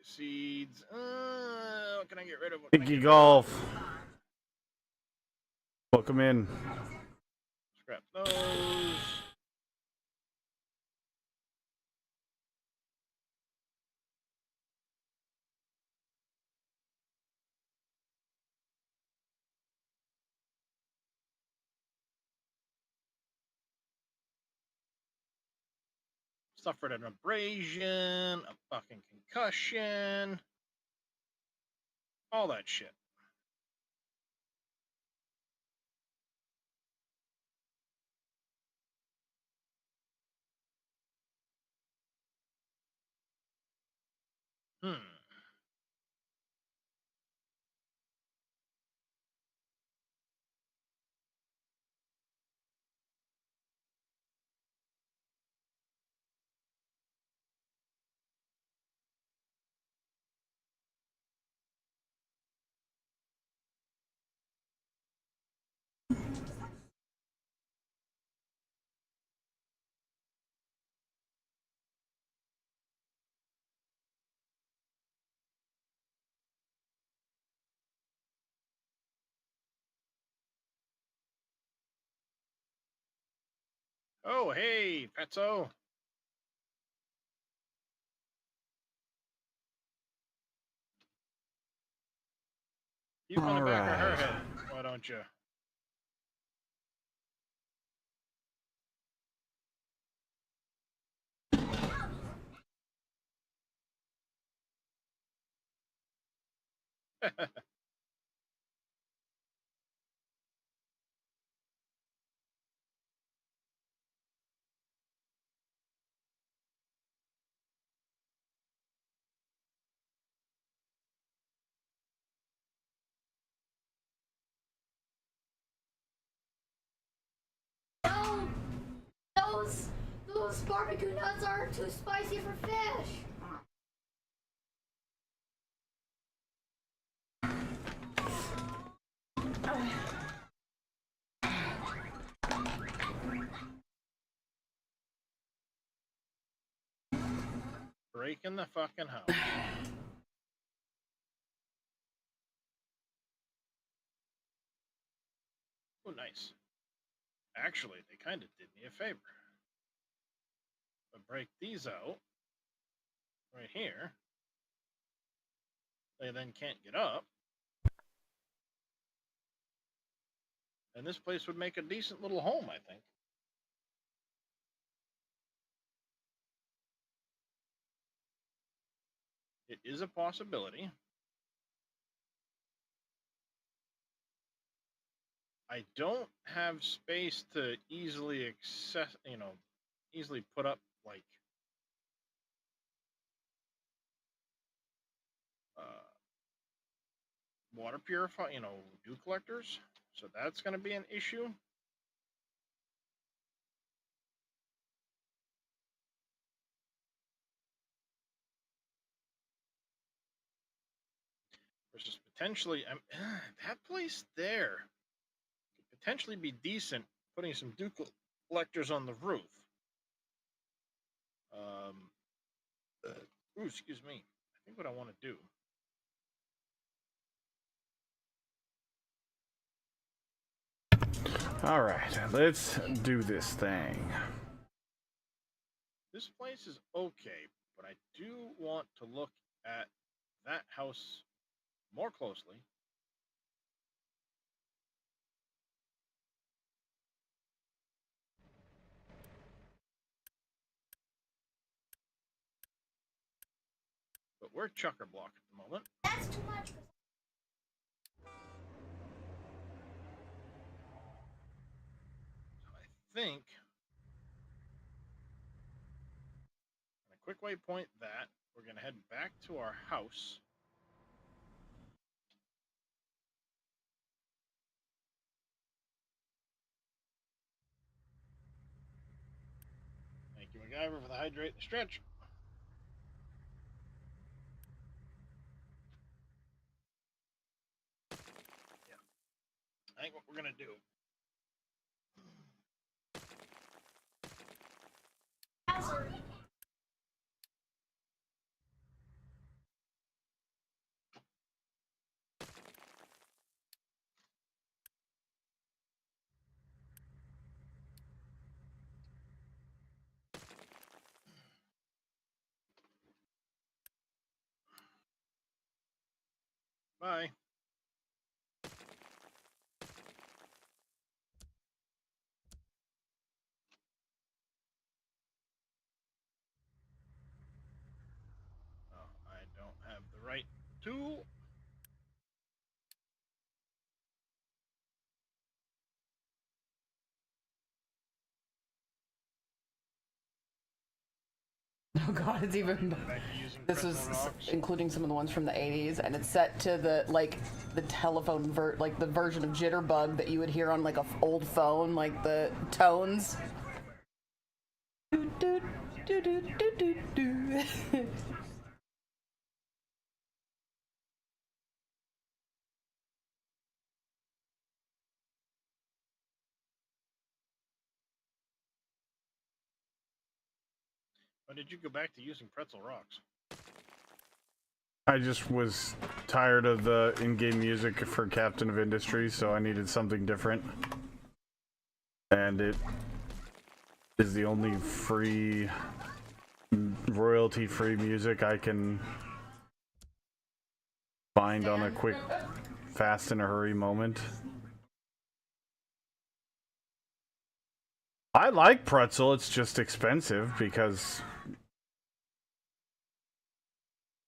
Seeds. What can I get rid of? Pinky Golf. Welcome in. Scrap those. Suffered an abrasion, a fucking concussion, all that shit. Oh, hey, Fatso. Keep on the back of her head, why don't you? Those barbecue nuts are too spicy for fish. Breaking the fucking house. Oh, nice. Actually, they kind of did me a favor. But break these out right here. They then can't get up. And this place would make a decent little home, I think. It is a possibility. I don't have space to easily access, easily put up like water purify, dew collectors. So that's going to be an issue. Versus potentially, that place there could potentially be decent, putting some dew collectors on the roof. Ooh, excuse me. I think what I want to do. All right, let's do this thing. This place is okay, but I do want to look at that house more closely. But we're chucker block at the moment. That's too much. So I think on a quick waypoint that we're going to head back to our house. Thank you, MacGyver, for the hydrate and stretch. Yeah. I think what we're going to do. Hazard. Bye. Oh, I don't have the right tool. Oh god, it's even. Back to using This pretzel was rocks. including some of the ones from the 80s, and it's set to the telephone like the version of Jitterbug that you would hear on like a old phone, like the tones. Do, do, do, do, do, do, do. When did you go back to using pretzel rocks? I just was tired of the in-game music for Captain of Industry, so I needed something different. And it is the only free, royalty-free music I can find on a quick, fast, in a hurry moment. I like pretzel, it's just expensive because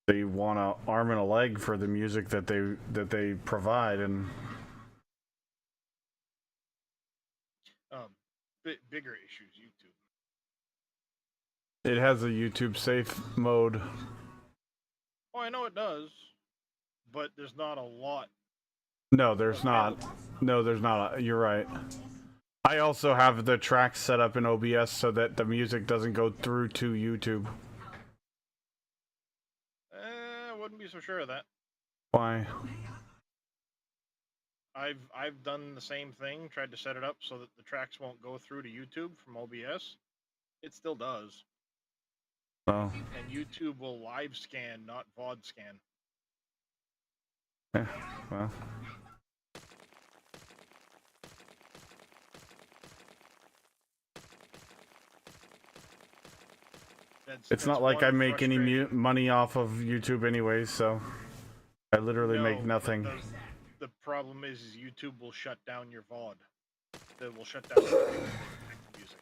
they want an arm and a leg for the music that they provide, and Bigger issues, YouTube. it has a YouTube safe mode. Oh, I know it does, but there's not a lot. No, there's not. No, there's not. You're right. I also have the tracks set up in OBS so that the music doesn't go through to YouTube. I wouldn't be so sure of that. Why? I've done the same thing, tried to set it up so that the tracks won't go through to YouTube from OBS. It still does. Oh. And YouTube will live scan, not VOD scan. Yeah, well. It's not like I make any money off of YouTube anyways, so I literally make nothing. The problem is YouTube will shut down your VOD. It will shut down the music.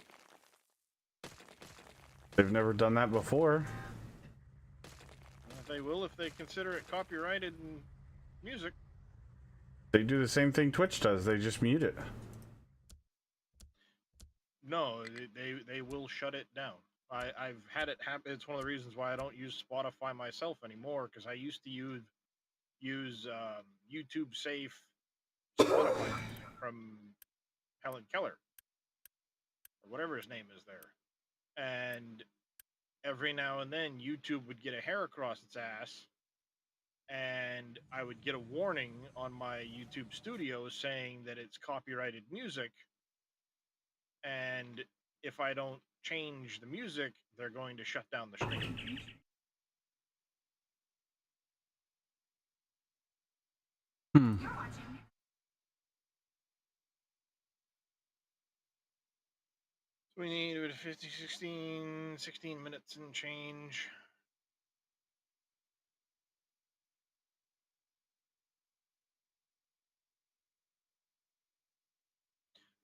They've never done that before. They will if they consider it copyrighted music. They do the same thing Twitch does. They just mute it. No, they will shut it down. I've had it happen. It's one of the reasons why I don't use Spotify myself anymore, because I used to use YouTube Safe Spotify from Helen Keller, or whatever his name is there. And every now and then YouTube would get a hair across its ass, and I would get a warning on my YouTube Studio saying that it's copyrighted music, and if I don't change the music, they're going to shut down the stream. We need 16 minutes and change.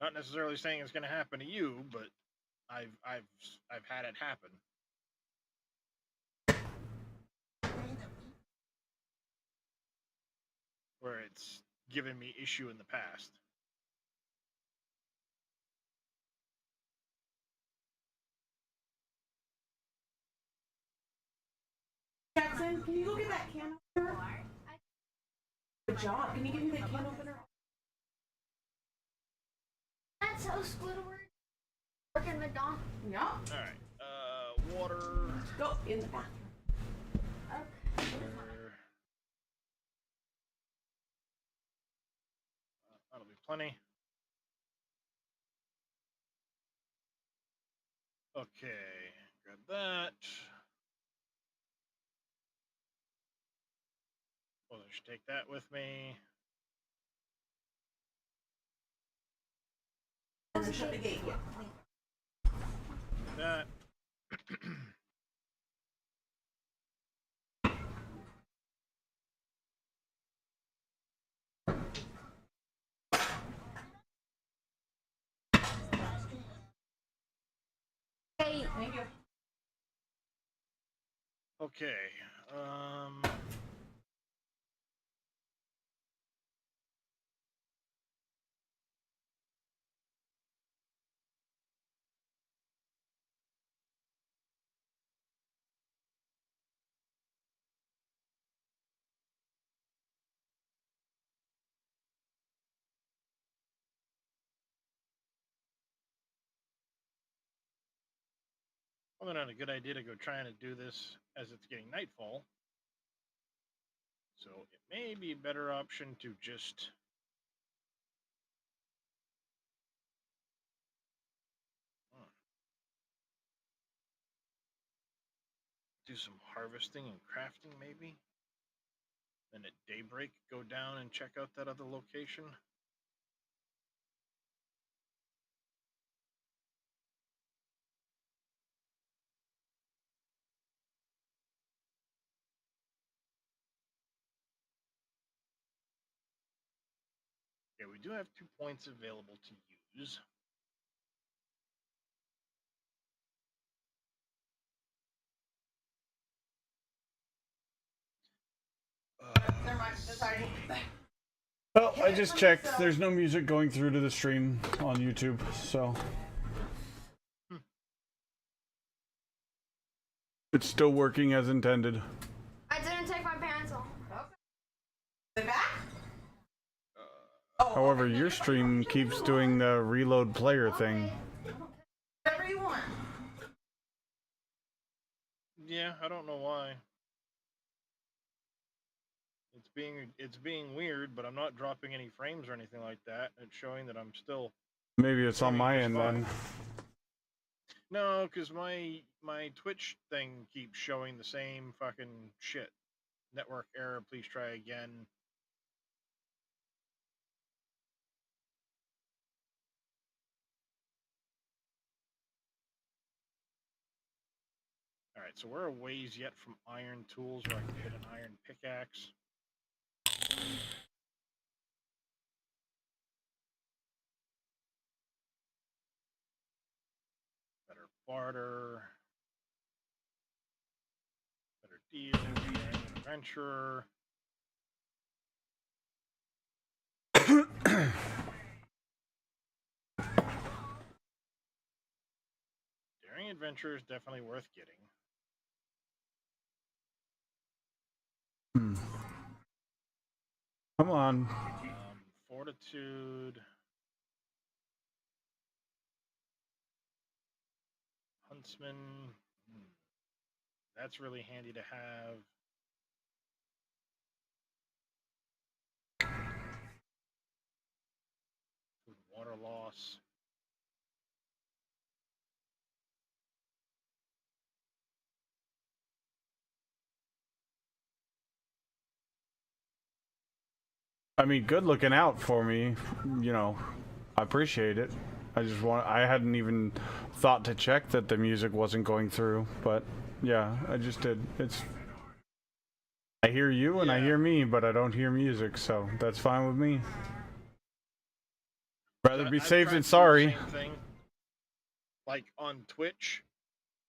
Not necessarily saying it's going to happen to you, but I've had it happen. Where it's given me issue in the past. Jackson, can you go get that can opener? Good job. Can you give me that can opener? That's how Squidward work in McDonald's. Yeah. All right. Water. Go in the bathroom. Okay. That'll be plenty. Okay, grab that. Well, I should take that with me. Shut the gate. That. Thank you. Okay. Probably not a good idea to go trying to do this as it's getting nightfall. So it may be a better option to just do some harvesting and crafting maybe. Then at daybreak go down and check out that other location. Okay, we do have 2 points available to use. Well, I just checked. There's no music going through to the stream on YouTube, so it's still working as intended. I didn't take my pants off. They back? However, your stream keeps doing the reload player thing. Whatever you want. Yeah, I don't know why. It's being weird, but I'm not dropping any frames or anything like that. It's showing that I'm still. Maybe it's on my just end fine. then. No, because my Twitch thing keeps showing the same fucking shit. Network error. Please try again. All right, so we're a ways yet from iron tools where I can get an iron pickaxe. Better barter. Better deal. Daring adventurer. Daring adventurer is definitely worth getting. Come on. Fortitude. Huntsman. That's really handy to have. Food and water loss. I mean, good looking out for me. You know, I appreciate it. I hadn't even thought to check that the music wasn't going through, but yeah, I just did. I hear you and I Yeah. hear me, but I don't hear music, so that's fine with me. Rather be I've safe tried than to do the sorry. same thing. Like on Twitch,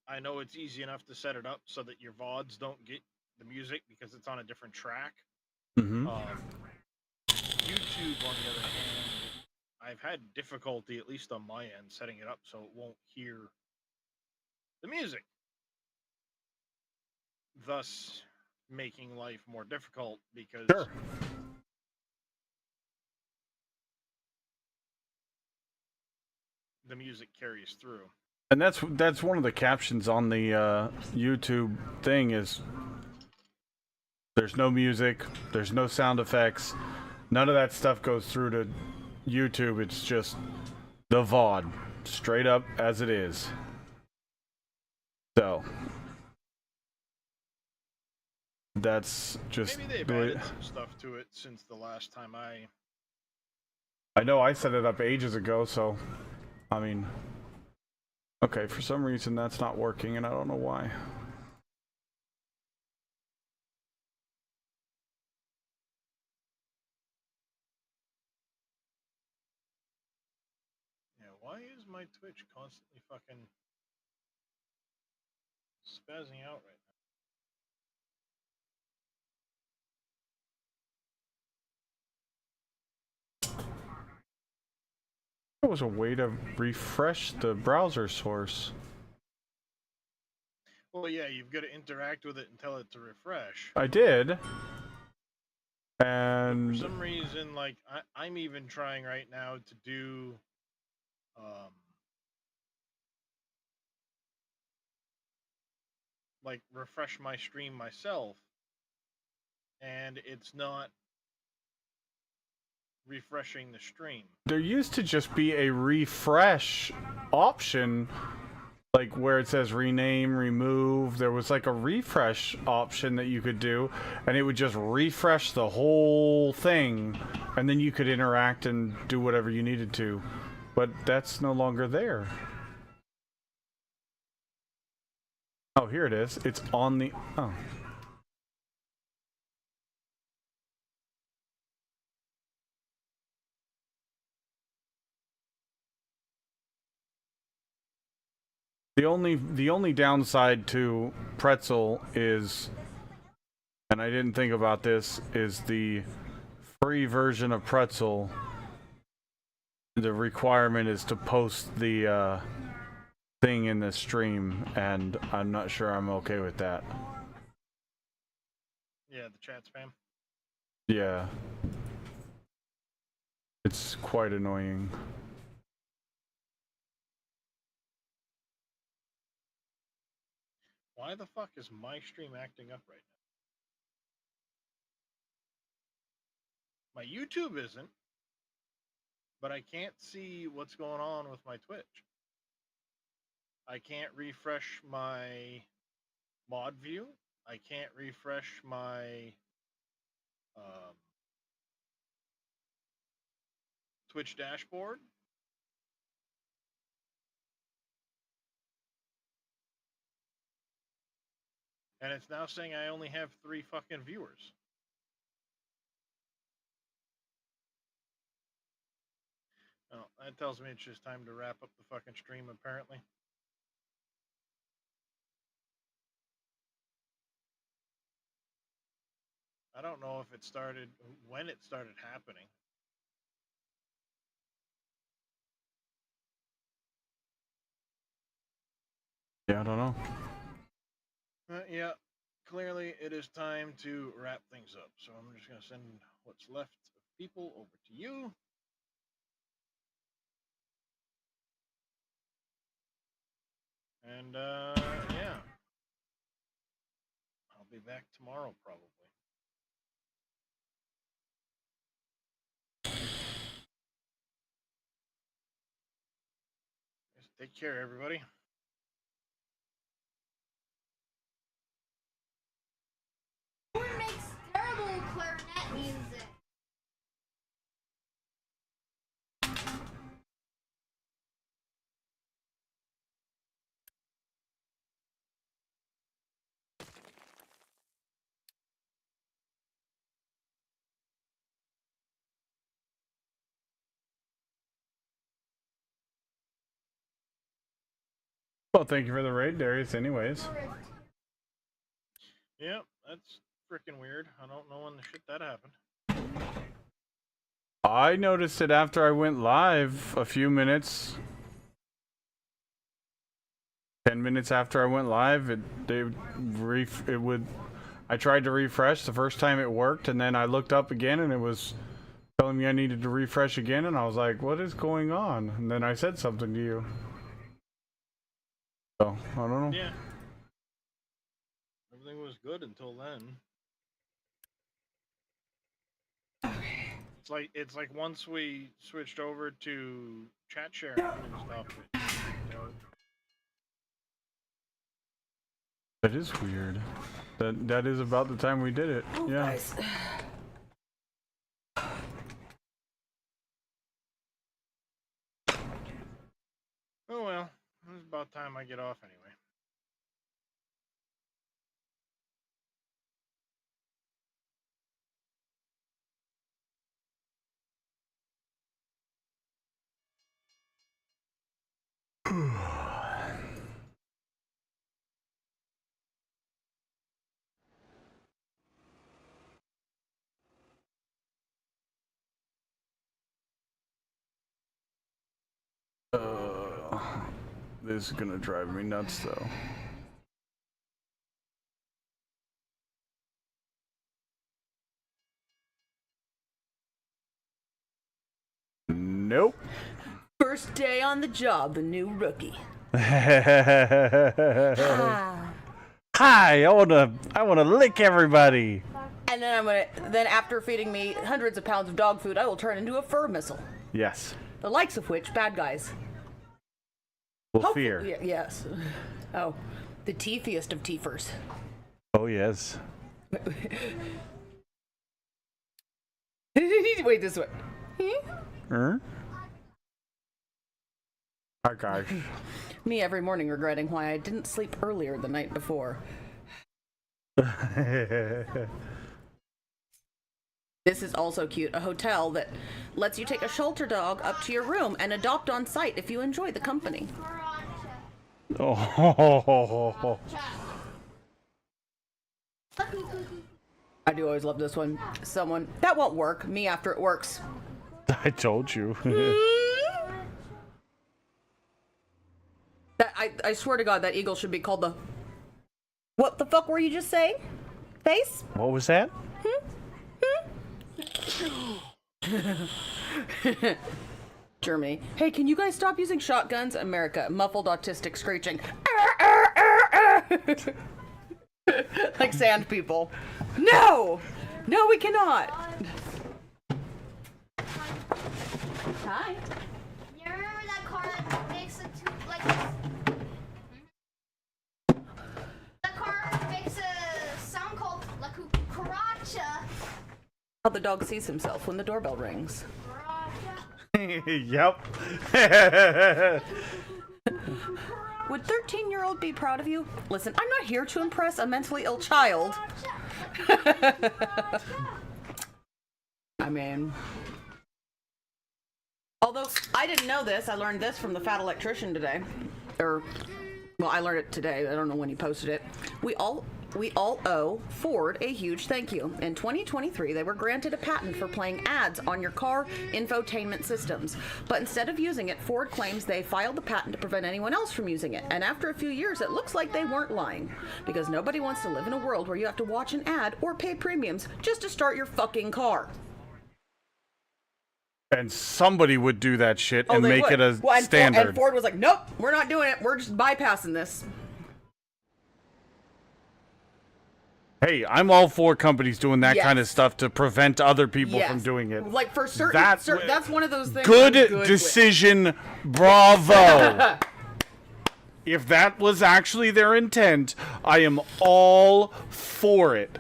I know it's easy enough to set it up so that your VODs don't get the music because it's on a different track. Mm-hmm. YouTube, on the other hand, I've had difficulty, at least on my end, setting it up so it won't hear the music. Thus, making life more difficult because Sure. the music carries through. And that's one of the captions on the YouTube thing is there's no music, there's no sound effects, none of that stuff goes through to YouTube. It's just the VOD, straight up as it is. So that's just Maybe they've the way- added some stuff to it since the last time I know I set it up ages ago, so I mean, okay, for some reason that's not working and I don't know why. Yeah, why is my Twitch constantly fucking spazzing out right There was a way to refresh the browser source. now. Well, yeah, you've got to interact with it and tell it to refresh. I did. For And some reason, like I'm even trying right now to do, like refresh my stream myself, and it's not refreshing the stream. there used to just be a refresh option, like where it says rename, remove. There was like a refresh option that you could do, and it would just refresh the whole thing, and then you could interact and do whatever you needed to. But that's no longer there. Oh, here it is. It's on the... Oh. The only downside to Pretzel is, and I didn't think about this, is the free version of Pretzel. The requirement is to post the thing in the stream, and I'm not sure I'm okay with that. Yeah, the chat spam. Yeah. It's quite annoying. Why the fuck is my stream acting up right now? My YouTube isn't, but I can't see what's going on with my Twitch. I can't refresh my mod view. I can't refresh my Twitch dashboard. And it's now saying I only have 3 fucking viewers. Oh, that tells me it's just time to wrap up the fucking stream, apparently. I don't know if it started, when it started happening. Yeah, I don't know. Yeah, clearly it is time to wrap things up. So I'm just going to send what's left of people over to you. And, yeah. I'll be back tomorrow, probably. Take care, everybody. Who makes terrible clarinet music? Well, thank you for the raid, Darius, anyways. Yeah, that's freaking weird. I don't know when the shit that happened. I noticed it after I went live a few minutes. 10 minutes after I went live, I tried to refresh. The first time it worked, and then I looked up again and it was telling me I needed to refresh again, and I was like, what is going on? And then I said something to you. So, I don't know. Yeah. Everything was good until then. It's like once we switched over to chat sharing and stuff. That is weird. That is about the time we did it. Yeah. Nice. Oh well, it's about time I get off anyway. This is gonna drive me nuts, though. Nope. First day on the job, the new rookie. Hi, I wanna lick everybody. And then after feeding me hundreds of pounds of dog food, I will turn into a fur missile. Yes. The likes of which bad guys. Will fear. Yes. Oh, the teefiest of teefers. Oh yes. Wait, this way. Oh gosh. Me every morning regretting why I didn't sleep earlier the night before. This is also cute. A hotel that lets you take a shelter dog up to your room and adopt on site if you enjoy the company. Oh. I do always love this one. Someone that won't work. Me after it works. I told you. That I swear to God, that eagle should be called the. What the fuck were you just saying? Face? What was that? Germany. Hey, can you guys stop using shotguns? America. Muffled autistic screeching. Like sand people. No! No, we cannot. Hi. You remember that car that makes a like the car makes a sound called La Cucaracha. How the dog sees himself when the doorbell rings. Yep. Would 13-year-old be proud of you? Listen, I'm not here to impress a mentally ill child. I mean... Although, I didn't know this. I learned this from the fat electrician today. Well, I learned it today. I don't know when he posted it. We all owe Ford a huge thank you. In 2023, they were granted a patent for playing ads on your car infotainment systems. But instead of using it, Ford claims they filed the patent to prevent anyone else from using it. And after a few years, it looks like they weren't lying. Because nobody wants to live in a world where you have to watch an ad or pay premiums just to start your fucking car. And somebody would do that shit and make would. it a Well, standard. And Ford was like, nope, we're not doing it. We're just bypassing this. Hey, I'm all for companies doing that Yes. kind of stuff to prevent other people Yes. from doing it. Like for certain, that's one of those things. Good I'm with. decision. Bravo. If that was actually their intent, I am all for it.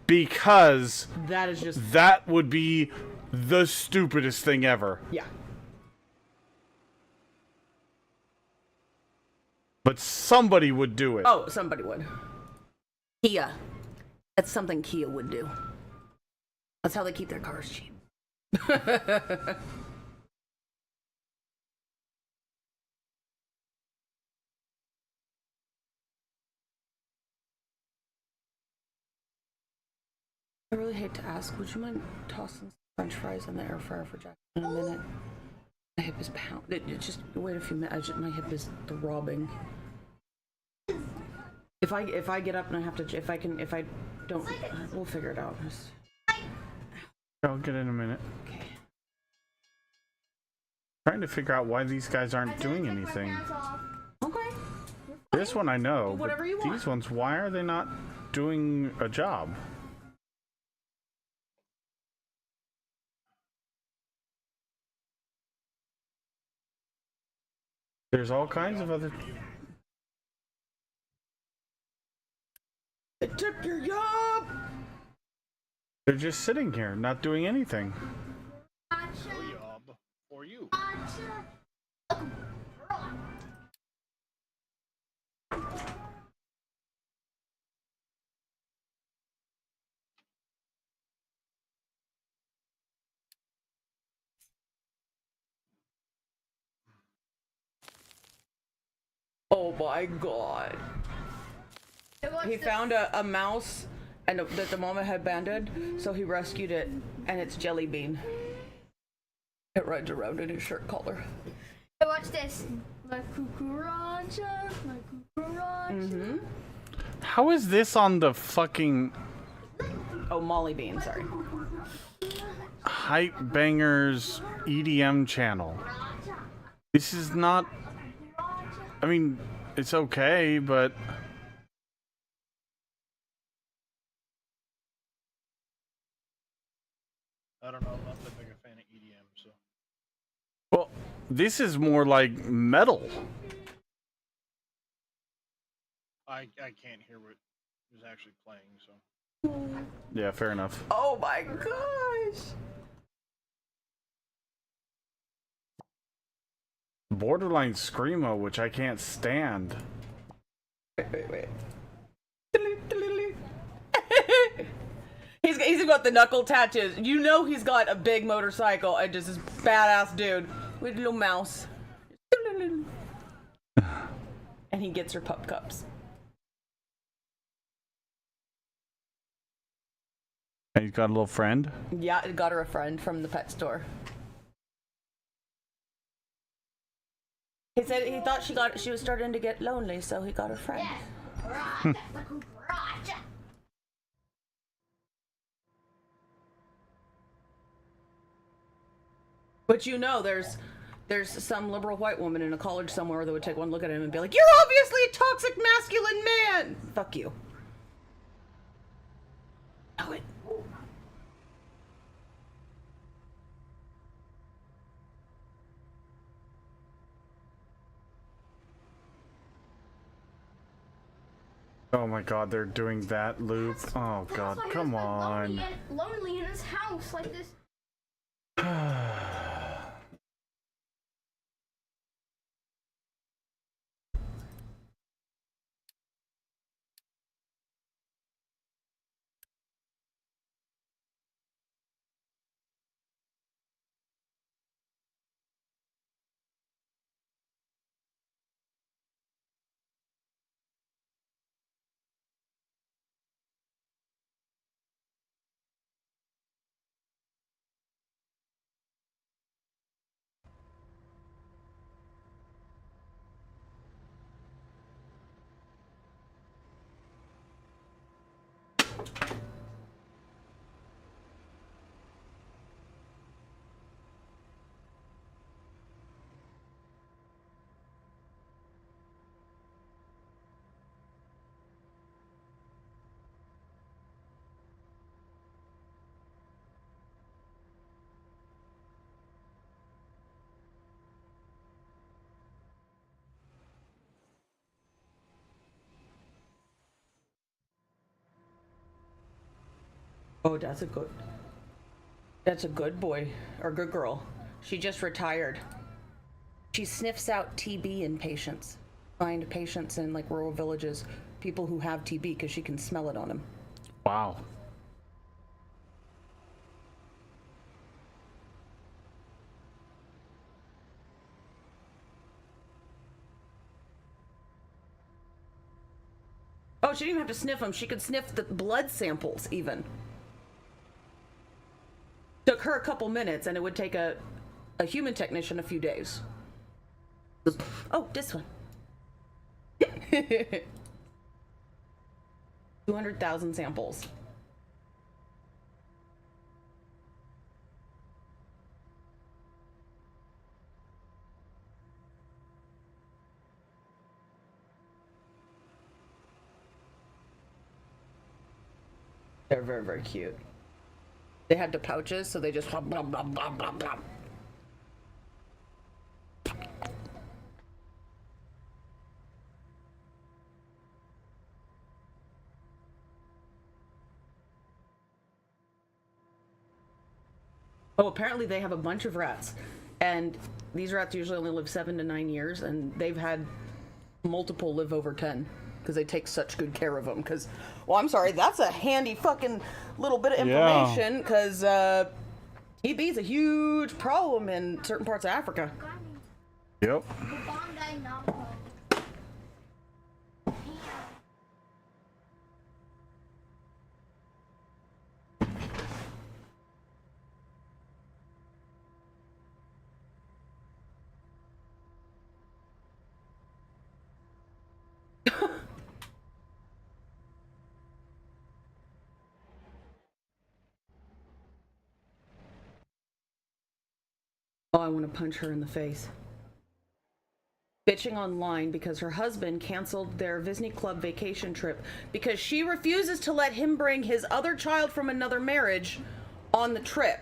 Because That is just, that would be the stupidest thing ever. yeah. But somebody would do it. Oh, somebody would. Kia. That's something Kia would do. That's how they keep their cars cheap. I really hate to ask, would you mind tossing some french fries in the air fryer for Jack in a minute? My hip is pounding. Just wait a few minutes. My hip is throbbing. If I get up and I have to, if I don't, we'll figure it out. I'll get in a minute. Okay. Trying to figure out why these guys aren't doing anything. Okay. This one I know, Do whatever but you want. these ones, why are they not doing a job? There's all kinds of other... It took your job. They're just sitting here, not doing anything. Job for you. Oh my god. He found a mouse and that the mama had abandoned, so he rescued it, and it's Jelly Bean. It runs around in his shirt collar. Hey, watch this. La cucaracha, la cucaracha. How is this on the fucking Oh, Molly Bean, sorry. Hype Bangers EDM channel? This is not. I mean, it's okay, but. I don't know. I'm not that big a fan of EDM, so. Well, this is more like metal. I can't hear what is actually playing, so. Yeah, fair enough. Oh my gosh. Borderline Screamo, which I can't stand. Wait. He's got the knuckle tattoos. You know he's got a big motorcycle and just this badass dude with a little mouse. And he gets her pup cups. And he's got a little friend. Yeah, got her a friend from the pet store. He said he thought she was starting to get lonely, so he got her friend. Yeah. Cucaracha, la cucaracha. But you know, there's some liberal white woman in a college somewhere that would take one look at him and be like, "You're obviously a toxic masculine man." Fuck you. Know it. Oh my god, they're doing that loop. Oh god, That's why come he's been on. lonely in his house like this. Oh, that's a good boy or good girl. She just retired. She sniffs out TB in patients. Find patients in like rural villages, people who have TB because she can smell it on them. Wow. Oh, she didn't even have to sniff them. She could sniff the blood samples even. Took her a couple minutes, and it would take a human technician a few days. Oh, this one. 200,000 samples. They're very, very cute. They have the pouches, so they just blah, blah, blah, blah, blah, blah. Oh, apparently they have a bunch of rats, and these rats usually only live 7 to 9 years, and they've had multiple live over 10 because they take such good care of them. Because, well, I'm sorry, that's a handy fucking little bit of information because TB is a huge problem in certain parts of Africa. Yep. Bondi Navajo. I want to punch her in the face. Bitching online because her husband canceled their Disney Club vacation trip because she refuses to let him bring his other child from another marriage on the trip.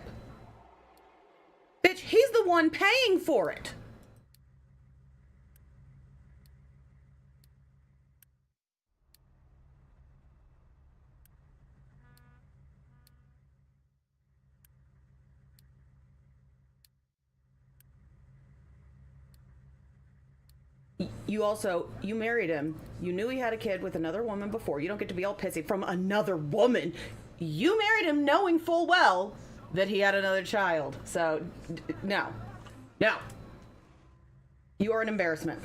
Bitch, he's the one paying for it. You married him. You knew he had a kid with another woman before. You don't get to be all pissy from another woman. You married him knowing full well that he had another child. So, no. No. You are an embarrassment.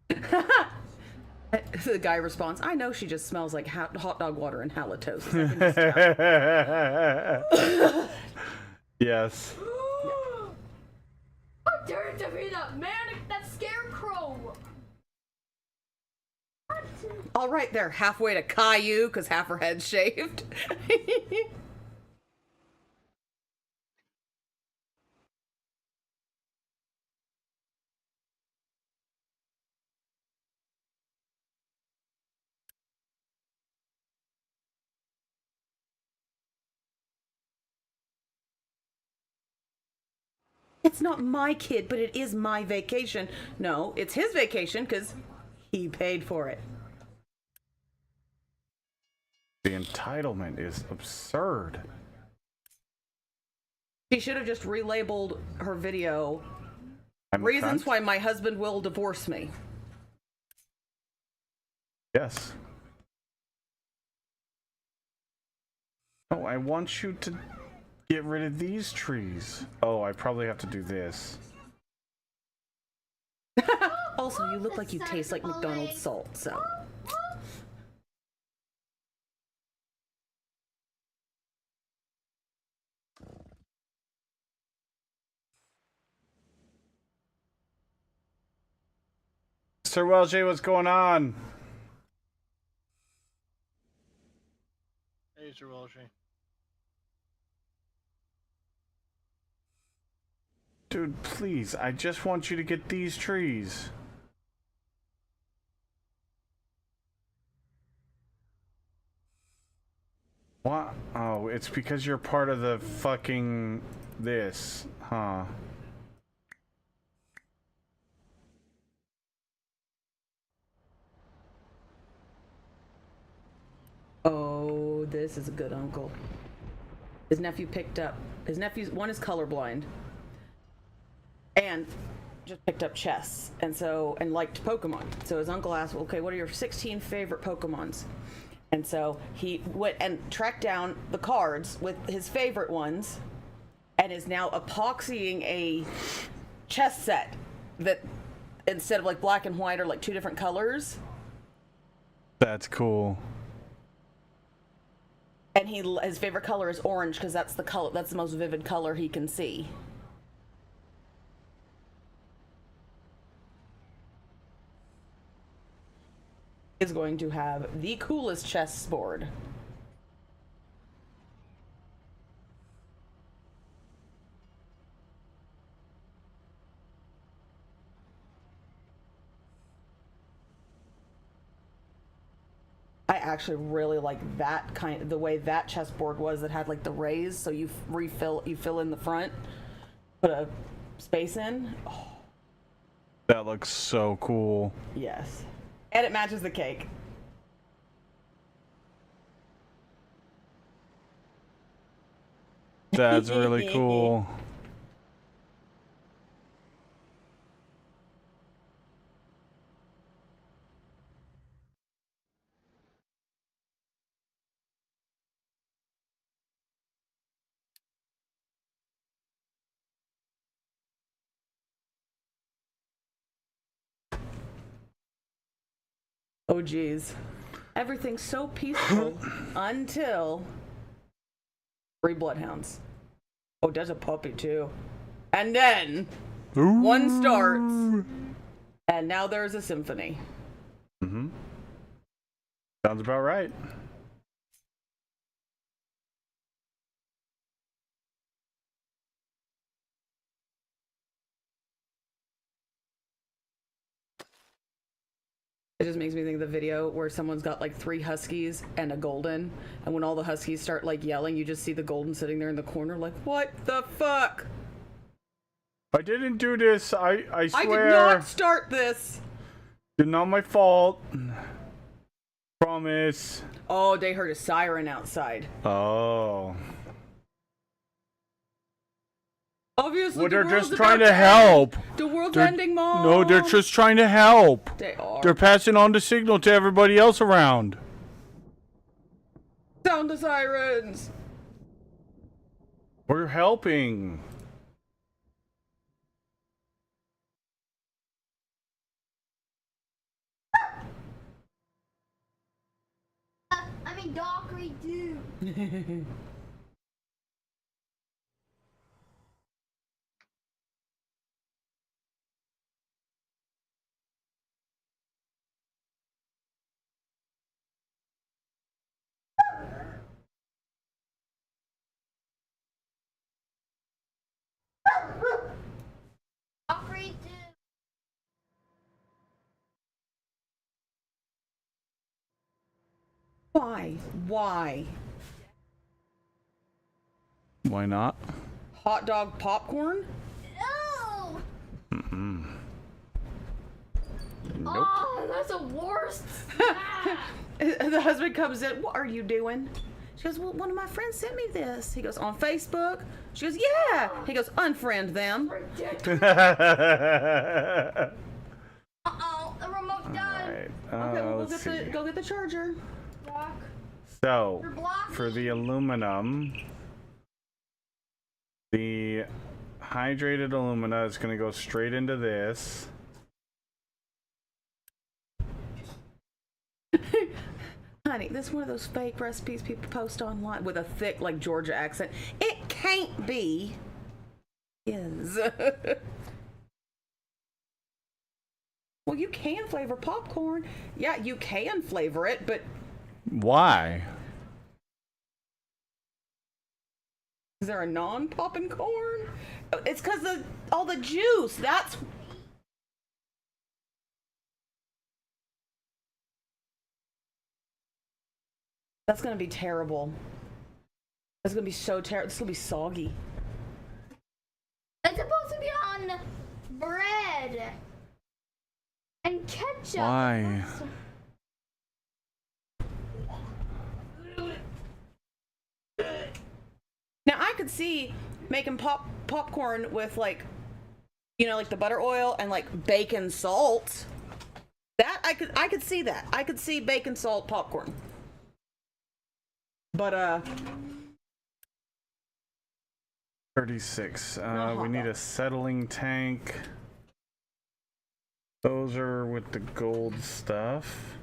The guy responds, I know she just smells like hot dog water and halitosis. Yes. How dare it to be that man, that scarecrow? All right, they're halfway to Caillou because half her head's shaved. It's not my kid, but it is my vacation. No, it's his vacation because he paid for it. The entitlement is absurd. She should have just relabeled her video, I'm a Reasons cunt? Why My Husband Will Divorce Me. Yes. Oh, I want you to get rid of these trees. Oh, I probably have to do this. Also, you look like you taste like McDonald's salt, so. Sir Welsh, what's going on? Hey, Sir Welsh. Dude, please, I just want you to get these trees. What? Oh, it's because you're part of the fucking this, huh? Oh, this is a good uncle. His nephew picked up. His nephew's one is colorblind, and just picked up chess, and liked Pokemon. So his uncle asked, "Okay, what are your 16 favorite Pokemons?" And so he went and tracked down the cards with his favorite ones, and is now epoxying a chess set that instead of like black and white are like two different colors. That's cool. And his favorite color is orange because that's the most vivid color he can see. Is going to have the coolest chessboard. I actually really like that the way that chessboard was that had like the rays, so you fill in the front, put a space in. Oh, That looks so cool. yes. And it matches the cake. That's really cool. Oh geez. Everything's so peaceful until 3 bloodhounds. Oh, there's a puppy too. And then one starts. And now there's a symphony. Mm-hmm. Sounds about right. It just makes me think of the video where someone's got like 3 huskies and a golden, and when all the huskies start like yelling, you just see the golden sitting there in the corner like, what the fuck? I didn't do this. I I swear. did not start this. It's not my fault. Promise. Oh, they heard a siren outside. Oh. Obviously, Well, the they're world's just trying about to help. end. The world's They're- ending, Mom. No, they're just trying to help. They are. They're passing on the signal to everybody else around. Sound the sirens. We're helping. I mean, Dockery do. Dockery do. Why? Why? Why not? Hot dog popcorn? No! Nope. Oh, that's the worst. The husband comes in. What are you doing? She goes, well, one of my friends sent me this. He goes, on Facebook? She goes, yeah. He goes, unfriend them. Uh-oh, the remote died. Okay, well, let's see. go get the charger. Doc, So, you're blocking. for the aluminum, the hydrated alumina is going to go straight into this. Honey, this is one of those fake recipes people post online with a thick, like, Georgia accent. It can't be. Is. Well, you can flavor popcorn. Yeah, you can flavor it, but Why? is there a non-poppin' corn? It's because of all the juice. That's gonna be terrible. That's gonna be so terrible. It's gonna be soggy. It's supposed to be on bread and ketchup. Why? Now I could see making popcorn with like, you know, like the butter oil and like bacon salt. That I could see that. I could see bacon salt popcorn. But 36. No We need hot a settling tank. Those are with the gold stuff.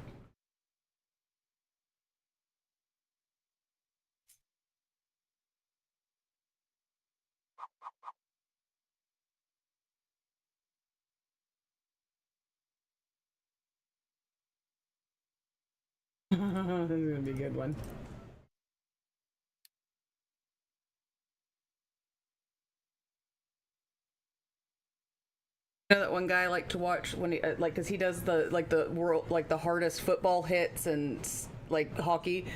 this is gonna be a good one. You know that one guy I like to watch when he like, cause he does the world, like the hardest football hits and like hockey.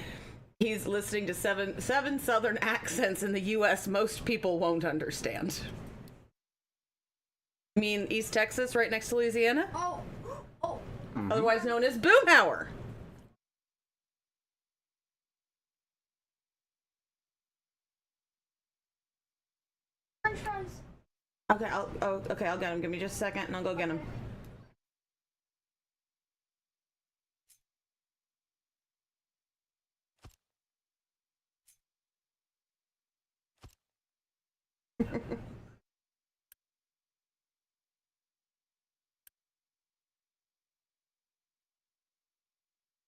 He's listening to seven southern accents in the U.S. most people won't understand. I mean East Texas, right next to Louisiana, Oh, otherwise known as Boomhauer. French fries. Okay, I'll get him. Give me just a second, and I'll go get him.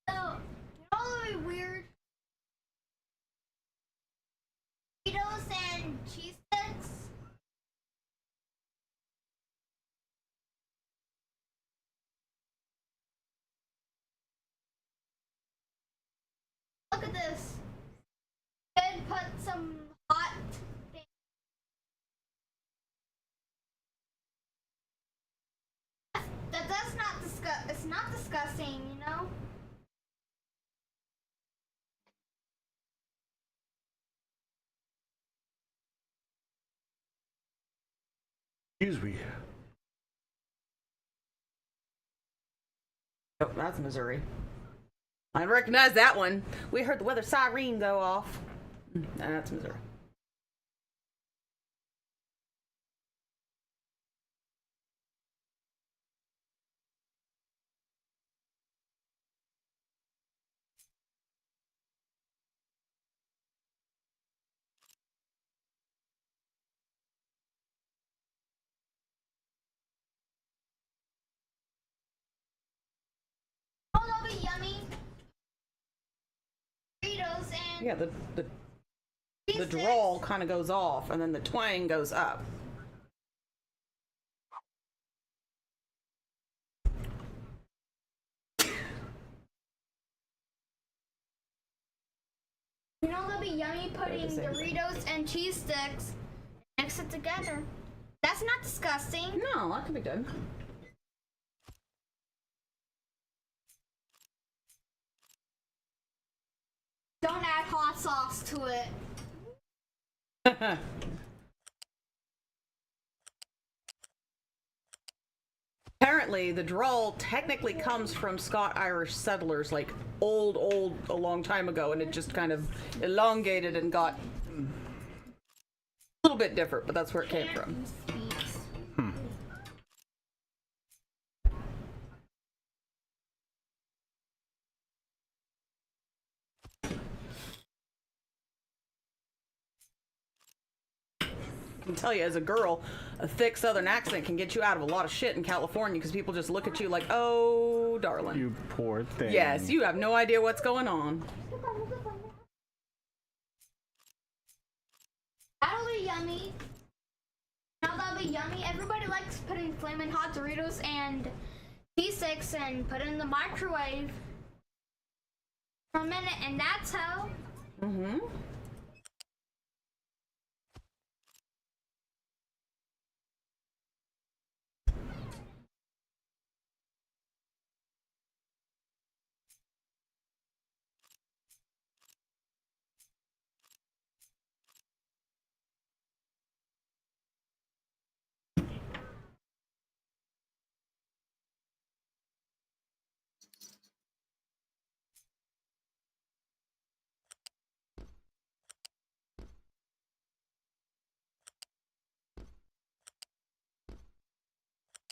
So, you know what would be weird? Cheetos and cheese sticks. Look at this. Could put some hot thing. That's not disgusting. It's not disgusting. Excuse me. Oh, that's Missouri. I recognize that one. We heard the weather siren go off. That's Missouri. Oh, that'll be yummy. Burritos and Yeah, the drawl kind of goes off, and then the twang goes up. You know that'll be yummy putting same thing. Doritos and cheese sticks, mix it together. That's not disgusting. No, that could be good. Don't add hot sauce to it. Apparently, the drawl technically comes from Scot-Irish settlers, like old, a long time ago, and it just kind of elongated and got a little bit different, but that's where it came from. Sweets. I can tell you, as a girl, a thick Southern accent can get you out of a lot of shit in California because people just look at you like, oh, darling. You poor thing. Yes, you have no idea what's going on. That'll be yummy. Now that'll be yummy. Everybody likes putting flaming hot Doritos and cheese sticks and put it in the microwave for a minute, and that's how. Mm-hmm.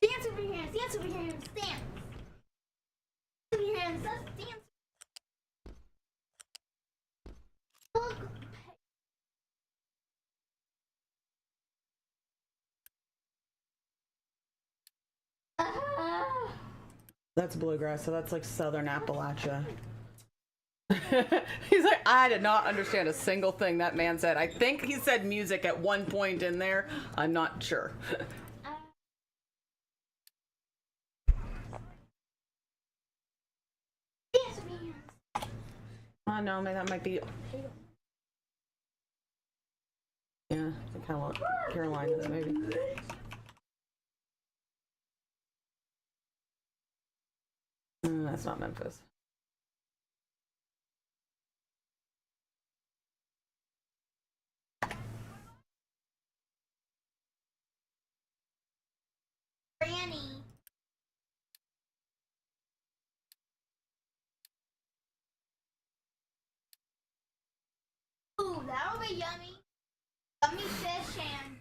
Dance over your hands, dance over your hands, dance. Over your hands, dance. Look. That's bluegrass, so that's like Southern Appalachia. He's like, I did not understand a single thing that man said. I think he said music at one point in there. I'm not sure. Dance over your hands. Oh no, maybe that might be. Yeah, the Carolinas maybe. That's not Memphis. Granny. Ooh, that'll be yummy. Yummy fish and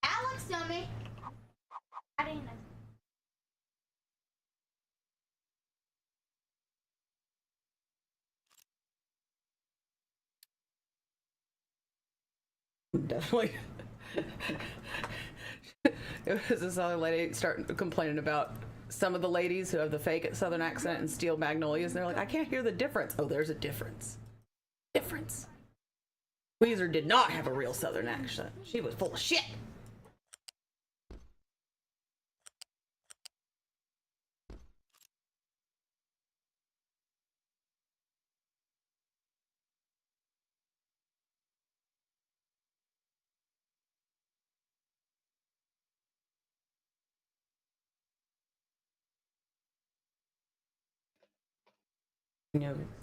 that looks yummy. I didn't know. Definitely. It was this other lady starting complaining about some of the ladies who have the fake Southern accent and Steel Magnolias, and they're like, I can't hear the difference. Oh, there's a difference. Difference. Weezer did not have a real Southern accent. She was full of shit.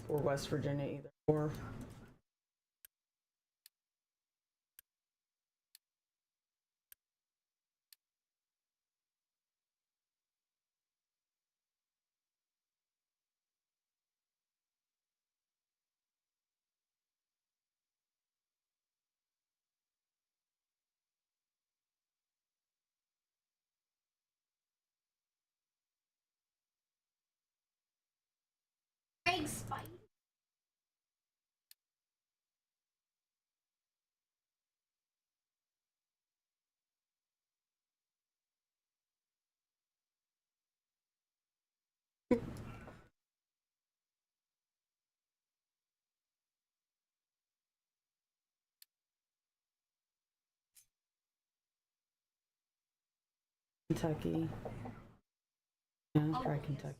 Or West Virginia either. Or Spidey. Kentucky. Yeah, let's try Kentucky.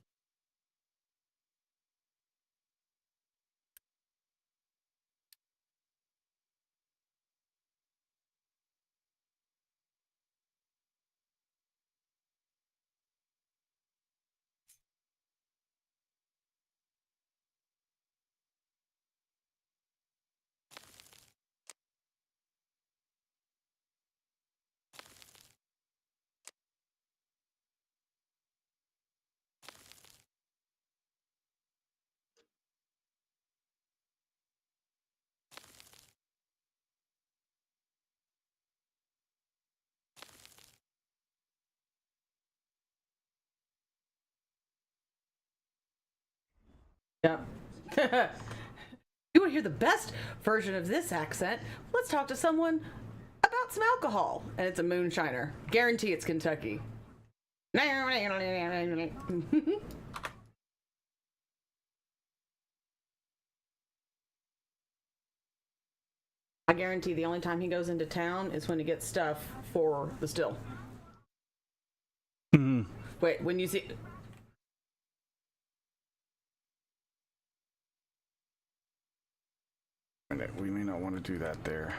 Yeah. You want to hear the best version of this accent? Let's talk to someone about some alcohol. And it's a moonshiner. Guarantee it's Kentucky. I guarantee the only time he goes into town is when he gets stuff for the still. Wait, when you see... We may not want to do that there.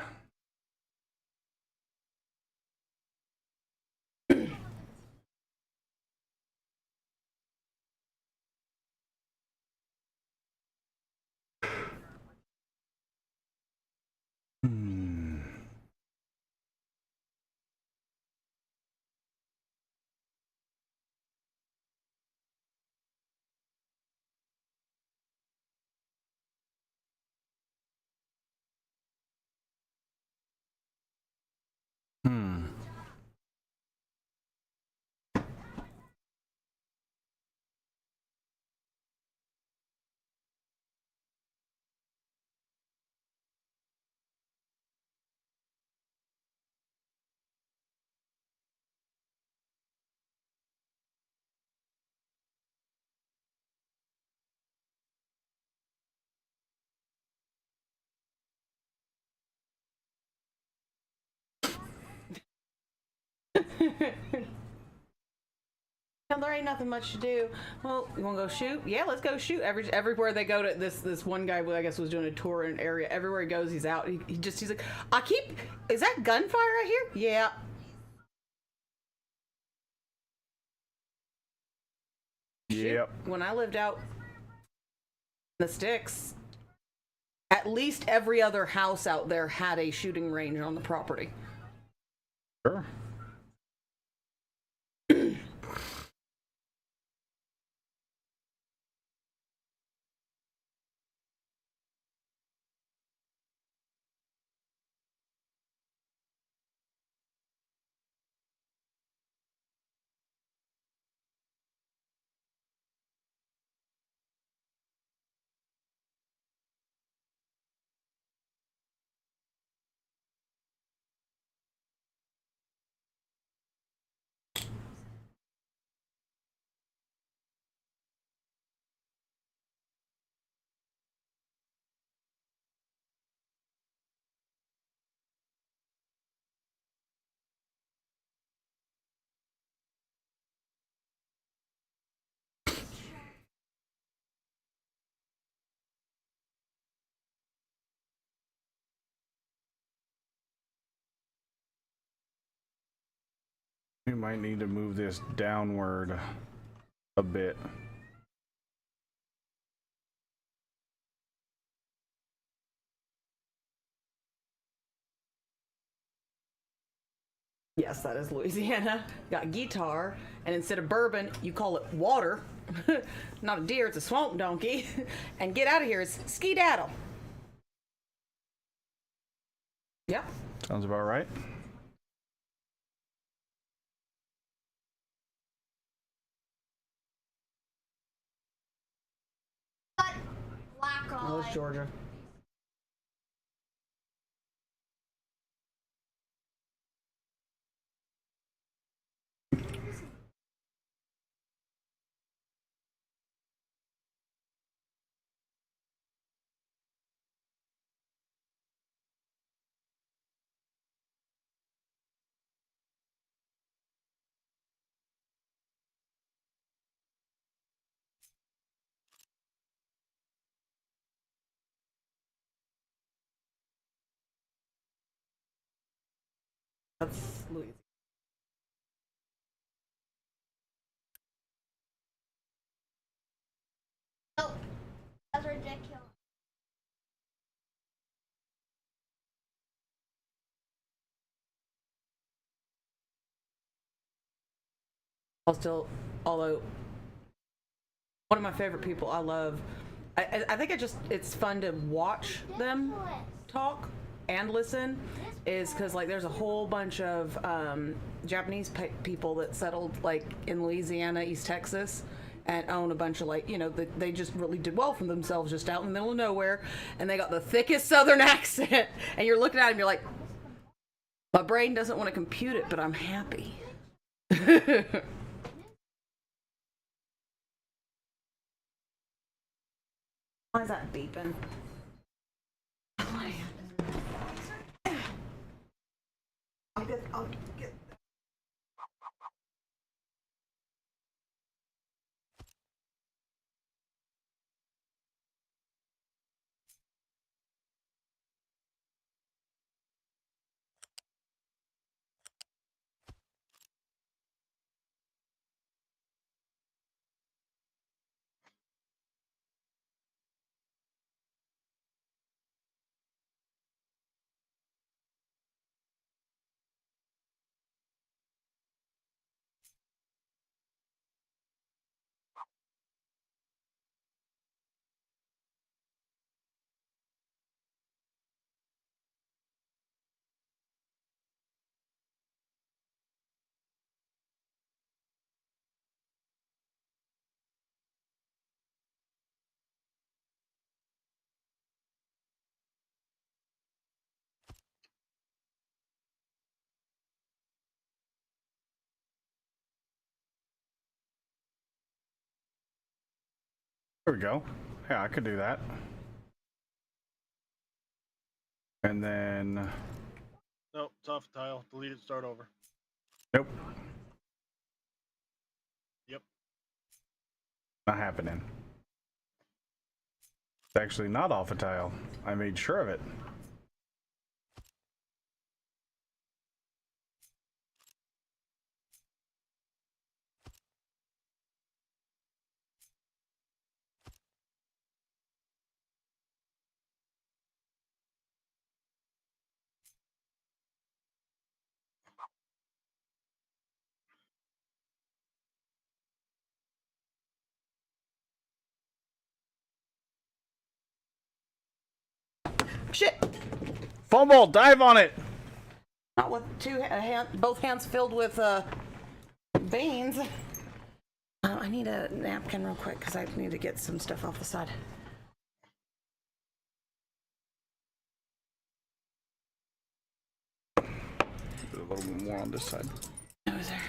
Now, there ain't nothing much to do. Well, you want to go shoot? Yeah, let's go shoot. Everywhere they go to, this one guy, I guess, was doing a tour in an area. Everywhere he goes, he's out. He's like, is that gunfire right here? Yeah. Yep. When I lived out in the sticks, at least every other house out there had a shooting range on the property. Sure. We might need to move this downward a bit. Yes, that is Louisiana. Got guitar, and instead of bourbon, you call it water. Not a deer, it's a swamp donkey. And get out of here, it's skedaddle. Yep. Sounds about right. Oh, it's Georgia. That's Louisiana. Oh, that's ridiculous. Although one of my favorite people I love, I think it's fun to watch them talk and listen, is because like there's a whole bunch of Japanese people that settled like in Louisiana, East Texas, and own a bunch of like, you know, they just really did well for themselves just out in the middle of nowhere, and they got the thickest Southern accent, and you're looking at them, you're like, my brain doesn't want to compute it, but I'm happy. Why is that beeping? I'll get. There we go. Yeah, I could do that. And then... Nope, it's off the tile. Delete it, start over. Nope. Yep. Not happening. It's actually not off a tile. I made sure of it. Shit! Fumble! Dive on it! Not with both hands filled with beans. I need a napkin real quick because I need to get some stuff off the side. A little bit more on this side. Over there.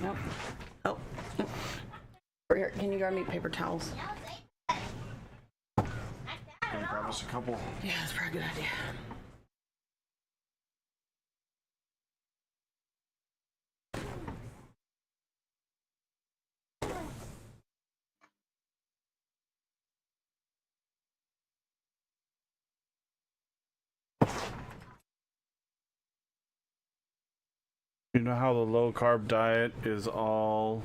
Nope. Oh. Over here, can you grab me paper towels? Can you grab us a couple? Yeah, that's probably a good idea. You know how the low carb diet is all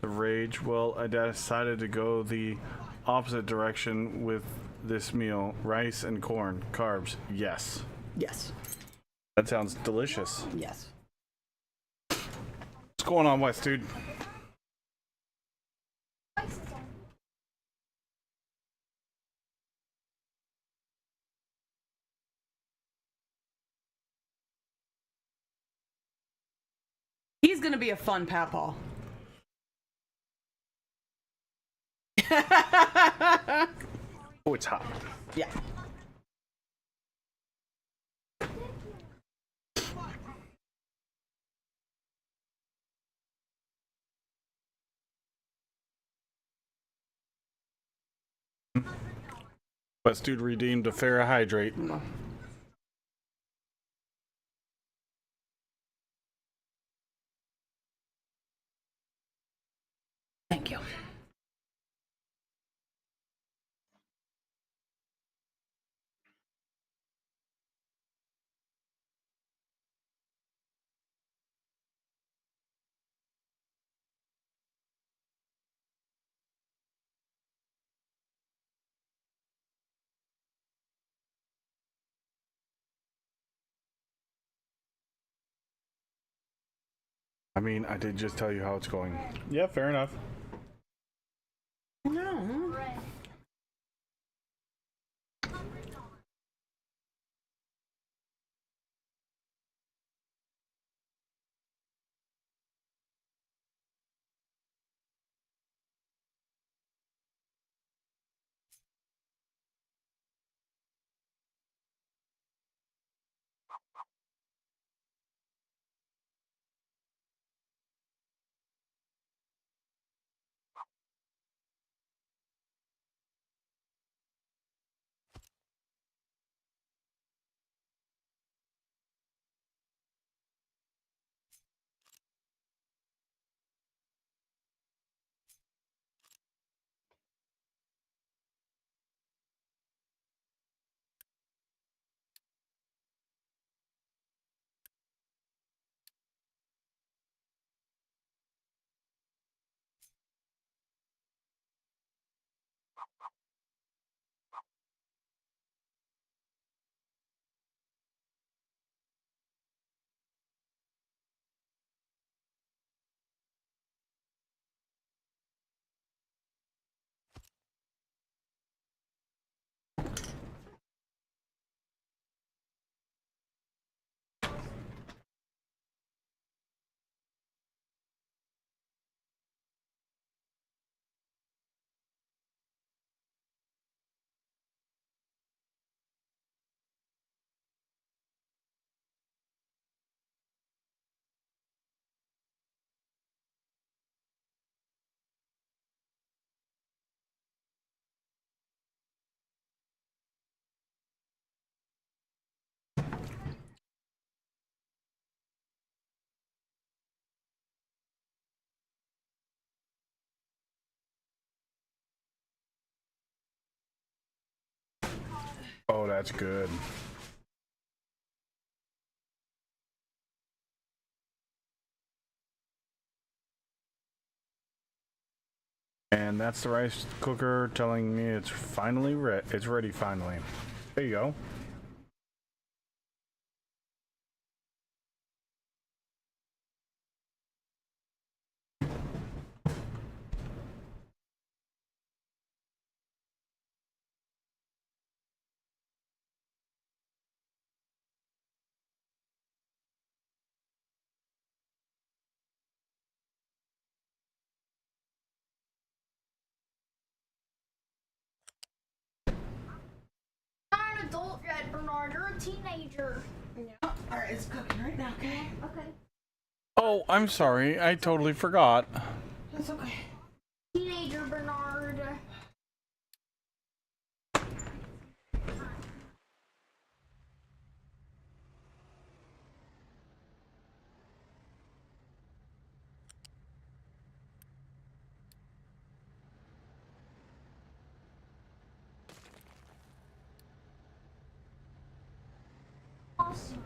the rage? Well, I decided to go the opposite direction with this meal. Rice and corn. Carbs. Yes. Yes. That sounds delicious. Yes. What's going on, West, dude? He's gonna be a fun papaw. Oh, it's hot. Yeah. Best dude redeemed a Farahydrate. Thank you. I mean, I did just tell you how it's going. Yeah, fair enough. No. Red. Oh, that's good. And that's the rice cooker telling me it's finally it's ready finally. There you go. You're not an adult yet, Bernard. You're a teenager. Yeah. Alright, it's cooking right now, okay? Okay. Oh, I'm sorry. I totally forgot. That's okay. Teenager, Bernard. Awesome.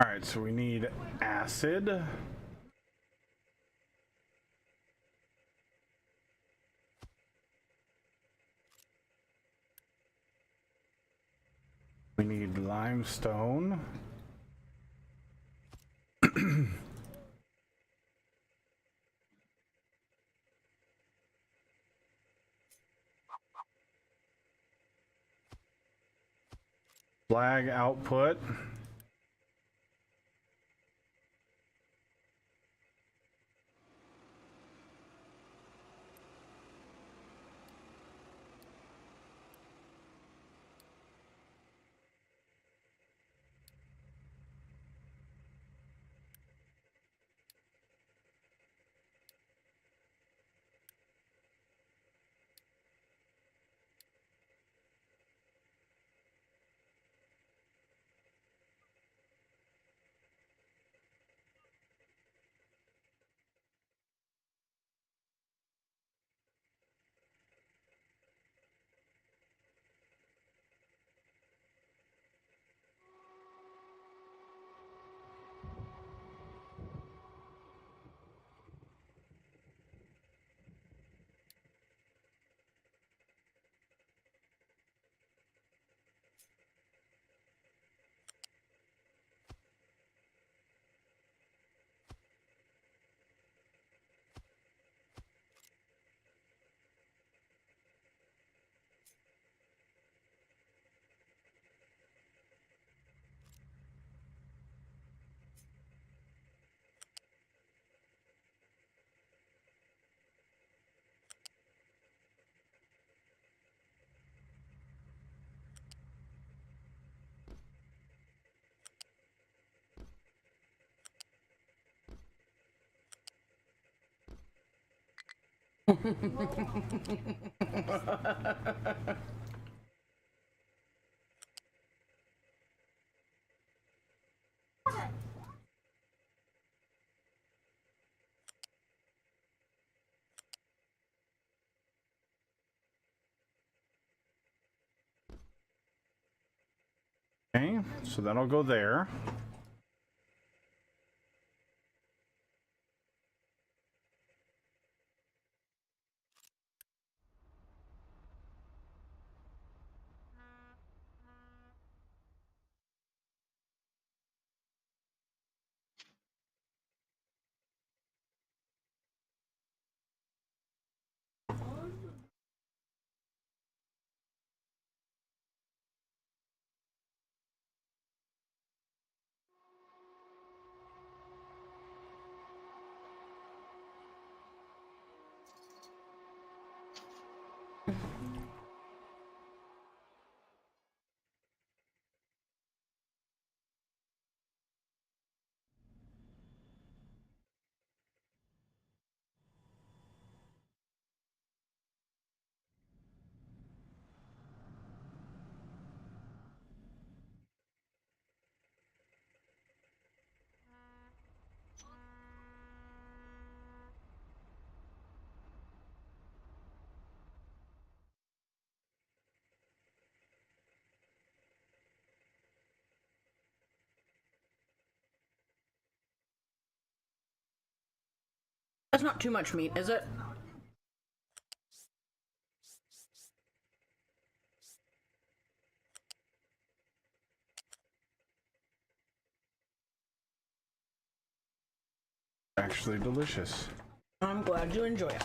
All right, so we need acid. We need limestone. Flag output. Okay, so that'll go there. That's not too much meat, is it? Actually delicious. I'm glad you enjoy it.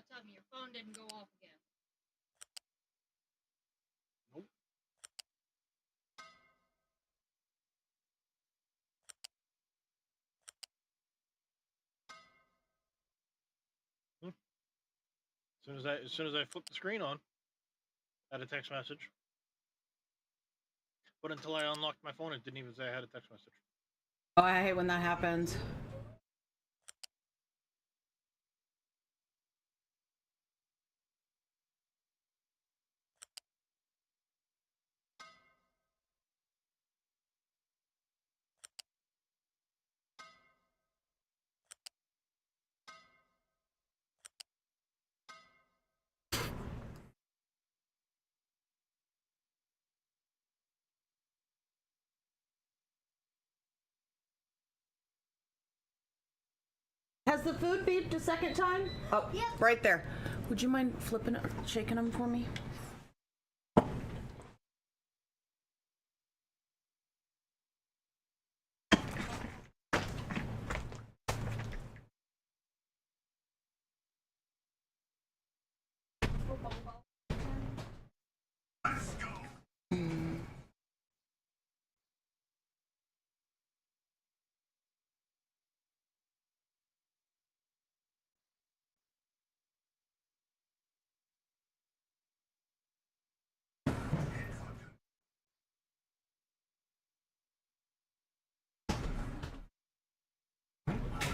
not tell me your phone didn't go off again. Nope. As soon as I flipped the screen on, I had a text message. But until I unlocked my phone, it didn't even say I had a text message. Oh, I hate when that happens. Has the food beeped a second time? Oh, Yep. right there. Would you mind flipping it, shaking them for me?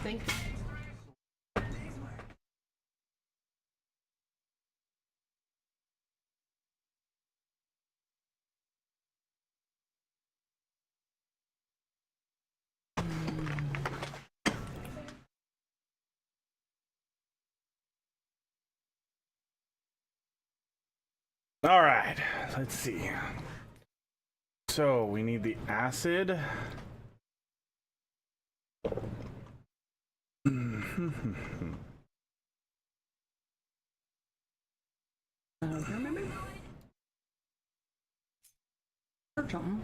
Thank you. All right, let's see. So we need the acid. Remember? Or something.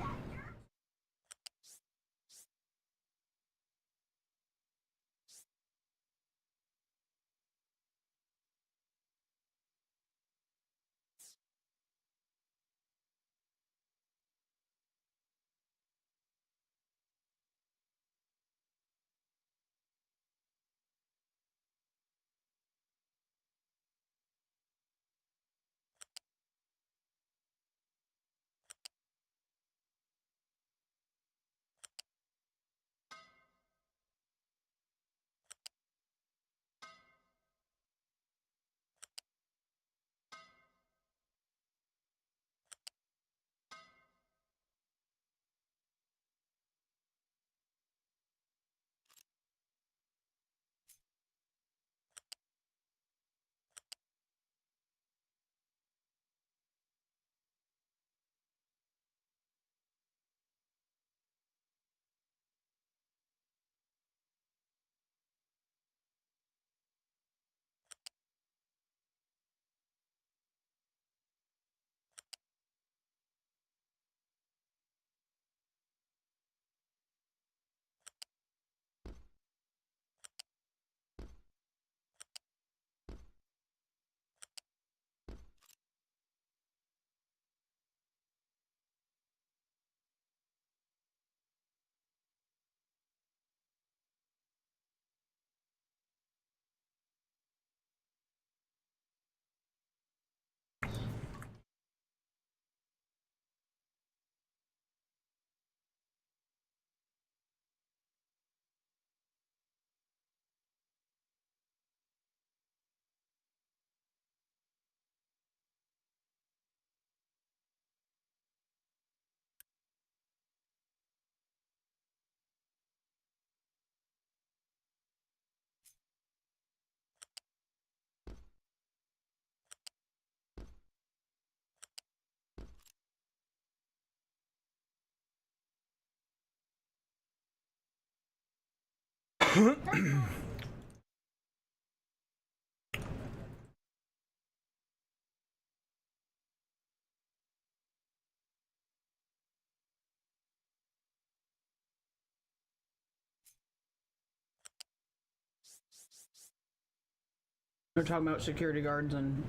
They're talking about security guards and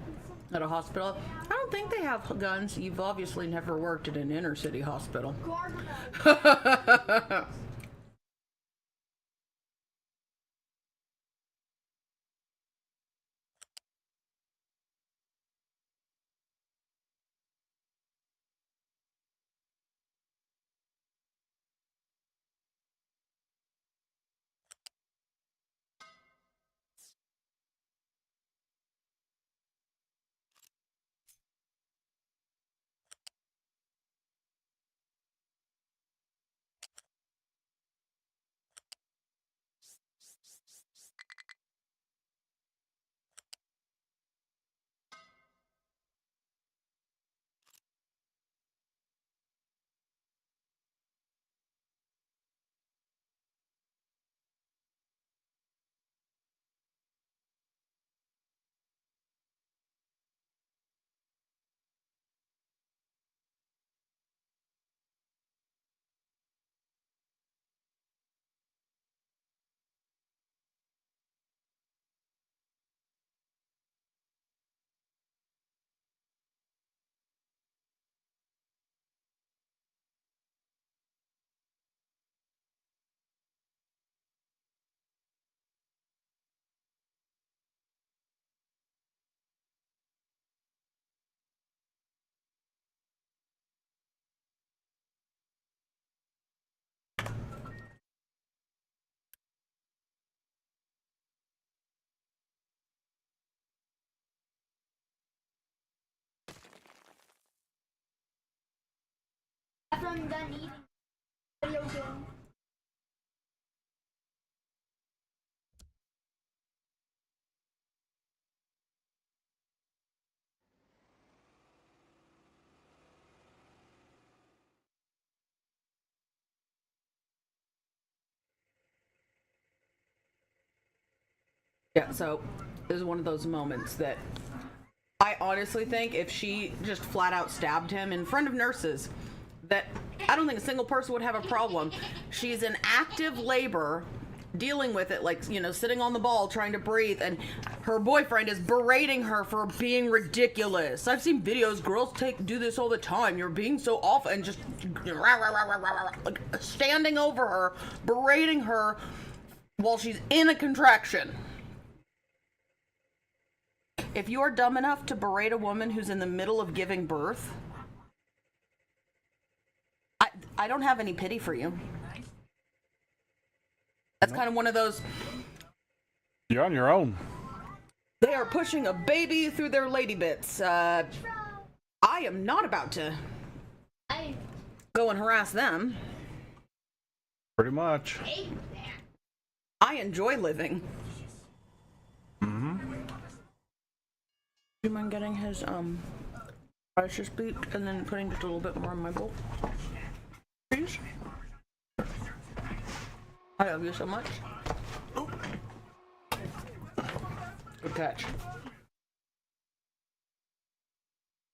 at a hospital. I don't think they have guns. You've obviously never worked at an inner city hospital. After I'm done eating video game. Yeah, so this is one of those moments that I honestly think if she just flat out stabbed him in front of nurses, that I don't think a single person would have a problem. She's in active labor, dealing with it, like, you know, sitting on the ball trying to breathe, and her boyfriend is berating her for being ridiculous. I've seen videos, girls do this all the time. You're being so awful, and just like standing over her, berating her while she's in a contraction. If you are dumb enough to berate a woman who's in the middle of giving birth, I don't have any pity for you. That's kind of one of those. You're on your own. They are pushing a baby through their lady bits. I am not about to go and harass them. Pretty much. I enjoy living. Mm-hmm. Do you mind getting his precious beak and then putting just a little bit more in my bowl? Please? I love you so much. Good catch.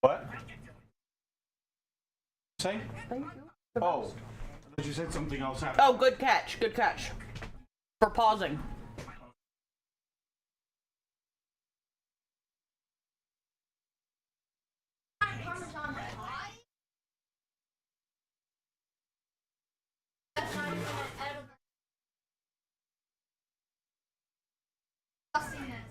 What? Say? Thank you. Oh, I thought you said something else happened. Oh, good catch. Good catch. For pausing. Parmesan pie? That's not even edible. Disgustingness.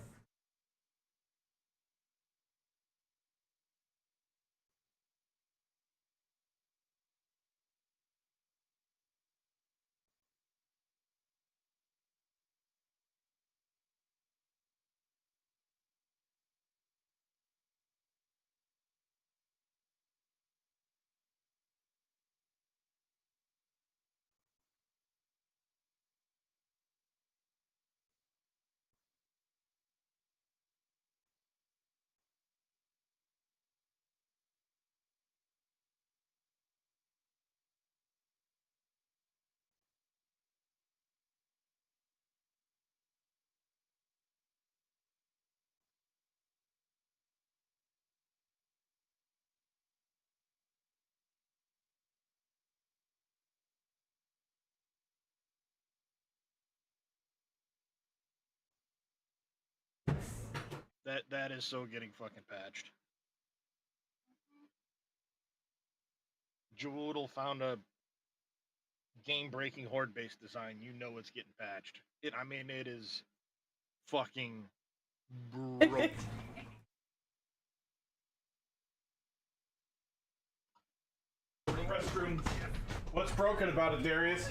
That is so getting fucking patched. Jawoodle found a game-breaking horde-based design. You know it's getting patched. I mean, it is fucking broke. Restroom. What's broken about it, Darius?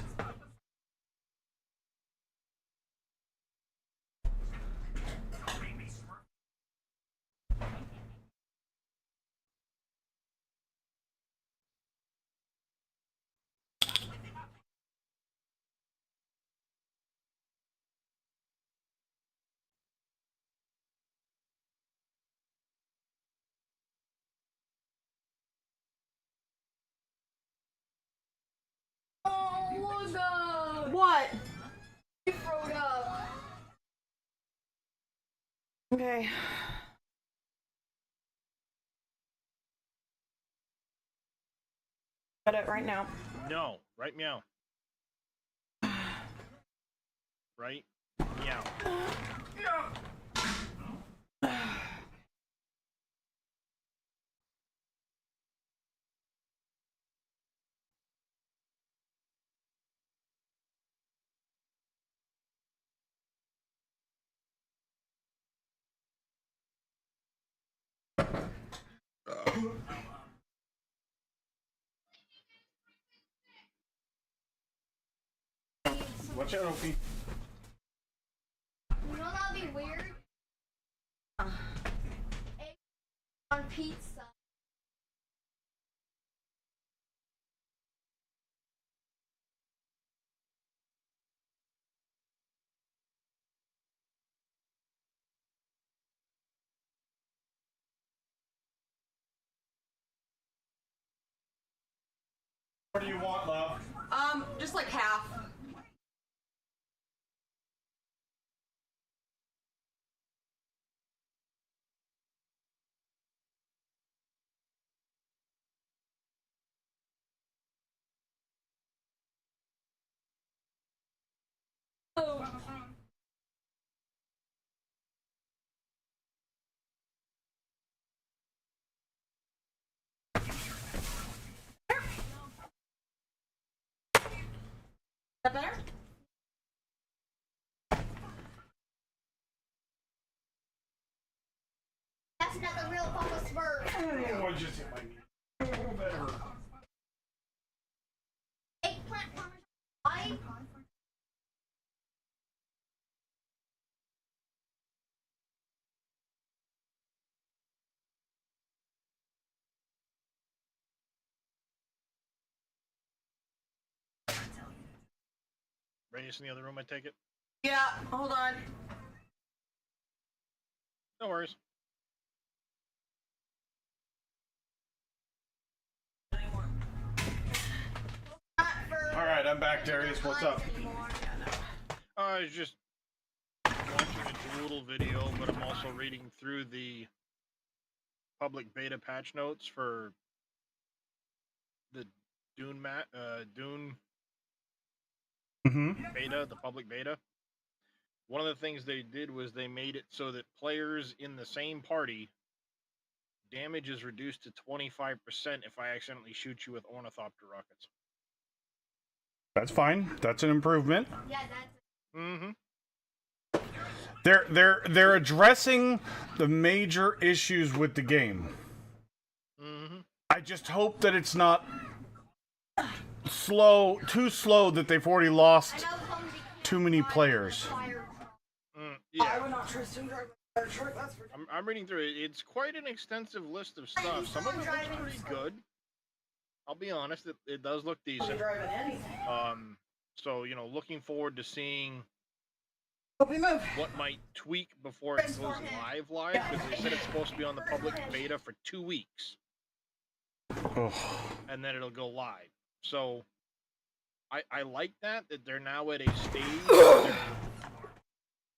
Oh, look up! What? He froze up. Okay. Got it right now. No, right meow. Right meow. Watch out, Opie. You know that'd be weird? Egg on pizza. What do you want, love? Just like half. Is that better? That's not the real Papa Smurf. Oh, I just hit my knee. Oh, that hurt. Eggplant parmesan. Radius in the other room, I take it? Yeah, hold on. No worries. Alright, I'm back, Darius. What's up? I was just watching a Jawoodle video, but I'm also reading through the public beta patch notes for the Dune Dune Mm-hmm. beta, the public beta. One of the things they did was they made it so that players in the same party, damage is reduced to 25% if I accidentally shoot you with ornithopter rockets. That's fine. That's an improvement. Yeah, that's. Mm-hmm. They're addressing the major issues with the game. Mm-hmm. I just hope that it's not too slow that they've already lost I know Clumsy too many players. fire. Yeah. would not trust him driving a fire truck, that's for I'm reading through it. It's quite an extensive list of stuff. Some of it looks pretty good. I'll be honest, it does look decent. driving anything. So, you know, looking forward to seeing Hope you move. what might tweak before it goes live, because they said it's supposed to be on the public beta for 2 weeks, Ugh. and then it'll go live. So, I like that they're now at a stage where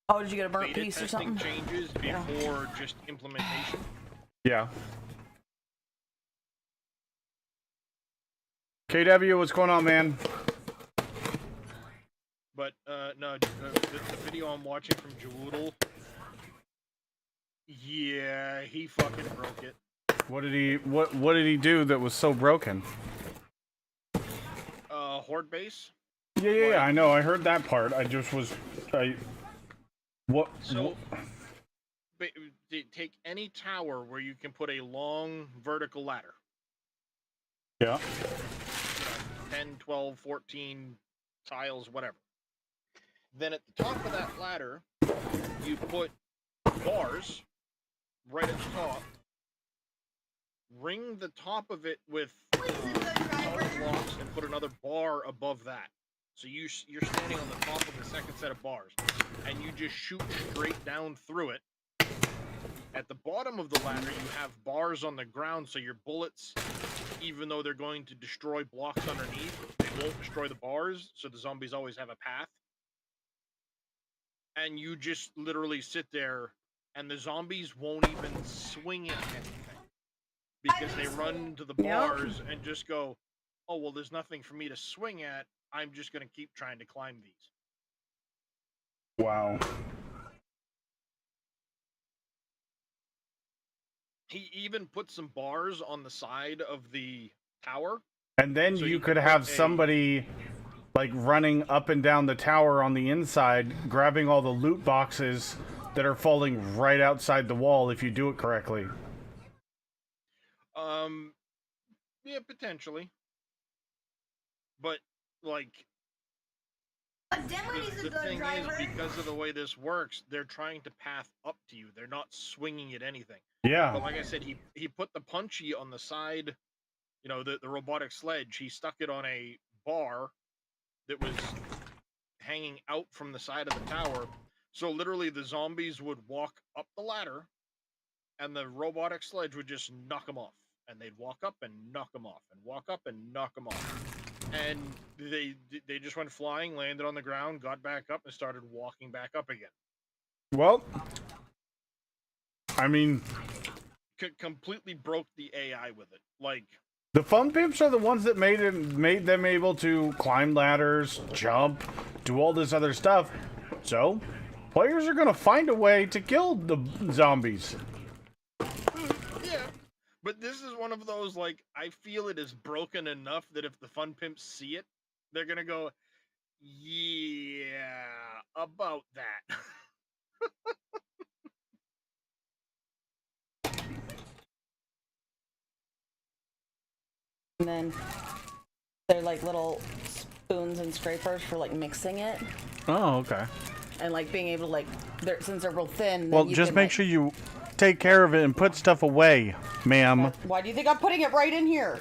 Oh, did you get a burnt beta piece or testing something? changes before just implementation. Yeah. KW, what's going on, man? But no, the video I'm watching from Jawoodle, Yeah, he fucking broke it. What did he do that was so broken? Horde base. Yeah, I know. I heard that part. I just was what So take any tower where you can put a long vertical ladder. yeah. 10, 12, 14 tiles, whatever. Then at the top of that ladder, you put bars right at the top. Ring the top of it with solid blocks and put another bar above that. So you're standing on the top of the second set of bars, and you just shoot straight down through it. At the bottom of the ladder, you have bars on the ground, so your bullets, even though they're going to destroy blocks underneath, they won't destroy the bars, so the zombies always have a path. And you just literally sit there, and the zombies won't even swing at anything. Because they run to the bars and just go, oh, well, there's nothing for me to swing at. I'm just going to keep trying to climb these. Wow. He even put some bars on the side of the tower. And then So you you could can have put somebody like running up and down the tower on the inside, grabbing all the loot boxes that are falling right outside the wall if you do it correctly. Yeah, potentially. But, like, But Dimwitty's a the good thing driver. is, because of the way this works, they're trying to path up to you. They're not swinging at anything. Yeah. But like I said, he put the punchy on the side, you know, the robotic sledge. He stuck it on a bar that was hanging out from the side of the tower. So literally the zombies would walk up the ladder and the robotic sledge would just knock them off. And they'd walk up and knock them off and walk up and knock them off. And they just went flying, landed on the ground, got back up, and started walking back up again. Well, I mean, Completely broke the AI with it. Like, the fun pimps are the ones that made them able to climb ladders, jump, do all this other stuff. So, players are gonna find a way to kill the zombies. yeah. But this is one of those, like, I feel it is broken enough that if the fun pimps see it, they're gonna go, yeah, about that. And then they're like little spoons and scrapers for like mixing it Oh, okay. and like being able to like since they're real thin. Well, then you just can, make like, sure you take care of it and put stuff away, ma'am. Why do you think I'm putting it right in here?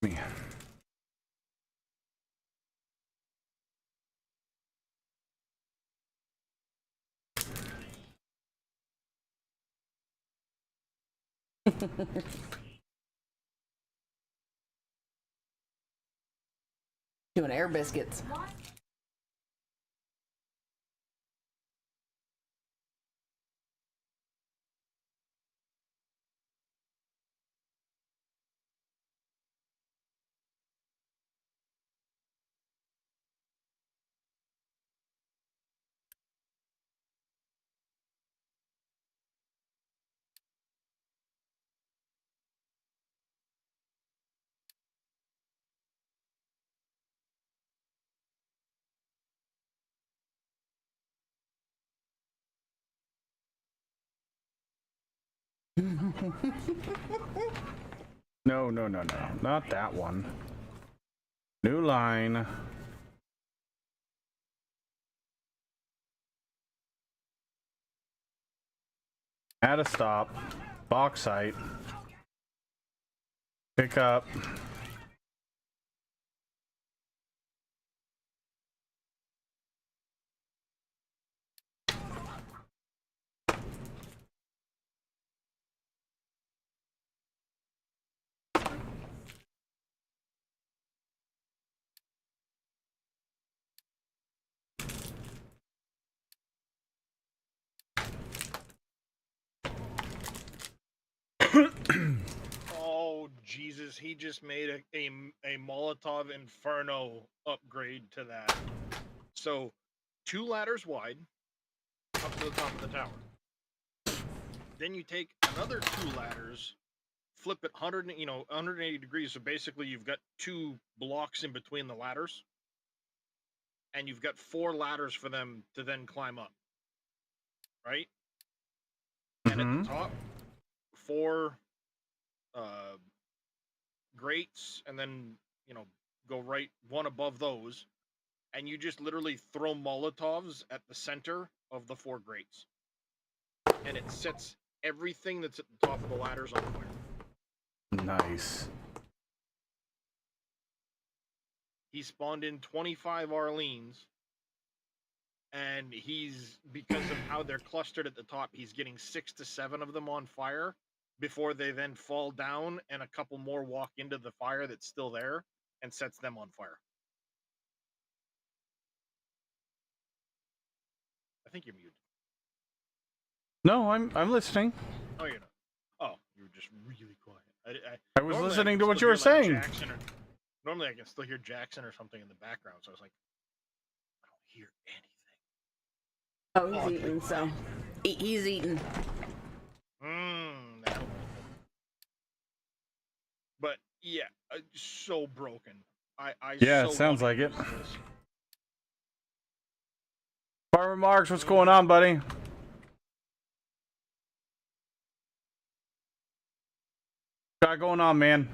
Me. Doing air biscuits. No, not that one. New line. Add a stop. Bauxite. Pick up. Oh Jesus! He just made a Molotov Inferno upgrade to that. So, 2 ladders wide up to the top of the tower. Then you take another 2 ladders, flip it 180 degrees. So basically, you've got 2 blocks in between the ladders, and you've got 4 ladders for them to then climb up. Right? And at the top, 4 grates, and then go right one above those, and you just literally throw Molotovs at the center of the 4 grates, and it sets everything that's at the top of the ladders on fire. Nice. He spawned in 25 Arlenes, and because of how they're clustered at the top, he's getting 6 to 7 of them on fire before they then fall down, and a couple more walk into the fire that's still there and sets them on fire. I think you're muted. No, I'm listening. Oh, you're not. Oh, you were just really quiet. I was normally listening can to what still you were hear, saying. Normally I can still hear Jackson or something in the background, so I was like, I don't hear anything. Oh, he's eating, so he's eating. That helped. But yeah, so broken. I Yeah, so it sounds wanna like it. use this. Farmer Marks, what's going on, buddy? Got going on, man?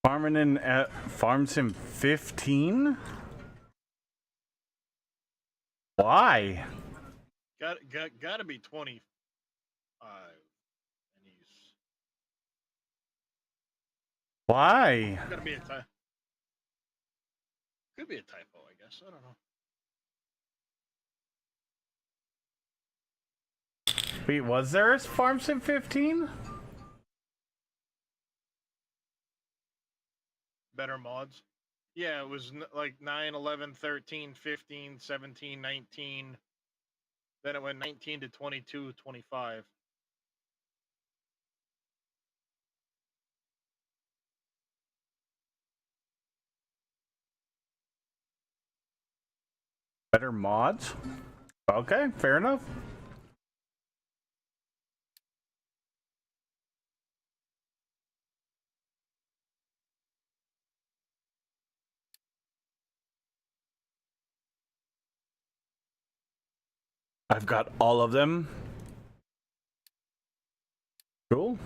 Farming in at Farm Sim 15? Why? Gotta be 25. And he's Why? gotta be a typo. Could be a typo, I guess. I don't know. Wait, was there a Farm Sim 15? Better mods. Yeah, it was like 9, 11, 13, 15, 17, 19. Then it went 19 to 22, 25. Better mods? Okay, fair enough. I've got all of them. Cool.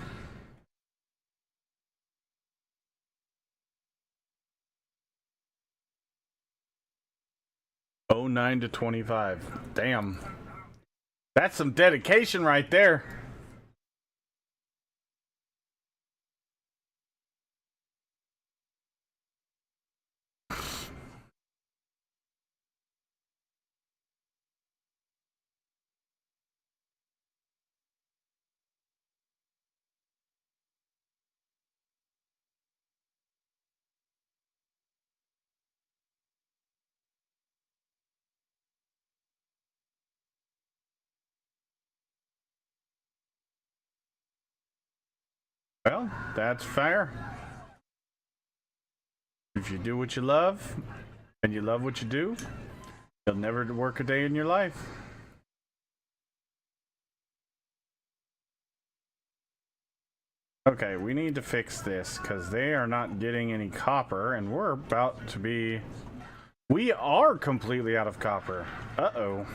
Oh, 09 to 25. Damn. That's some dedication right there. Well, that's fair. If you do what you love, and you love what you do, you'll never work a day in your life. Okay, we need to fix this, because they are not getting any copper, and we're about to be... We are completely out of copper. Uh-oh.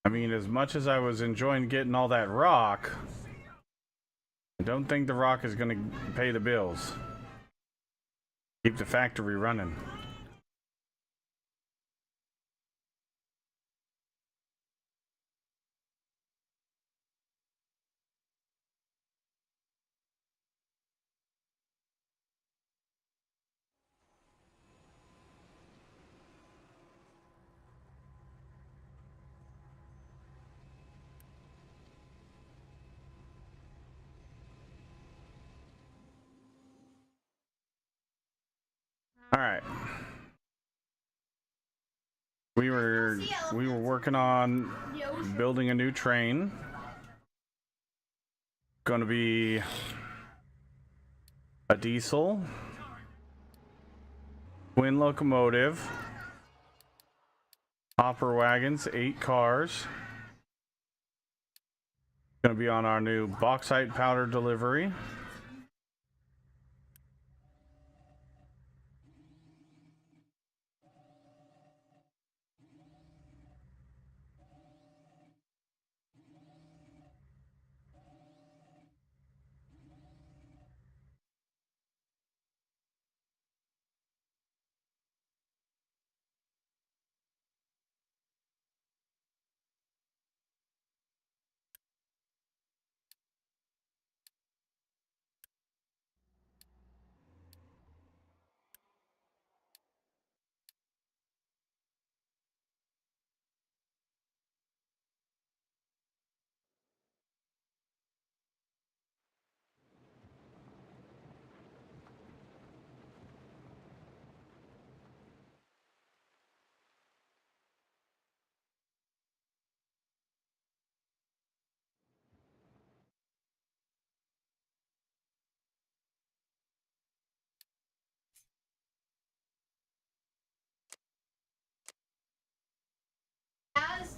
I mean, as much as I was enjoying getting all that rock, I don't think the rock is gonna pay the bills. Keep the factory running. All right. We were working on building a new train. Going to be a diesel, twin locomotive, hopper wagons, 8 cars. Going to be on our new bauxite powder delivery. Guys,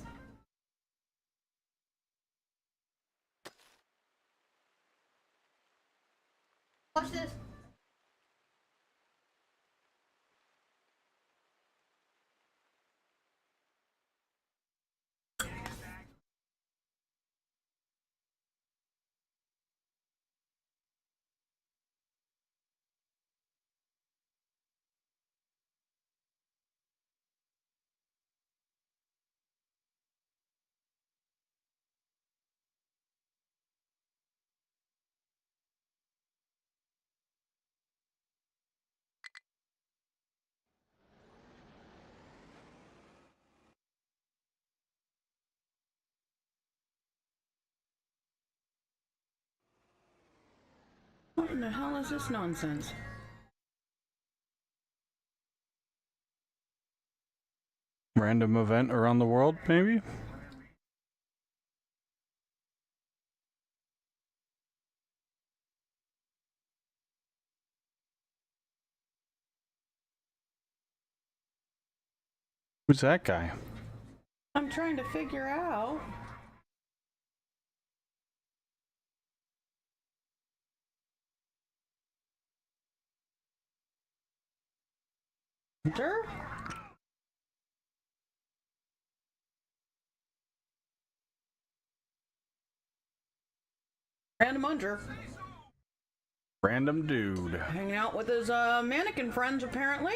watch this. What in the hell is this nonsense? Random event around the world, maybe? Who's that guy? I'm trying to figure out. Hunter? Random Hunter. Random dude. Hanging out with his mannequin friends, apparently.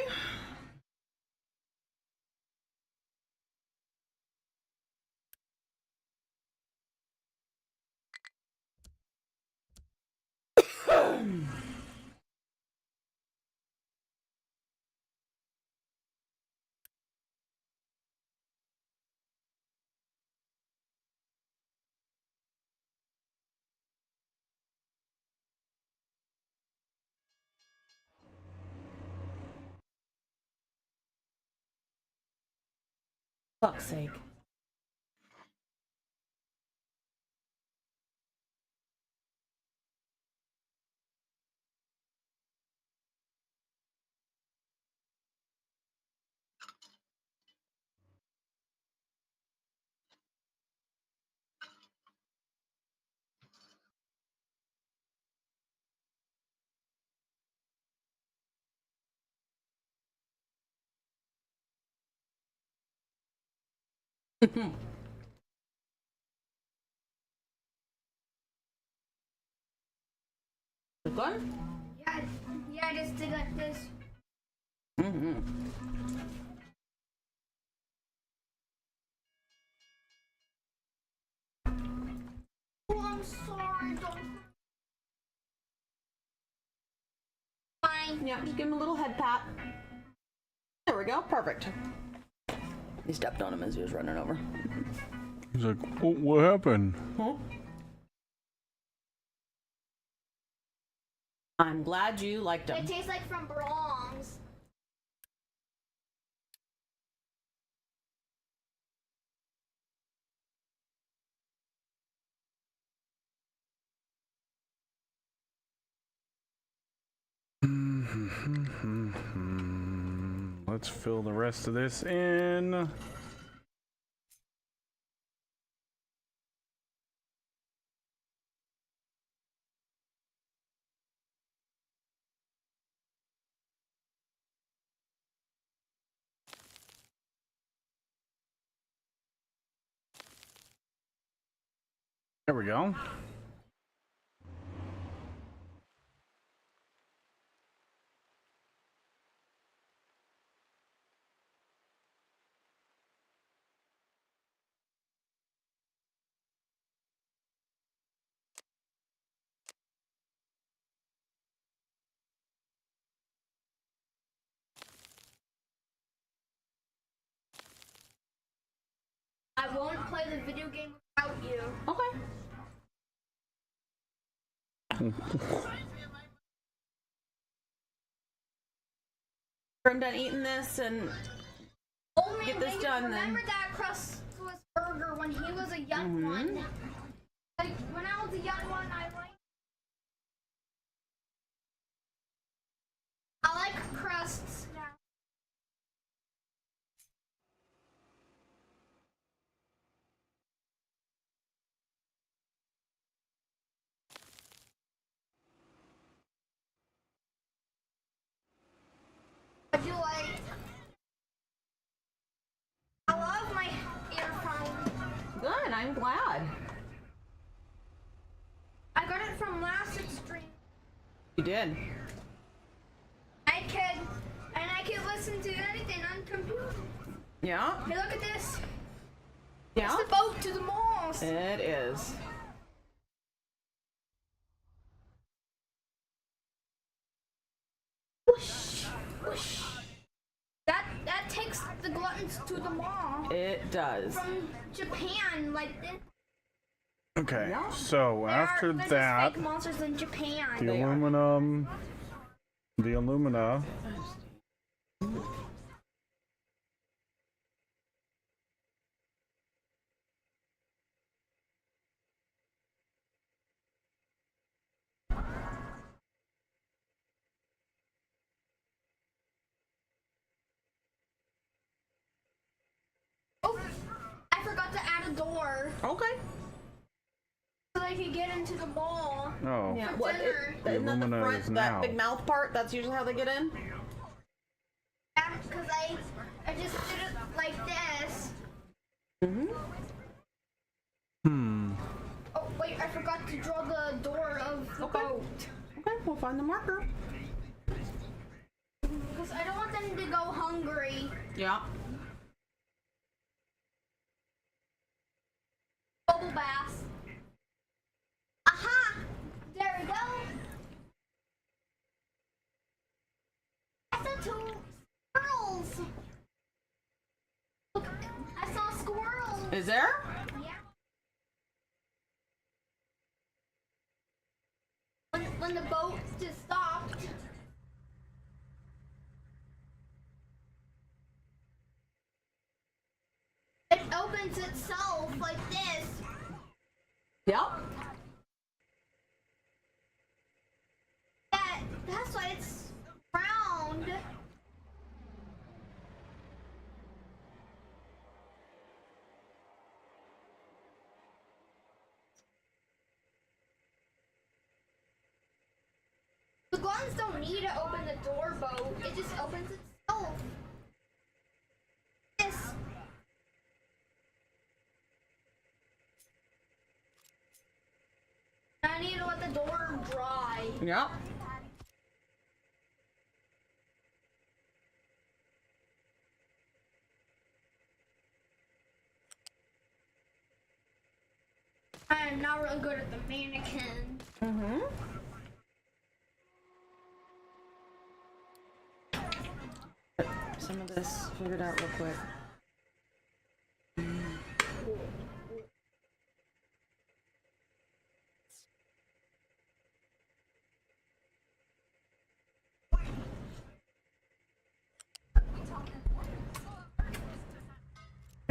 Fuck's sake. Good? Yeah, yeah, I just did like this. Mm-hmm. Oh, I'm sorry. Don't. Fine. Yeah, just give him a little head pat. There we go. Perfect. He stepped on him as he was running over. He's like, oh, what happened? Huh? I'm glad you liked It him. tastes like from Bronx. Let's fill the rest of this in. There we go. I won't play the video game without you. Okay. I'm done eating this and Oh man, Get this baby, done, then. remember that crustless burger when he was a young one? Like when I was a young one, I like crusts now. I feel like I love my earphone. good. I'm glad. I got it from Last Extreme. You did. I could listen to anything on computer. Yeah. Hey, look at this. Yeah. It's the boat to the malls. It is. Whoosh, whoosh. That takes the gluttons to the mall. It does. From Japan, like this. Okay, Yeah. so after There's that, fake monsters in the Japan. They are. aluminum, the alumina. Oh, I forgot to add a door Okay. so they could get into the mall. Oh, Yeah. For What? dinner. The Isn't that the alumina front, is that now. big mouth part? That's usually how they get in. Yeah, because I just did it like this. Mm-hmm. Oh wait, I forgot to draw the door of the Okay. boat. Okay. We'll find the marker. Because I don't want them to go hungry. Yeah. Bubble bath. Aha! There we go. I saw two squirrels. Look, I saw squirrels. Is there? Yeah. When the boat just stopped. It opens itself like this. Yep. Yeah, that's why it's round. The guns don't need to open the door, boat. It just opens itself. This. I need to let the the door dry. Yep. I am not really good at the mannequin. Mm-hmm. Some of this figured out real quick.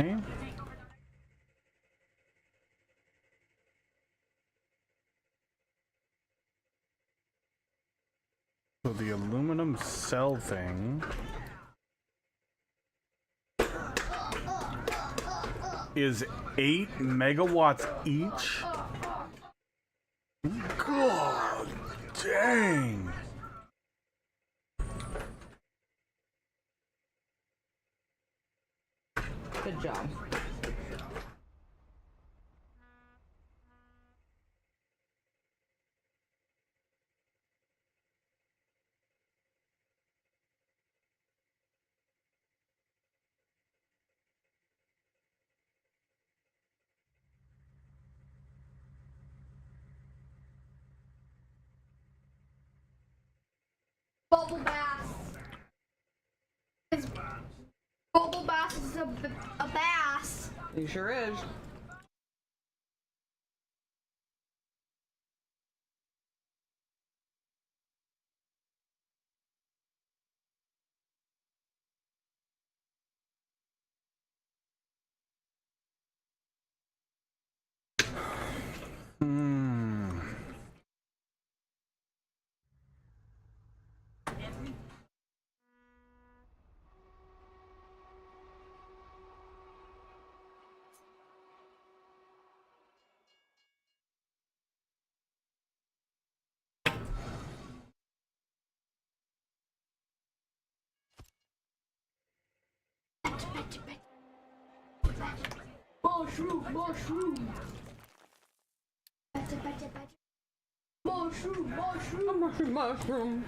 Okay. So the aluminum cell thing is 8 megawatts each? God dang! Good job. Bubble bath. It's, bubble bath is a bath. He sure is. Hmm. Mushroom, mushroom. Mushroom, mushroom. Mushroom.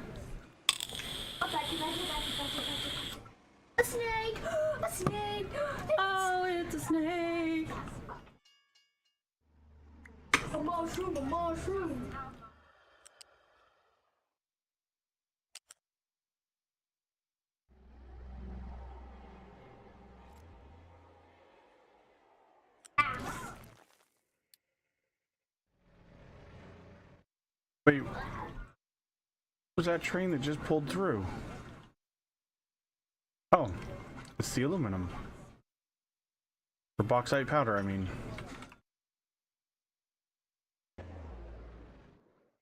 A snake! A snake! Oh, it's a snake. A mushroom, a mushroom. Wait, what was that train that just pulled through? Oh, it's the aluminum. For bauxite powder, I mean.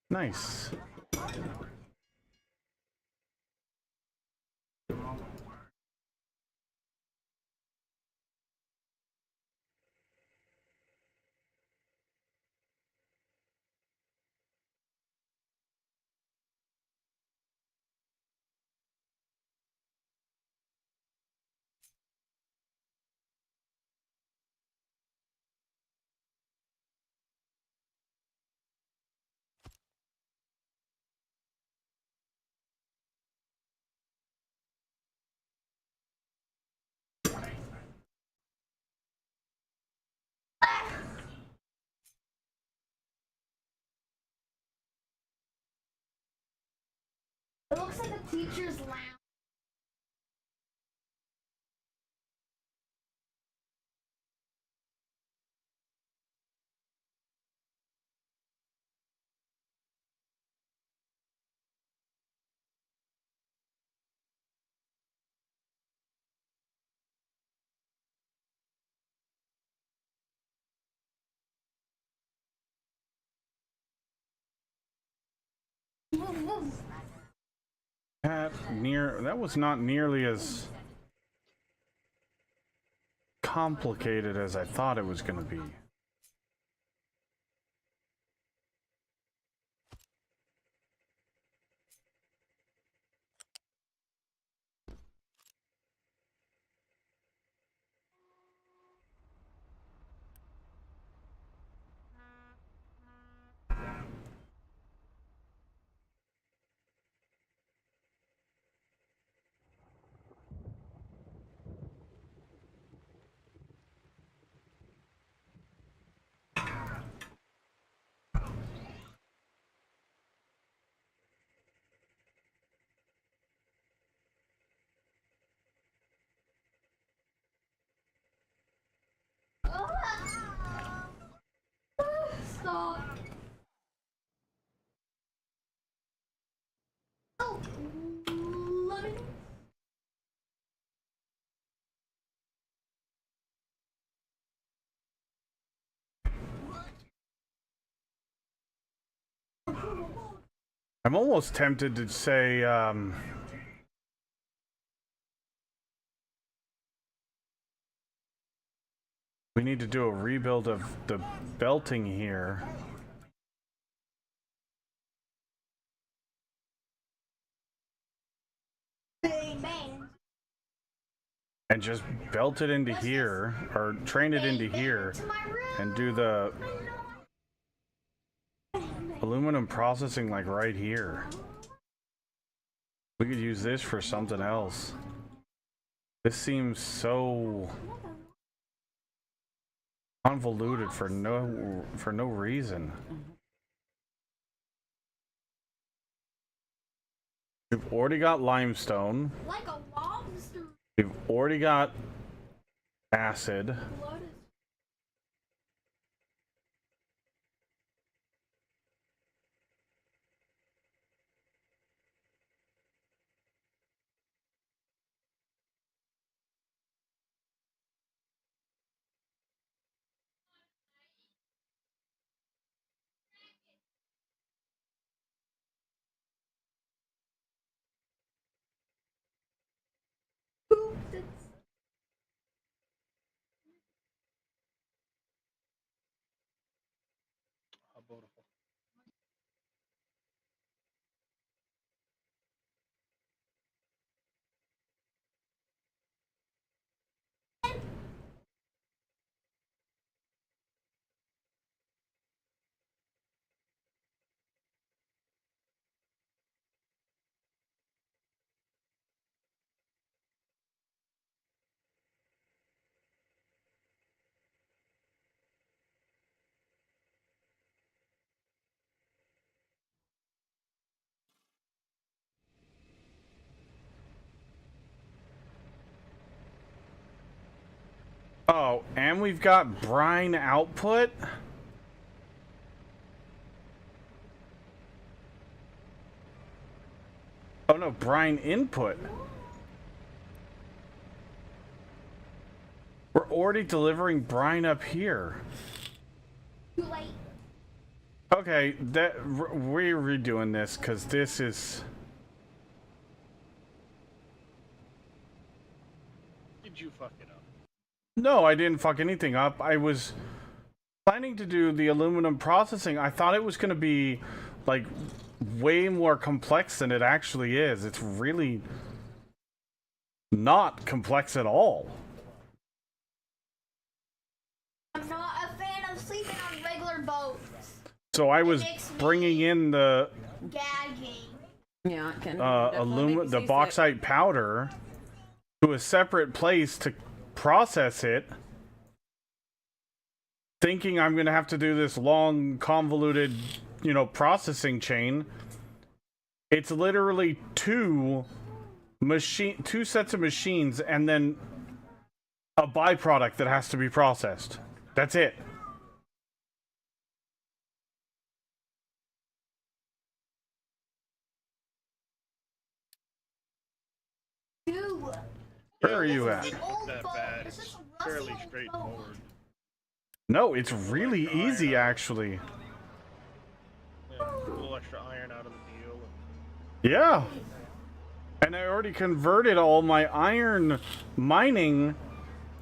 Nice. It looks like a teacher's lounge. That was not nearly as complicated as I thought it was going to be. I'm almost tempted to say, we need to do a rebuild of the belting here. Bang, bang. And just belt it into here, or train it into Bang, bang here, to my room. and do the aluminum processing like right here. We could use this for something else. This seems so convoluted for no reason. We've already got limestone. Like a lobster. We've already got acid. What is poop? How beautiful. Oh, and we've got brine output. Oh no, brine input. We're already delivering brine up here. Too late. Okay, we're redoing this because this is. Did you fuck it up? No, I didn't fuck anything up. I was planning to do the aluminum processing. I thought it was going to be like way more complex than it actually is. It's really not complex at all. I'm not a fan of sleeping on regular boats. So I was makes me- bringing in the Gagging. Yeah, it can definitely make you the seasick. bauxite powder to a separate place to process it, thinking I'm gonna have to do this long, convoluted, processing chain. It's literally two sets of machines and then a byproduct that has to be processed. That's it. Dude. Where are you This at? is an old That boat. bad. This is It's a rusty fairly old straightforward. No, it's really easy actually. Yeah, a little extra iron out of the deal. And Yeah. And I already converted all my iron mining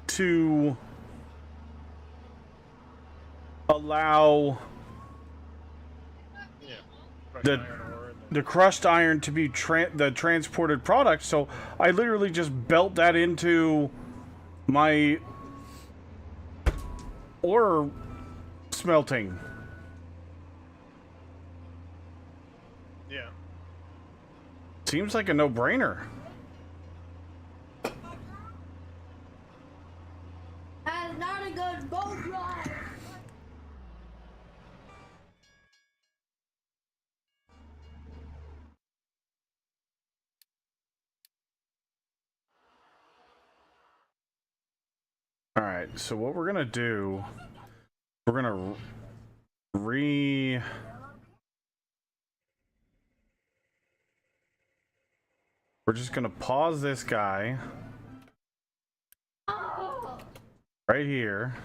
to allow yeah, crushed The- iron ore and the crushed iron to be the transported product. So I literally just belt that into my ore smelting. yeah. Seems like a no-brainer. That is not a good boat ride. All right, so what we're gonna do, we're gonna we're just gonna pause this guy Oh. right here.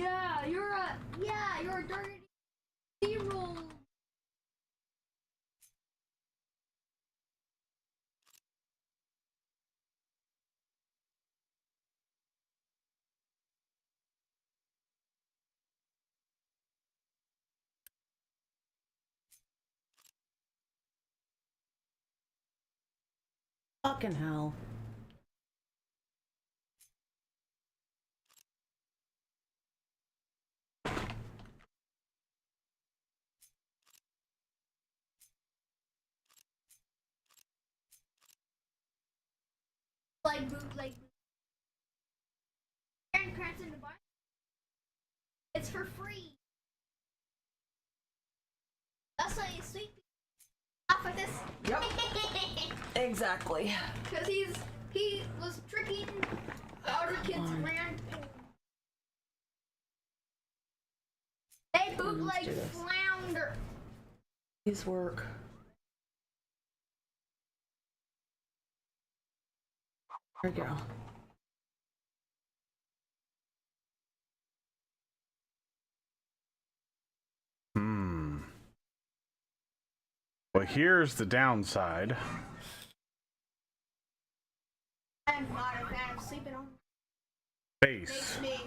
Yeah, you're a dirty zero. Fucking hell. Like grandparents in the bar. It's for free. That's why you sweep off of this. Yep. Exactly. Because he was tricking the other kids' grandparents. They bootleg do this. flounder. Please work. There we go. Well, here's the downside. I'm not a fan of sleeping on Base. me.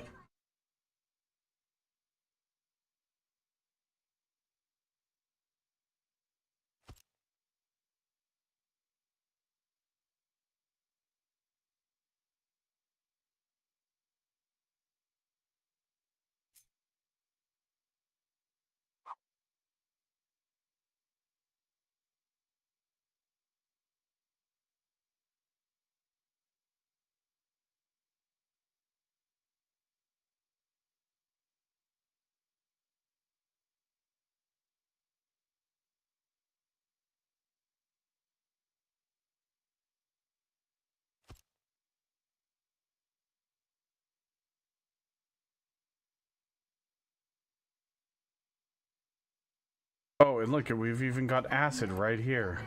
Oh, and look, we've even got acid right here.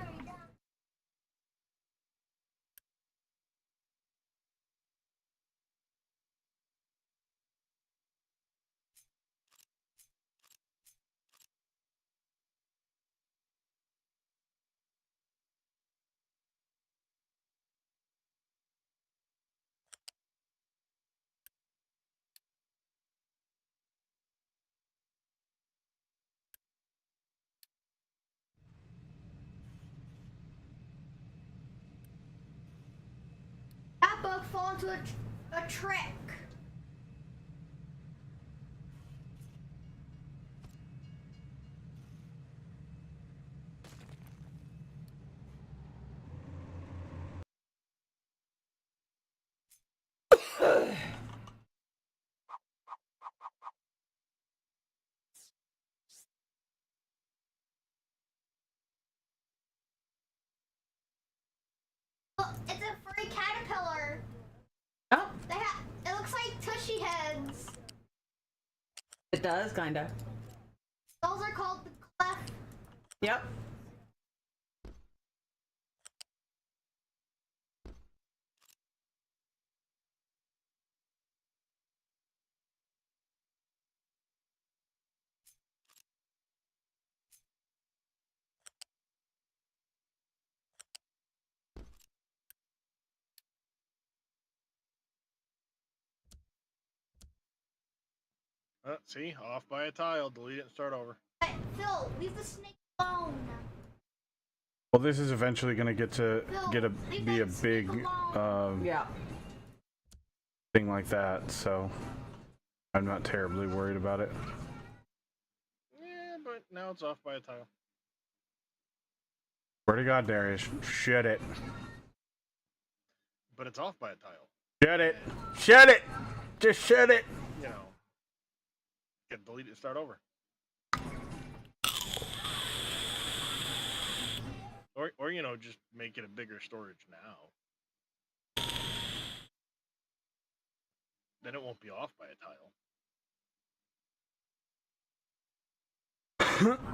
That bug fall into a trick. Look, it's a furry caterpillar. Oh, It looks like tushy heads. it does, kinda. Those are called the cleft. Yep. See, off by a tile. Delete it and start over. But Phil, leave the snake alone. Well, this is eventually going to be a big Yeah. thing like that, so I'm not terribly worried about it. Yeah, but now it's off by a tile. Swear to God, Darius, shut it. But it's off by a tile. Shut it. Shut it. Just shut it. You know, you can delete it and start over. Or you know, just make it a bigger storage now. Then it won't be off by a tile.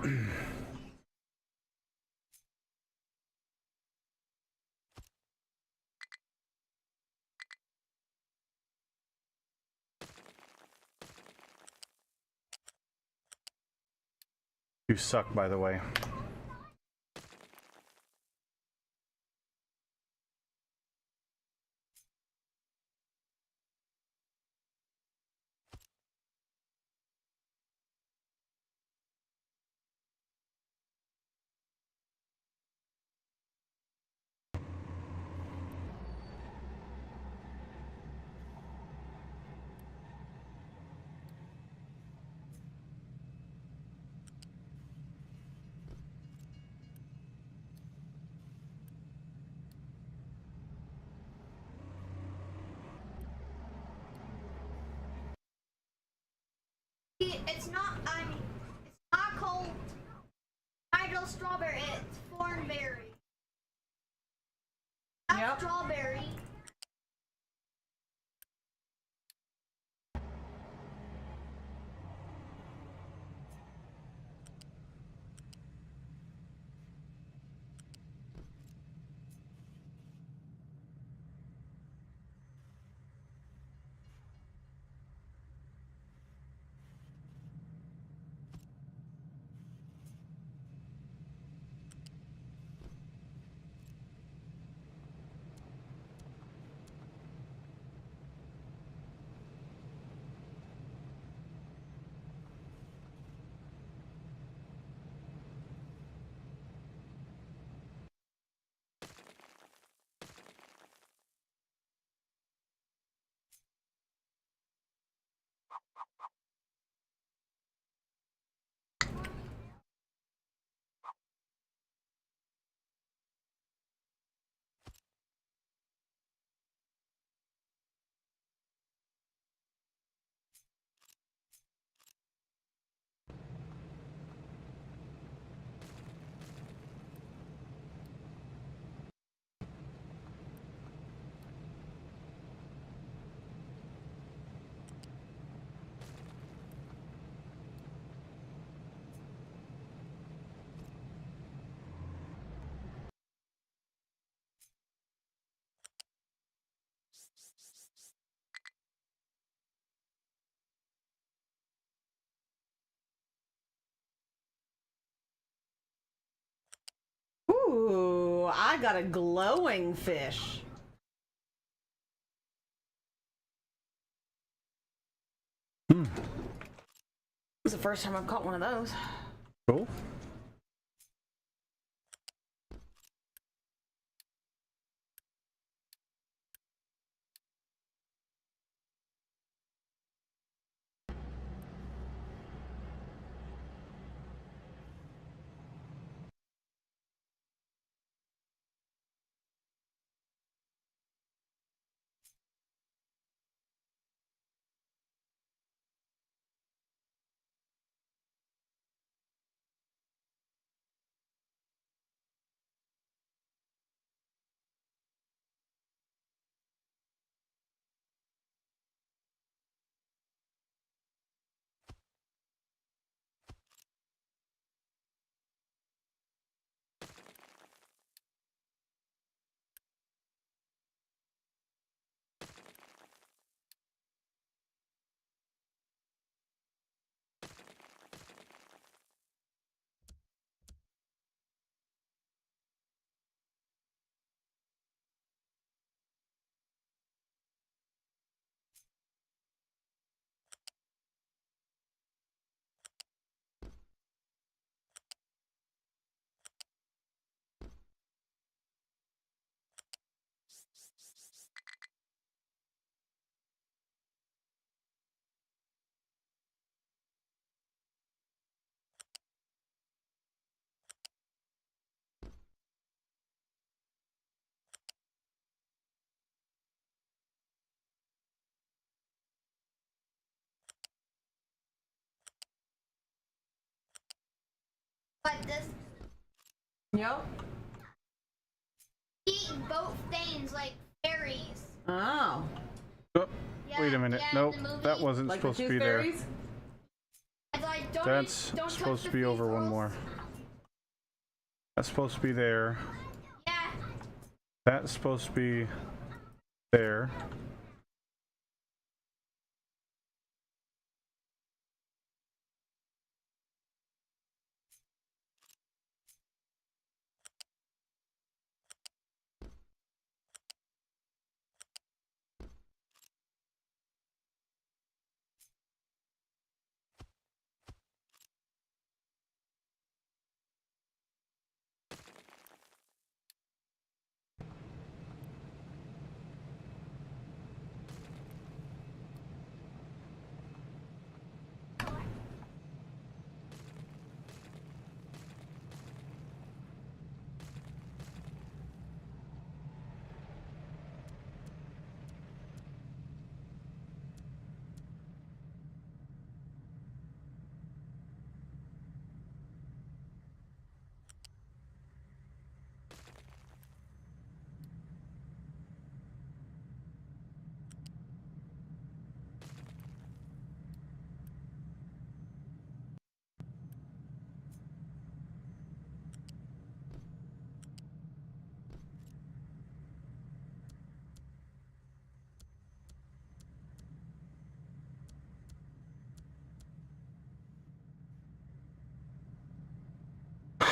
You suck, by the way. It's not. It's not called hydro strawberry. It's thornberry. Not Yep. strawberry. Ooh, I got a glowing fish. Hmm. This is the first time I've caught one of those. Cool. But this Yep. eat both things like fairies. Oh. Oh, Yeah, wait a minute. yeah, Nope, in the movie. that wasn't Like the supposed to tooth be there. fairies? It's like, don't That's don't touch supposed the to be over food one rolls. more. That's supposed to be there. Yeah. That's supposed to be there.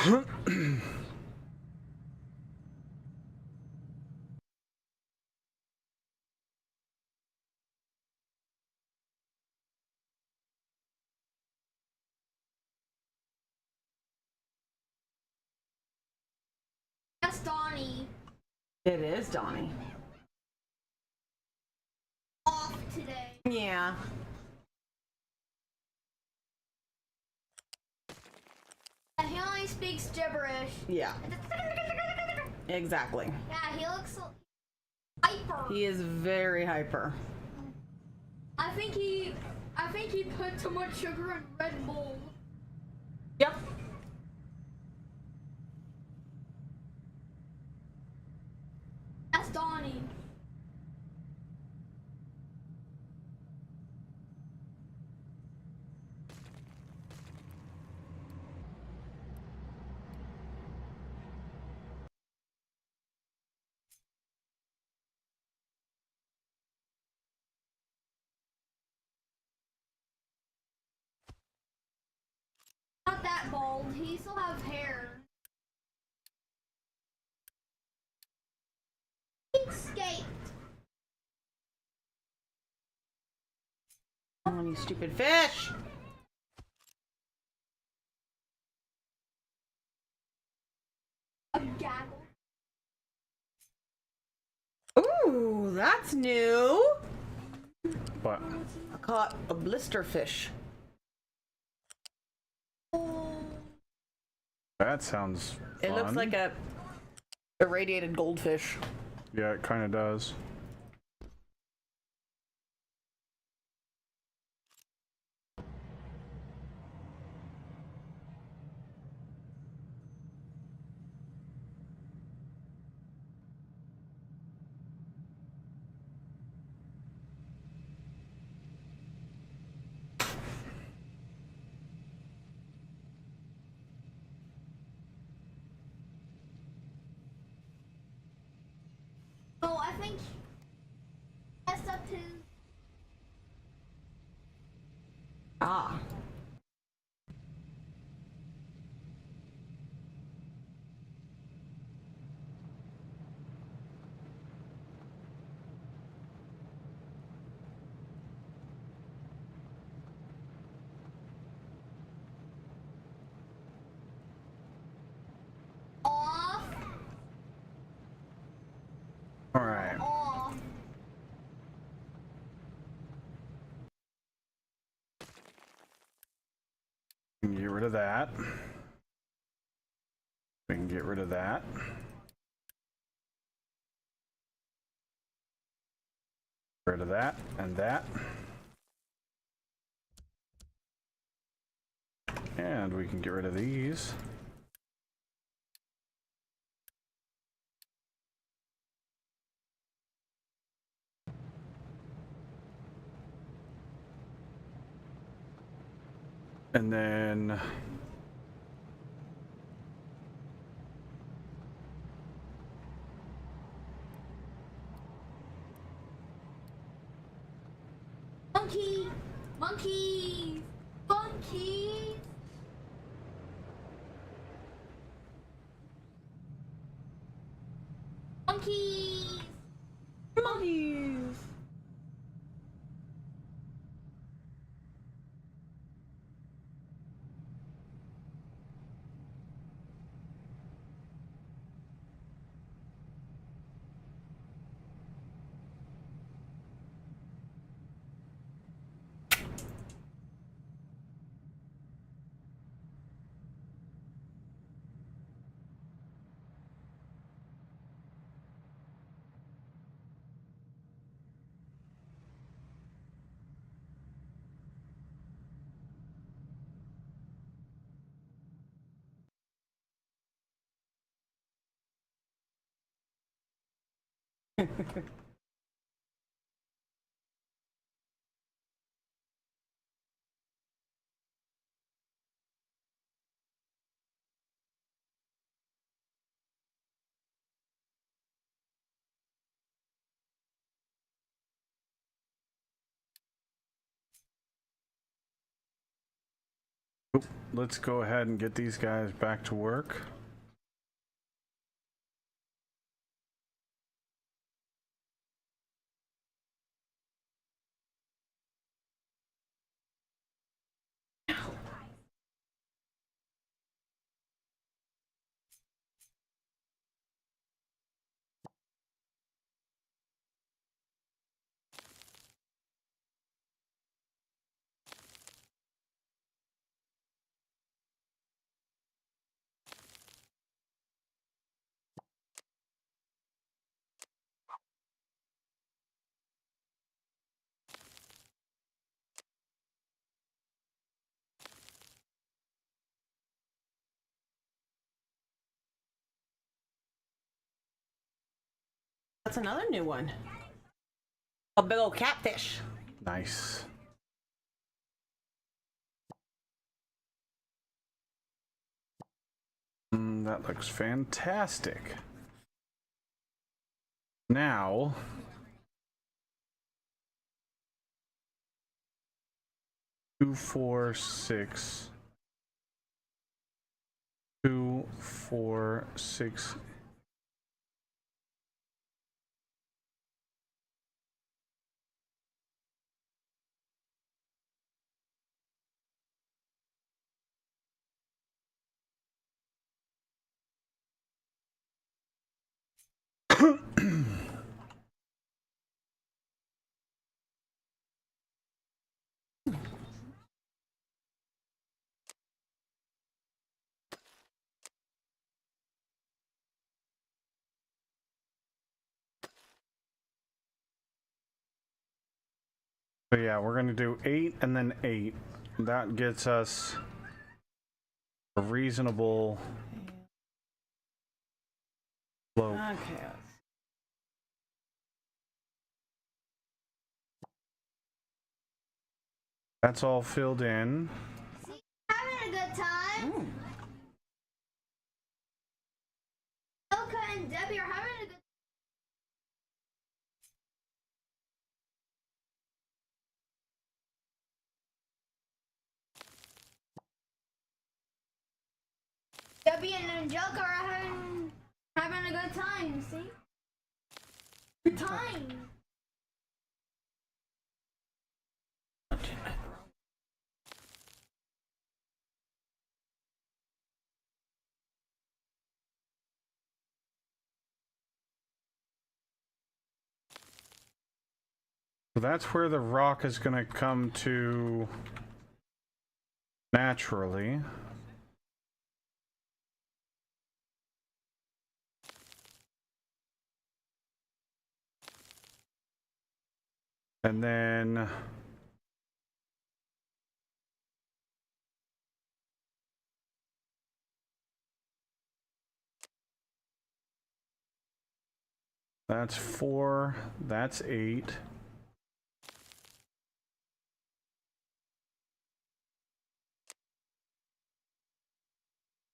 That's Donnie. It is Donnie. Off today. Yeah. He only speaks gibberish. Yeah. Exactly. Yeah, he looks hyper. He is very hyper. I think he put too much sugar in Red Bull. Yep. That's Donnie. Not that bald. He still has hair. He escaped. Come on, you stupid fish! A gaggle. Ooh, that's new. But I caught a blister fish. that sounds It looks fun. like a irradiated goldfish. Yeah, it kind of does. Oh, I think that's up to. Ah. Off. All right. Off. We can get rid of that. We can get rid of that. Get rid of that and that. And we can get rid of these. And then Monkey. Monkeys. Monkeys. Monkeys. Monkeys. Oop, let's go ahead and get these guys back to work. That's another new one. A big old catfish. Nice. That looks fantastic. Now, two, 4, 6. 2, 4, 6. So yeah, we're gonna do 8 and then 8. That gets us a reasonable slope. Okay. That's all filled in. Having a good time. Elka and Debbie are having a good Debbie and Angelica are having a good time, see? Good time. So that's where the rock is gonna come to naturally. And then that's 4, that's 8.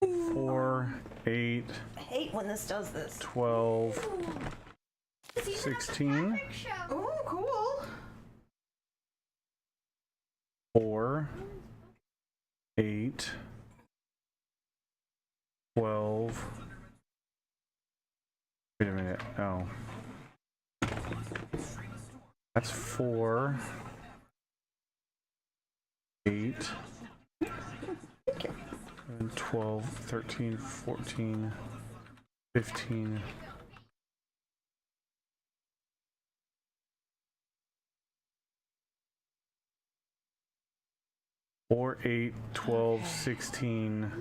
Four, 8, I hate when this does this. 12, Season of the 16. Patrick Show. Oh, cool. 4, 8, 12. Wait a minute. Oh. That's 4, 8, 12, 13, 14, 15. Four, 8, 12, 16.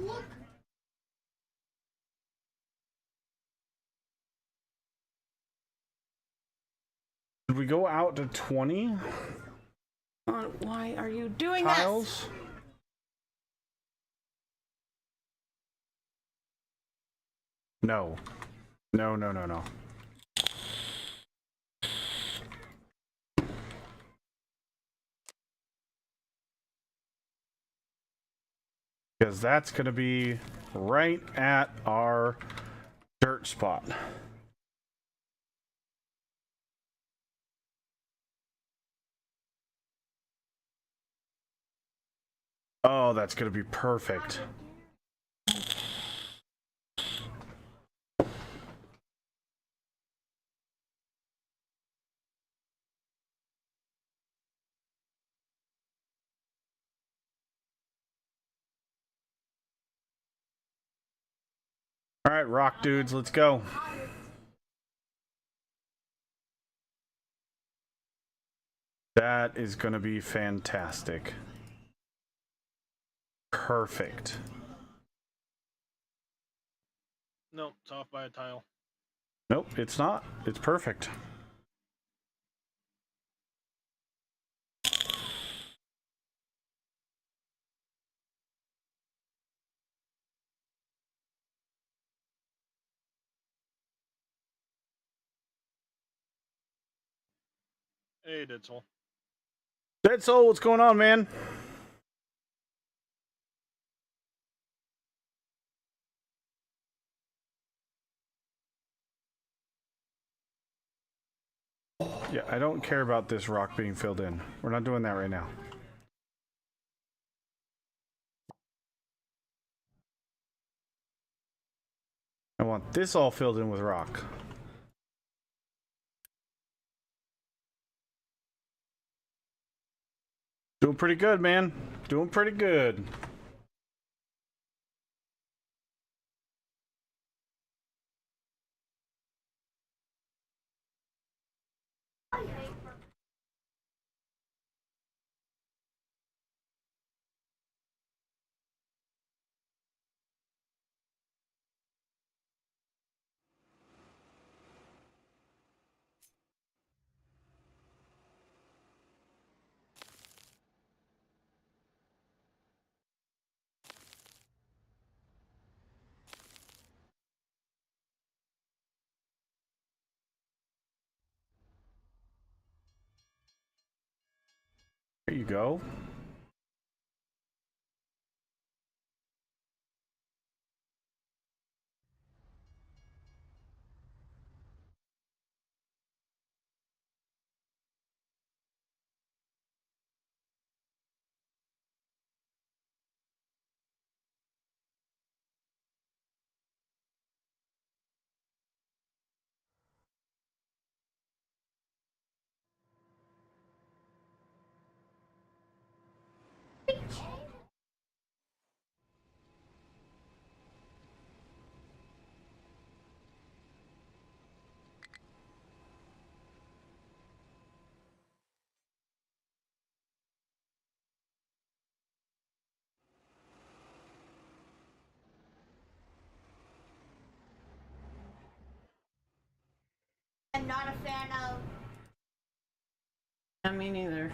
Did we go out to 20 Why are you doing tiles? No. No, no, no, no. Because that's going to be right at our dirt spot. Oh, that's gonna be perfect. All right, rock dudes, let's go. That is gonna be fantastic. Perfect. Nope, it's off by a tile. Nope, it's not. It's perfect. Hey, Ditzel. Dead Soul, what's going on, man? Yeah, I don't care about this rock being filled in. We're not doing that right now. I want this all filled in with rock. Doing pretty good, man. Doing pretty good. There you go. I'm not a fan of. Yeah, me neither.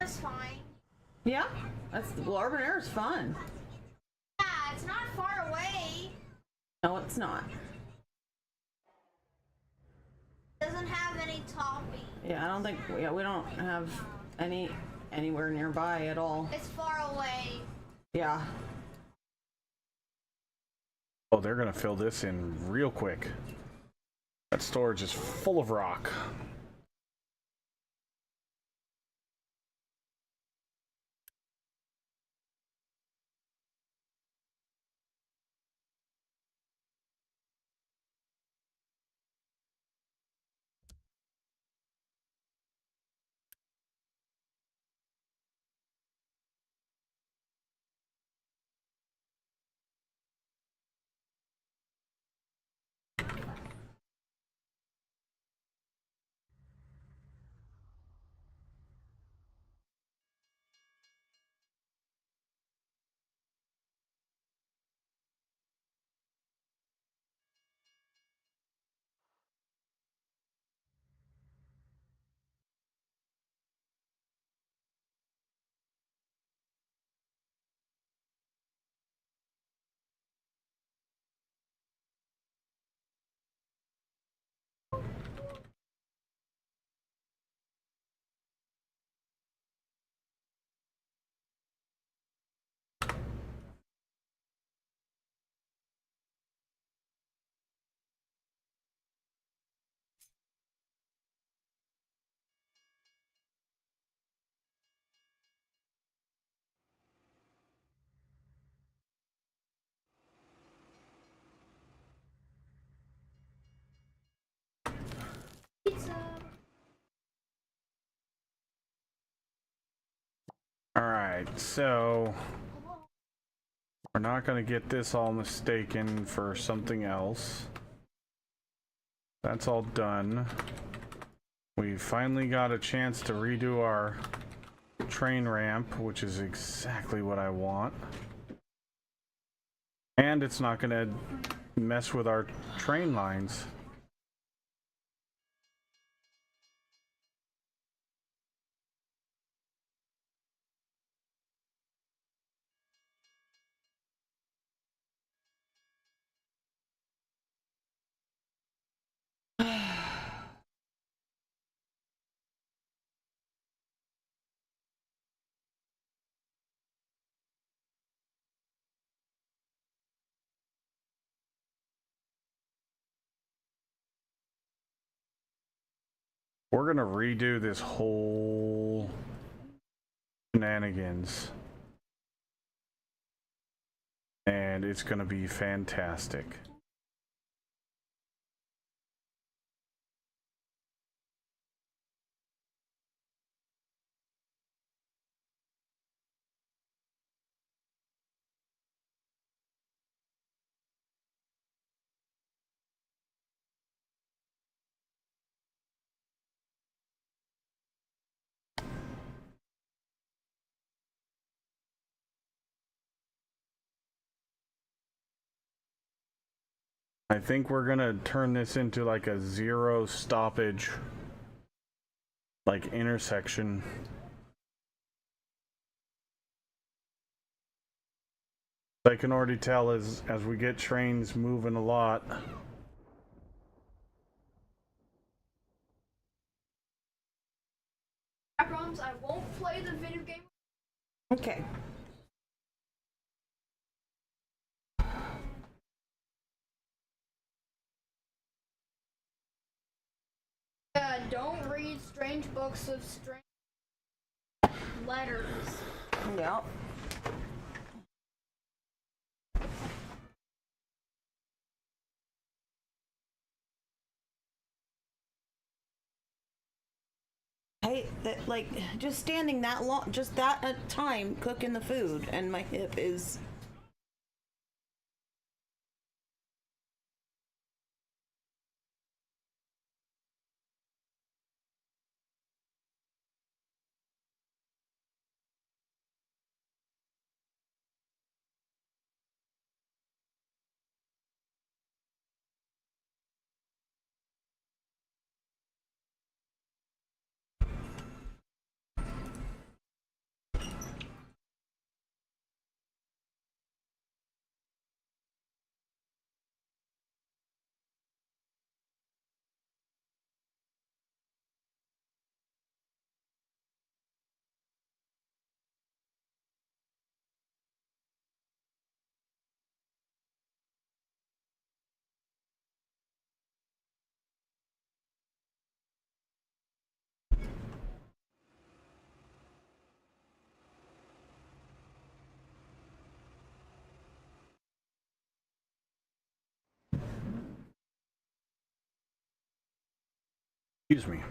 It's fine. Yeah, well, Urban Air is fun. Yeah, it's not far away. No, it's not. Doesn't have any topping. Yeah, I don't think. Yeah, we don't have anywhere nearby at all. It's far away. Yeah. Oh, they're gonna fill this in real quick. That storage is full of rock. Alright, so we're not going to get this all mistaken for something else. That's all done. We finally got a chance to redo our train ramp, which is exactly what I want. And it's not going to mess with our train lines. We're gonna redo this whole shenanigans. And it's gonna be fantastic. I think we're gonna turn this into like a zero stoppage, like intersection. I can already tell as we get trains moving a lot. Backgrounds, I won't play the video game. Okay. Don't read strange books of strange letters. Yep. Hey, that like just standing that long, just that time cooking the food, and my hip is. Excuse me.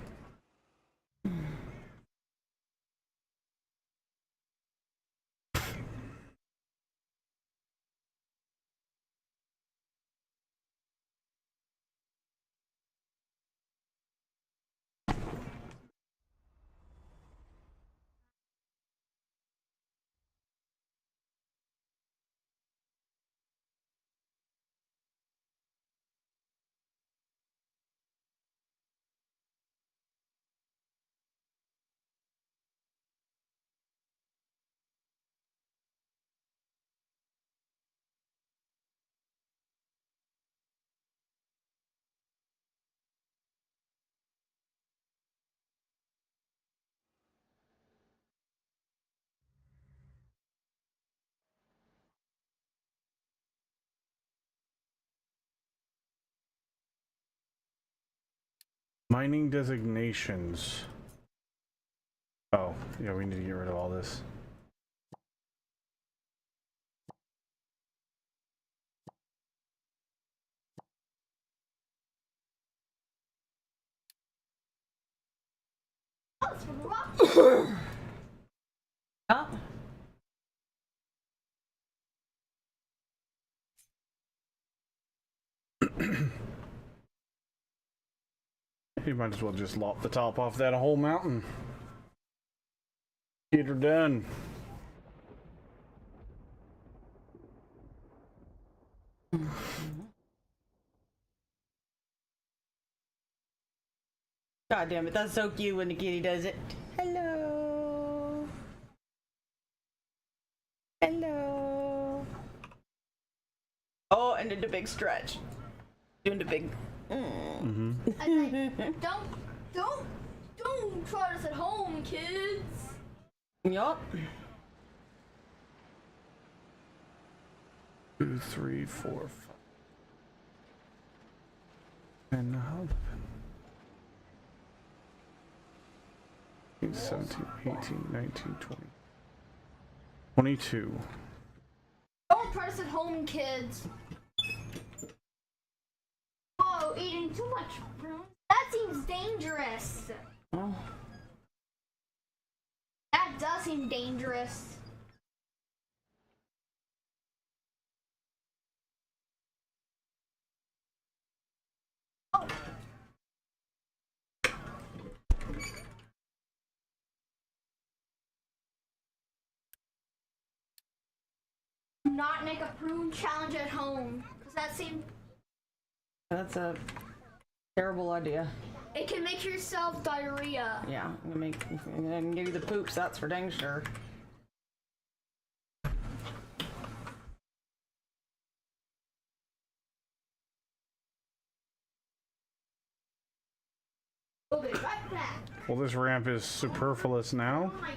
Mining designations. Oh, yeah, we need to get rid of all this. Oh. You might as well just lop the top off that whole mountain. Get her done. God damn it, that's so cute when the kitty does it. Hello. Hello. Oh, and then the big stretch. Doing the big. I say, don't try this at home, kids. Yup. 2, 3, 4, 5. And how? 17, 18, 19, 20. 22. Don't try this at home, kids. Whoa, eating too much prunes? That seems dangerous. Oh. That does seem dangerous. Oh. Do not make a prune challenge at home, because that seems That's a terrible idea. it can make yourself diarrhea. Yeah, I'm gonna give you the poops, that's for dang sure. We'll be right back. Well, this ramp is superfluous now. Oh my.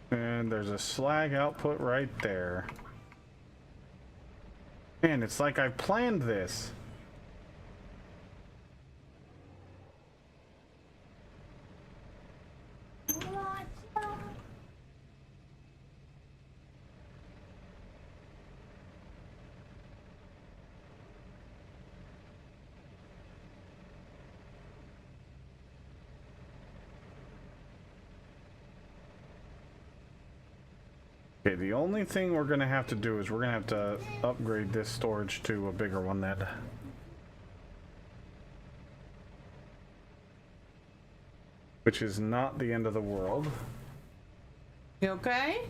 And there's a slag output right there. Man, it's like I planned this. Okay, the only thing we're gonna have to do is we're gonna have to upgrade this storage to a bigger one then. Which is not the end of the world. You okay?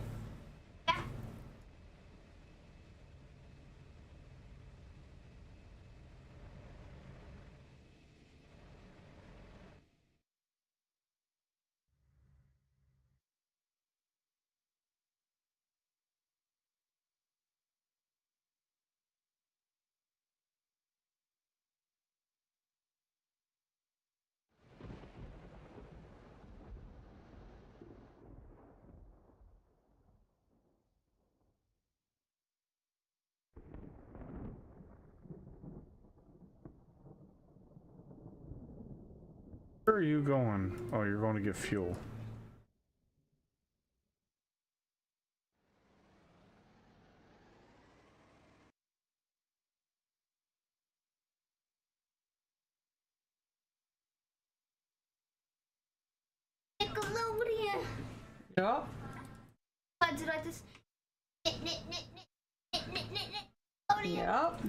Where are you going? Oh, you're going to get fuel. Yep. I do like this. Knit, knit, knit, knit, knit, knit, knit, knit. Oh, yeah. Yep.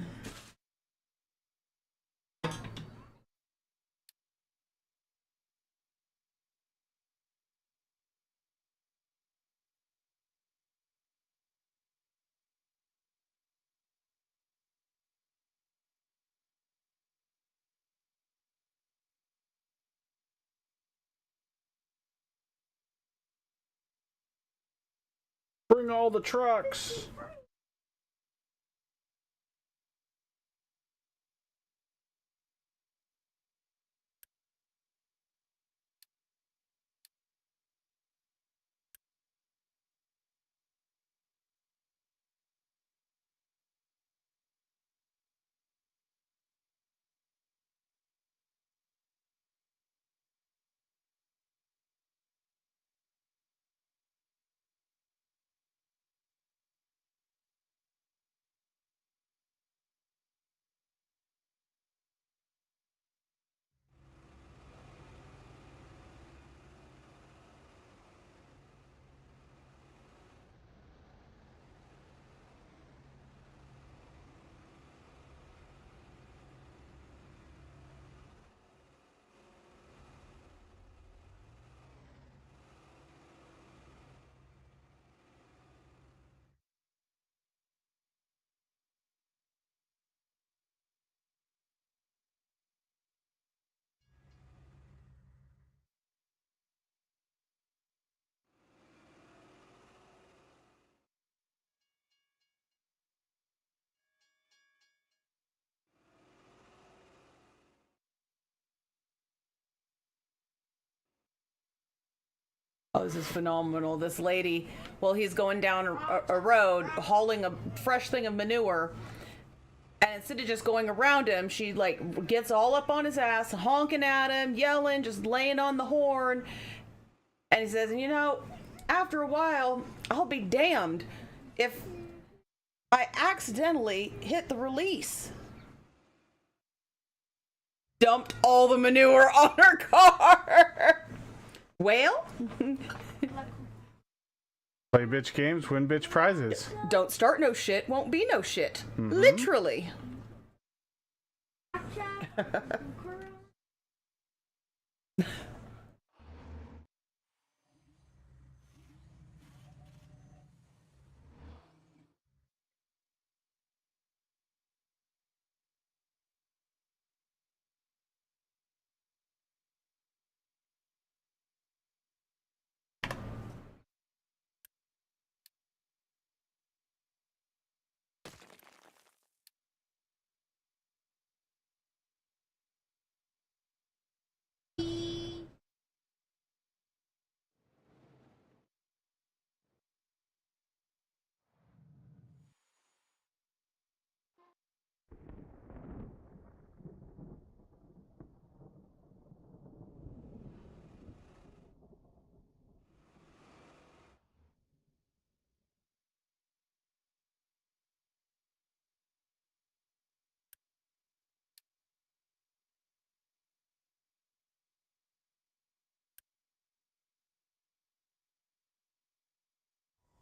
Bring all the trucks. Oh, this is phenomenal. This lady, well, he's going down a road hauling a fresh thing of manure, and instead of just going around him, she like gets all up on his ass, honking at him, yelling, just laying on the horn. And he says, you know, after a while, I'll be damned if I accidentally hit the release. Dumped all the manure on her car. Well, Play bitch games, win bitch prizes. don't start no shit, won't be no shit. Literally.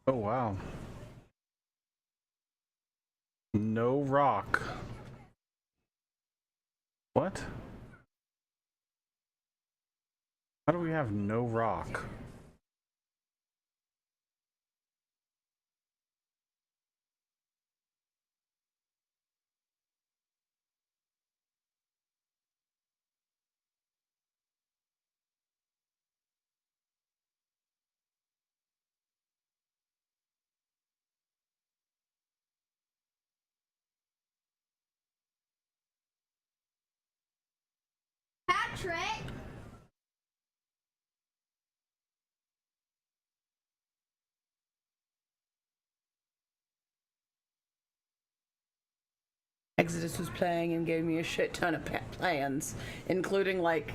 Oh wow. No rock. What? How do we have no rock? Patrick. Exodus was playing and gave me a shit ton of plans, including like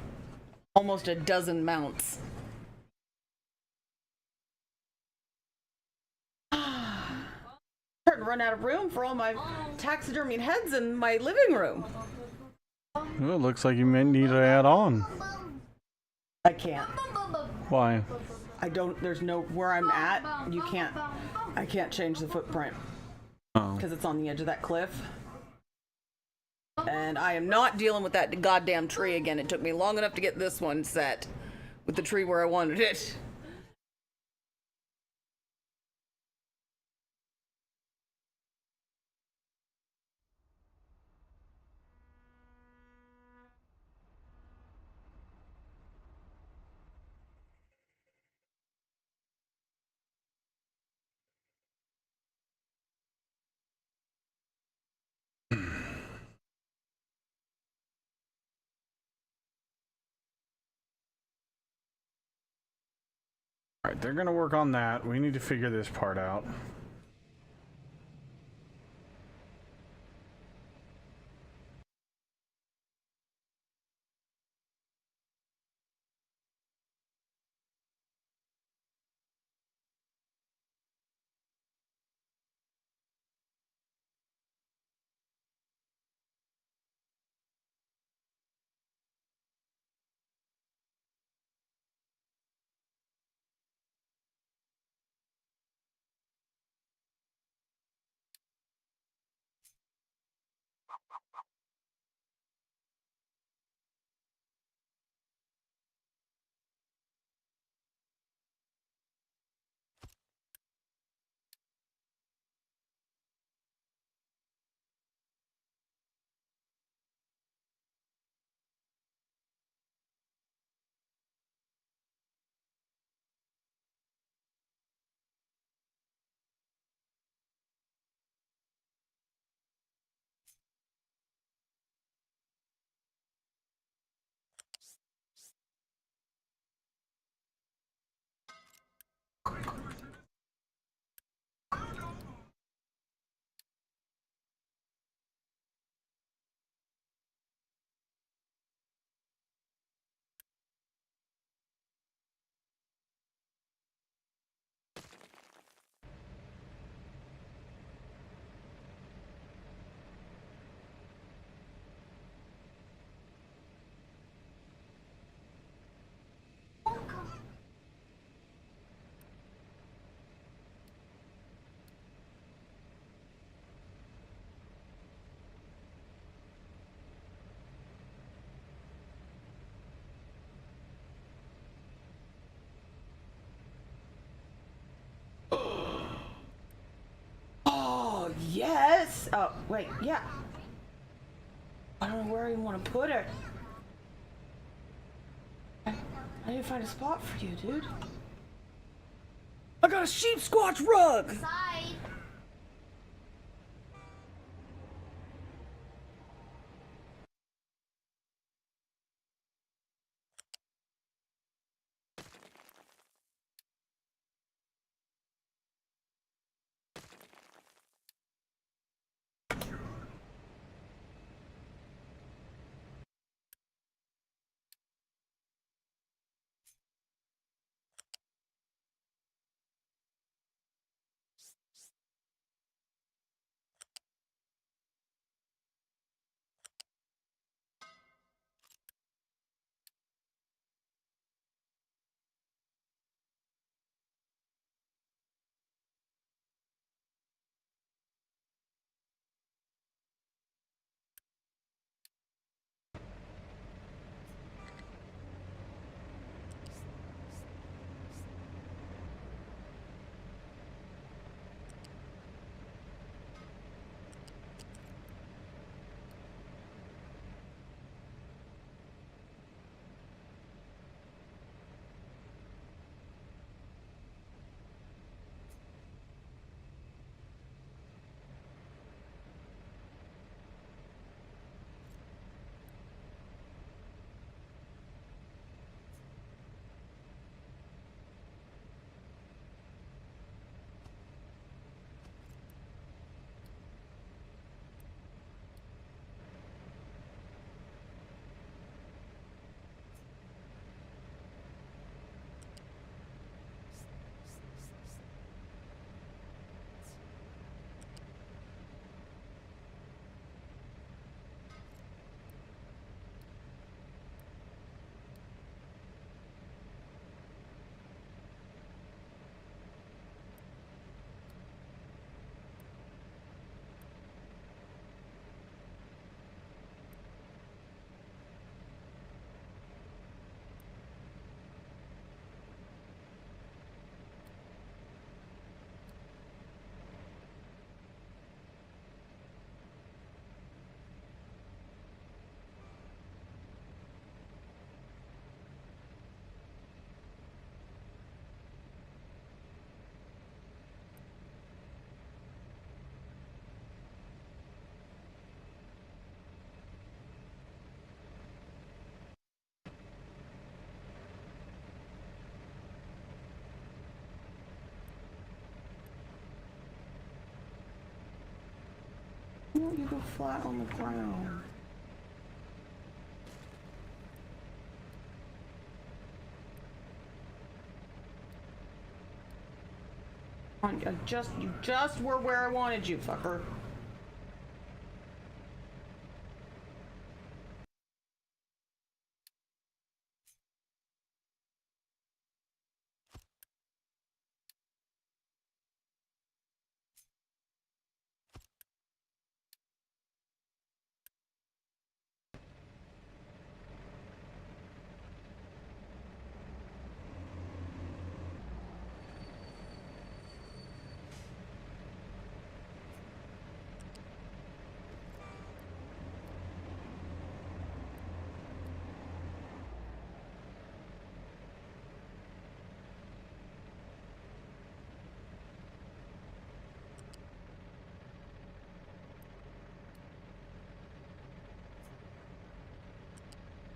almost a dozen mounts. Starting to run out of room for all my taxidermied heads in my living room. Well, it looks like you may need to add on. I can't. Why? I don't. There's no where I'm at. You can't. I can't change the footprint Oh. because it's on the edge of that cliff. And I am not dealing with that goddamn tree again. It took me long enough to get this one set with the tree where I wanted it. Alright, they're gonna work on that. We need to figure this part out. Oh yes. Oh wait, yeah. I don't know where I even want to put it. I need to find a spot for you, dude. I got a sheep squatch rug. Side. don't you go flat on the ground? Come on, you just were where I wanted you, fucker.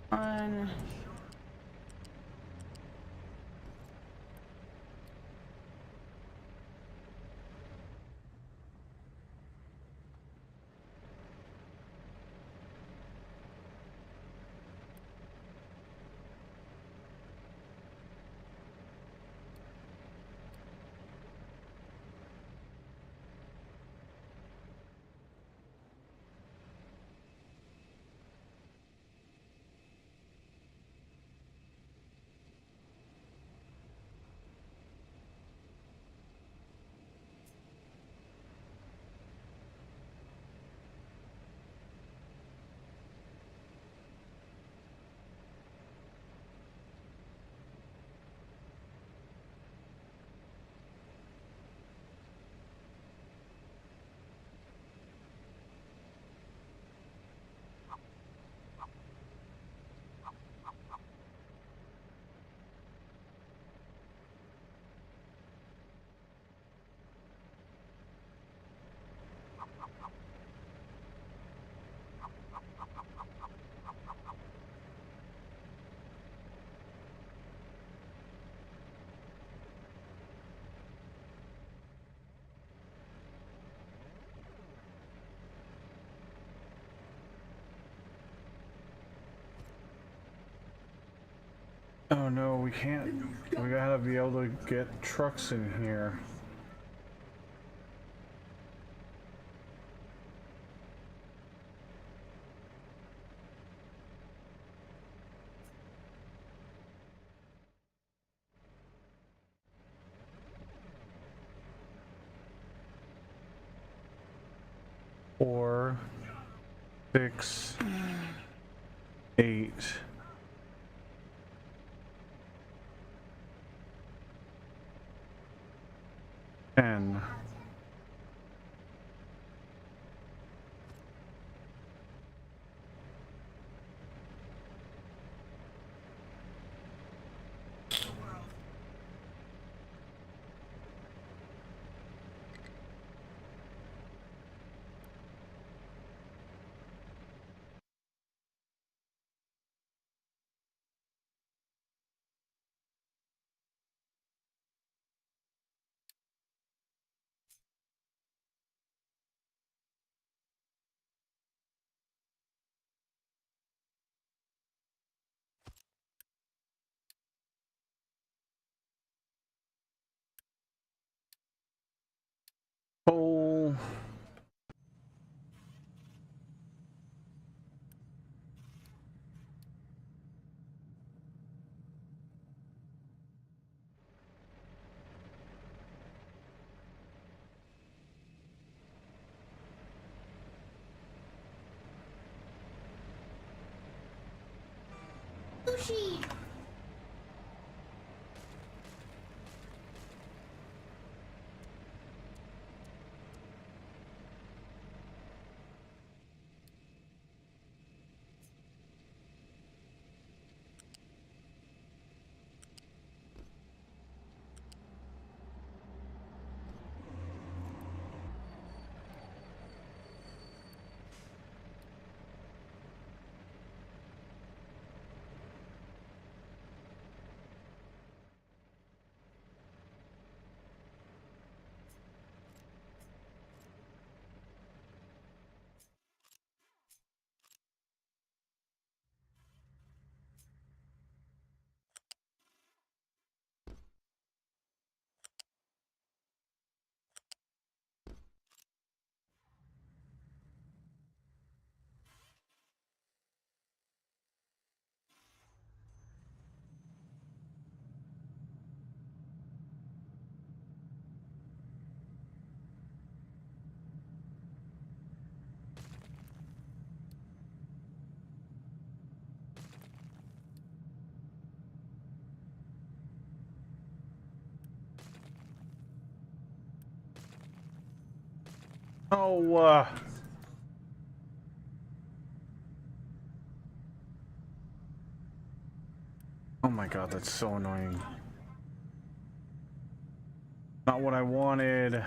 On. Oh no, we can't. We gotta be able to get trucks in here. Four, 6, 8. 10. Coal. Sushi. Oh, oh my god, that's so annoying. Not what I wanted.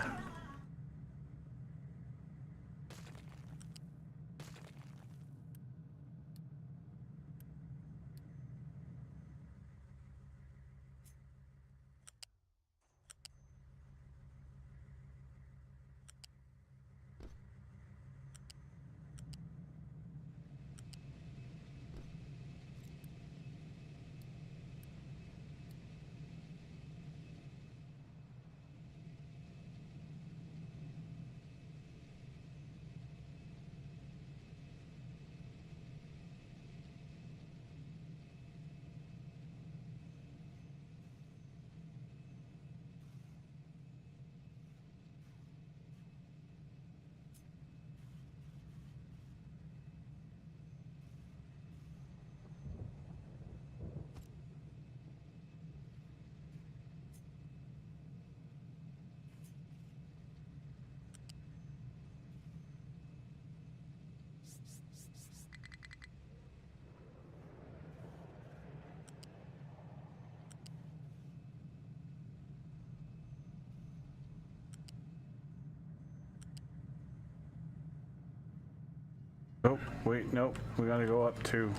Oh, wait, nope. We gotta go up too.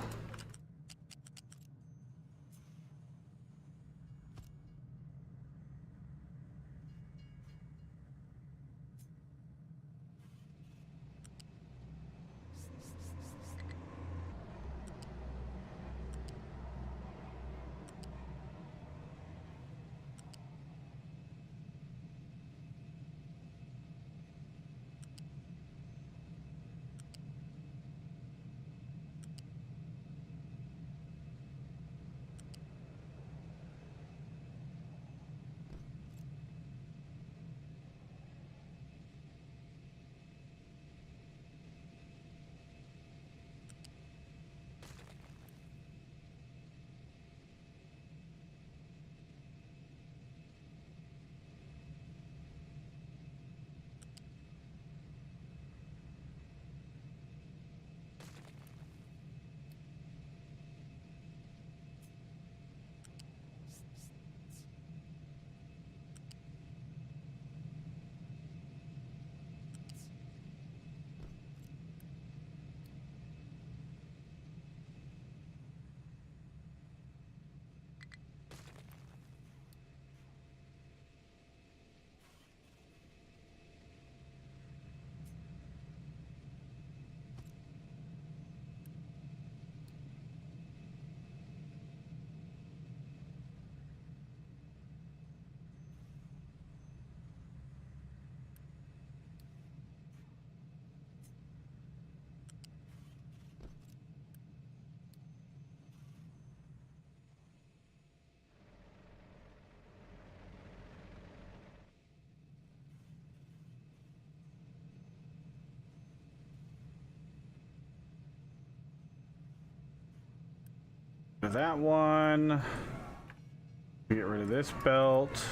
That one. Get rid of this belt.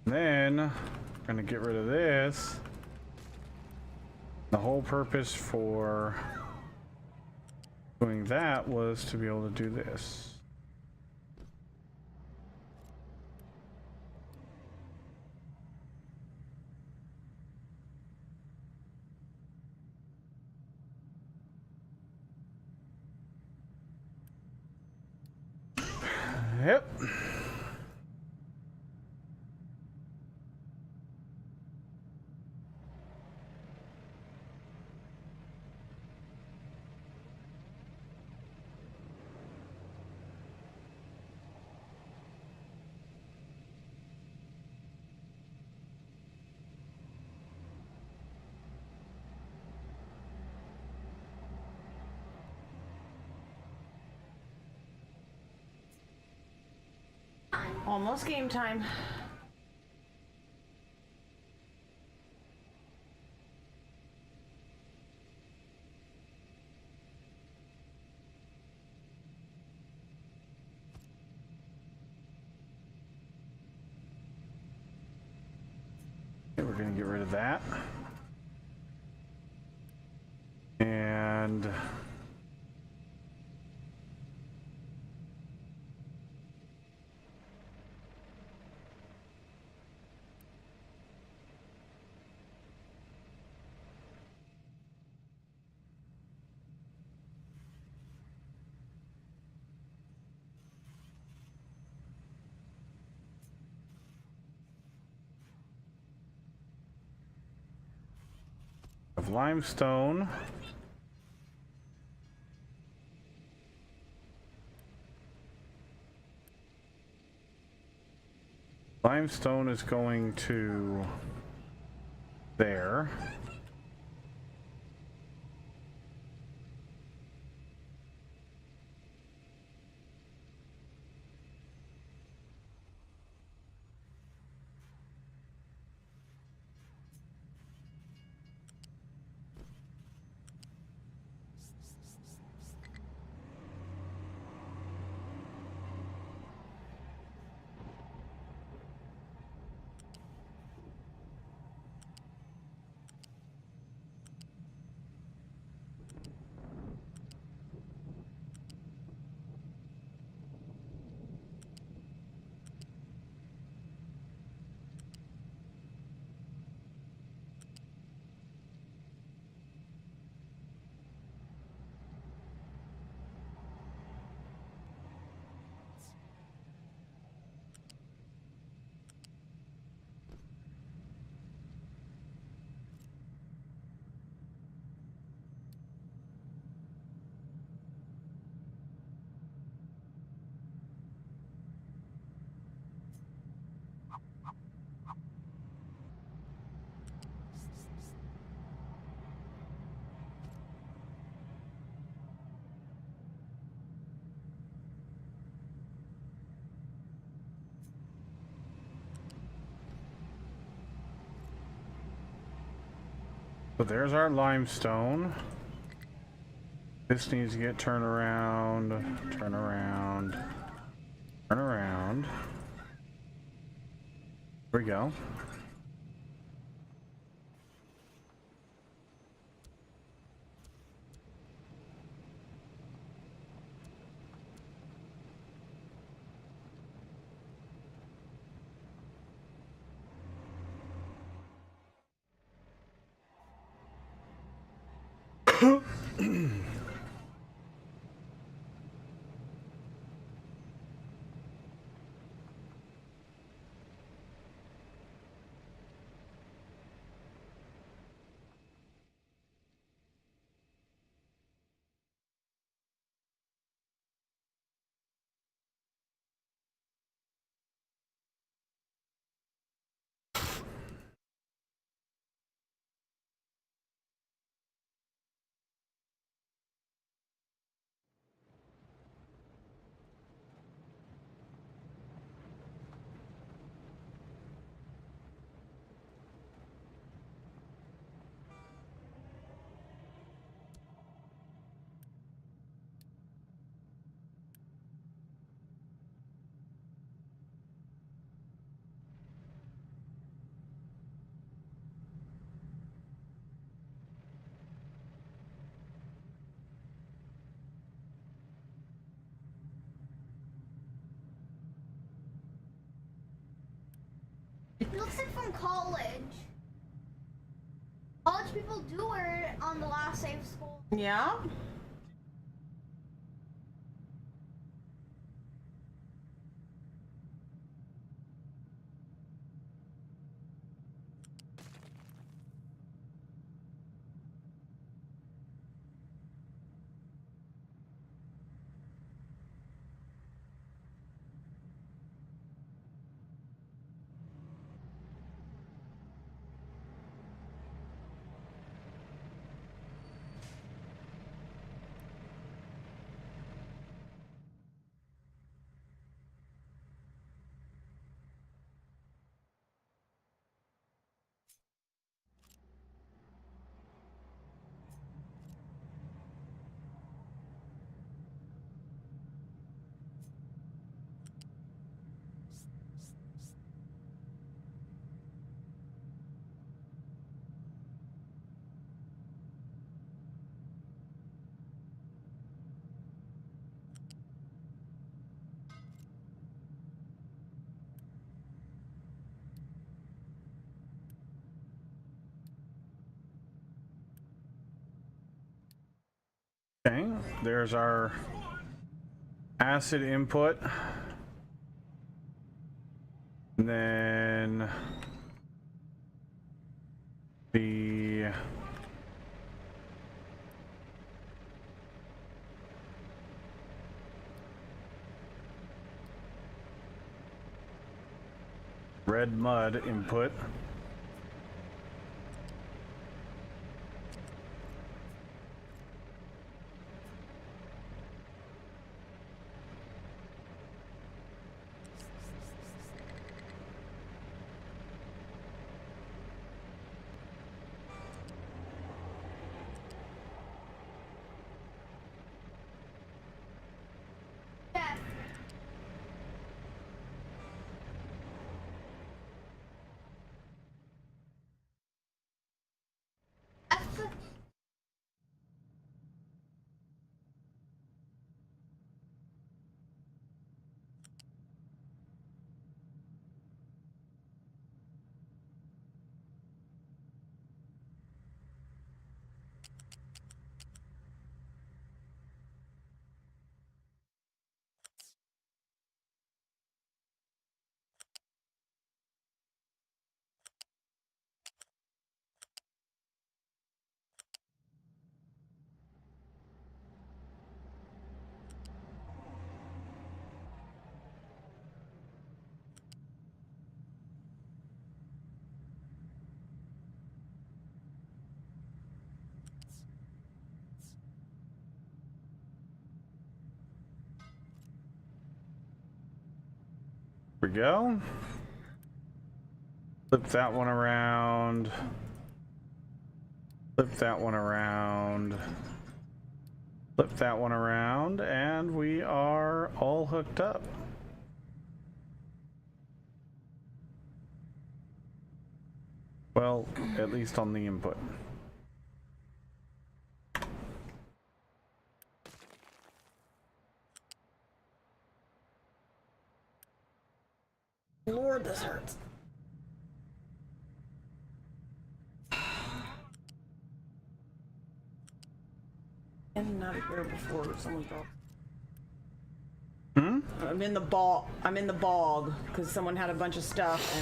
Then, gonna get rid of this. The whole purpose for doing that was to be able to do this. Yep. Almost game time. Okay, we're gonna get rid of that. And of limestone. Limestone is going to there. So there's our limestone. This needs to get turned around, turn around, turn around. There we go. It looks like from college. College people do wear it on the last day of school. Yeah. Okay, there's our acid input. And then the red mud input. Jeff, that's the Here we go. Flip that one around. Flip that one around. Flip that one around, and we are all hooked up. Well, at least on the input. Lord, this hurts. In and out of here before someone drops. Hmm? I'm in the bog because someone had a bunch of stuff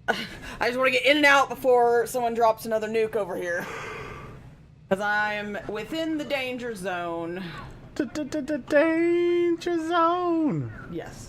and I just want to get in and out before someone drops another nuke over here. Because I'm within the danger zone. Danger zone. Yes.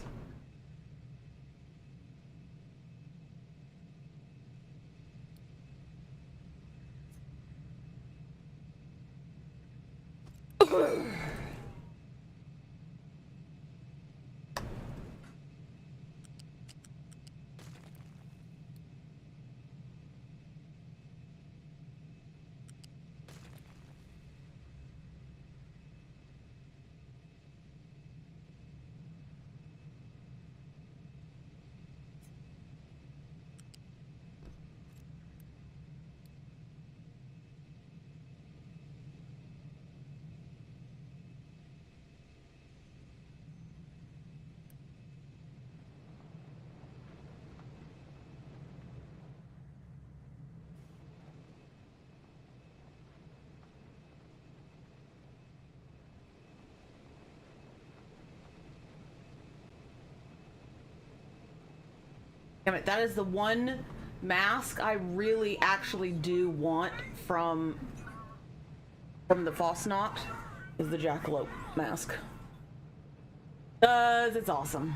Damn it, that is the one mask I really actually do want from the Fosnot, is the Jackalope mask. Because it's awesome.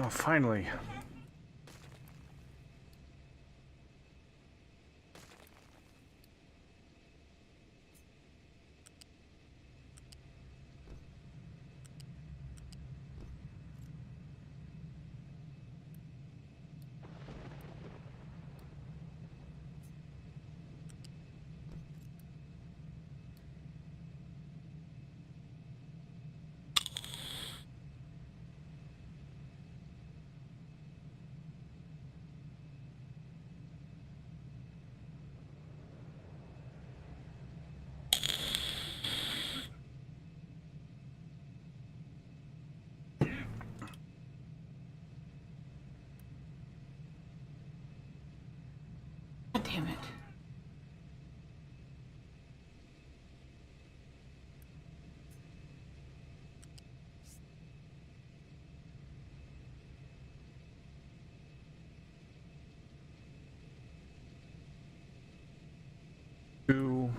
Oh, finally. God damn it. Two.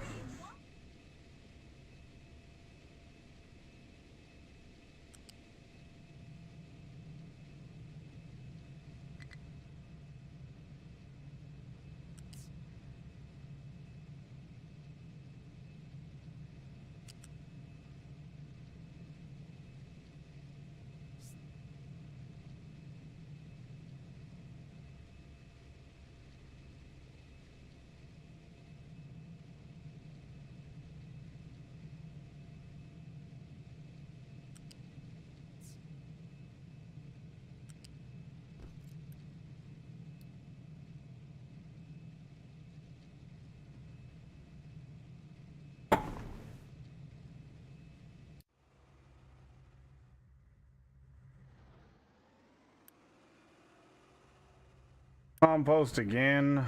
Compost again.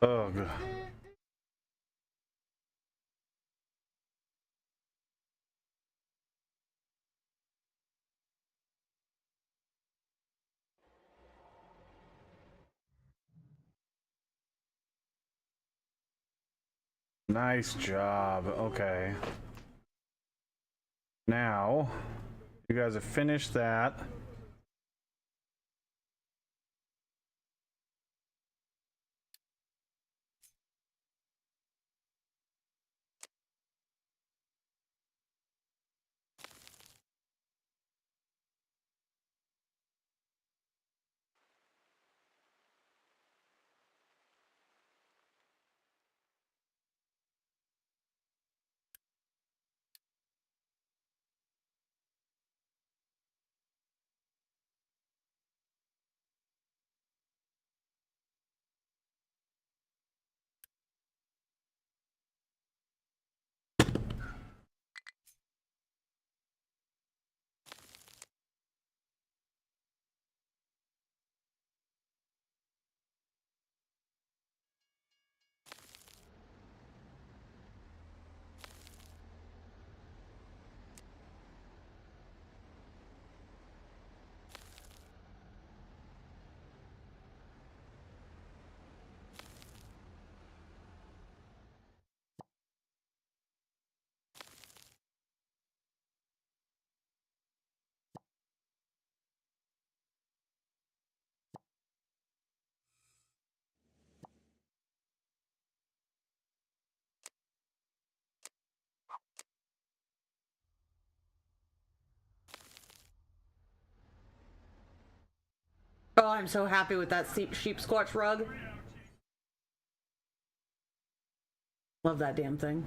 Ugh. Nice job. Okay. Now, you guys have finished that. Oh, I'm so happy with that sheep squatch rug. Love that damn thing.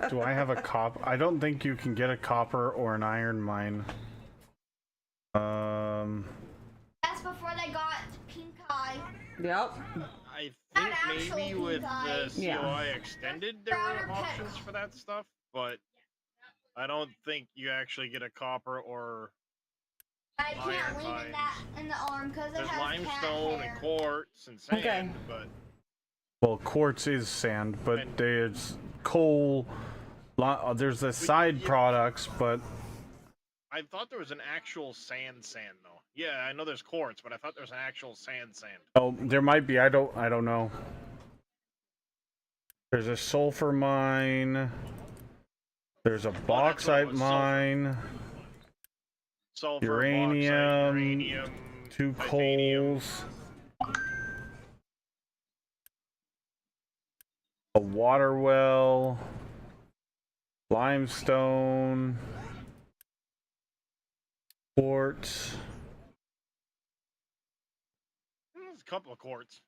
Do I have a I don't think you can get a copper or an iron mine. That's before they got pink eye. Yep. I Not think actual maybe with pink the eyes. COI Yeah. extended, there Brown were or options pink. for that stuff, but I don't think you actually get a copper or I can't Iron lean in mines. that in the arm because it there's has limestone cat and hair. quartz and sand, Okay. but Well, quartz is sand, but And- there's coal. There's the side yeah. products, but I thought there was an actual sand though. Yeah, I know there's quartz, but I thought there was an actual sand. oh, there might be. I don't know. There's a sulfur mine. There's a Well, that's what it bauxite was, sulfur. mine. Sulfur, Uranium, bauxite, uranium, 2 titanium. coals. A water well. Limestone. Quartz. There's a couple of quartz.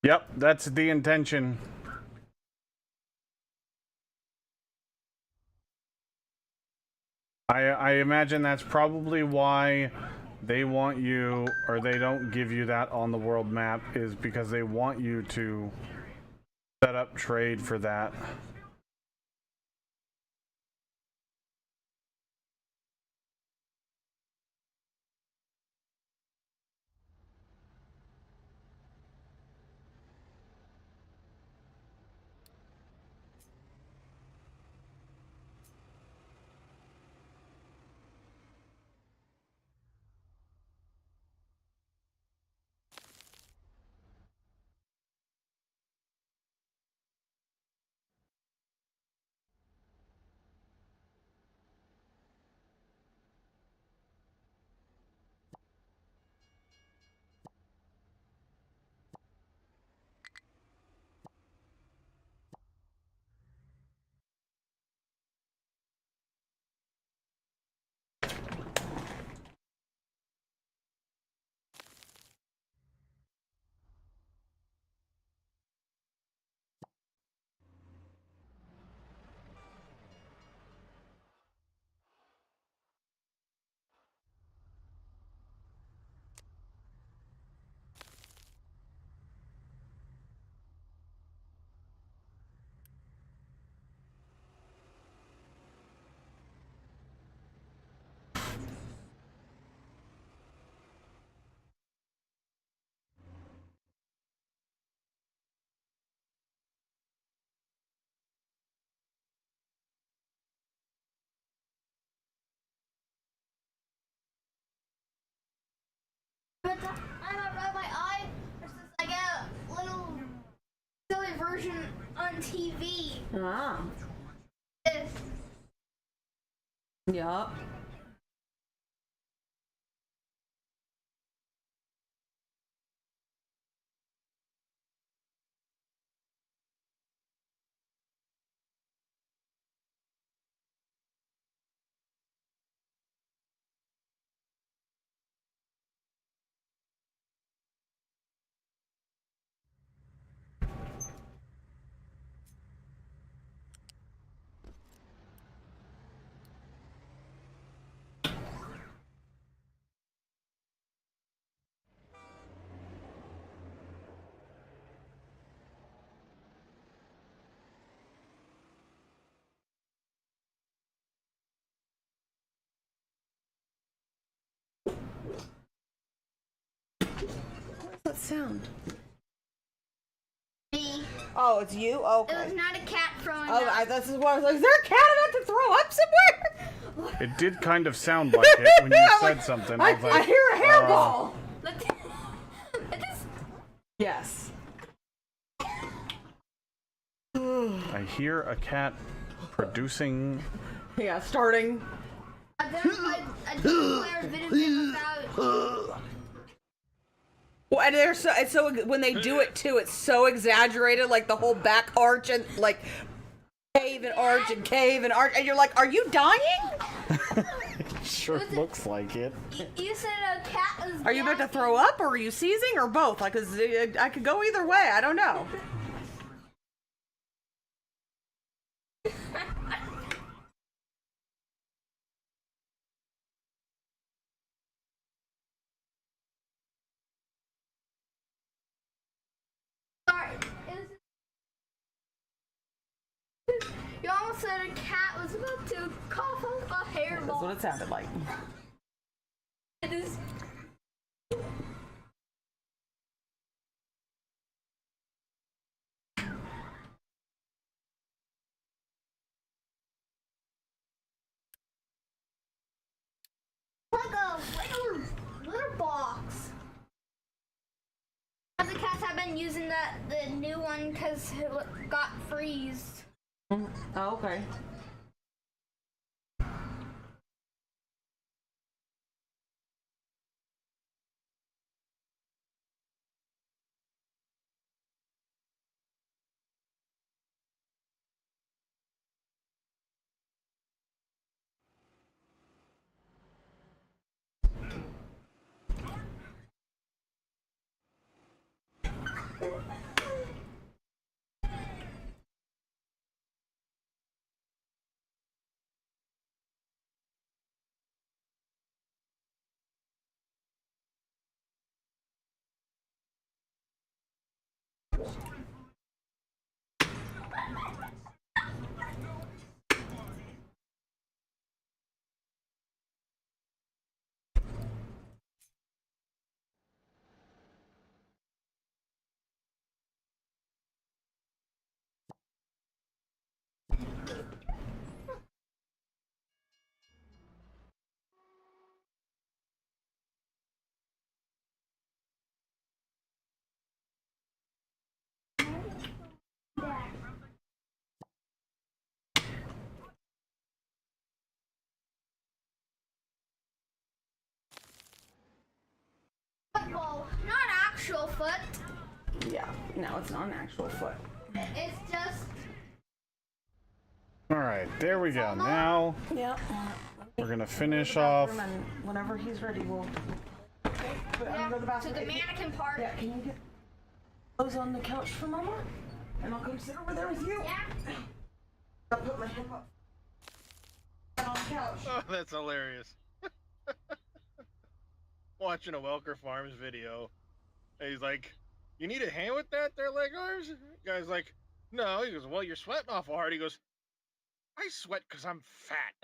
Yep, that's the intention. I imagine that's probably why they want you, or they don't give you that on the world map, is because they want you to set up trade for that. But the time I rubbed my eye, there's this like a little silly version on TV. Ah. This. Yup. What's that sound? Me. Oh, it's you? It Okay. was not a cat throwing Oh, up. this is what I was like, is there a cat about to throw up somewhere? It did kind of sound like it when you I'm said like, something. I, I was like, I hear a hairball. Look. It is. Yes. I hear a cat producing. Yeah, starting. A I've never played a two-player video game without. Well, and they're so when they do it too, it's so exaggerated, like the whole back arch and like cave and arch and cave and arch, and you're like, are you dying? Sure looks like it. You said a cat was. Are you about to throw up, or are you seizing, or both? Like, 'cause I could go either way. I don't know. Sorry. You almost said a cat was about to cough off a hairball. That's what it sounded like. It is. Like a regular litter box. The cats have been using the new one because it got freezed. Oh, okay. Well, not actual foot. Yeah. No, it's not an actual foot. It's just. All right, there we go. Now Yeah. we're gonna finish off. And whenever he's ready, we'll. Yeah, to the mannequin part. Yeah, can you get those on the couch for Mama? And I'll come sit over there with you. Yeah. I'll put my hip up on the couch. Oh, that's hilarious. Watching a Welker Farms video, and he's like, "You need a hand with that, their leg arms?" The guy's like, "No." He goes, "Well, you're sweating awful hard." He goes, "I sweat because I'm fat."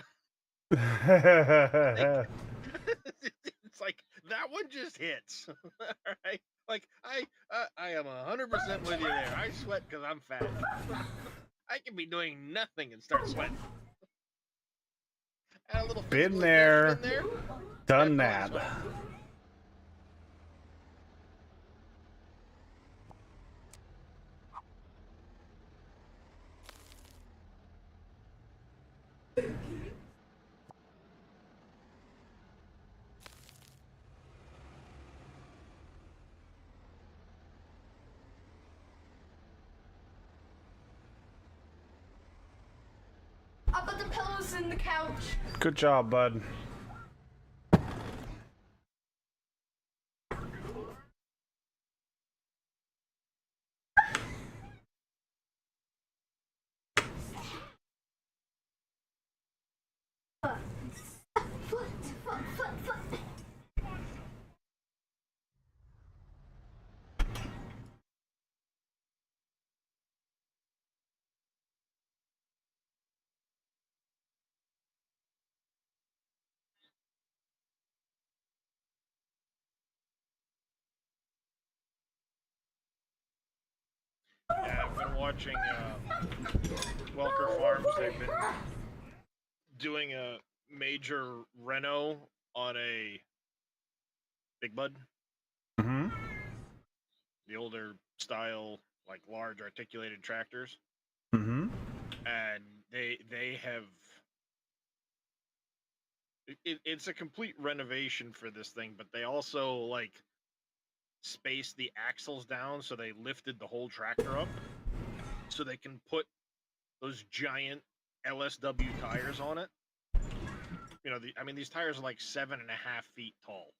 It's like that one just hits. All right, like I am 100% with you there. I sweat because I'm fat. I can be doing nothing and start sweating. Add a little Been physical there. exertion in there. Done That's that. all I sweat. I'll put the pillows in the couch. Good job, bud. Foot. Yeah, I've been watching Welker Farms. They've been doing a major reno on a Big Bud, Mm-hmm. the older style, like large articulated tractors, Mm-hmm. and they have it's a complete renovation for this thing, but they also like spaced the axles down, so they lifted the whole tractor up, so they can put those giant LSW tires on it. You know, I mean, these tires are like 7.5 feet tall.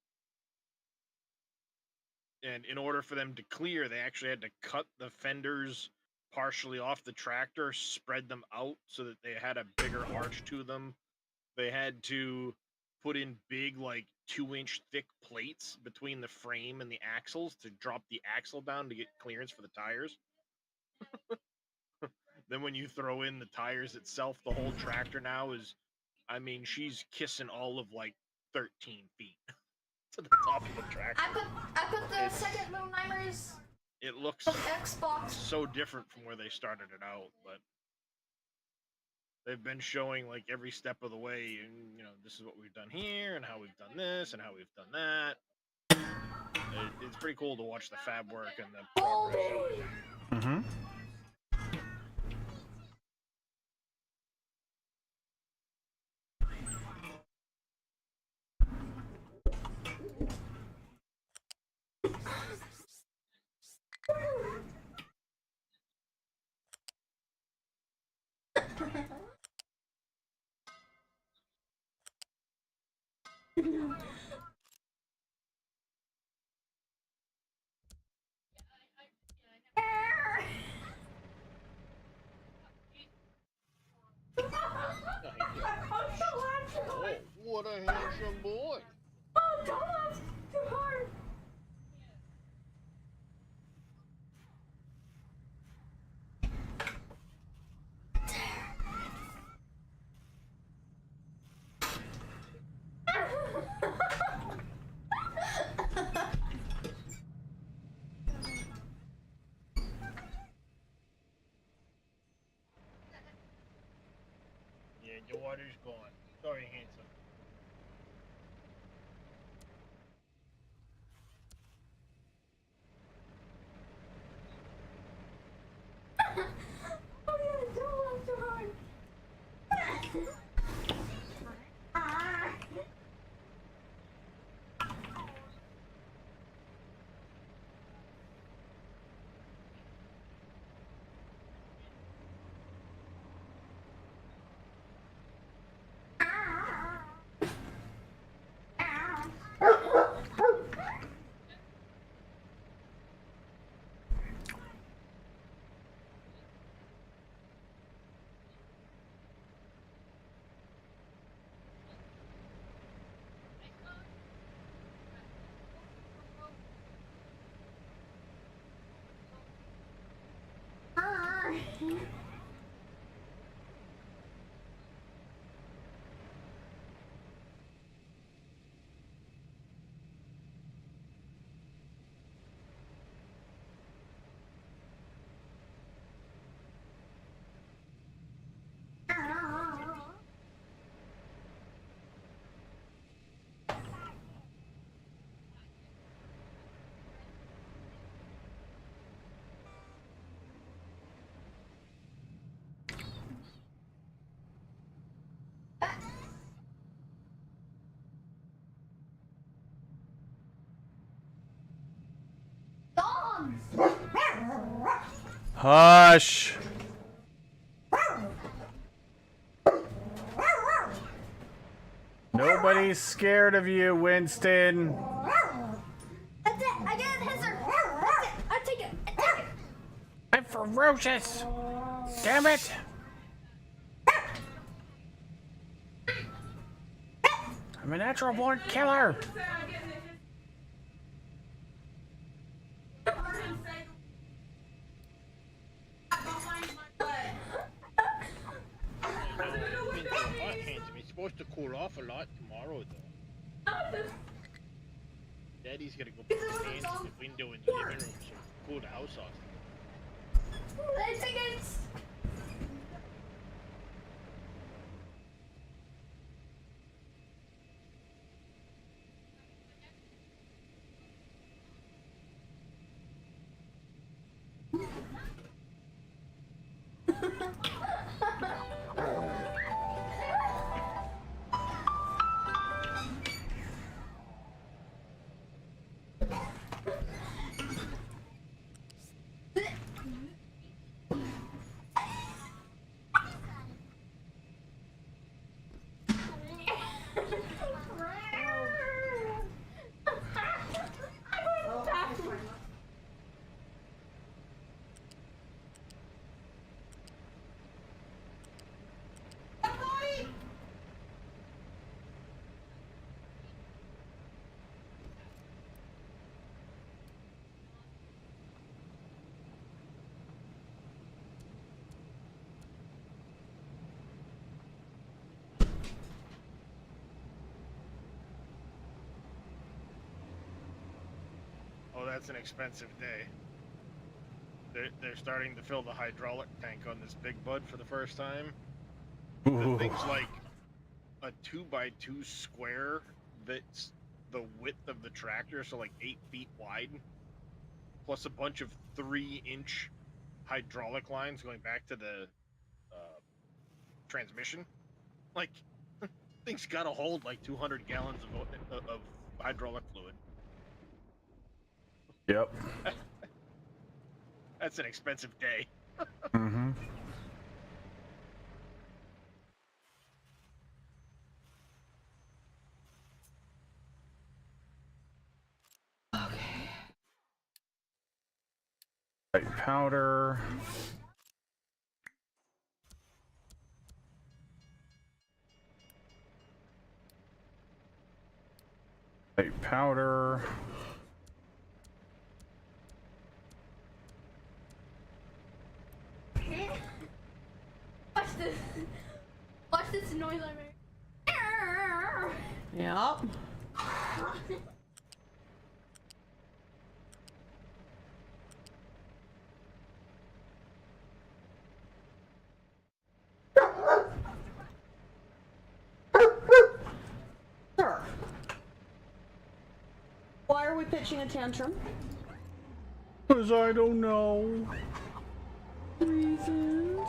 And in order for them to clear, they actually had to cut the fenders partially off the tractor, spread them out so that they had a bigger arch to them. They had to put in big, like 2-inch thick plates between the frame and the axles to drop the axle down to get clearance for the tires. Then when you throw in the tires itself, the whole tractor now is, I mean, she's kissing all of like 13 feet to the top of the tractor. I put the second Little Nightmares It looks Xbox. so different from where they started it out, but they've been showing like every step of the way, and you know, this is what we've done here, and how we've done this, and how we've done that. It's pretty cool to watch the fab work and the progress. Mm-hmm. Oh, what a handsome boy! Oh, don't laugh too hard. Yeah, your water's gone. Sorry, handsome. Oh yeah, don't laugh too hard. Dogs! Hush! Nobody's scared of you, Winston. That's it! I get it, Hisser! That's it! I take it! I take it! I'm ferocious! Damn it! I'm a natural born killer! It's supposed to cool off a lot tomorrow, though. Daddy's gonna go put his hands in the window in the living room so cool the house off. I take it! that's an expensive day. They're starting to fill the hydraulic tank on this big bud for the first time. The Ooh. thing's like a 2x2 square that's the width of the tractor, so like 8 feet wide, plus a bunch of 3-inch hydraulic lines going back to the transmission. Like, thing's got to hold like 200 gallons of hydraulic fluid. Yep. That's an expensive day. Mm-hmm. Okay. White powder. White powder. Watch this. Watch this noise I make. Yep. Sir, why are we pitching a tantrum? Because I don't know. Reasons.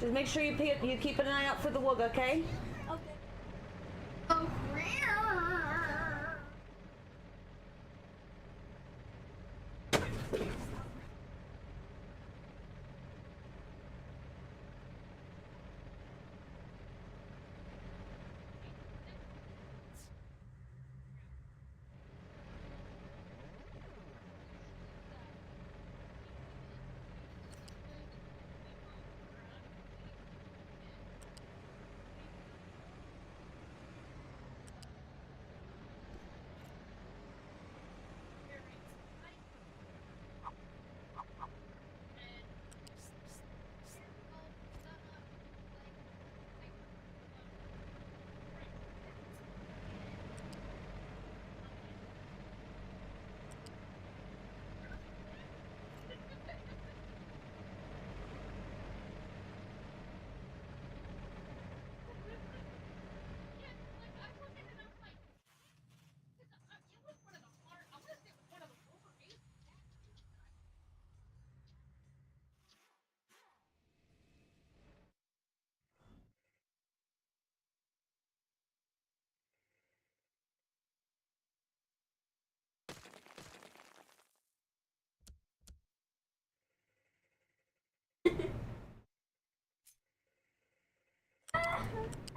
Just make sure you keep an eye out for the woog, okay? Okay. Oh,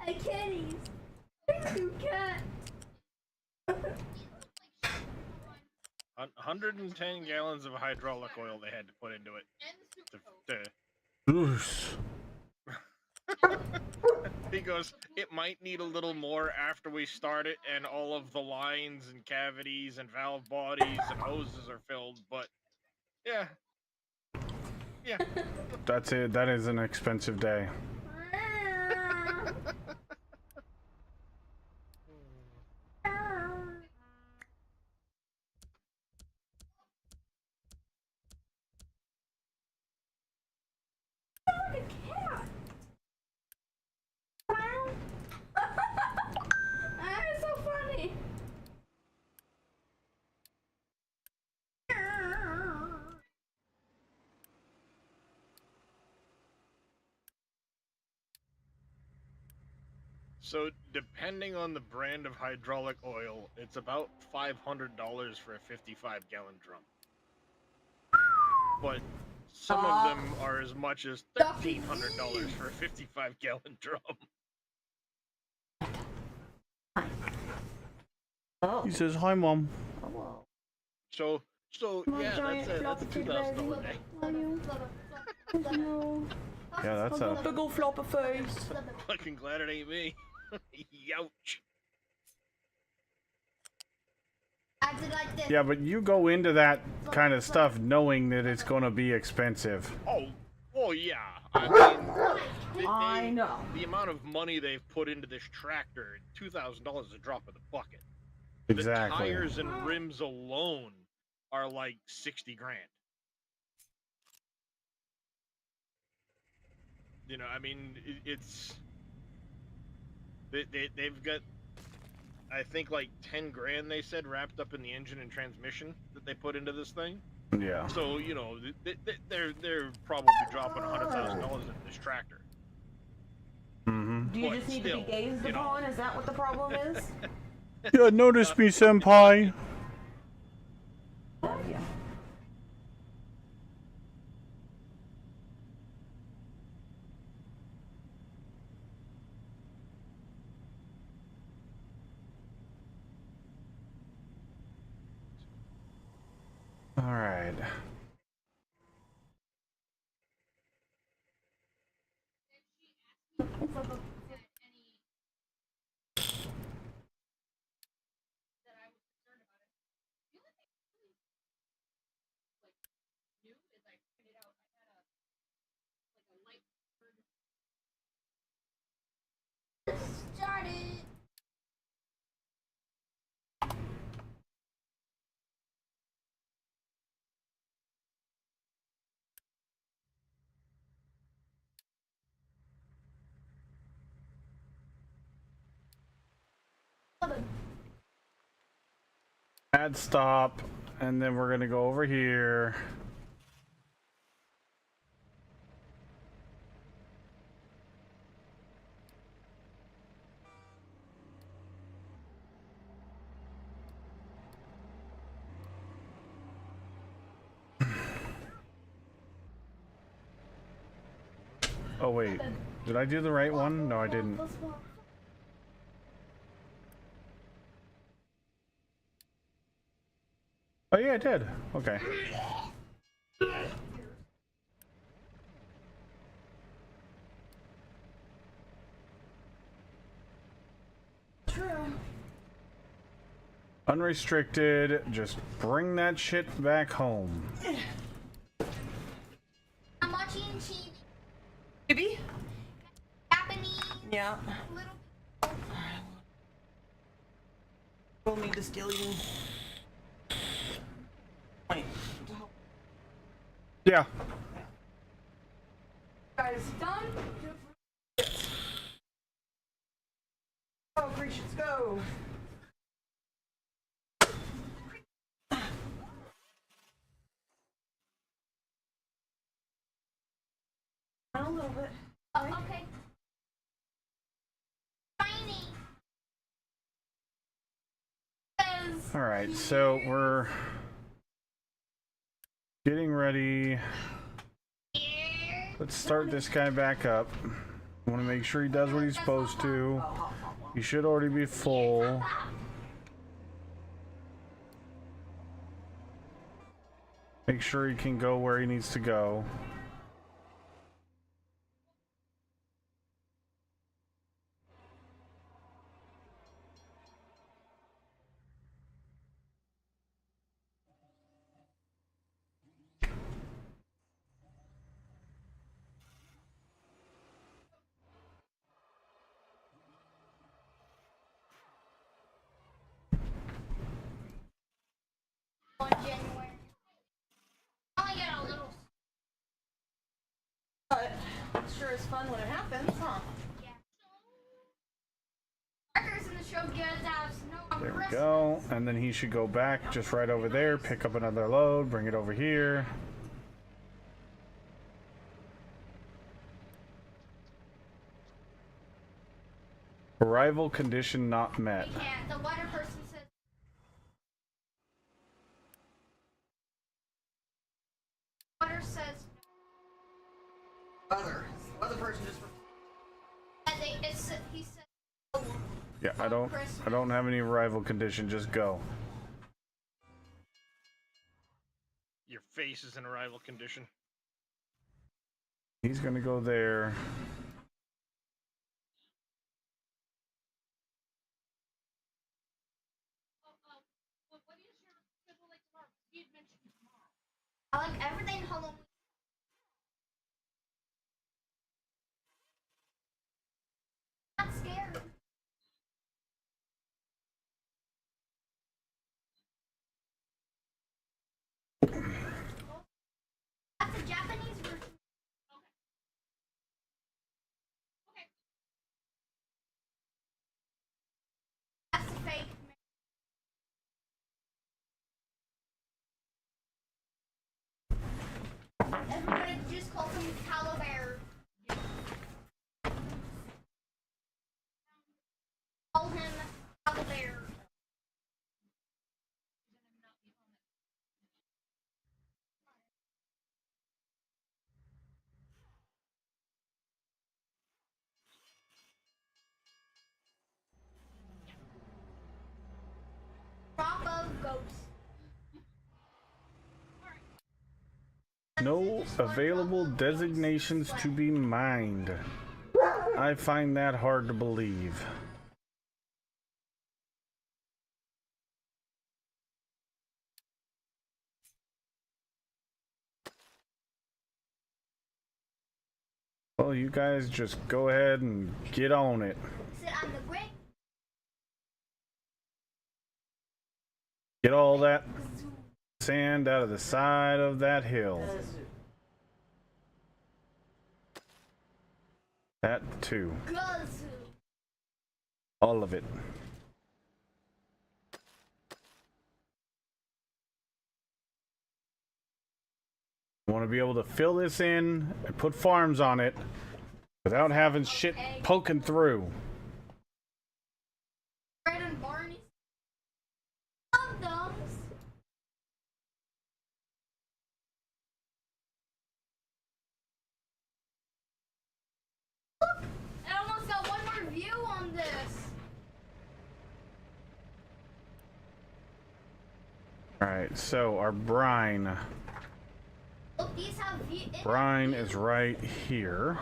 I can't eat. You can't. 110 gallons of hydraulic oil they had to put into it. Oof. He goes, it might need a little more after we start it and all of the lines and cavities and valve bodies and hoses are filled, but yeah. Yeah. That's it. That is an expensive day. So depending on the brand of hydraulic oil, it's about $500 for a 55-gallon drum. But some of them are as much as $1,300 for a 55-gallon drum. Oh. He says, "Hi, Mom." So yeah, that's a $2,000 day. Yeah, that's a... Big ol' floppy face. Fucking glad it ain't me. Youch. I did like this. Yeah, but you go into that kind of stuff knowing that it's going to be expensive. Oh yeah. I mean, I know. the amount of money they've put into this tractor, $2,000 is a drop in the bucket. Exactly. The tires and rims alone are like 60 grand. You know, I mean, it's they've got, I think, like 10 grand they said wrapped up in the engine and transmission that they put into this thing. Yeah. So you know, they're probably dropping $100,000 into this tractor. Mm-hmm. Do you But just need still, to be gazed you know. upon? Is that what the problem is? Yeah, notice me, senpai. Yeah. All right. Started. Add stop, and then we're gonna go over here. Oh wait, did I do the right one? No, I didn't. Oh yeah, I did. Okay. True. Unrestricted, just bring that shit back home. I'm watching TV. Maybe? Japanese. Yeah. Little. We'll need to steal you. Wait. Yeah. Guys, done? Go, Grecians, go! A little bit. Oh, okay. Tiny. All right, so we're getting ready. Let's start this guy back up. I want to make sure he does what he's supposed to. He should already be full. Make sure he can go where he needs to go. On January. I only got a little. But it sure is fun when it happens, huh? Yeah. Markers in the show get us out of snow on There we Christmas. go. And then he should go back just right over there, pick up another load, bring it over here. Arrival condition not met. We can't. The weather person says. Weather says. Other person just. And he said. Yeah, I don't have any arrival condition. Just go. Your face is in arrival condition. He's gonna go there. What is your schedule like tomorrow? You had mentioned tomorrow. I like everything Halloween. I'm not scared. That's a Japanese version. Okay. That's a fake. Everybody just calls him Calabear. Call him Calabear. Crop of ghosts. No available designations to be mined. I find that hard to believe. Well, you guys just go ahead and get on it. Sit on the brick. Get all that sand out of the side of that hill. That too. Gazoo. All of it. You want to be able to fill this in and put farms on it without having shit poking through. Fred and Barney. Condoms. Look, I almost got one more view on this. Alright, so our brine. Look, these have view. Brine is right here.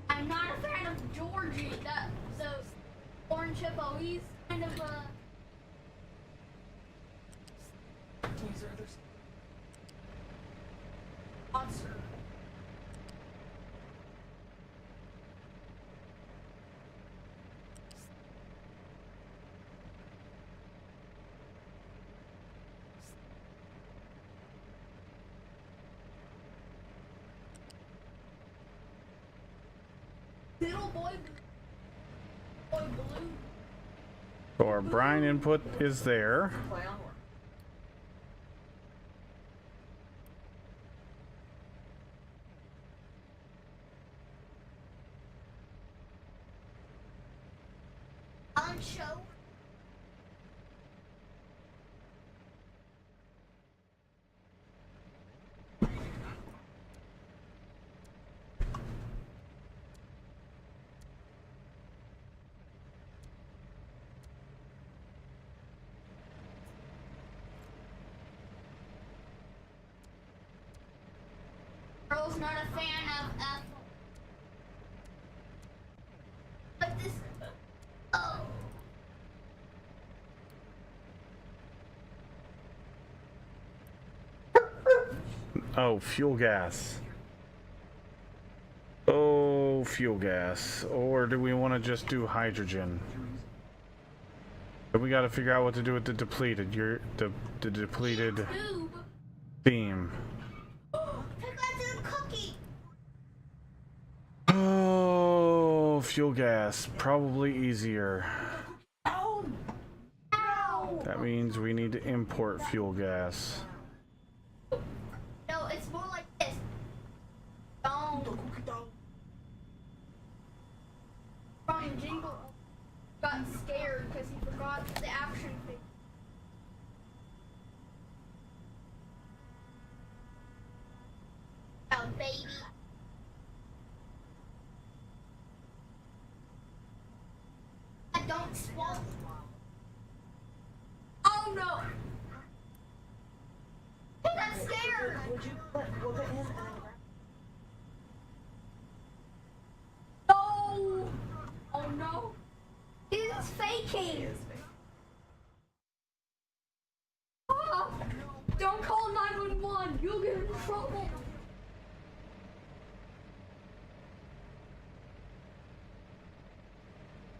I'm not a fan of Georgie. Those orange hippos kind of monster. Little boy blue. So our brine input is there. On show. Girl's not a fan of Ethel. But this. Oh. Oh, fuel gas. Oh, fuel gas. Or do we want to just do hydrogen? But we got to figure out what to do with the depleted. The depleted Tube. theme. Pick out the cookie. Oh, fuel gas. Probably easier. Ow. That means we need to import fuel gas. No, it's more like this. Don't. baby. I don't swallow. Oh no! He got scared! Would you look at him and then grab? No! Oh no! He's faking! Ah, don't call 911! You'll get in trouble!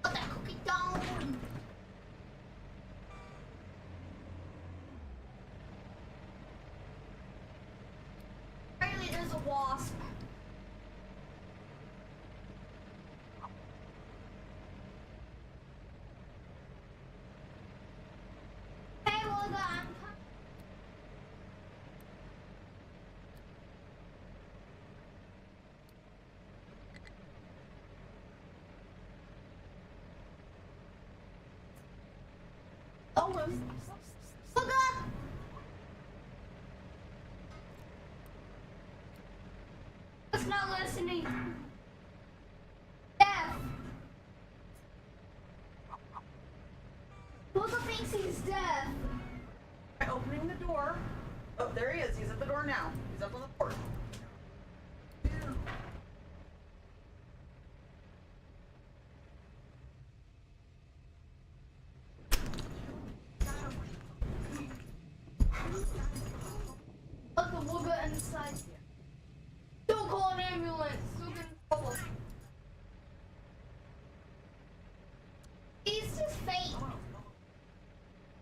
Put that cookie down! Apparently there's a wasp. Hey, Olga, I'm coming. Olga. Olga! It's not listening. Deaf. Olga thinks he's deaf. Opening the door. Oh, there he is. He's at the door now. He's up on the porch. Look, the Olga inside. Don't call an ambulance. You'll get in trouble. He's just fake.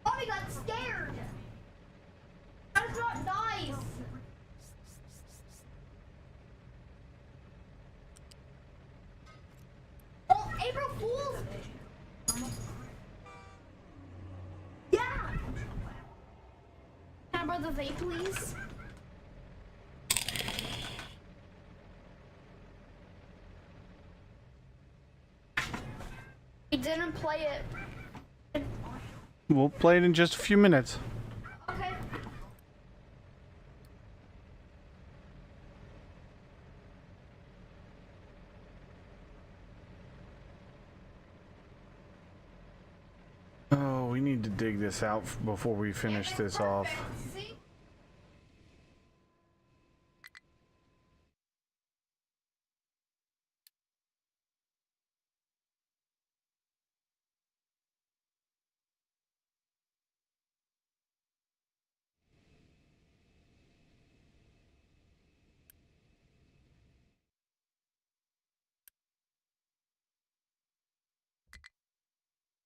Mommy got scared. That's not nice. Oh, April Fool's. Yeah. Can I borrow the vape, please? He didn't play it. We'll play it in just a few minutes. Okay. Oh, we need to dig this out before we finish this off. See?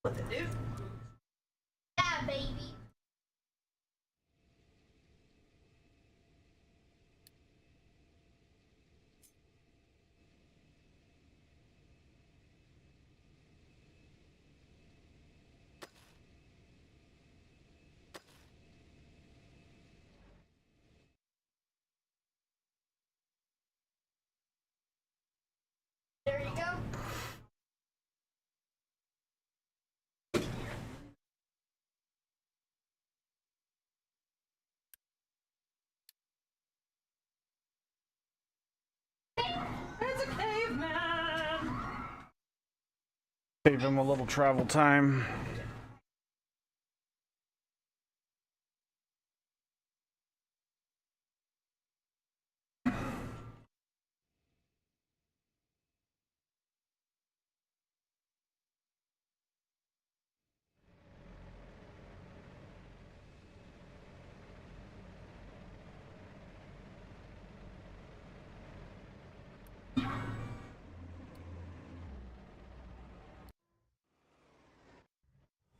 What to do? Yeah, baby. There you go. It's a caveman. Save him a little travel time.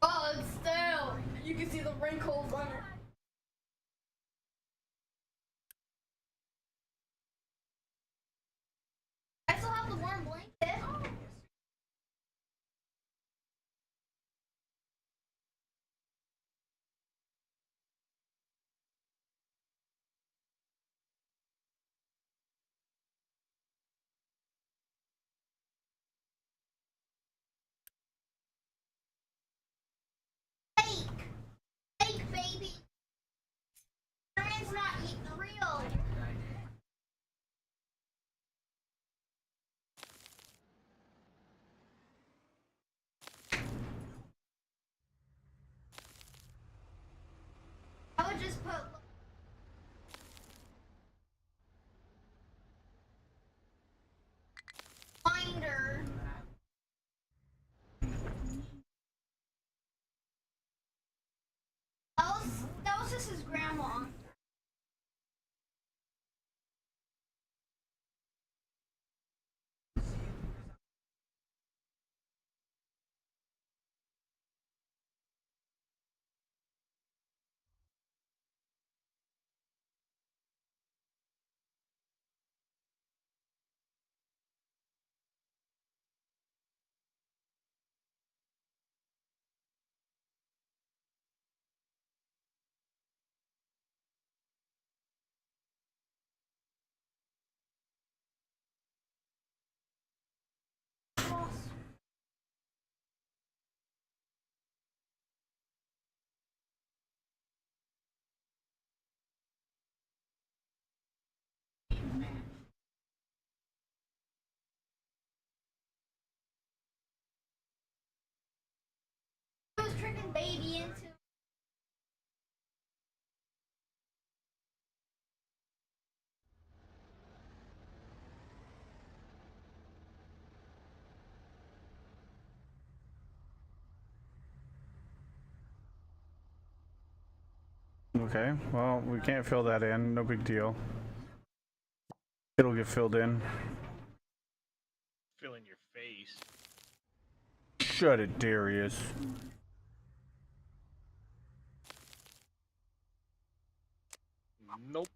Oh, it's stale. You can see the wrinkles on it. I still have the warm blanket. Fake. Fake, baby. put binder. That was just his grandma. He was tricking baby into. Okay, well, we can't fill that in. No big deal. It'll get filled in. Fill in your face. Shut it, Darius. Nope.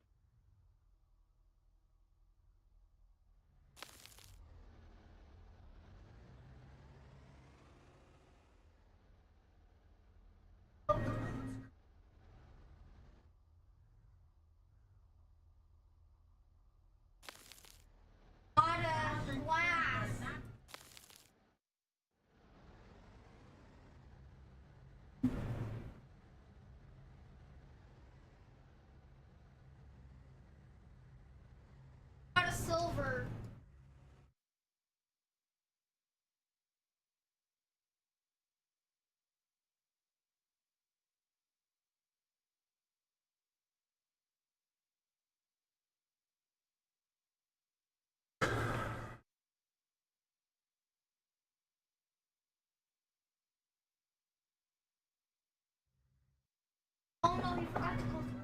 Got a glass. Got a silver. Oh no, he forgot to close the door.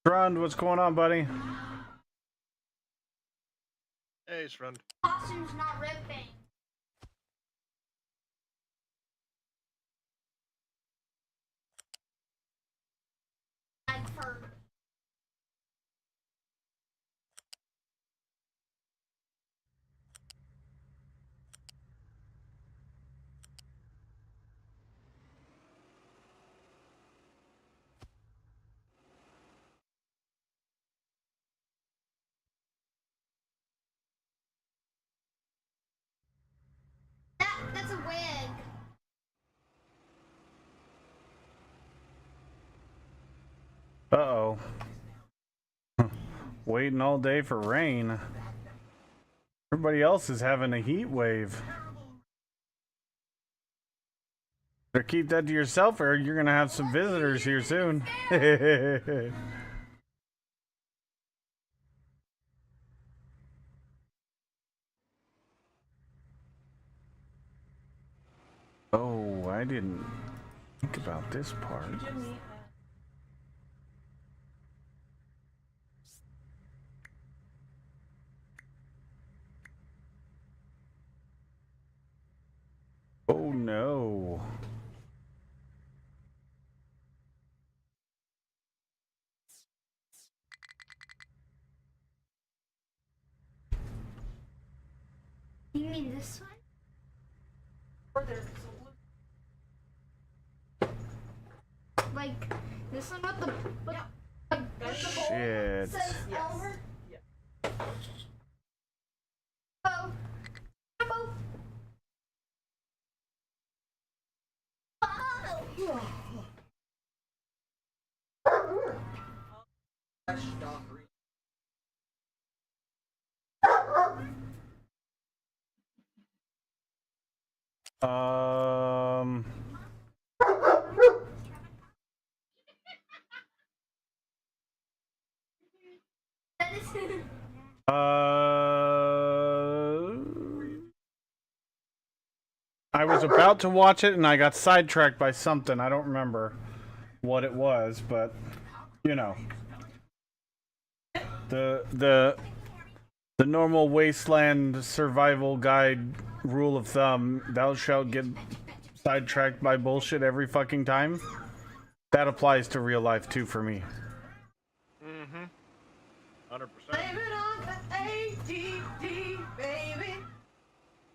Rund, what's going on, buddy? Hey, friend. Costume's not ripping. Like for. That's a wig. Uh-oh. Waiting all day for rain. Everybody else is having a heat wave. Better keep that to yourself or you're gonna have some visitors here soon. Oh, I didn't think about this part. Oh no. You mean this one? Or there's Like this one with the. Yeah. Like, That's the bowl. Shit. says Yes. Elmer? Yeah. Um. I was about to watch it and I got sidetracked by something. I don't remember what it was, but you know, the normal wasteland survival guide rule of thumb: thou shalt get sidetracked by bullshit every fucking time. That applies to real life too for me. 100%. Blame it on the ADD, baby.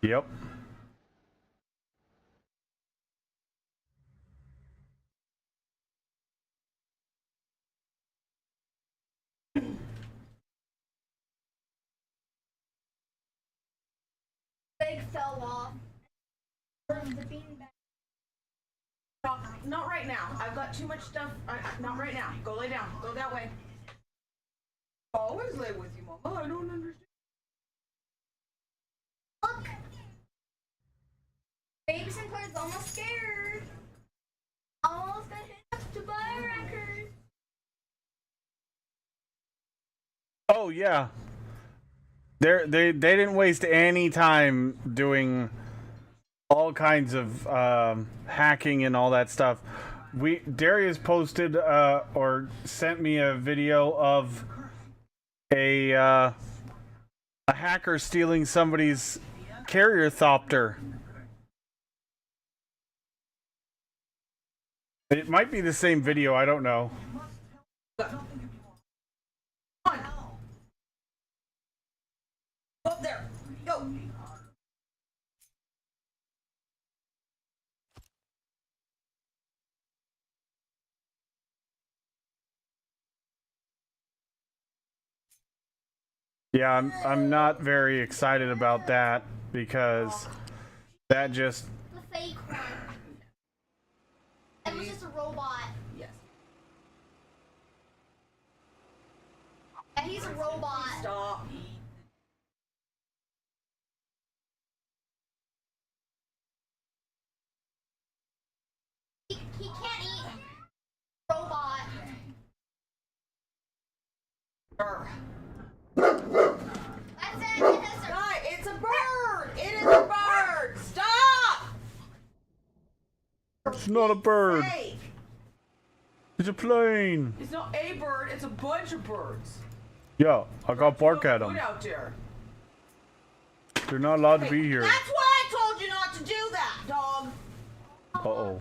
Yep. Big fell off. The beanbag. Not right now. I've got too much stuff. Not right now. Go lay down. Go that way. Always lay with you, Mama. I don't understand. Look! Baby Sinclair's almost scared. Almost got hit up to buy a record. Oh yeah. They didn't waste any time doing all kinds of hacking and all that stuff. Darius posted or sent me a video of a hacker stealing somebody's carrier thopter. It might be the same video, I don't know. Go up there. Go. Yeah, I'm not very excited about that because that just The fake one. It was just a robot. Yes. Yeah, he's a robot. Stop. He can't eat. Robot. Brr. That's it. That's it. Guy, it's a bird. It is a bird. Stop. it's not a bird. Hey, It's a plane. it's not a bird. It's a bunch of birds. Yeah, I got bark at Put them. out there. They're not allowed to be here. That's why I told you not to do that, dog. Uh-oh.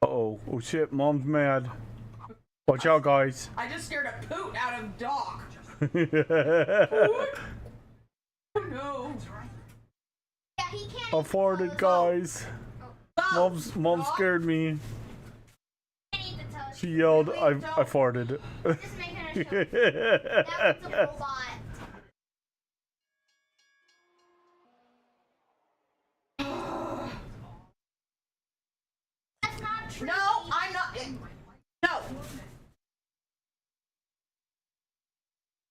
Uh-oh. Oh shit, Mom's mad. Watch out, guys. I just scared a poot out of Doc. I Oh no. Yeah, he can't. farted, guys. Stop. Mom Stop. scared me. Can't eat the toast. She yelled, I farted. Just making a show. That was a robot. That's not true. No, I'm not. No.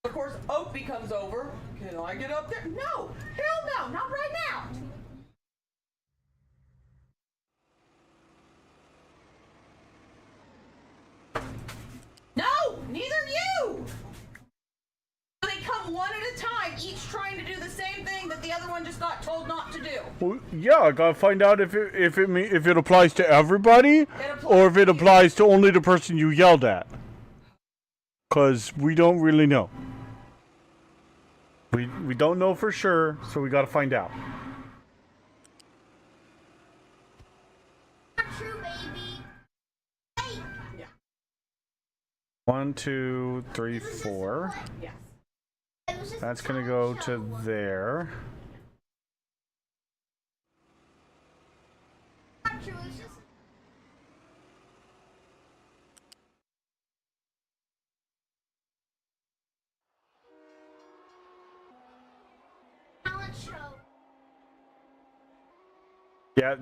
Of course, Opie comes over. Can I get up there? No. Hell no. Not right now. No. Neither you. They come one at a time, each trying to do the same thing that the other one just got told not to do. Well, yeah, I gotta find out if it applies to everybody or if it applies to only the person you yelled at. Cause we don't really know. We don't know for sure, so we gotta find out. Not true, baby. Hey. Yeah. 1, 2, 3, 4. Yes. It was just That's a gonna go talent to show. there. Not true. It was just. Talent show. Yeah,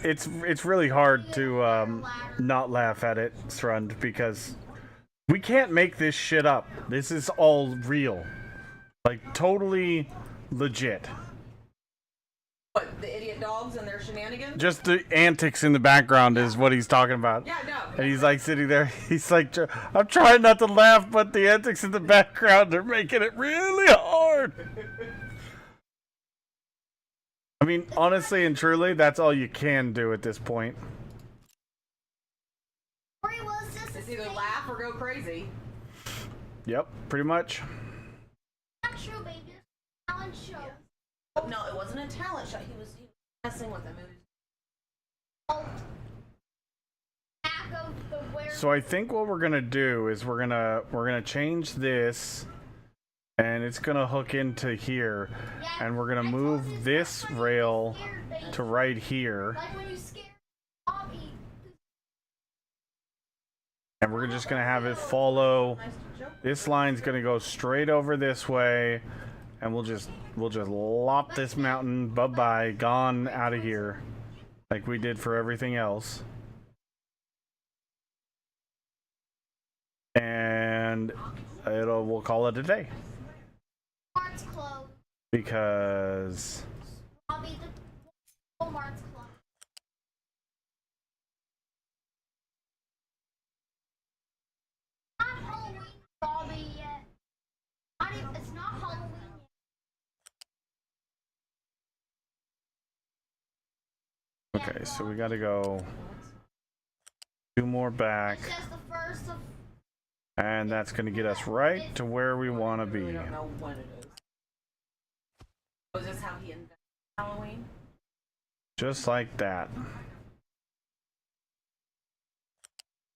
it's really hard to not laugh at it, Srund, because We can't make this shit up. This is all real. Like, totally legit. What, the idiot dogs and their shenanigans? Just the antics in the background is what he's talking about. Yeah, no. And he's like sitting there, he's like, I'm trying not to laugh, but the antics in the background are making it really hard. I mean, honestly and truly, that's all you can do at this point. Or it was just It's either laugh or go crazy. Yep, pretty much. not true, baby. It's a talent show. Oh, no, it wasn't a talent show. He was messing with them. It was... Oh. Back of the where. So I think what we're gonna do is we're gonna change this, and it's gonna hook into here, Yeah, and we're gonna I told move you, this that's when you rail get scared, baby. to right here, Like when you scare Bobby. and we're just gonna have it follow. Nice joke. This line's gonna go straight over this way, and we'll just lop this mountain. Bye bye, gone out of here, like we did for everything else. And we'll call it a day Walmart's closed. because Bobby, the Walmart's closed. Not Halloween, Bobby, yet. It's not Halloween yet. okay, so we gotta go 2 more back, It's just the first of. and that's gonna get us right to where we want to I really be. don't know what it is. Was this how he invented Halloween? Just like that.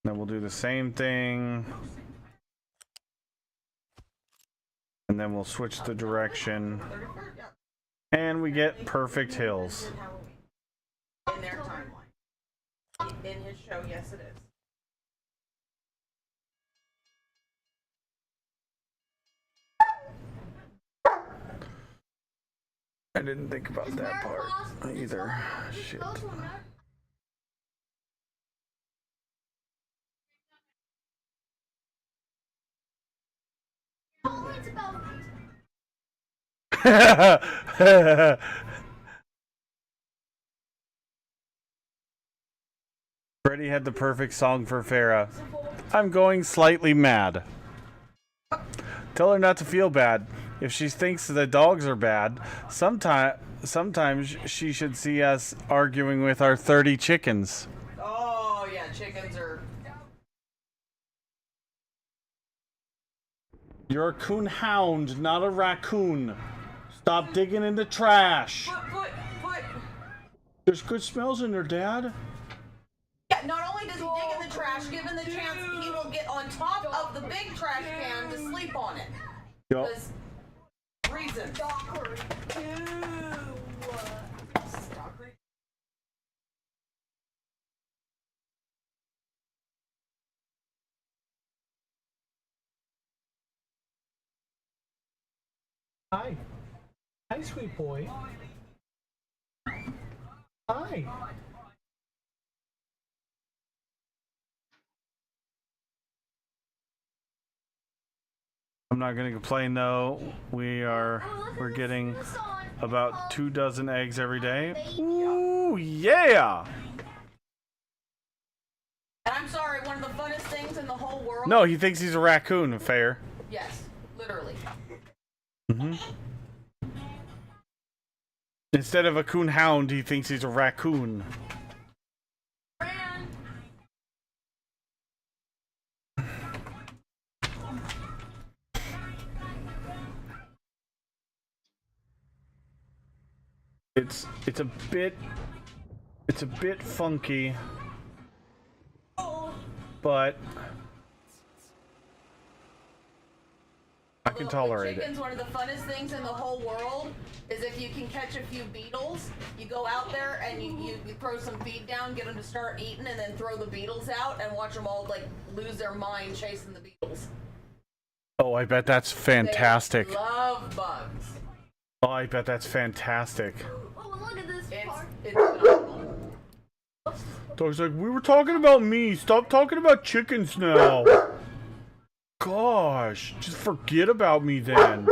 Then we'll do the same thing. And then we'll switch the direction. 31st? Yeah. And we get perfect hills. Invented Halloween. In their timeline. In his show, yes it is. I didn't think about Is that Mary part Claus- either. just Shit. go to America. Halloween's about. Freddie had the perfect song for Farah. I'm going slightly mad. Tell her not to feel bad. If she thinks the dogs are bad, sometimes she should see us arguing with our 30 chickens. Oh, yeah, chickens are. You're a coon hound, not a raccoon. Stop digging in the trash. Put. There's good smells in there, Dad. Yeah, not only does he dig in the trash, given the chance, he will get on top of the big trash can to sleep on it. Yup. Because reasons. Hi. Hi, sweet boy. Hi. I'm not gonna complain though. We're getting about 2 dozen eggs every day. Ooh, yeah! And I'm sorry, one of the funnest things in the whole world. No, he thinks he's a raccoon, fair. Yes, literally. Instead of a coon hound, he thinks he's a raccoon. Ran. It's a bit funky, but I can With tolerate it. chickens, one of the funnest things in the whole world is if you can catch a few beetles, you go out there and you throw some feed down, get them to start eating, and then throw the beetles out and watch them all like lose their mind chasing the beetles. Oh, I bet that's fantastic. They love bugs. Oh, I bet that's fantastic. Oh, look at this part. It's phenomenal. Dog's like, we were talking about me. Stop talking about chickens now. gosh. Just forget about me then.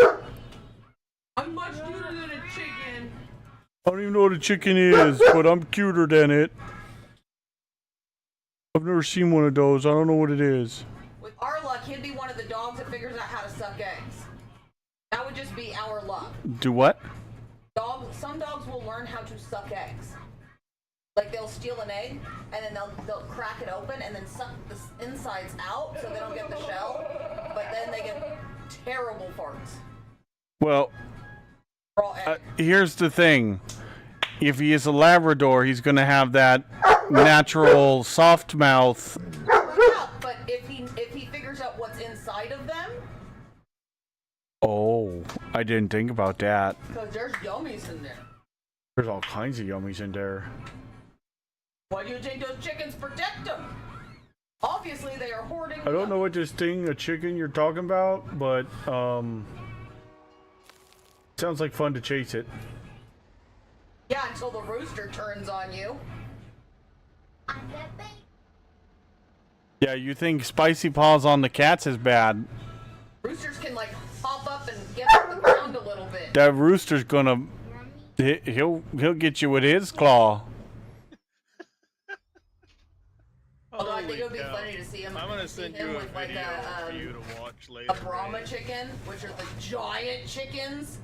I'm much cuter than a chicken. I don't even know what a chicken is, but I'm cuter than it. I've never seen one of those. I don't know what it is. With our luck, he'd be one of the dogs that figures out how to suck eggs. That would just be our luck. Do what? Some dogs will learn how to suck eggs. Like they'll steal an egg and then they'll crack it open and then suck the insides out so they don't get the shell. But then they get terrible farts. Well, Raw egg. here's the thing. If he is a Labrador, he's going to have that natural soft mouth. Yeah, but if he figures out what's inside of them, Oh, I didn't think about that. because there's yummies in there. There's all kinds of yummies in there. Why do you think those chickens protect them? Obviously, they are hoarding. I don't know what this thing, a chicken, you're talking about, but sounds like fun to chase it. Yeah, until the rooster turns on you. Yeah, you think spicy paws on the cats is bad? Roosters can like hop up and get off the ground a little bit. That rooster's gonna, he'll get you with his claw. Although I think Holy it would be cow. funny to see him. I'm gonna send you a with like video for you a to watch later. Brahma chicken, which are the giant chickens.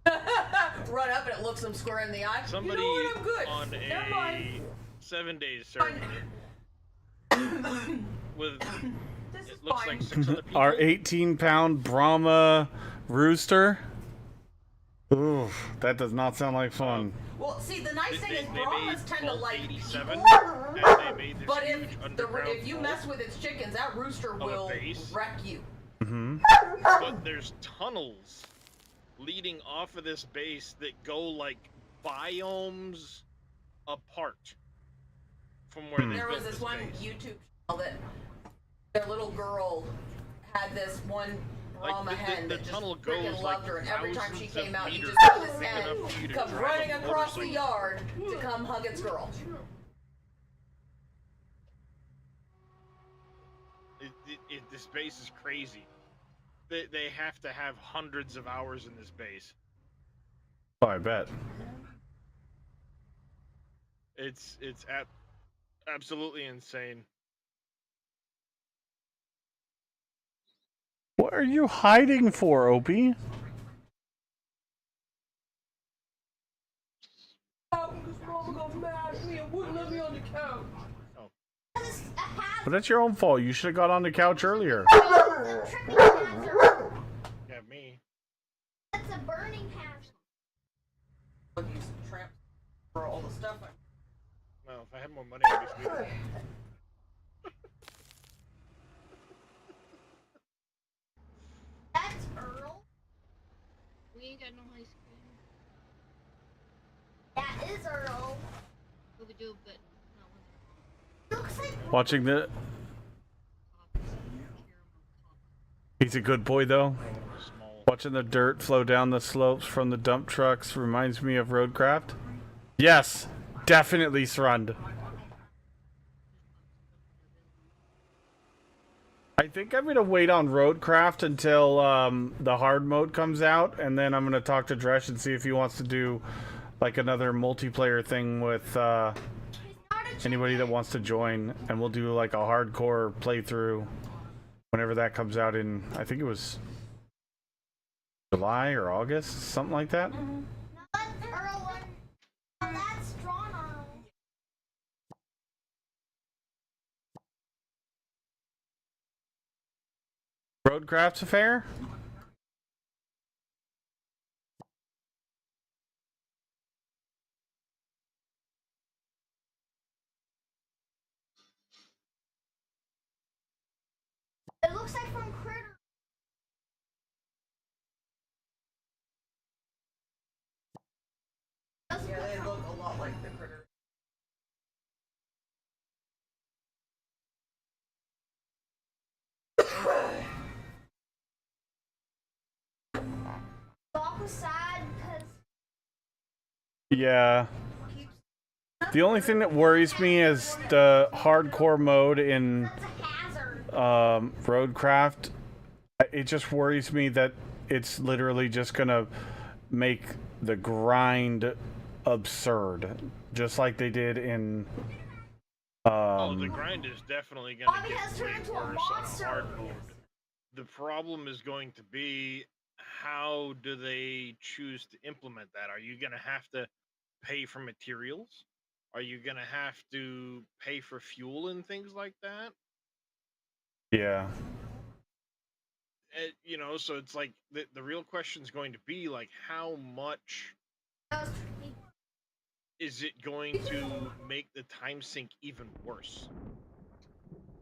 Run up and it looks them square in the eye. Somebody you know what? I'm good. on Never mind. a 7-day server with This is it looks fine. like 600 people. Our 18-pound Brahma rooster. Ooh, that does not sound like fun. Well, see, the nice thing is They Brahmas made tend to Vault like 87, people. and they made this But huge underground if you vault, mess with its chickens, that rooster a will base. wreck you. but there's tunnels leading off of this base that go like biomes apart from where they There built was this this one base. YouTube channel that their little girl had this one Like, Brahma hen the that just tunnel freaking goes, loved like, her, and every time she thousands of came out, you meters just saw this big hen enough for you to come drive a running across the motorcycle. yard to come hug its girl. This base is crazy. They have to have hundreds of hours in this base. Oh, I bet. It's absolutely insane. What are you hiding for, Opie? But that's your own fault. You should have got on the couch earlier. Yeah, me. That's a burning hazard. Look, you tramp for all the stuff. Well, if I had more money, I'd be sweeter. That's Earl. We ain't got no ice cream. That is Earl. But we do, but no. Looks like Watching the... He's a good boy, though. Small. Watching the dirt flow down the slopes from the dump trucks reminds me of Roadcraft. Yes, definitely, Srund. I think I'm gonna wait on Roadcraft until the hard mode comes out, and then I'm gonna talk to Dresh and see if he wants to do like another multiplayer thing with he's not a anybody that wants to join, and we'll do like a hardcore playthrough whenever that comes out in, I think it was July or August, something like that. No, that's Earl one. No, that's drawn Earl. Roadcraft's affair? It looks like from Critter. Doesn't Yeah, look they from- look a lot like the critter. Doc was sad because Yeah. The only thing that worries me is the hardcore mode in that's a hazard. Roadcraft It just worries me that it's literally just gonna make the grind absurd, just like they did in. Oh, the grind is definitely going to Bobby has get turned way into a worse on monster. hard mode. The problem is going to be, how do they choose to implement that? Are you going to have to pay for materials? Are you going to have to pay for fuel and things like that? Yeah. You know, so it's like the real question is going to be like, how much That was is it going to make the time sink even worse?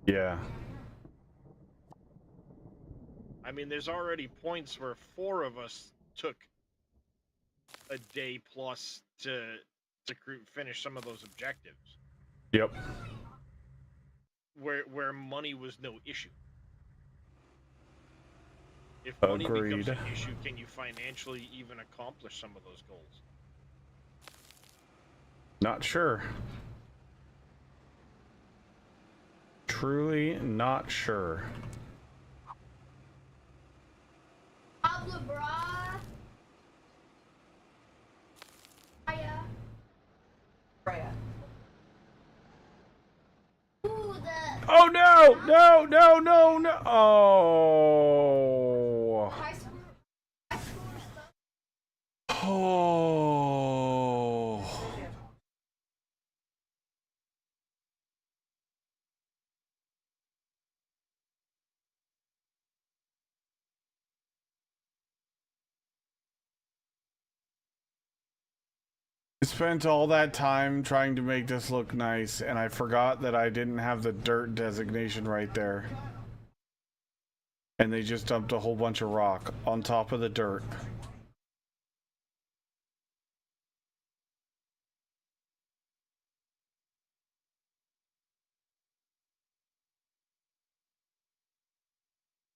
Yeah. I mean, there's already points where 4 of us took a day plus to finish some of those objectives, Yep. where money was no issue. If money becomes an Agreed. issue, can you financially even accomplish some of those goals? Not sure. Truly not sure. Pablo Bra. Aya. Freya. Ooh, the Oh no! No! No! No! No! Oh! high school stuff. Oh! I spent all that time trying to make this look nice, and I forgot that I didn't have the dirt designation right there. And they just dumped a whole bunch of rock on top of the dirt.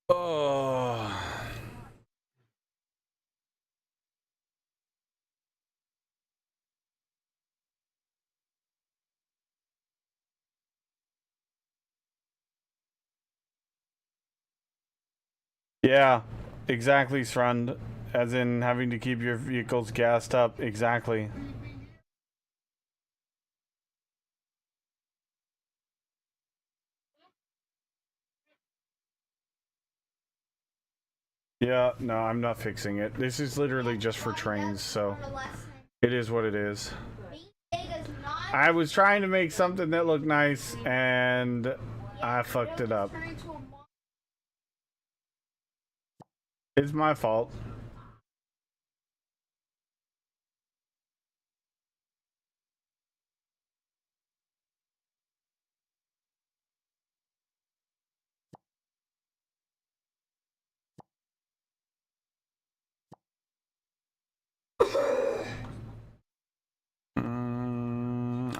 Oh. Yeah, exactly, Srund. As in having to keep your vehicles gassed up. Exactly. Yeah, no, I'm not fixing it. This is literally just for trains, so it is what it is. I was trying to make something that looked nice, and I fucked it up. It's my fault.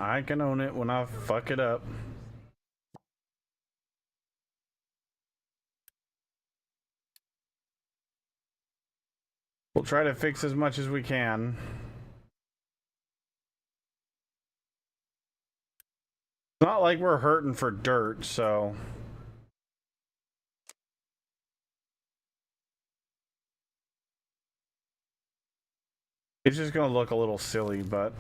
I can own it when I fuck it up. We'll try to fix as much as we can. It's not like we're hurting for dirt, so... It's just gonna look a little silly, but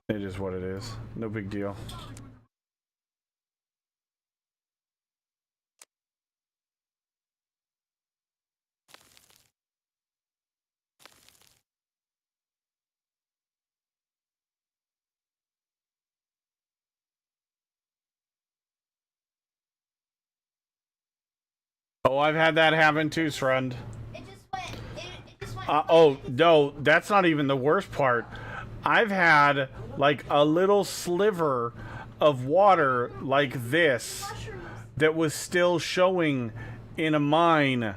it is what it is. No big deal. Oh, I've had that happen too, Srund. It just went. It just went. Oh, no, that's not even the worst part. I've had, like, a little sliver of water like this that was still showing in a mine.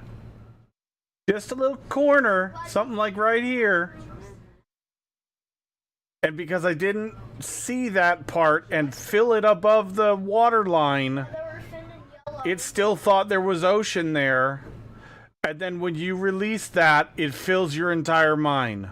Just a little corner, something like right here. And because I didn't see that part and fill it above the water line, They were thin and yellow. it still thought there was ocean there. And then when you release that, it fills your entire mine.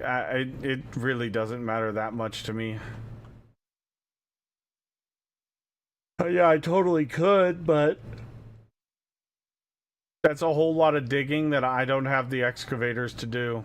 it really doesn't matter that much to me. Yeah, I totally could, but that's a whole lot of digging that I don't have the excavators to do.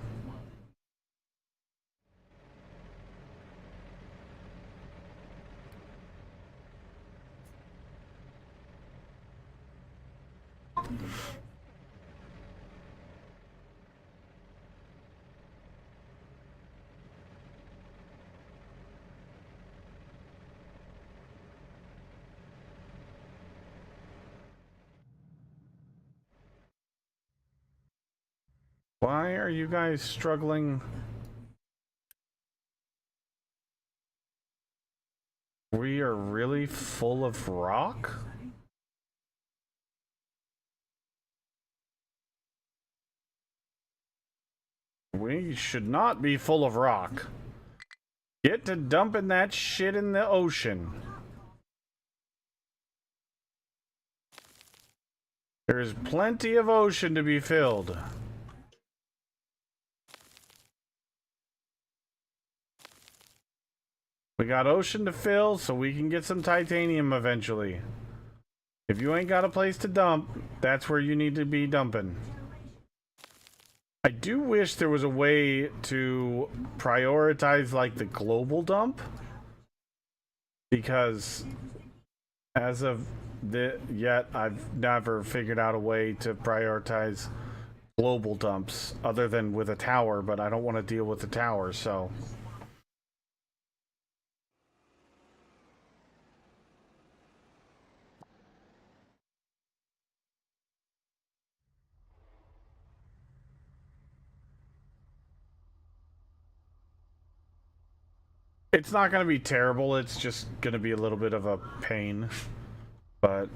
Why are you guys struggling? We are really full of rock? We should not be full of rock. Get to dumping that shit in the ocean. There's plenty of ocean to be filled. We got ocean to fill so we can get some titanium eventually. If you ain't got a place to dump, that's where you need to be dumping. I do wish there was a way to prioritize like the global dump, because as of yet I've never figured out a way to prioritize global dumps other than with a tower, but I don't want to deal with the tower, so it's not going to be terrible. It's just going to be a little bit of a pain, but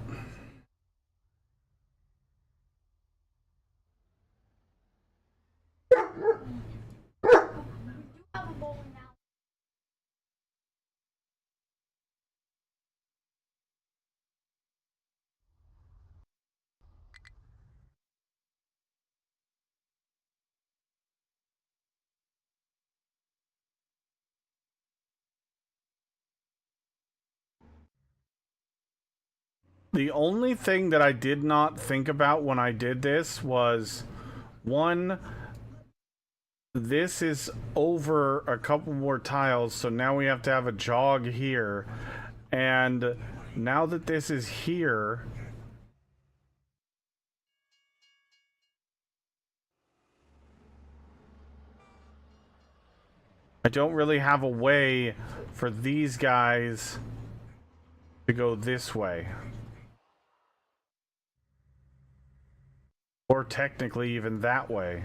Have a bowling alley. the only thing that I did not think about when I did this was, one, this is over a couple more tiles, so now we have to have a jog here. And now that this is here, I don't really have a way for these guys to go this way. Or technically even that way.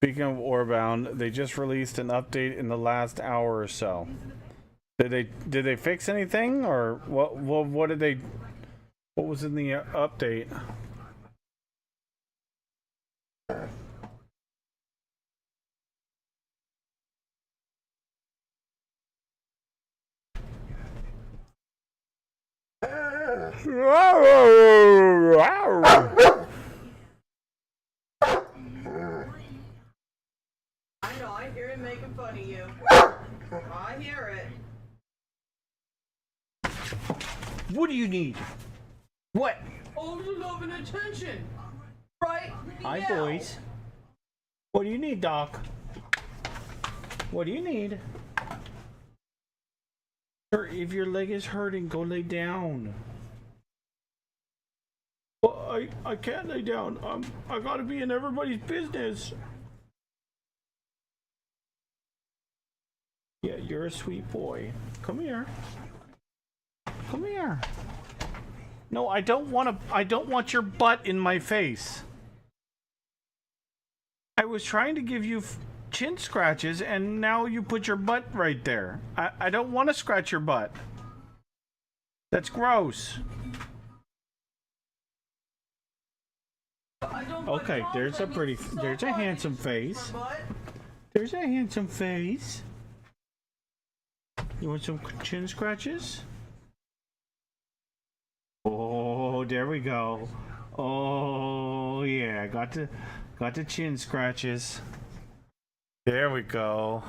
Speaking of Orebound, they just released an update in the last hour or so. Did they fix anything, or what did they, what was in the update? I know, I hear him making fun of you. I hear it. What do you need? What? All the love and attention. Right? Hi, Yeah. boys. What do you need, Doc? What do you need? Sir, if your leg is hurting, go lay down. Well, I can't lay down. I gotta be in everybody's business. Yeah, you're a sweet boy. Come here. Come here. No, I don't want your butt in my face. I was trying to give you chin scratches, and now you put your butt right there. I don't want to scratch your butt. That's gross. Okay, there's a pretty, there's a handsome face. There's a handsome face. You want some chin scratches? Oh, there we go. Oh yeah, got the chin scratches. There we go.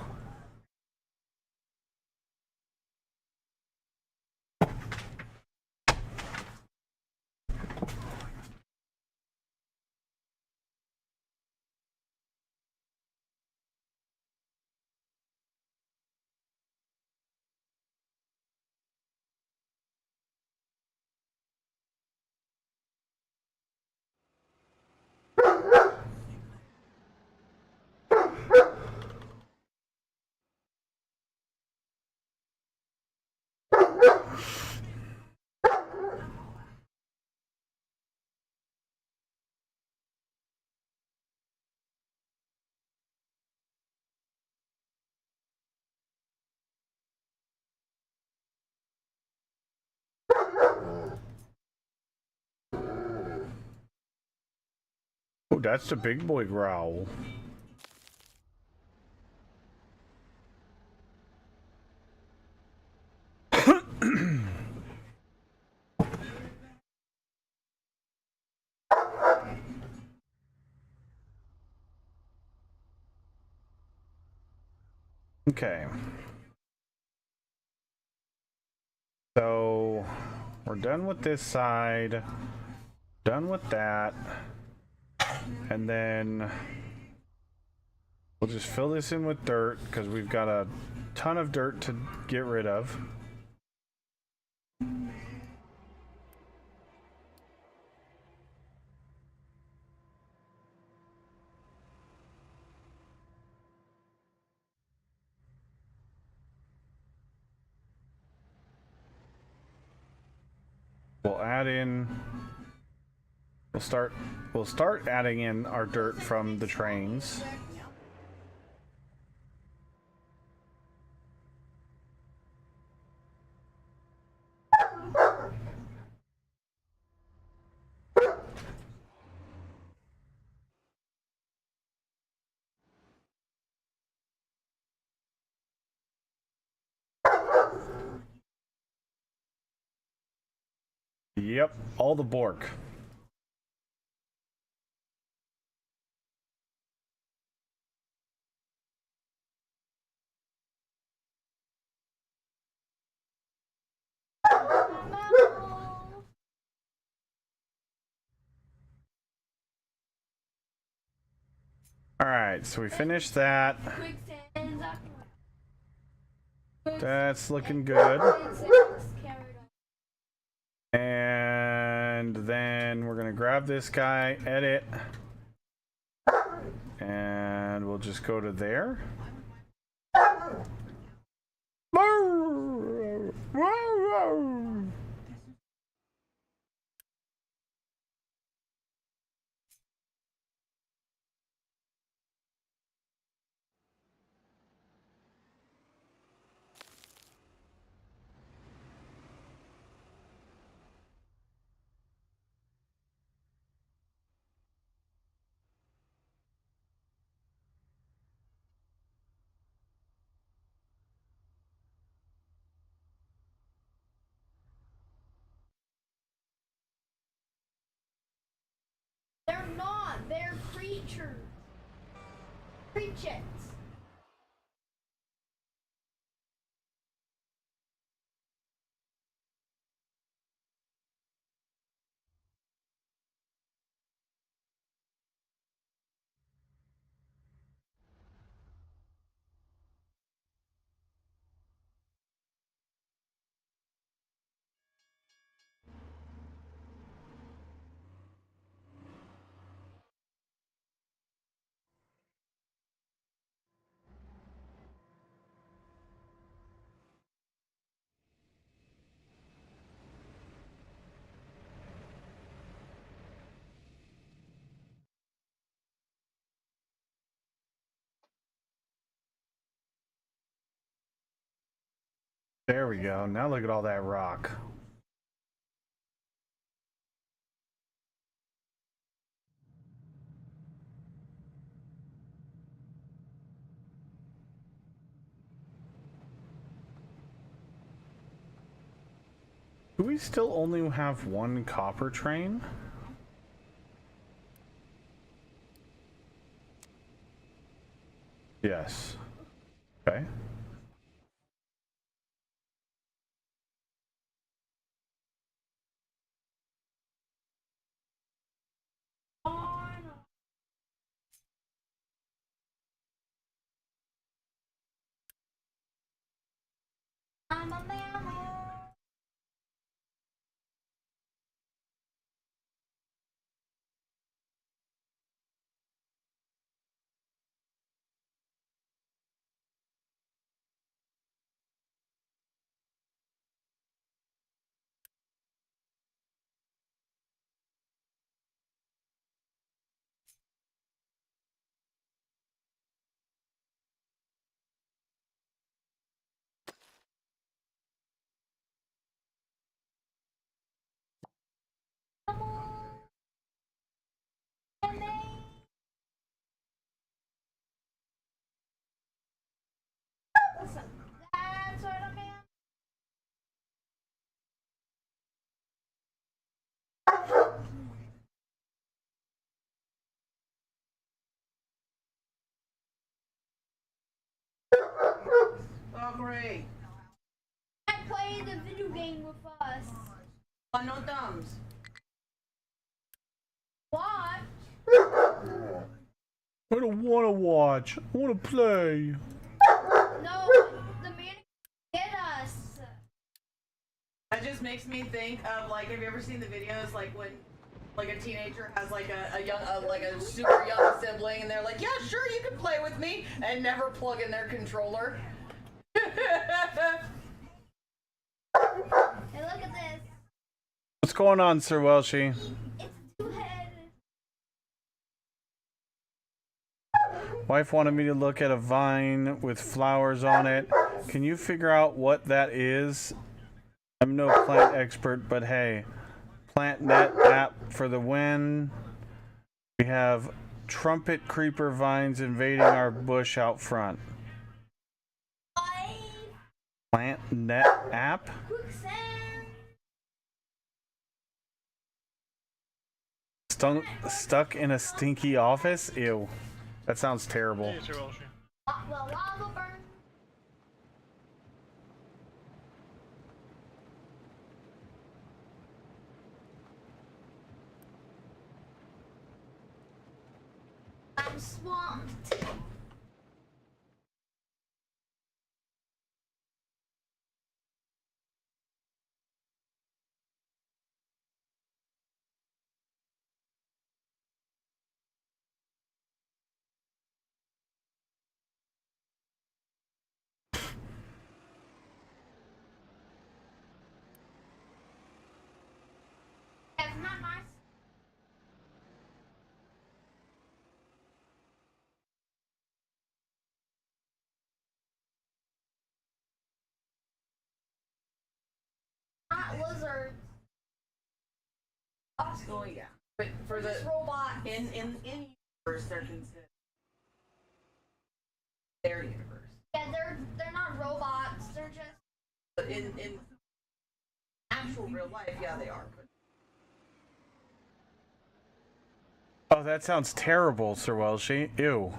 Oh, that's the big boy growl. Okay. So we're done with this side, done with that, and then we'll just fill this in with dirt because we've got a ton of dirt to get rid of. We'll add in, we'll start adding in our dirt from the trains. Yep, all the Bork. Alright, so we finished that. That's looking good. And then we're gonna grab this guy, edit, and we'll just go to there. They're not. They're creatures. Creatures. There we go. Now look at all that rock. Do we still only have one copper train? Yes. Okay. I'm a mammal. That's what I meant. Oh, great. I play the video game with us. Oh, no thumbs. Watch. I don't want to watch. I want to play. No, the man get us. That just makes me think of, like, have you ever seen the videos, like, when, like, a teenager has, like, a super young sibling, and they're like, yeah, sure, you can play with me, and never plug in their controller? Hey, look at this. What's going on, Sir Welshie? It's two-headed. Wife wanted me to look at a vine with flowers on it. Can you figure out what that is? I'm no plant expert, but hey, PlantNet app for the win. We have trumpet creeper vines invading our bush out front. PlantNet app? Quicksand. Stuck in a stinky office? Ew. That sounds terrible. Hey, Sir Welshie. Well, lava burn. I'm swamped. That's not nice. Not lizards. Oh, yeah. But for the, Just robots. in universe, they're considered their universe. Yeah, they're not robots. They're just. But in actual real life, yeah, they are. But Oh, that sounds terrible, Sir Welshie. Ew.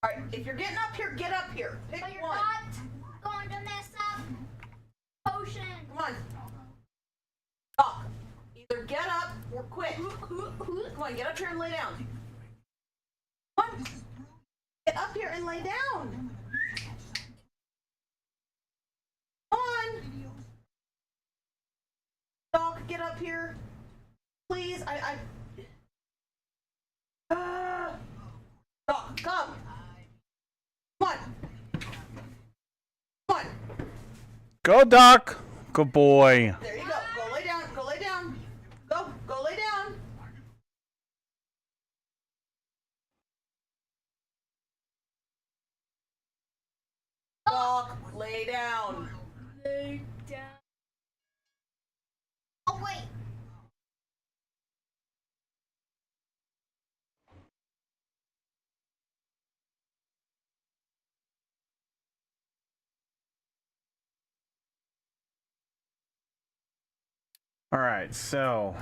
alright, if you're getting up here, get up here. Pick But you're one. not going to mess up potion. Come on. Doc, either get up or quit. Come on, get up here and lay down. Come on. Get up here and lay down. Come on. Doc, get up here. Please, Doc, come. Come on. Come on. Go, Doc. Good boy. There you go. Go lay down. Go lay down. Go lay down. Doc, lay down. Lay down. Oh wait. All right, so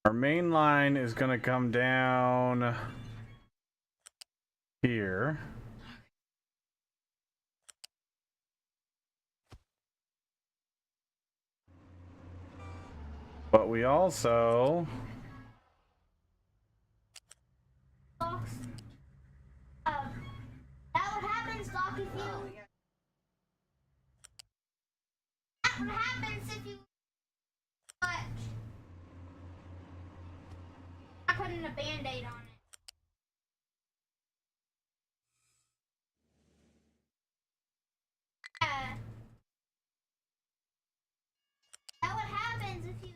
our main line is going to come down here. But we also Docs. That would happen, Doc, if you. That would happen if you. But I'm putting a band-aid on it. Yeah. That what happens if you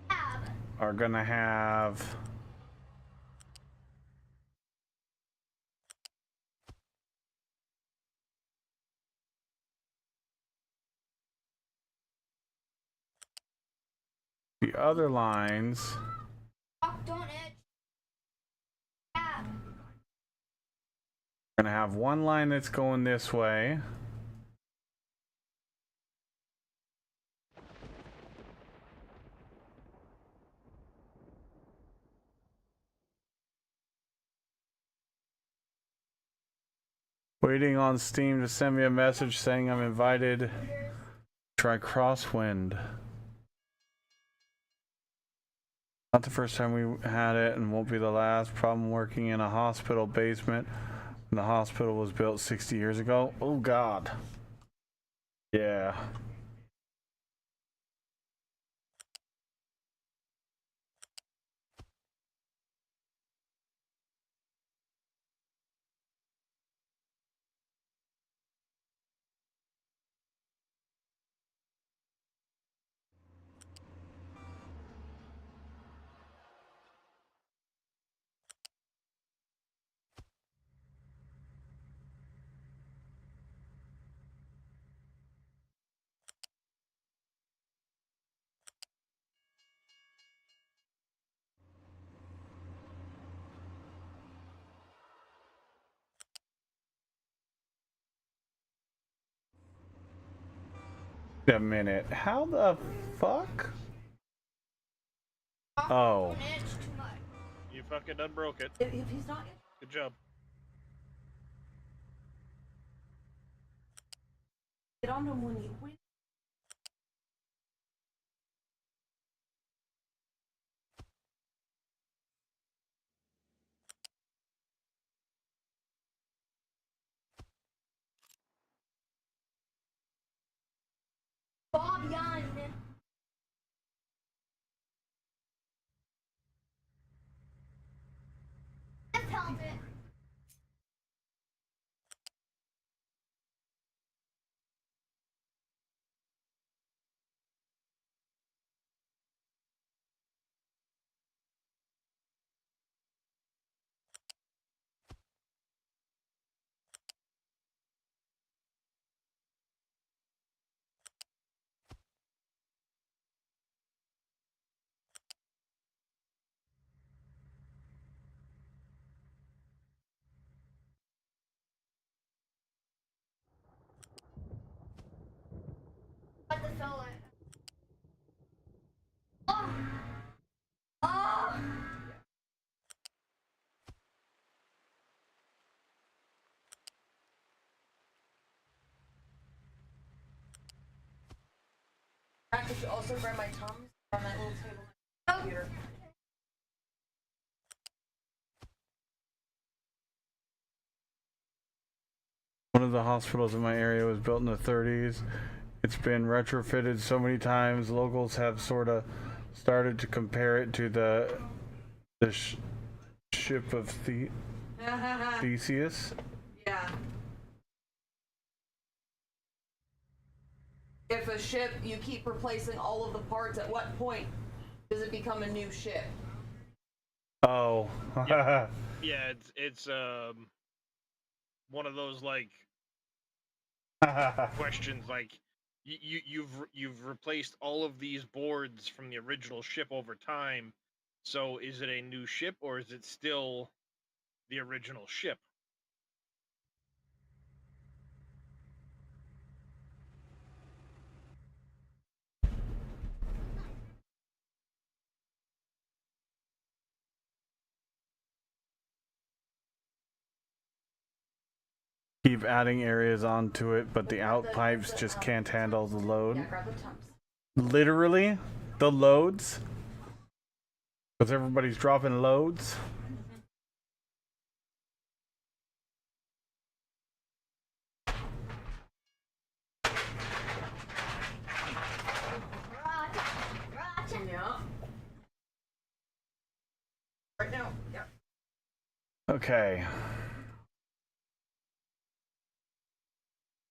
have. are going to have the other lines. Doc, don't itch. Yeah. We're going to have one line that's going this way. Waiting on Steam to send me a message saying I'm invited. Try Crosswind. Not the first time we had it and won't be the last. Problem working in a hospital basement when the hospital was built 60 years ago. Oh God. Yeah. Wait a minute. How the fuck? Doc, Oh. don't itch too much. You fucking done broke it. If he's not, Good job. get on him when you win. Bob Young. Just help it. What the fella? Oh. Oh. Could you also grab my Tums on that little table on the computer? One of the hospitals in my area was built in the 30s. It's been retrofitted so many times. Locals have sort of started to compare it to the ship of Theseus. Yeah. If a ship, you keep replacing all of the parts, at what point does it become a new ship? Oh. Yeah, it's one of those like questions like you've replaced all of these boards from the original ship over time, so is it a new ship or is it still the original ship? keep adding areas onto it, but the out pipes just can't handle the load. Yeah, grab the Tums. Literally, the loads. Because everybody's dropping loads. Roger, Roger. Yeah. Right now. Yeah. Okay.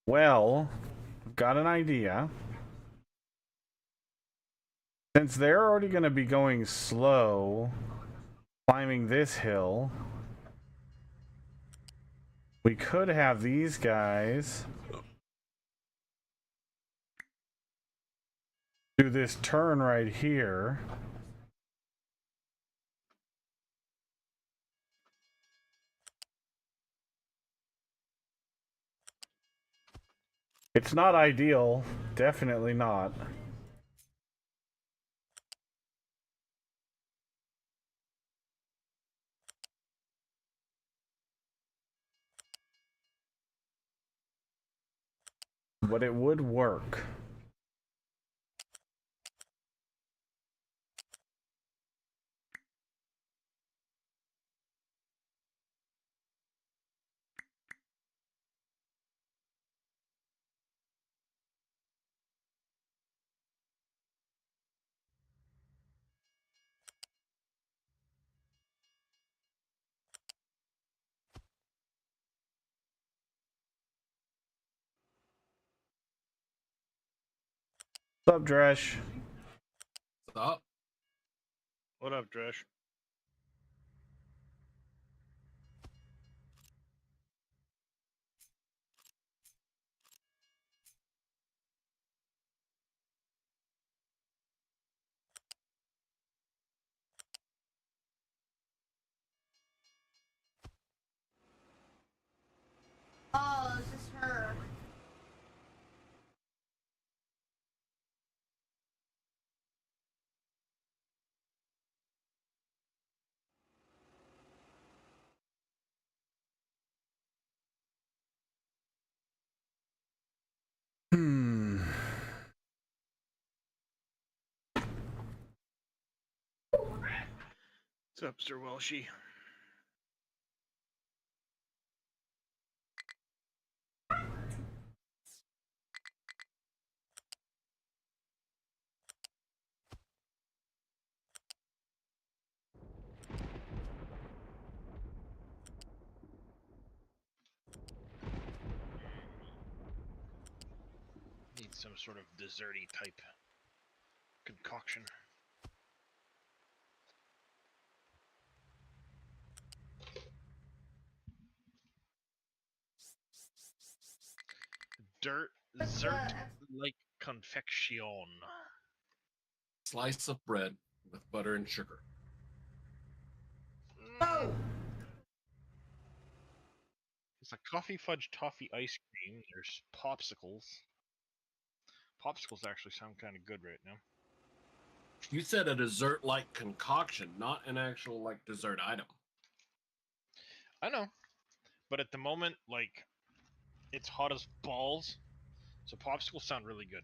Well, I've got an idea. Since they're already going to be going slow, climbing this hill, we could have these guys do this turn right here. It's not ideal, definitely not. But it would work. What's up, Dresh? Stop. What up, Dresh? Oh, this is her. Hmm. What's up, Sir Welshie? Need some sort of desserty type concoction. Dessert like confection. Slice of bread with butter and sugar. Oh. It's a coffee fudge toffee ice cream. There's popsicles. Popsicles actually sound kind of good right now. You said a dessert-like concoction, not an actual like dessert item. I know, but at the moment, like, it's hot as balls, so popsicles sound really good.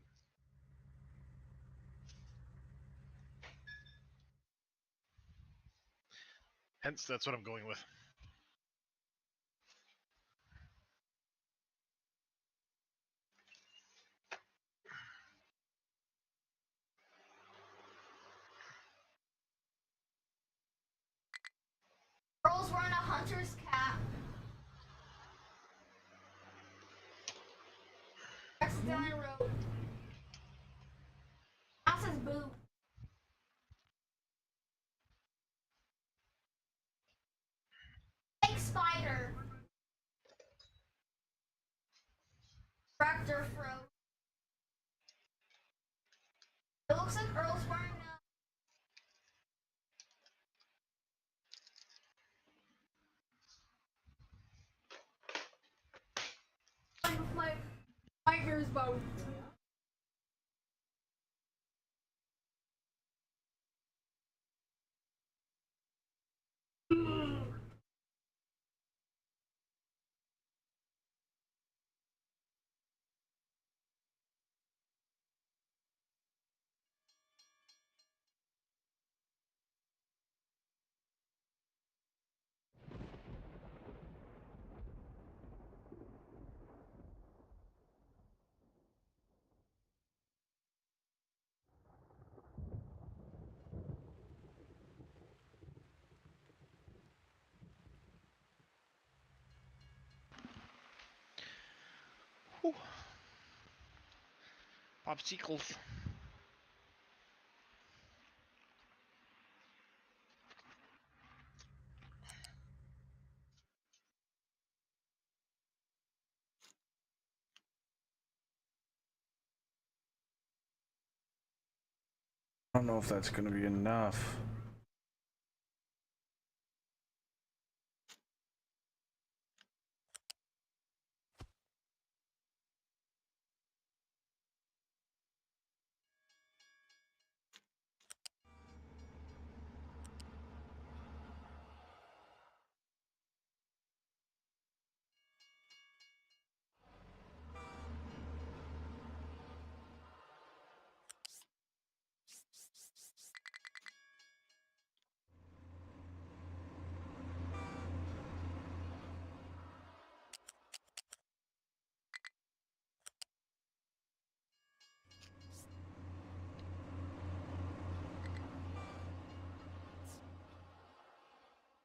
Hence, that's what I'm going with. Girl's wearing a hunter's cap. That's down the road. That's his boob. Fake spider. Tractor throat. It looks like Earl's wearing my ears bone. Popsicles. I don't know if that's gonna be enough.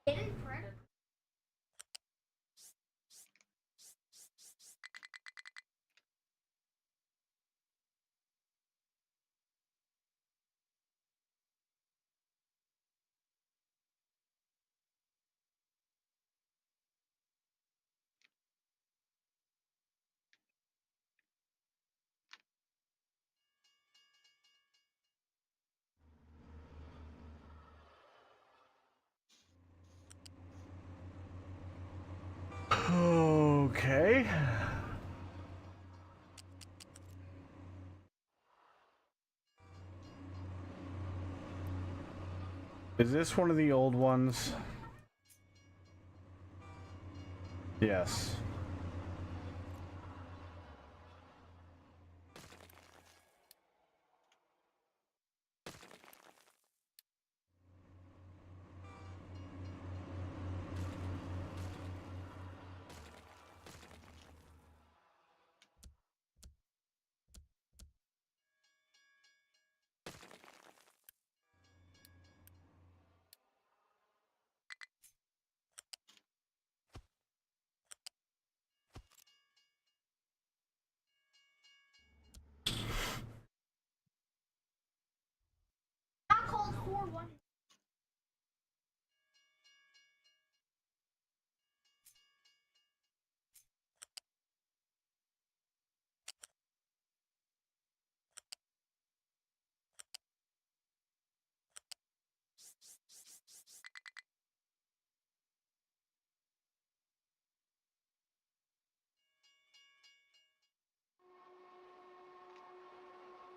Hidden predator. Okay. Is this one of the old ones? Yes. Not called 4-1.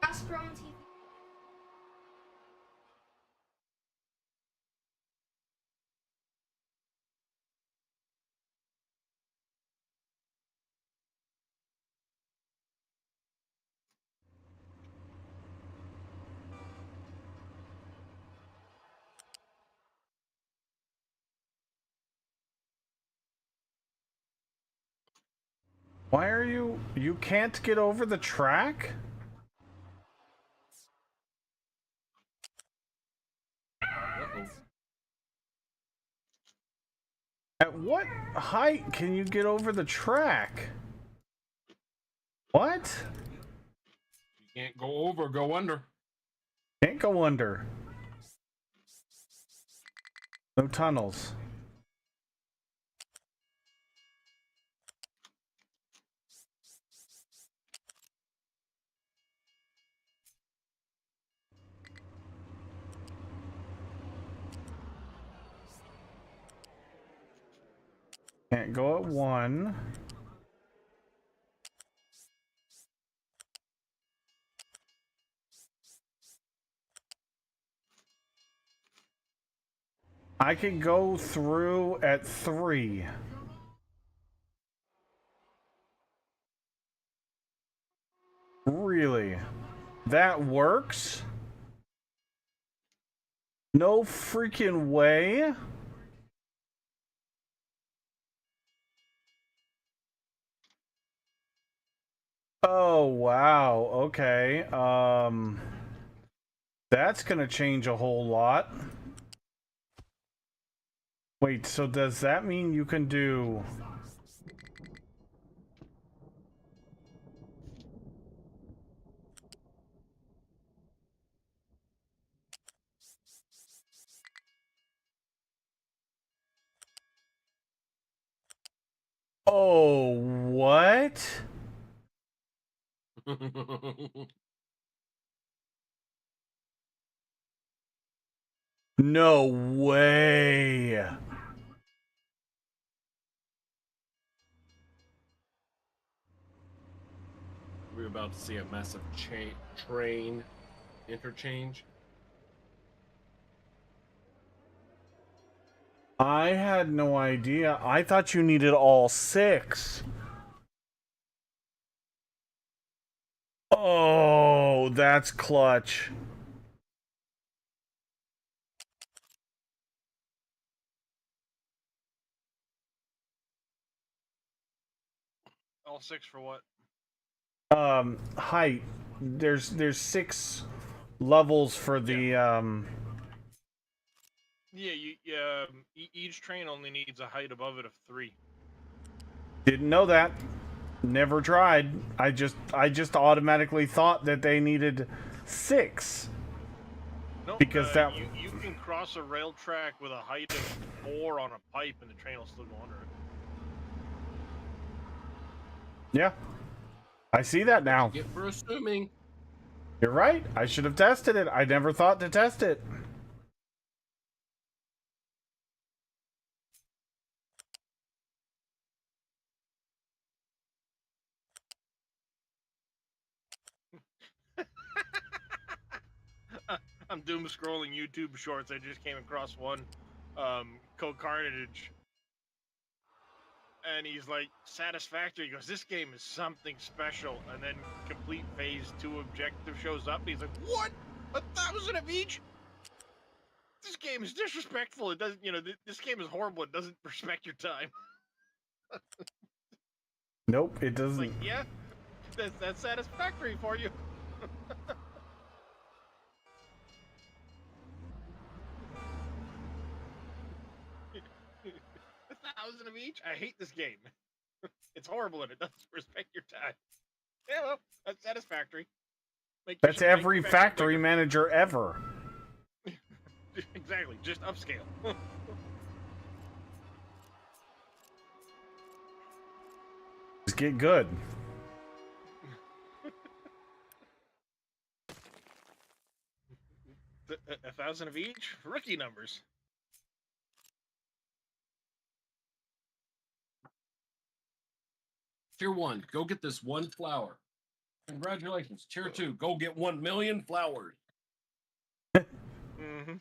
Astro on TV. Why are you... You can't get over the track? Uh-oh. At what height can you get over the track? What? You can't go over, go under. Can't go under. No tunnels. Can't go at 1. I can go through at 3. Really? That works? No freaking way? Oh, wow. Okay. That's gonna change a whole lot. Wait, so does that mean you can do... Oh, what? No way. We're about to see a massive train interchange. I had no idea. I thought you needed all 6. Oh, that's clutch. All 6 for what? Height. There's 6 levels for the Yeah, each train only needs a height above it of 3. Didn't know that. Never tried. I just automatically thought that they needed 6. No, Because that you can cross a rail track with a height of 4 on a pipe, and the train will still go under it. Yeah. I see that now. Get for assuming. You're right. I should have tested it. I never thought to test it. I'm doom scrolling YouTube shorts. I just came across one, Code Carnage, and he's like, Satisfactory. He goes, this game is something special. And then complete phase 2 objective shows up, and he's like, what? 1,000 of each? This game is disrespectful. It doesn't, this game is horrible. It doesn't respect your time. Nope, it It's doesn't. like, yeah, that's satisfactory for you. 1,000 of each? I hate this game. It's horrible and it doesn't respect your time. Yeah, well, that's satisfactory. That's every factory manager ever. Exactly, just upscale. Just get good. A 1,000 of each? Rookie numbers. Tier 1, go get this 1 flower. Congratulations. Tier 2, go get 1,000,000 flowers. Mm-hmm.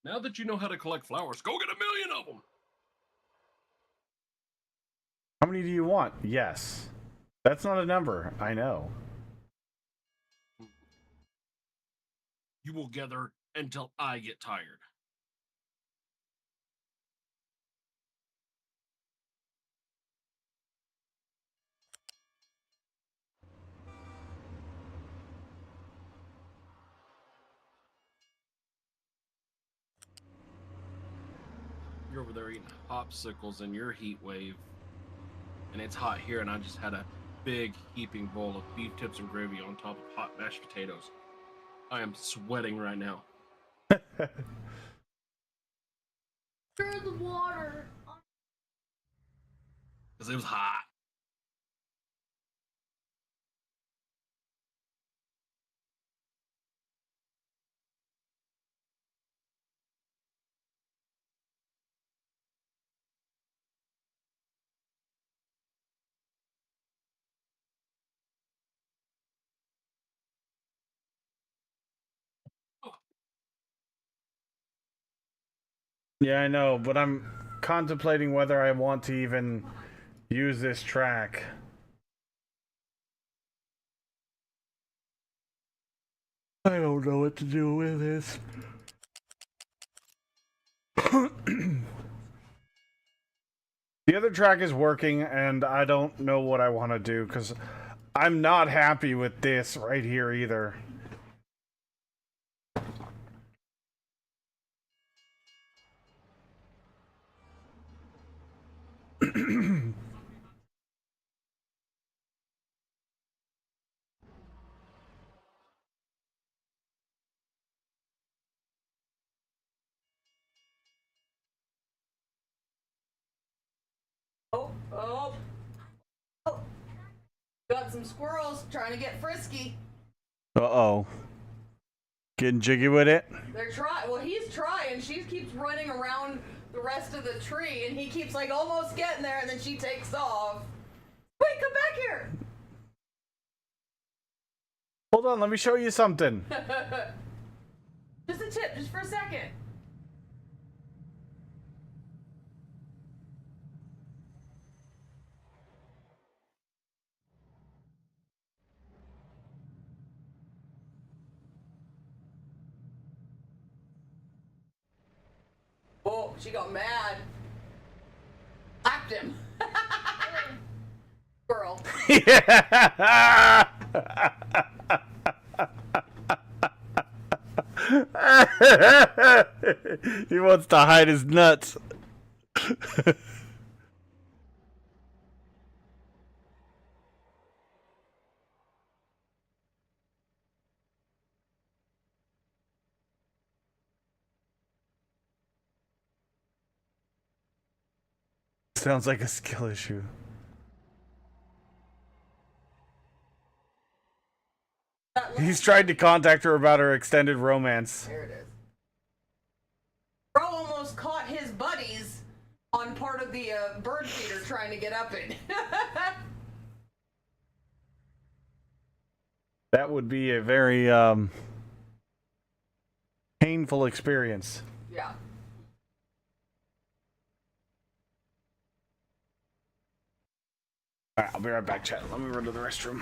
Now that you know how to collect flowers, go get 1,000,000 of them. How many do you want? Yes. That's not a number. I know. You will gather until I get tired. You're over there eating popsicles in your heat wave, and it's hot here, and I just had a big heaping bowl of beef tips and gravy on top of hot mashed potatoes. I am sweating right now. Stir the water. Because it was hot. Yeah, I know, but I'm contemplating whether I want to even use this track. I don't know what to do with this. The other track is working, and I don't know what I want to do, because I'm not happy with this right here either. Oh, oh, oh. Got some squirrels trying to get frisky. Uh-oh. Getting jiggy with it? They're trying. Well, he's trying. She keeps running around the rest of the tree, and he keeps like almost getting there, and then she takes off. Wait, come back here. Hold on, let me show you something. Just a tip, just for a second. Oh, she got mad. Slapped him. Girl. Yeah. He wants to hide his nuts. Sounds like a skill issue. He's tried to contact her about her extended romance. There it is. Bro almost caught his buddies on part of the bird feeder trying to get up it. That would be a very painful experience. Yeah. Alright, I'll be right back, chat. Let me run to the restroom.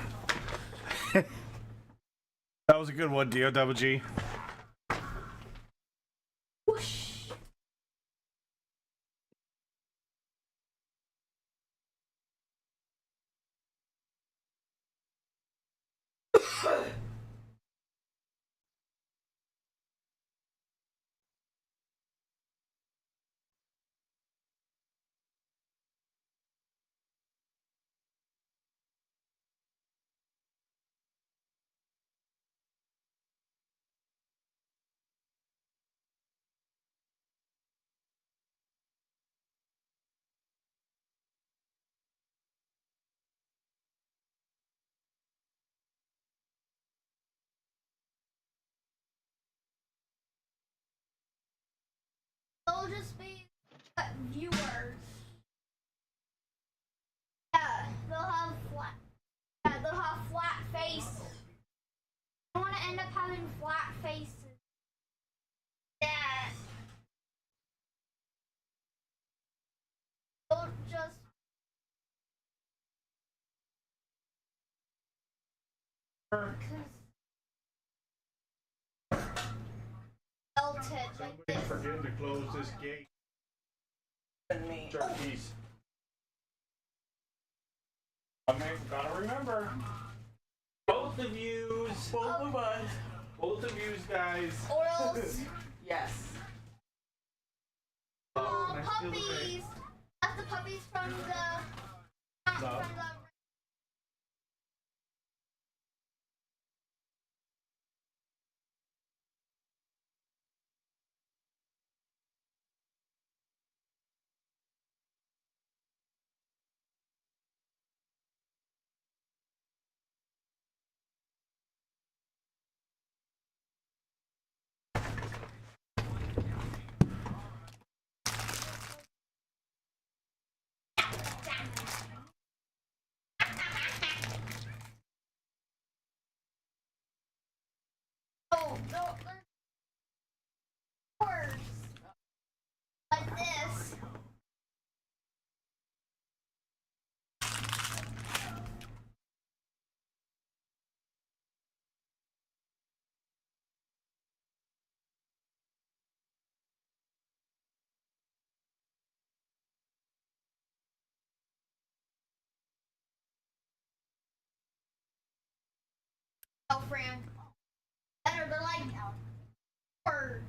That was a good one, DOWG. Whoosh. They'll just be viewers. Yeah, they'll have flat. Yeah, they'll have flat faces. I want to end up having flat faces. Yeah. They'll just. Melted like this. Forgetting to close this gate. And me. Turkeys. I mean, gotta remember. Both of yous. Both of us. Both of yous guys. Orals. Yes. Oh, puppies. That's the puppies from the. From the. Oh, no, worse. Like this. Oh, Frank. Better, they're like birds.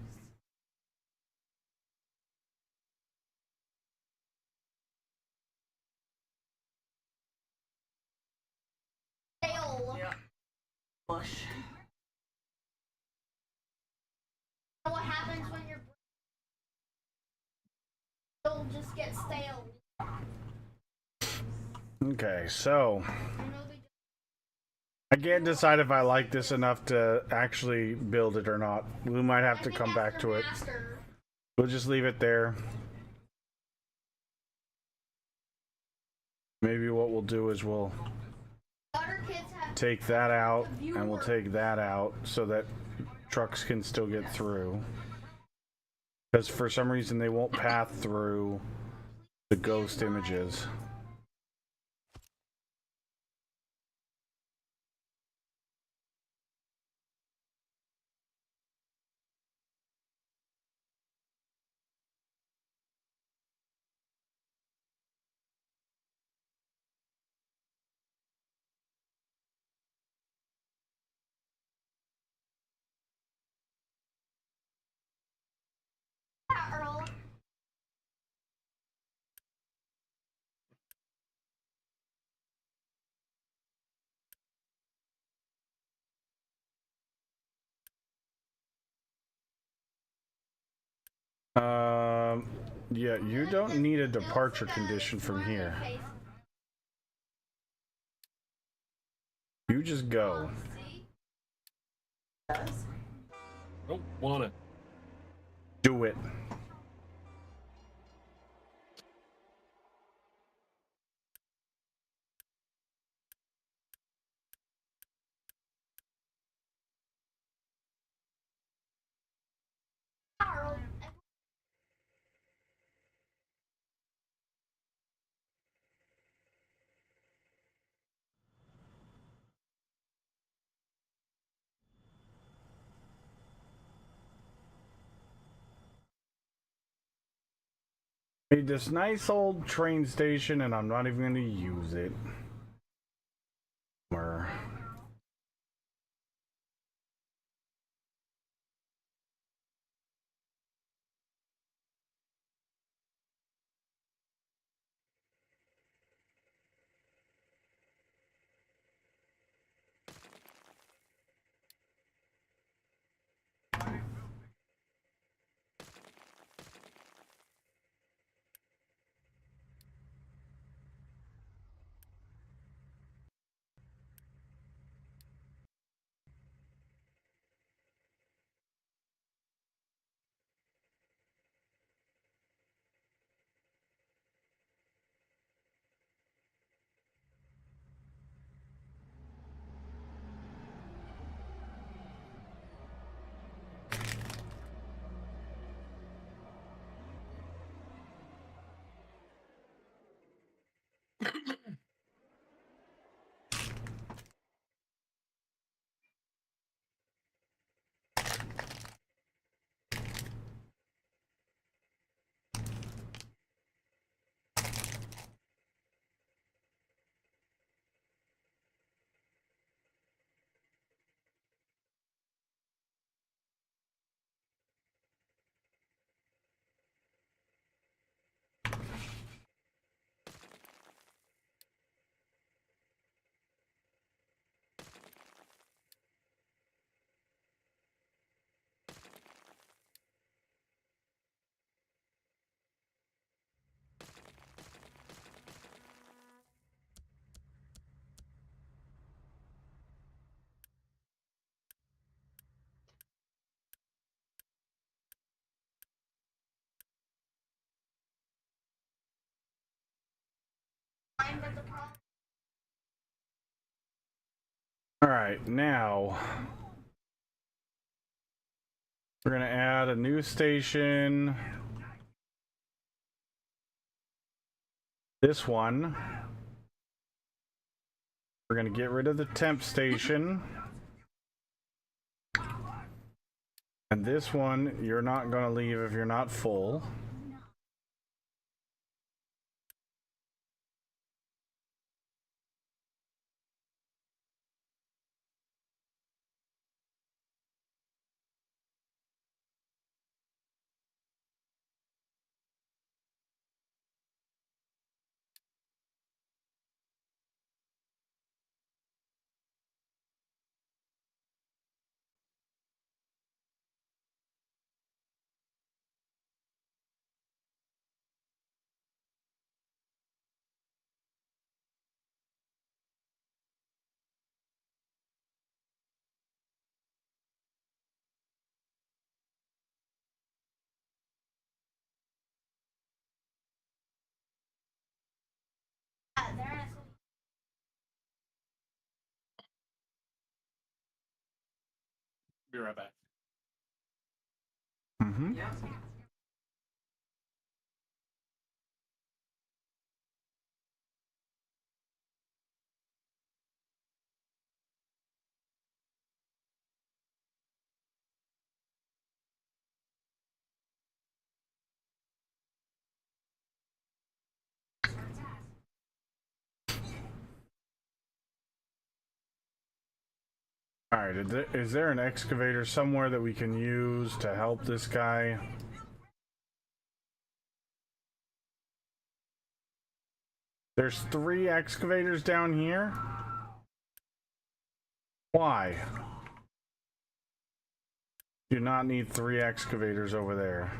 Stale. Yeah. Mush. You know what happens when you're. They'll just get stale. Okay, so I know they I can't decide if I like this enough to actually build it or not. We might have to come back to it. Master. We'll just leave it there. Maybe what we'll do is we'll Other kids have take that out and we'll take that out so that trucks can still get through. Because for some reason they won't path through the ghost images. Earl. Yeah, you don't need a departure condition from here. You just go. Don't want it. Do it. Earl. Made this nice old train station and I'm not even going to use it. Or all right, now we're going to add a new station. This one. We're going to get rid of the temp station. And this one, you're not going to leave if you're not full. Be right back. Mm-hmm. Alright, is there an excavator somewhere that we can use to help this guy? There's 3 excavators down here? Why? Do not need 3 excavators over there.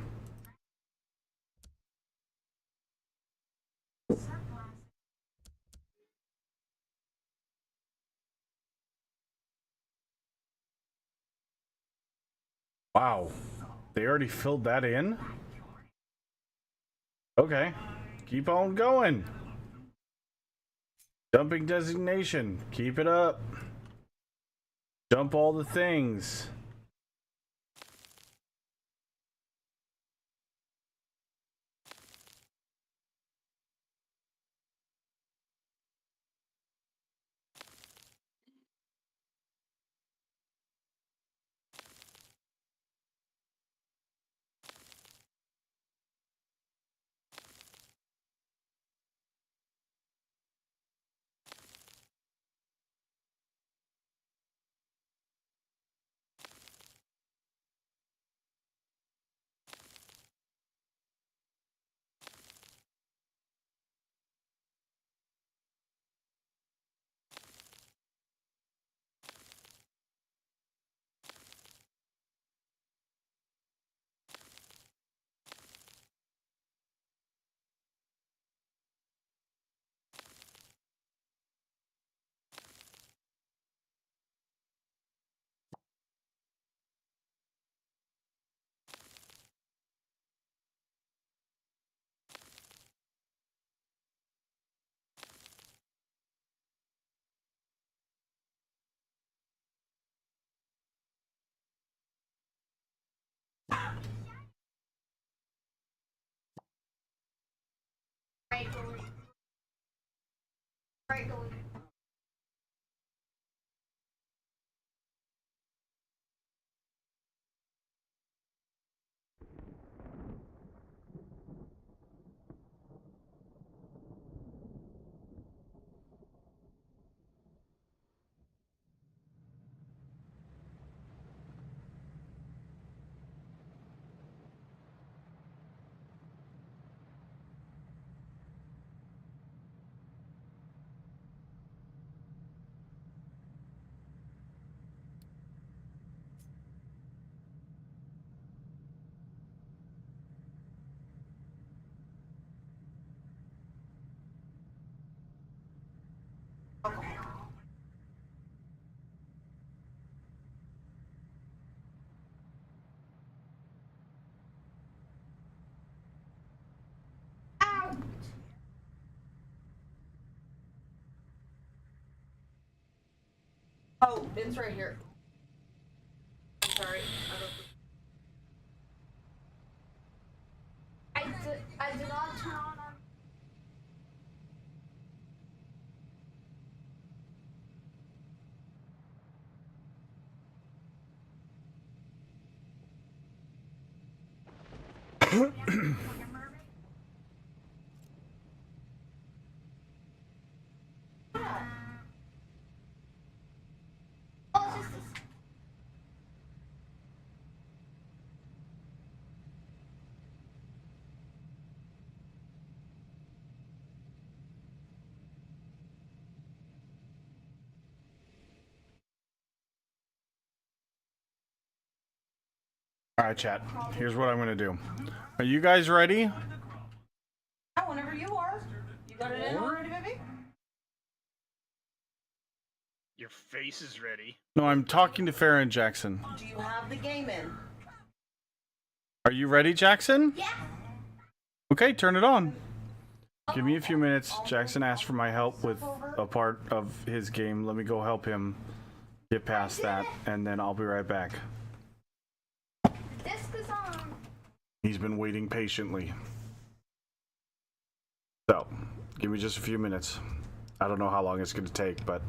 Wow, they already filled that in? Okay, keep on going. Dumping designation, keep it up. Dump all the things. Oh, it's right here. Sorry. I did not turn on. Alright, chat. Here's what I'm gonna do. Are you guys ready? Yeah, whenever you are. You got it in already, baby? Your face is ready. No, I'm talking to Farron Jackson. Do you have the game in? Are you ready, Jackson? Yeah. Okay, turn it on. Give me a few minutes. Jackson asked for my help with a part of his game. Let me go help him get past that, and then I'll be right back. He's been waiting patiently. So, give me just a few minutes. I don't know how long it's going to take, but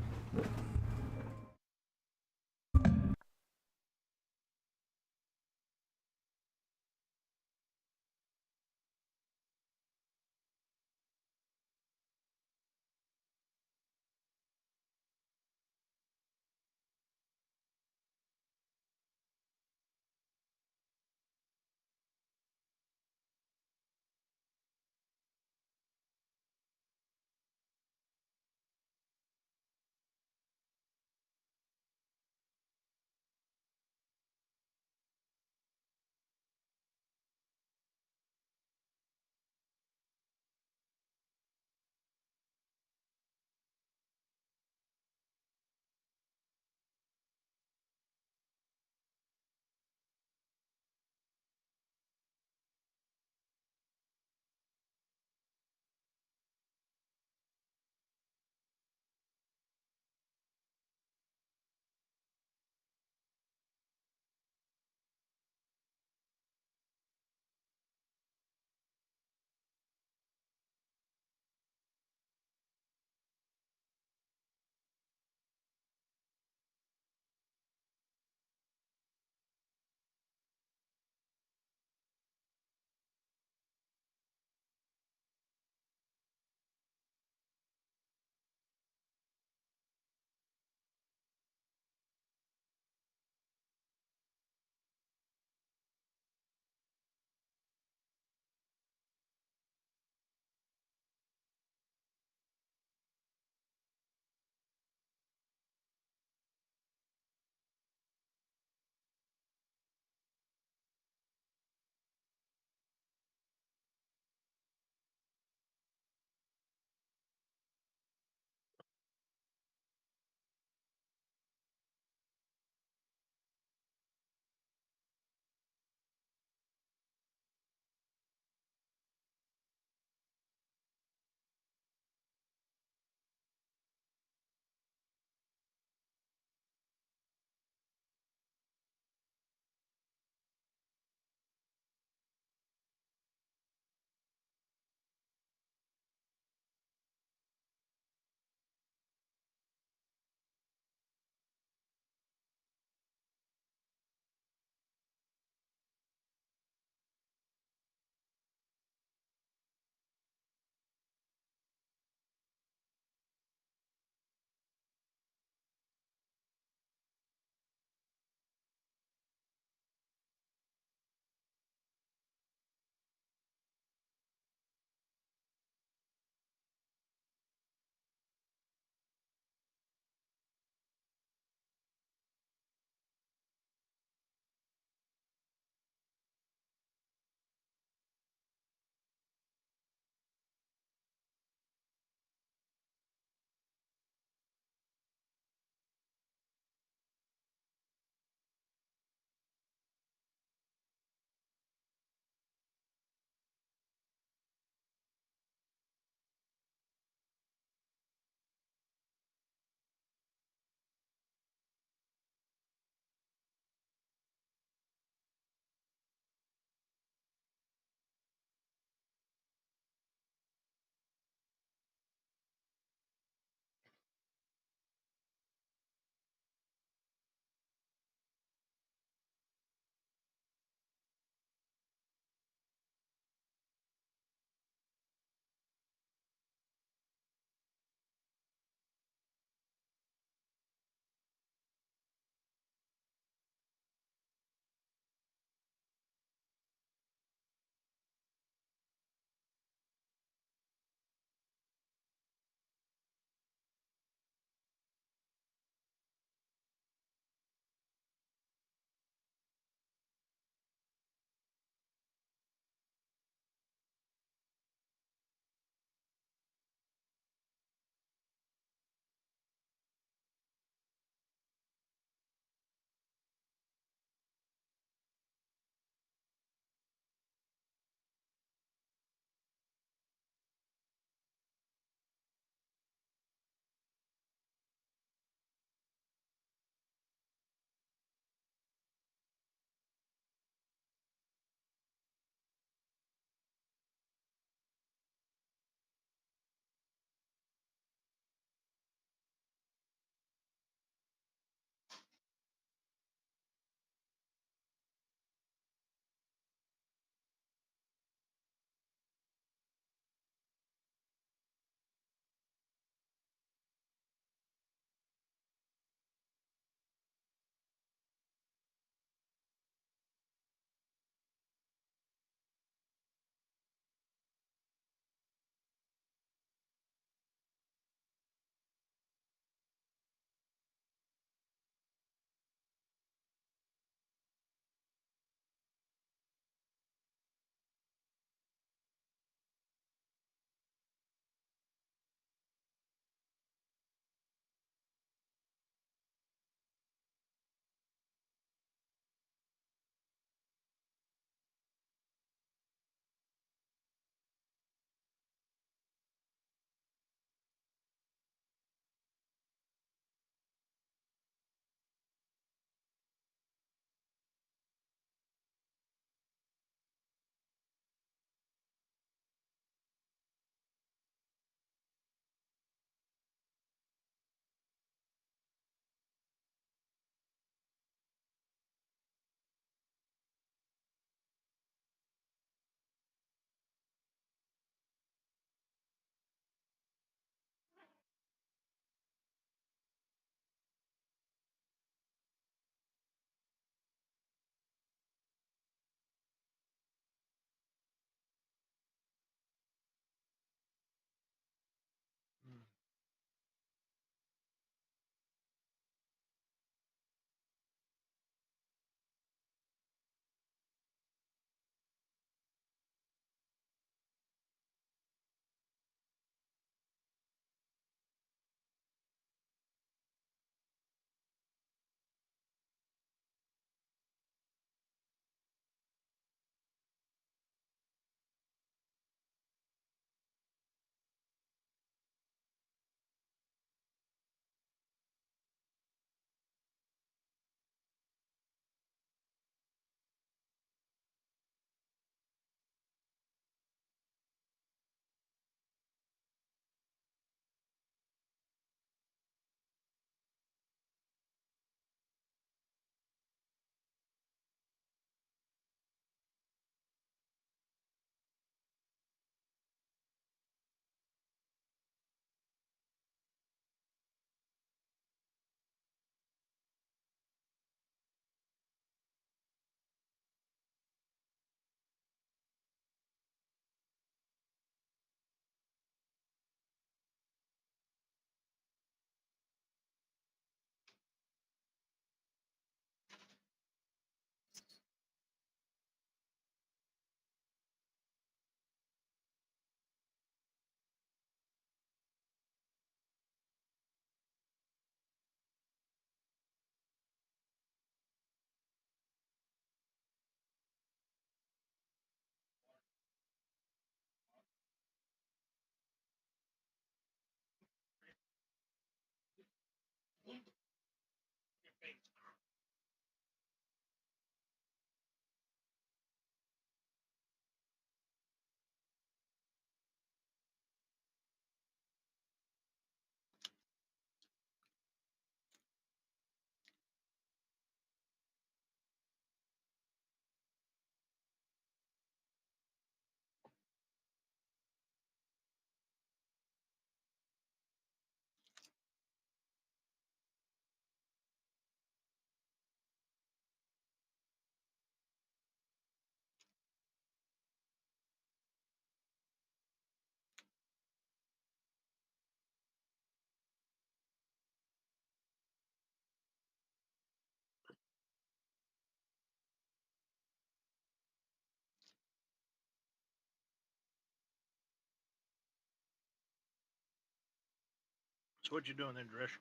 So what you doing then, Drish?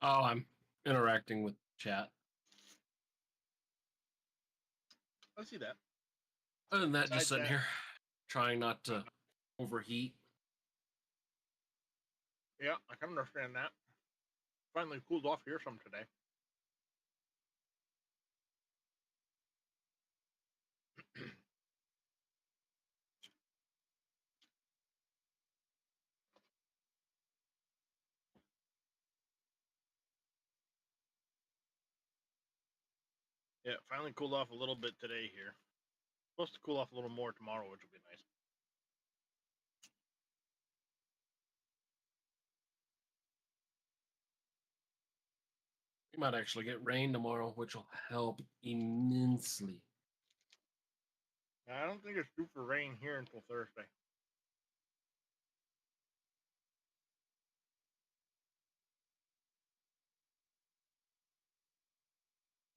Oh, I'm interacting with chat. I see that. Other than that, just Besides sitting that- here, trying not to overheat. Yeah, I can understand that. Finally cooled off here some today. Yeah, finally cooled off a little bit today here. Supposed to cool off a little more tomorrow, which will be nice. We might actually get rain tomorrow, which will help immensely. I don't think it's due for rain here until Thursday.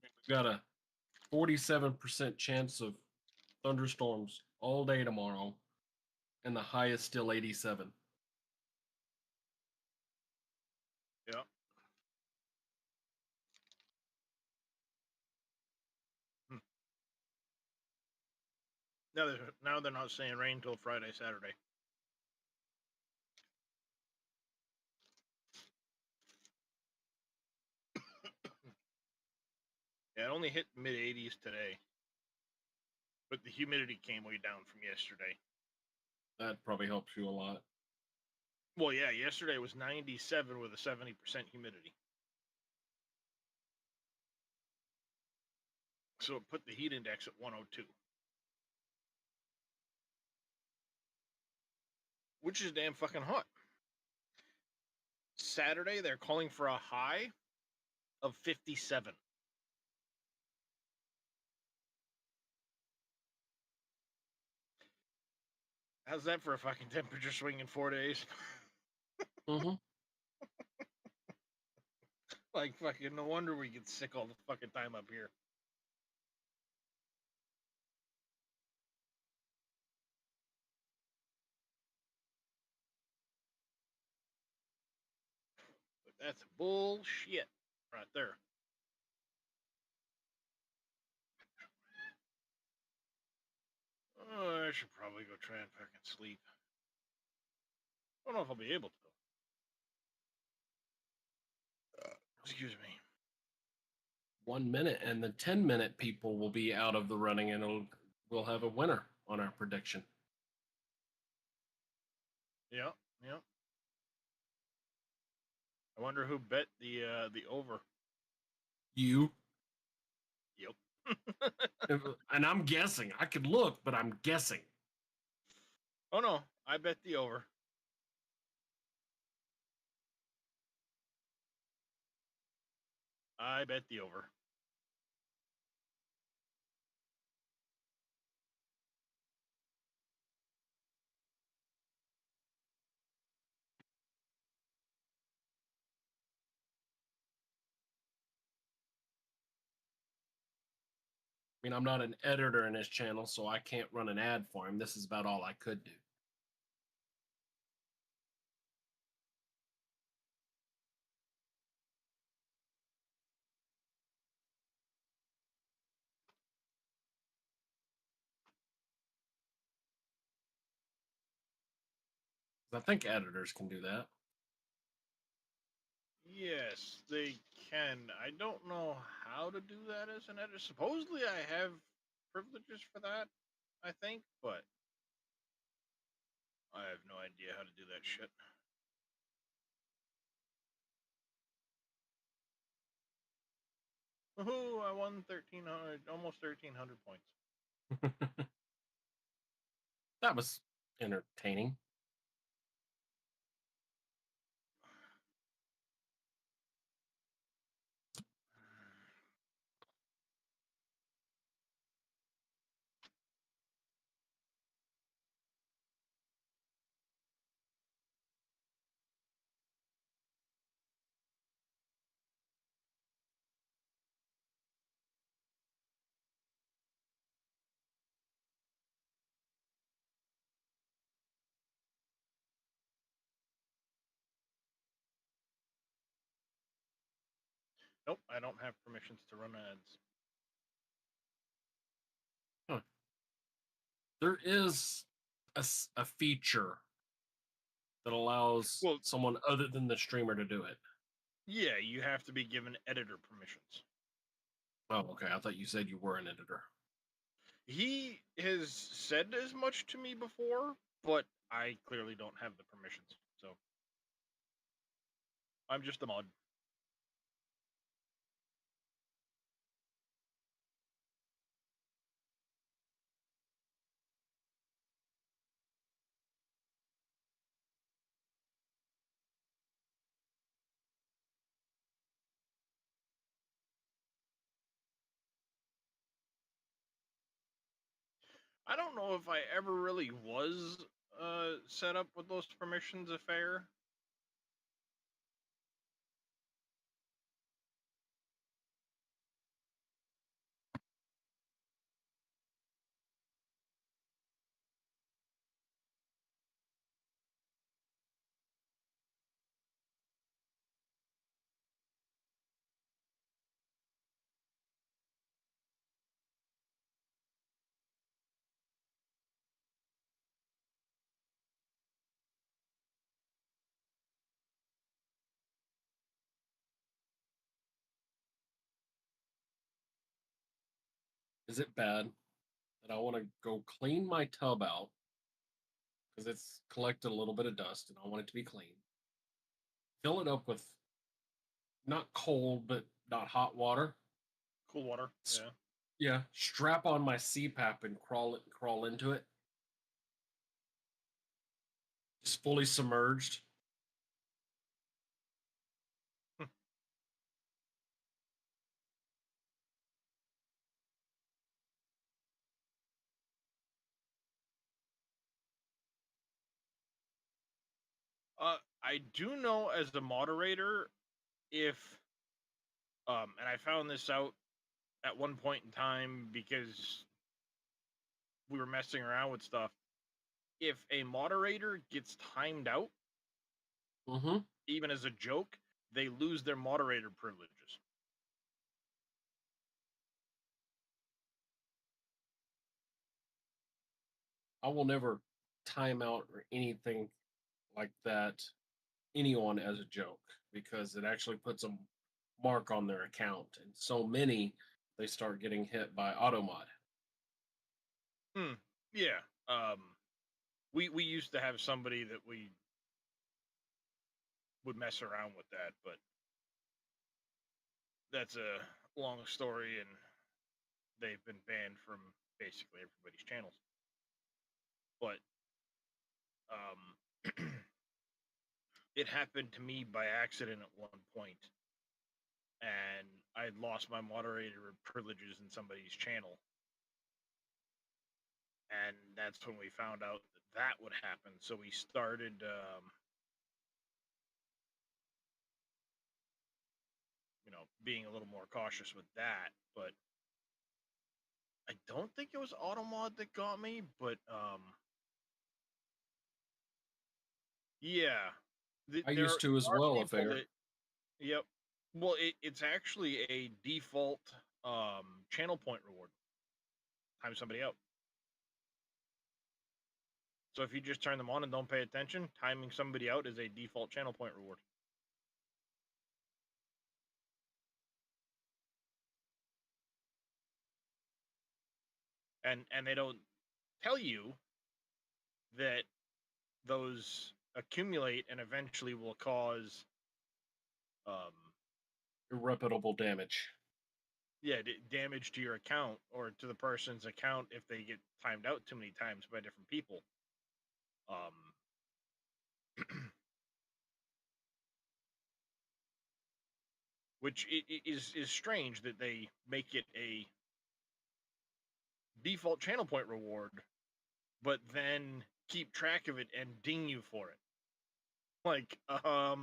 We've got a 47% chance of thunderstorms all day tomorrow, and the high is still 87. Yeah. Now they're not saying rain till Friday, Saturday. Yeah, it only hit mid 80s today, but the humidity came way down from yesterday. That probably helps you a lot. Well, yeah, yesterday was 97 with a 70% humidity. So it put the heat index at 102. Which is damn fucking hot. Saturday, they're calling for a high of 57. How's that for a fucking temperature swing in 4 days? Mm-hmm. Like, fucking, no wonder we get sick all the fucking time up here. But that's bullshit right there. Oh, I should probably go try and fucking sleep. I don't know if I'll be able to. Excuse me. 1 minute, and the 10-minute people will be out of the running, and we'll have a winner on our prediction. Yeah, yeah. I wonder who bet the over. You. Yep. And I'm guessing. I could look, but I'm guessing. Oh no, I bet the over. I bet the over. I mean, I'm not an editor in his channel, so I can't run an ad for him. This is about all I could do. I think editors can do that. Yes, they can. I don't know how to do that as an editor. Supposedly, I have privileges for that, I think, but I have no idea how to do that shit. Woohoo! I won 1,300, almost 1,300 points. That was entertaining. Nope, I don't have permissions to run ads. There is a feature that allows Well, someone other than the streamer to do it. yeah, you have to be given editor permissions. Oh, okay. I thought you said you were an editor. He has said as much to me before, but I clearly don't have the permissions, so I'm just a mod. I don't know if I ever really was set up with those permissions affair. Is it bad that I want to go clean my tub out because it's collected a little bit of dust and I want it to be clean? Fill it up with not cold but not hot water. Cool water. Yeah. Yeah. Strap on my CPAP and crawl into it. Just fully submerged. I do know as the moderator, if and I found this out at one point in time because we were messing around with stuff. If a moderator gets timed out, Mm-hmm. even as a joke, they lose their moderator privileges. I will never time out or anything like that anyone as a joke because it actually puts a mark on their account, and so many they start getting hit by automod. Yeah. We used to have somebody that we would mess around with that, but that's a long story, and they've been banned from basically everybody's channels. But it happened to me by accident at one point, and I had lost my moderator privileges in somebody's channel, and that's when we found out that that would happen. So we started being a little more cautious with that. But I don't think it was Automod that got me, but yeah, I there used to as are well, people affair. that, yep. Well, it's actually a default channel point reward. Time somebody out. So if you just turn them on and don't pay attention, timing somebody out is a default channel point reward. And they don't tell you that those accumulate and eventually will cause Irreparable damage. yeah, damage to your account or to the person's account if they get timed out too many times by different people. Which is strange that they make it a default channel point reward, but then keep track of it and ding you for it. Like, what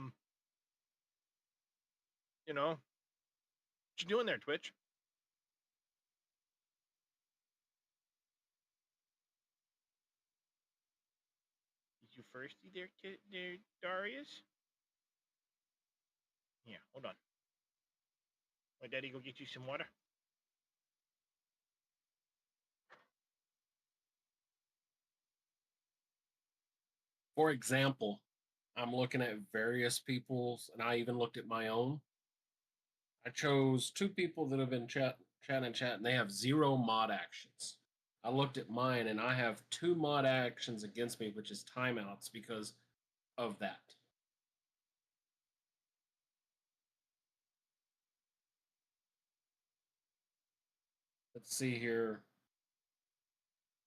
you doing there, Twitch? You thirsty there, Darius? Yeah, hold on. My daddy go get you some water. For example, I'm looking at various people's, and I even looked at my own. I chose 2 people that have been chat, and they have 0 mod actions. I looked at mine, and I have 2 mod actions against me, which is timeouts because of that. Let's see here.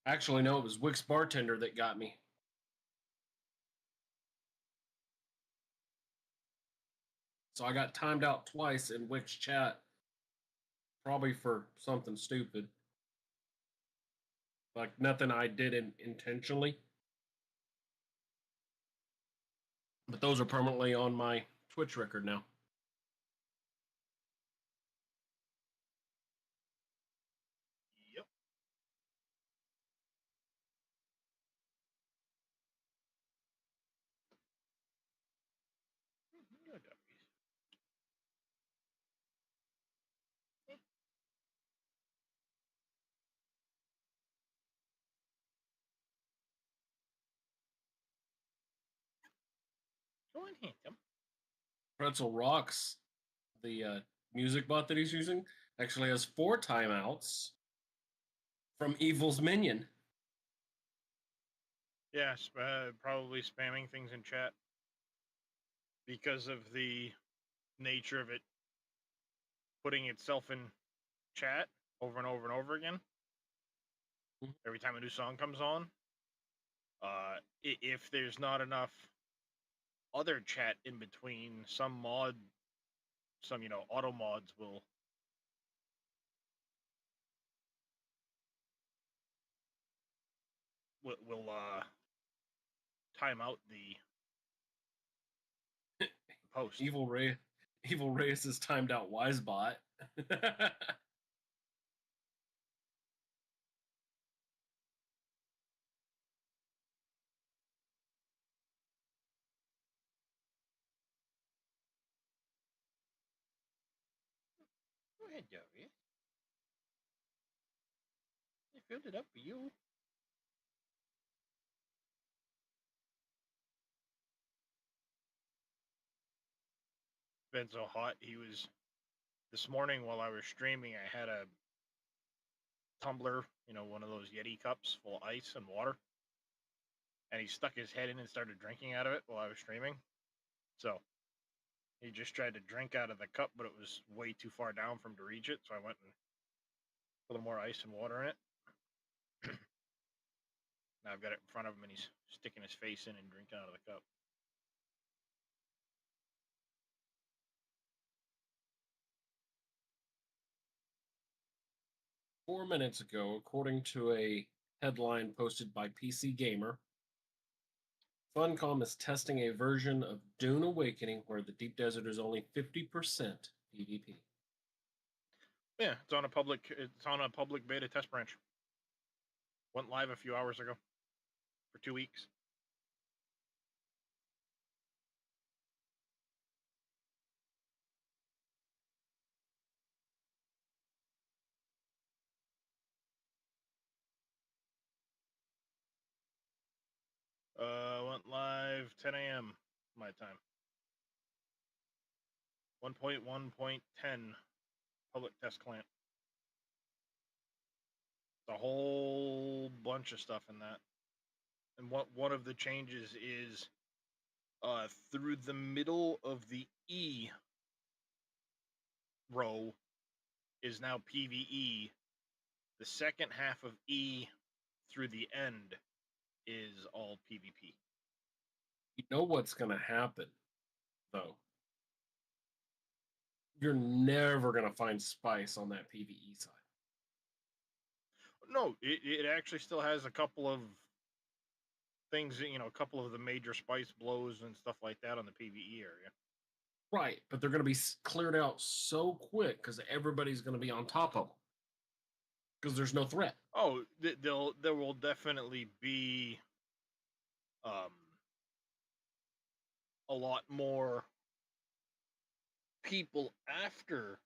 Actually, no, it was Wix Bartender that got me. So I got timed out twice in Wix chat, probably for something stupid. Like nothing I did intentionally. But those are permanently on my Twitch record now. Yep. No duppies. Go on, handsome. Pretzel Rocks, the music bot that he's using, actually has 4 timeouts from Evil's minion. Yeah, probably spamming things in chat because of the nature of it putting itself in chat over and over and over again. Mhm. Every time a new song comes on. If there's not enough other chat in between, some auto mods will time out the post. Evil Reyes has timed out Wisebot. Go ahead, Joey. I filled it up for you. Been so hot. He was this morning while I was streaming. I had a tumbler, one of those Yeti cups full of ice and water, and he stuck his head in and started drinking out of it while I was streaming. So he just tried to drink out of the cup, but it was way too far down for him to reach it. So I went and put a little more ice and water in it. Now I've got it in front of him, and he's sticking his face in and drinking out of the cup. Four minutes ago, according to a headline posted by PC Gamer, Funcom is testing a version of Dune Awakening where the Deep Desert is only 50% PvP. Yeah, it's on a public beta test branch. Went live a few hours ago for 2 weeks. Went live 10 a.m. my time. 1.1.10 public test client. A whole bunch of stuff in that. And one of the changes is through the middle of the E row is now PvE. The second half of E through the end is all PvP. You know what's going to happen, though? You're never going to find spice on that PvE side. No, it actually still has a couple of things, a couple of the major spice blows and stuff like that on the PvE area. Right, but they're going to be cleared out so quick because everybody's going to be on top of them because there's no threat. Oh, there will definitely be a lot more people after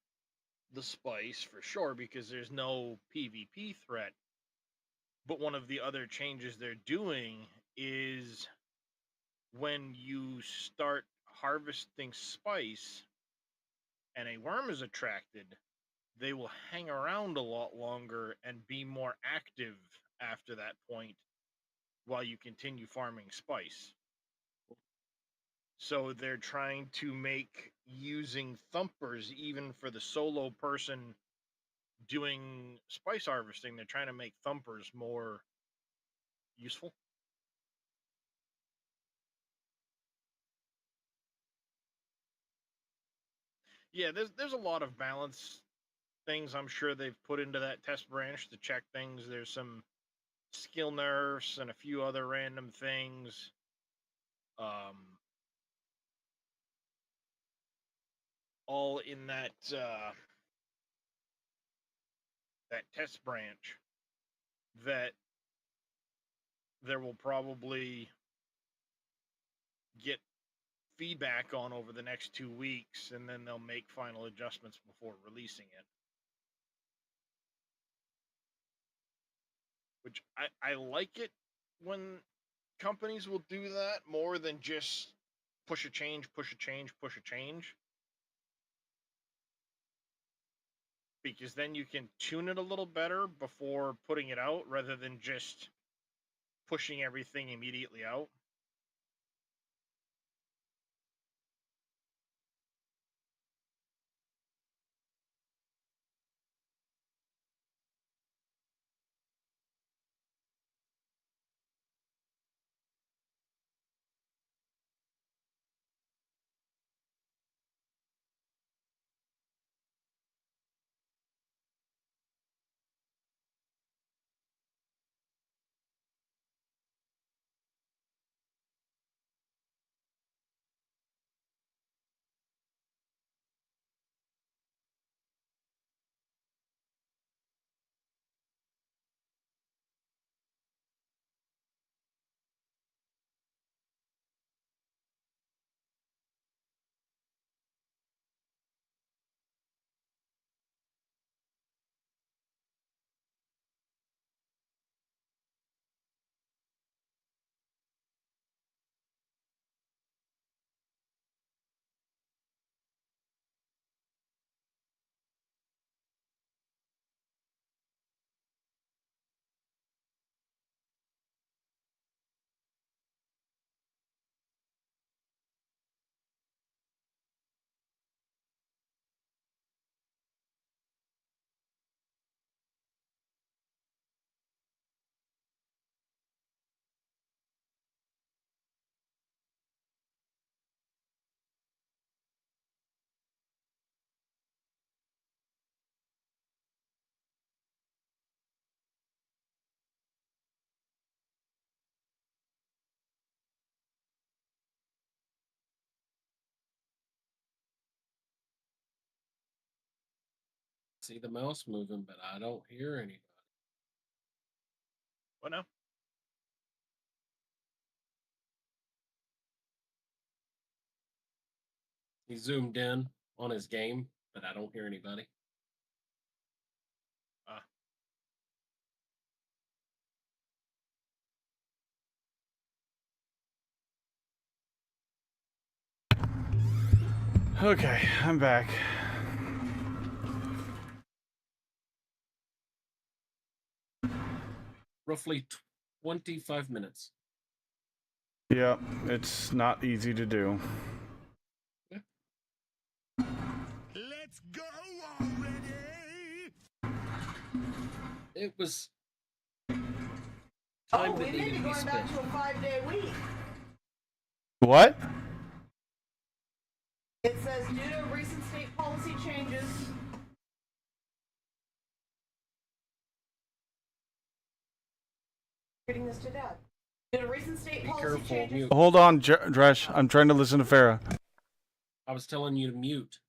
the spice for sure because there's no PvP threat. But one of the other changes they're doing is when you start harvesting spice and a worm is attracted, they will hang around a lot longer and be more active after that point while you continue farming spice. So they're trying to make using thumpers, even for the solo person doing spice harvesting, they're trying to make thumpers more useful. Yeah, there's a lot of balance things I'm sure they've put into that test branch to check things. There's some skill nerfs and a few other random things. All in that that test branch that there will probably get feedback on over the next 2 weeks, and then they'll make final adjustments before releasing it. Which I like it when companies will do that more than just push a change, push a change, push a change. Because then you can tune it a little better before putting it out rather than just pushing everything immediately out. See the mouse moving, but I don't hear anybody. What now? He zoomed in on his game, but I don't hear anybody. Okay, I'm back. Roughly 25 minutes. Yep, it's not easy to do. Let's go already! It was Oh, time we that may needed be to be going back spent. to a 5-day week. What? It says due to recent state policy changes. Reading this to Dad. Due to recent state Be policy careful, changes. mute. Hold on, Dresh. I'm trying to listen to Farah. I was telling you to mute.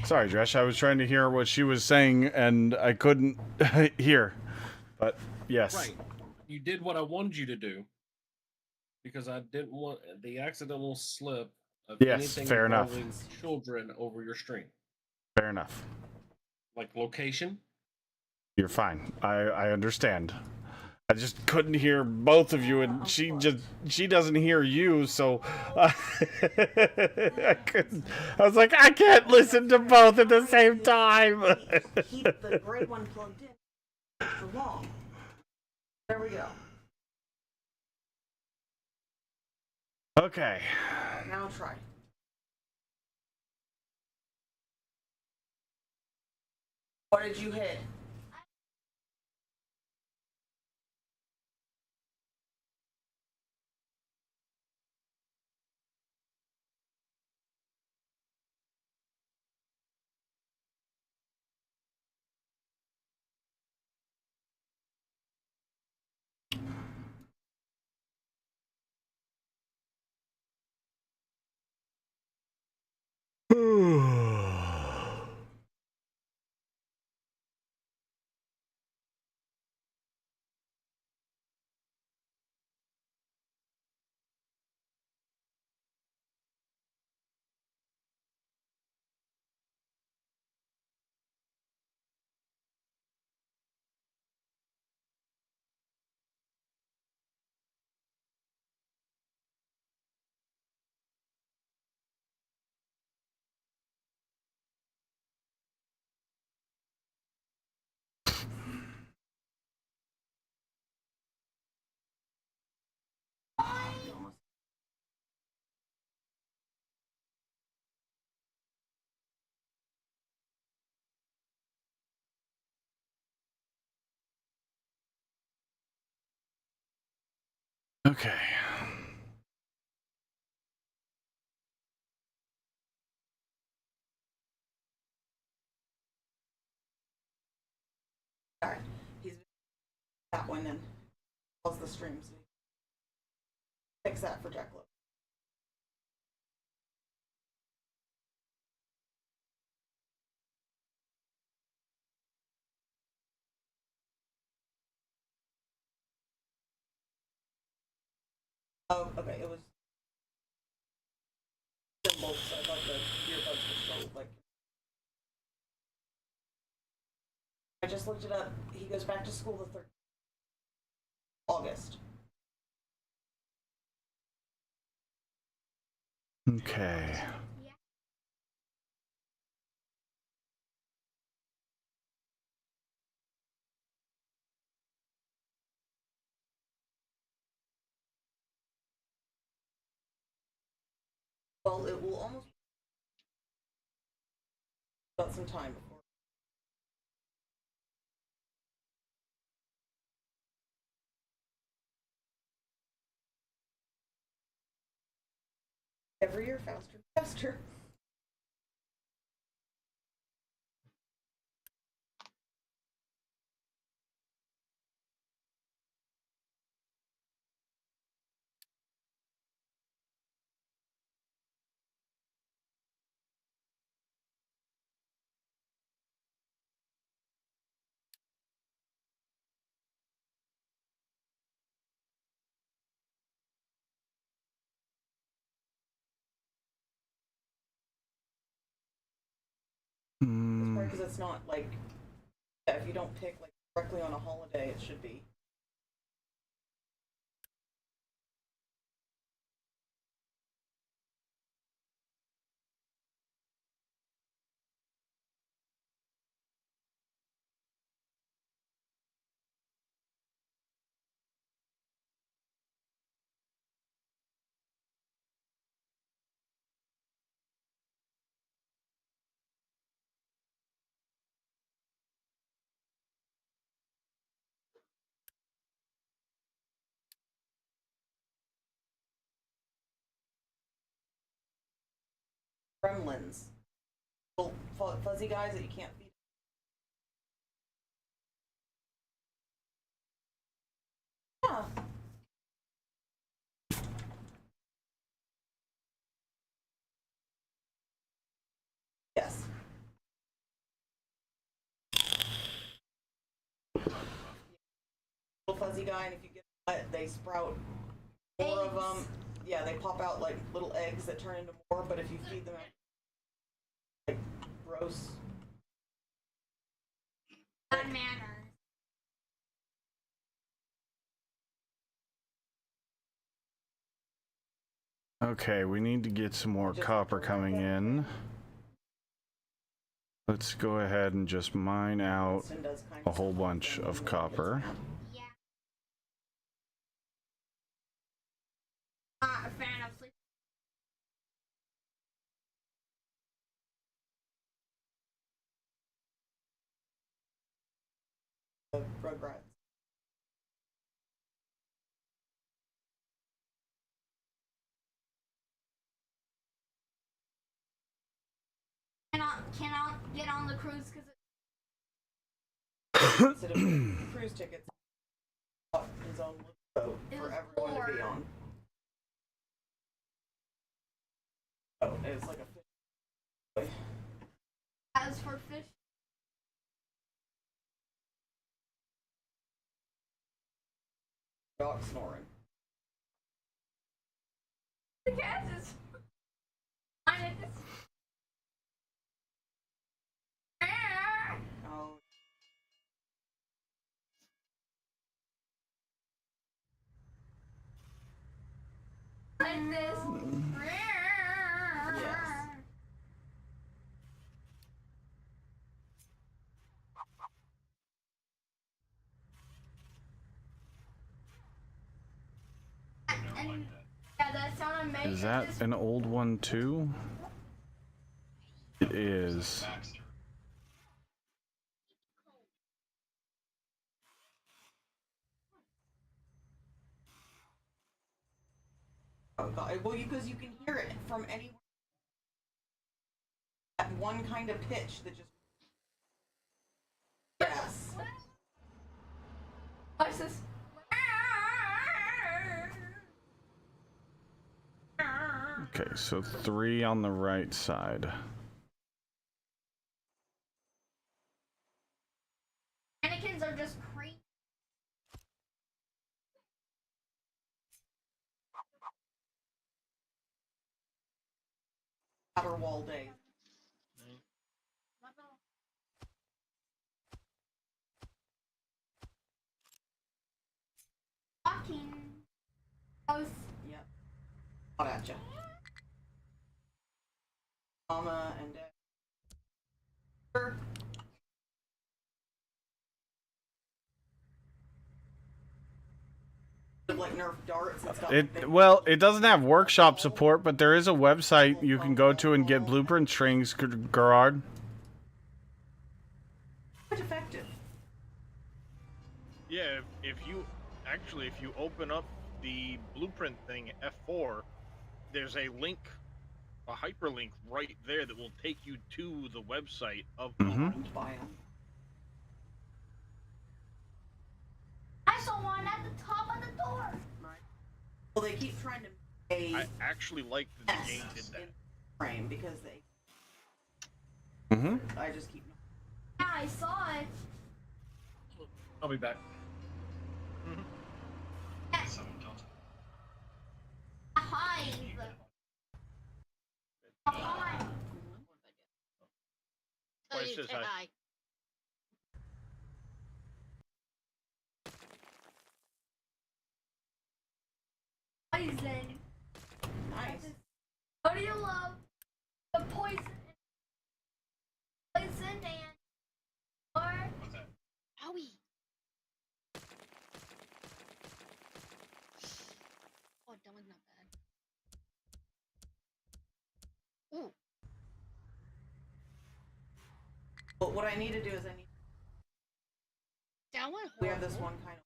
Sorry, Dresh. I was trying to hear what she was saying and I couldn't hear. But yes. Right. You did what I wanted you to do because I didn't want the accidental slip of Yes, anything fair enough. involving children over your stream. Fair enough. Like location. You're fine. I understand. I just couldn't hear both of you, and she doesn't hear you, so I couldn't. I was like, I can't listen to both at the same time. Keep the gray one plugged in for long. There we go. Okay. Now try. What did you hit? Okay. Alright. He's that one and pause the stream so fix that for Jackalope. Oh, okay, it was symbols, so I thought the earbuds were still like. I just looked it up. He goes back to school the 3rd August. Okay. Well, it will almost about some time before. Every year, faster, faster. Because it's not like, yeah, if you don't pick like directly on a holiday, it should be. Gremlins. Little fuzzy guys that you can't feed. Yeah. Yes. fuzzy guy, and if you get wet, they sprout more of them. Yeah, they pop out like little eggs that turn into more. But if you feed them, like gross. Bad manners. Okay, we need to get some more copper coming in. Let's go ahead and just mine out a whole bunch of copper. Yeah. Not a fan of sleep. Rugrats. Cannot get on the cruise because Instead of cruise tickets, bought his own boat It for was everyone to be four. on. Oh, it's like a fish. as for fish. Dog snoring. The cat is. I need this. Oh, Like this. yes. And yeah, that sound amazing. Is that an old one too? It is. Oh god. Well, because you can hear it from anywhere. That one kind of pitch that just. Yes. What's this? Okay, so 3 on the right side. Mannequins are just crazy. Outer wall days. Walking. Both. Yep. Not at ya. Mama and dad. Like Nerf darts and stuff. Well, it doesn't have workshop support, but there is a website you can go to and get blueprint strings, Gerard. Quite effective. Yeah, if you open up the blueprint thing F4, there's a link, a hyperlink right there that will take you to the website of Blueprint. Buy 'em. I saw one at the top of the door. Well, they keep trying to make I actually like that the game did that. frame because they. I just keep. Yeah, I saw it. I'll be back. Hive. A hive. Tell Why, you says to hi. hi. Poison. Nice. What do you love? The poison. Poison and. Or. Owie. Oh, that one's not bad. Ooh. But what I need to do is I need. That one. We have this horrible. one kind of.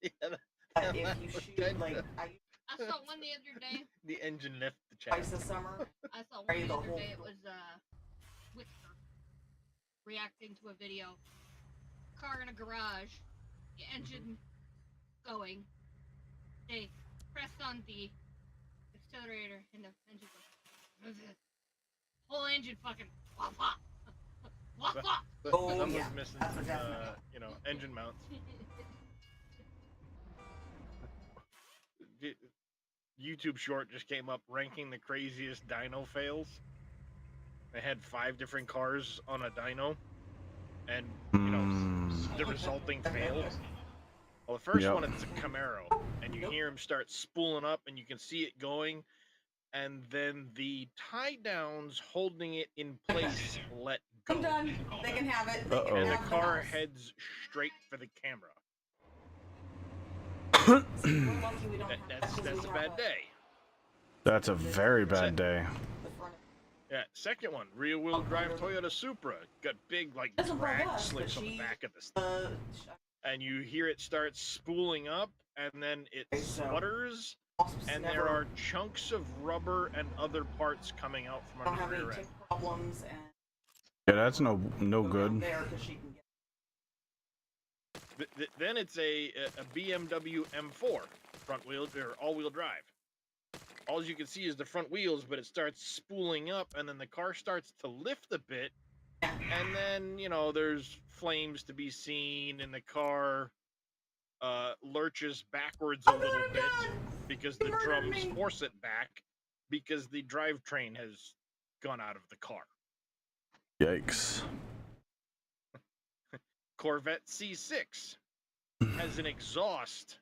Yeah, If you shoot like I I saw one the other day. the engine left the chat. twice a summer. I saw Are one you the the other whole- day. It was Whisper reacting to a video. Car in a garage, the engine going. They pressed on the accelerator and the engine goes. Whole engine fucking wah wah wah wah. Oh, Some yeah, was missing that's a some, definite. engine mounts. YouTube short just came up ranking the craziest dyno fails. They had 5 different cars on a dyno, and the resulting fail. Well, the first Yep. one, it's a Camaro, and you hear him start spooling up, and you can see it going, and then the tie downs holding it in place let go. I'm done. They can have it. They Uh-oh. can And the have car house. heads straight for the camera. See, we're lucky we don't have that 'cause That's we a have bad day. That's a very bad day. the front. Yeah, second one, rear-wheel drive Toyota Supra. Got big, like, Doesn't bug drag us, slips but on the she- back of this thing. And you hear it start spooling up, and then it Okay, so- sputters, Wasps and never there are chunks of rubber and other parts coming out from don't under have the any rear tick end. problems and Yeah, that's no go down good. there 'cause she can get. Then it's a BMW M4 front wheel or all-wheel drive. All you can see is the front wheels, but it starts spooling up, and then the car starts to lift a bit, and then there's flames to be seen, and the car lurches backwards a little bit because the drums force it back because the drivetrain has gone out of the car. Yikes. Corvette C6 has an exhaust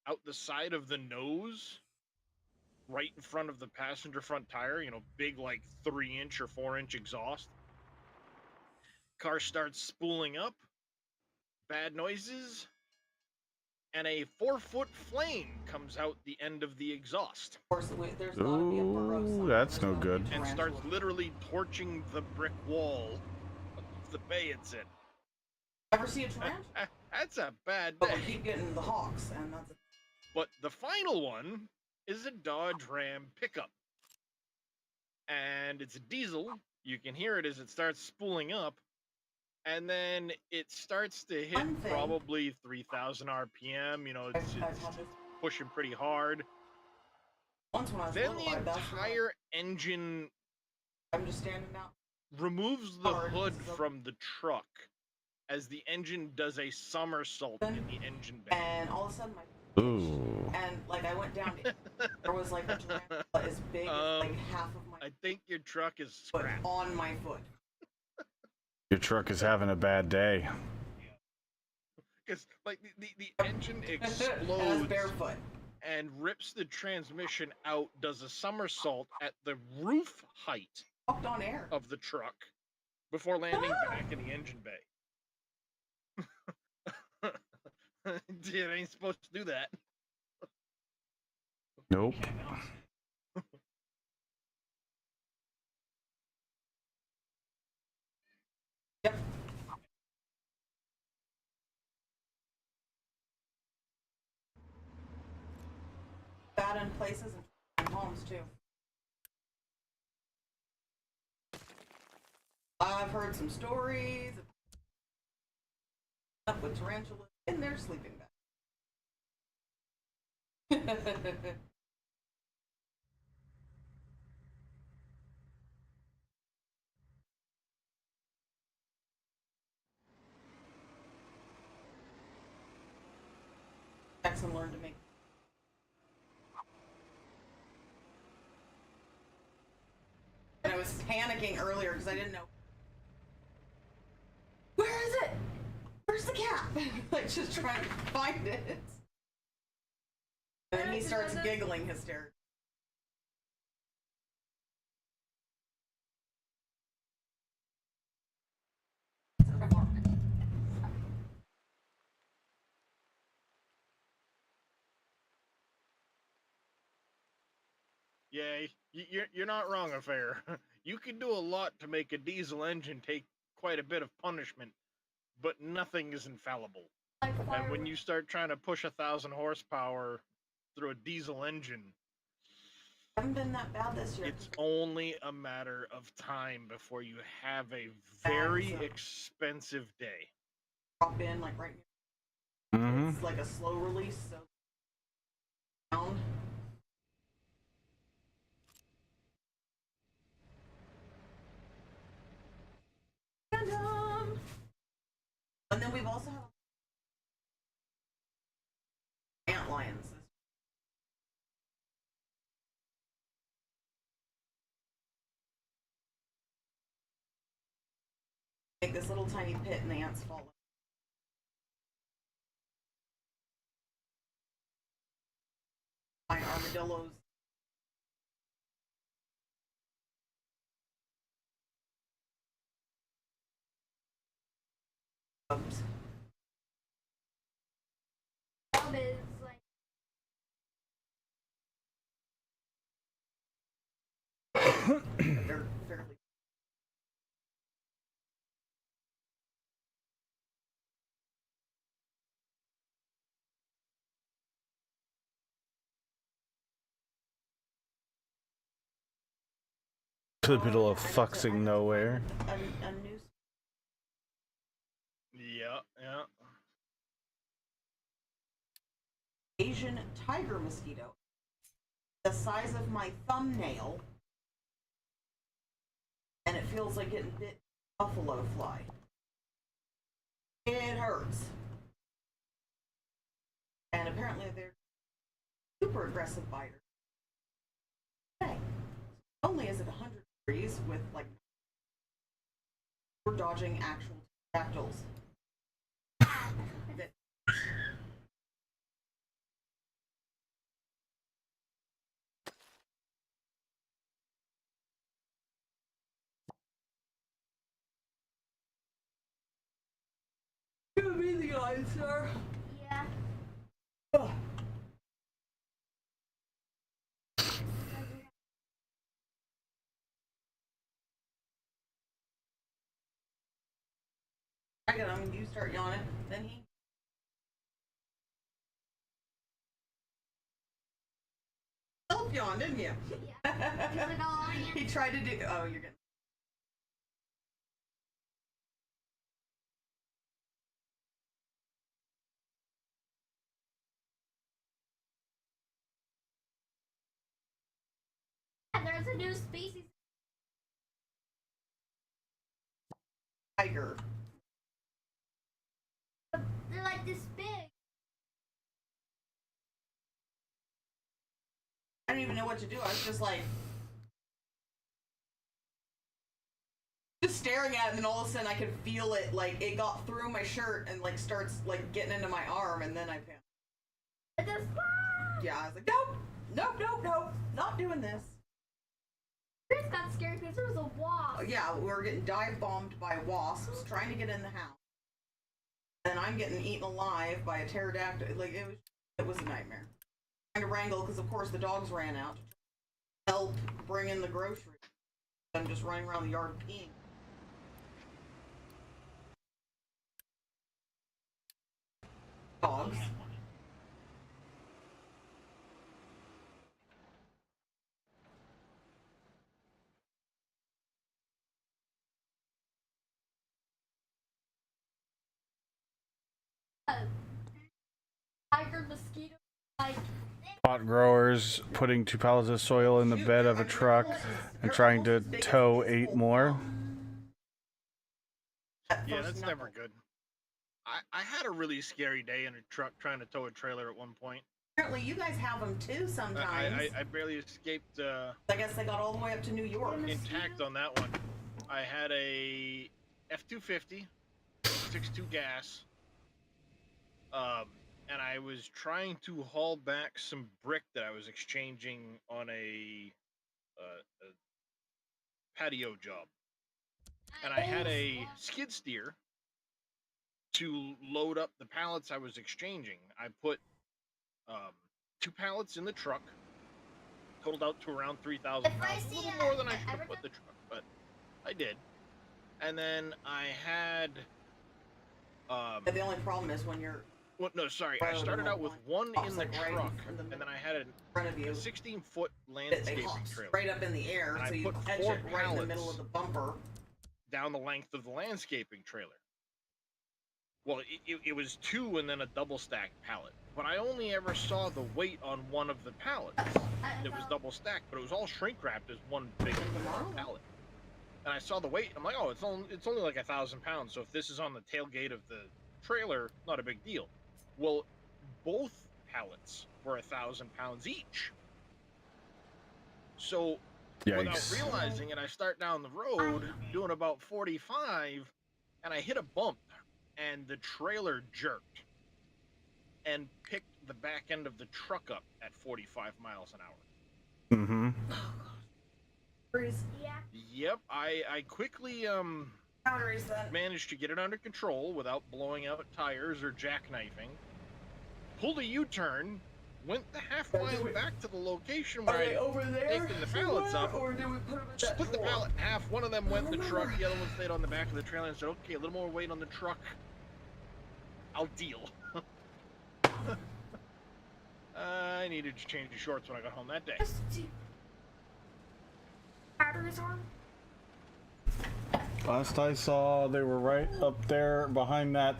out the side of the nose, right in front of the passenger front tire, big, like 3-inch or 4-inch exhaust. Car starts spooling up, bad noises, and a 4-foot flame comes out the end of the exhaust Of course, there's gotta be a burrow Ooh, somewhere. that's There's no gotta be good. a and starts tarantula. literally torching the brick wall of the bay it's in. Ever see a tarantula? That's a bad But we day. keep getting the hawks, and that's. But the final one is a Dodge Ram pickup. And it's a diesel. You can hear it as it starts spooling up. And then it starts to hit One thing- probably 3,000 RPM. It's I've had this pushing pretty hard. once when I was Then little. the that's when entire engine I'm just standing out. removes the Hard, hood so- from the truck as the engine does a somersault in the engine bay. And all of a sudden, Ooh. and like I went down. There was like a tarantula as big as like half of my I think your truck is foot scrapped. on my foot. Your truck is having a bad day. Because like the engine And I was explodes barefoot. and rips the transmission out, does a somersault at the roof height Walked on air. of the truck before landing back in the engine bay. It ain't supposed to do that. Nope. Yep. Bad in places and homes too. I've heard some stories up with tarantulas in their sleeping bag. Jackson learned to make. And I was panicking earlier because I didn't know. Where is it? Where's the cat? Like just trying to find it. And then he starts giggling hysterically. Yeah, you're not wrong, Affair. You can do a lot to make a diesel engine take quite a bit of punishment, but nothing is infallible. Like And when fire. you start trying to push 1,000 horsepower through a diesel engine, Haven't been that bad this year. it's only a matter of time before you have a very Bags up. expensive day. Drop in like right Mm-hmm. It's like a slow release, so down. Random. Make this little tiny pit and the ants fall in. My armadillos. Bob is like They're fairly. To the middle of fucksing nowhere. A new Yeah, yeah. Asian tiger mosquito, the size of my thumbnail, and it feels like getting bit by a buffalo fly. It hurts. And apparently they're super aggressive biters. Okay. Only is it 100 degrees with like we're dodging actual pterodactyls. Give me the answer. yeah. I got him. You start yawning. Then he. Self yawned, didn't you? Yeah. He's like, oh, I He tried to do. Oh, you're good. am. There's a new species. Tiger. They're like this big. I didn't even know what to do. I was just like. Just staring at it, and then all of a sudden I could feel it, like it got through my shirt and like starts like getting into my arm, and then I panicked. It just, Yeah, I was like, nope, not doing this. Chris got scared because there was a wasp. Yeah, we were getting dive bombed by wasps trying to get in the house, and I'm getting eaten alive by a pterodactyl. Like it was a nightmare. Trying to wrangle because of course the dogs ran out to help bring in the groceries. I'm just running around the yard peeing. Dogs. Tiger mosquito. Like, Pot growers putting 2 pallets of soil in the bed of a truck and trying to tow 8 more. Yeah, that's never good. I had a really scary day in a truck trying to tow a trailer at one point. Apparently, you guys have them too sometimes. I barely escaped I guess they got all the way up to New York. intact on that one. I had a F-250, 6.2 gas, and I was trying to haul back some brick that I was exchanging on a patio job. And I had a skid steer to load up the pallets I was exchanging. I put 2 pallets in the truck, totaled out to around 3,000 If I pounds. A see little a- more than I should have every put the truck, but I did. And then I had But the only problem is when you're well, no, sorry. Right I over started the out with line. one Hops in the like right truck, in the and then middle. I had in front of a you, 16-foot they landscaping hop trailer straight up in the air, And I so you put catch 4 it right in the middle pallets. of the bumper. down the length of the landscaping trailer. Well, it was 2 and then a double stacked pallet, but I only ever saw the weight on one of the pallets. It was double stacked, but it was all shrink wrapped as one big pallet. And I saw the weight. I'm like, oh, it's only like 1,000 pounds. So if this is on the tailgate of the trailer, not a big deal. Well, both pallets were 1,000 pounds each. So without Yikes. realizing it, I start down the road doing about 45, and I hit a bump, and the trailer jerked and picked the back end of the truck up at 45 miles an hour. Mm-hmm. Yeah. Yep, I quickly Boundaries then. managed to get it under control without blowing out tires or jackknifing. Pulled a U-turn, went the half mile back to the location where I over there? taken the pallets up, Or did we put them in that split the drawer? pallet in half. One of them went in the truck, the other one stayed on the back of the trailer, and said, "Okay, a little more weight on the truck. I'll deal." I needed to change the shorts when I got home that day. Batteries on. Last I saw, they were right up there behind that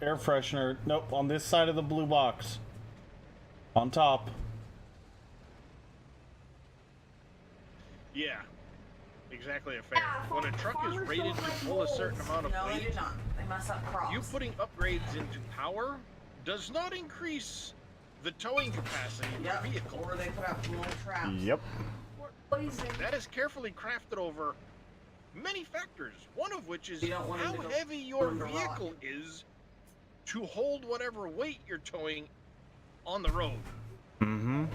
air freshener. Nope, on this side of the blue box. On top. Yeah, exactly a fair. Yeah, When a truck is farmers rated don't to like pull a certain moles. amount of No, they weight, do not. They mess up crops. you putting upgrades into power does not increase the towing capacity of Yep. the vehicle. Or they put out little traps. Yep. Poison. That is carefully crafted over many factors, one of which is You don't want them how to go heavy your under rock. vehicle is to hold whatever weight you're towing on the road. Mm-hmm.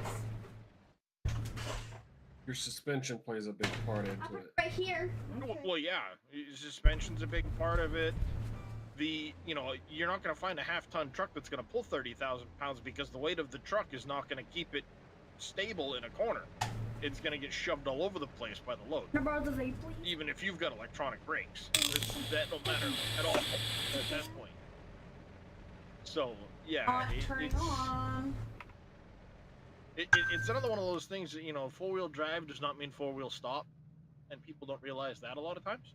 Your suspension plays a big part into it. Right here. Well, yeah, suspension's a big part of it. You're not going to find a half-ton truck that's going to pull 30,000 pounds because the weight of the truck is not going to keep it stable in a corner. It's going to get shoved all over the place by the load. Can I borrow the vape, please? Even if you've got electronic brakes, that don't matter at all at that point. So, yeah, Not turning on. it's another one of those things that, four-wheel drive does not mean four-wheel stop, and people don't realize that a lot of times.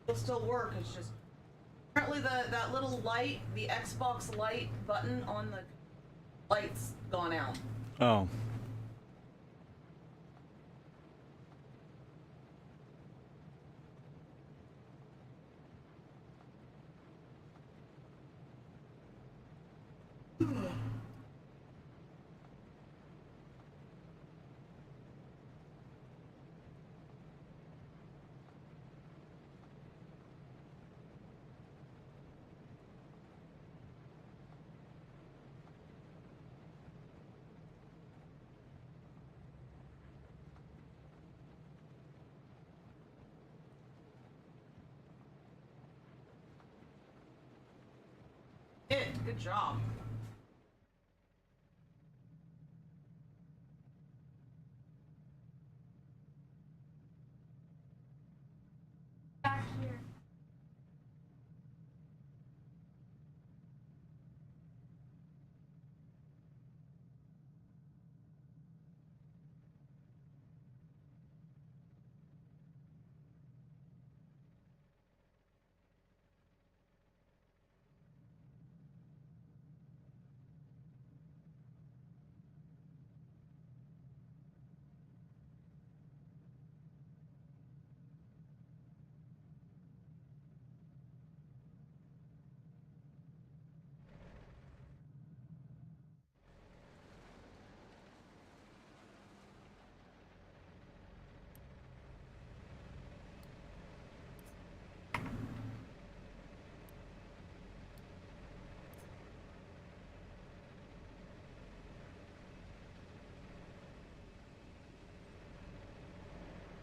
It'll still work. It's just apparently that little light, the Xbox light button on the light's gone out. Oh. Good job. Back here.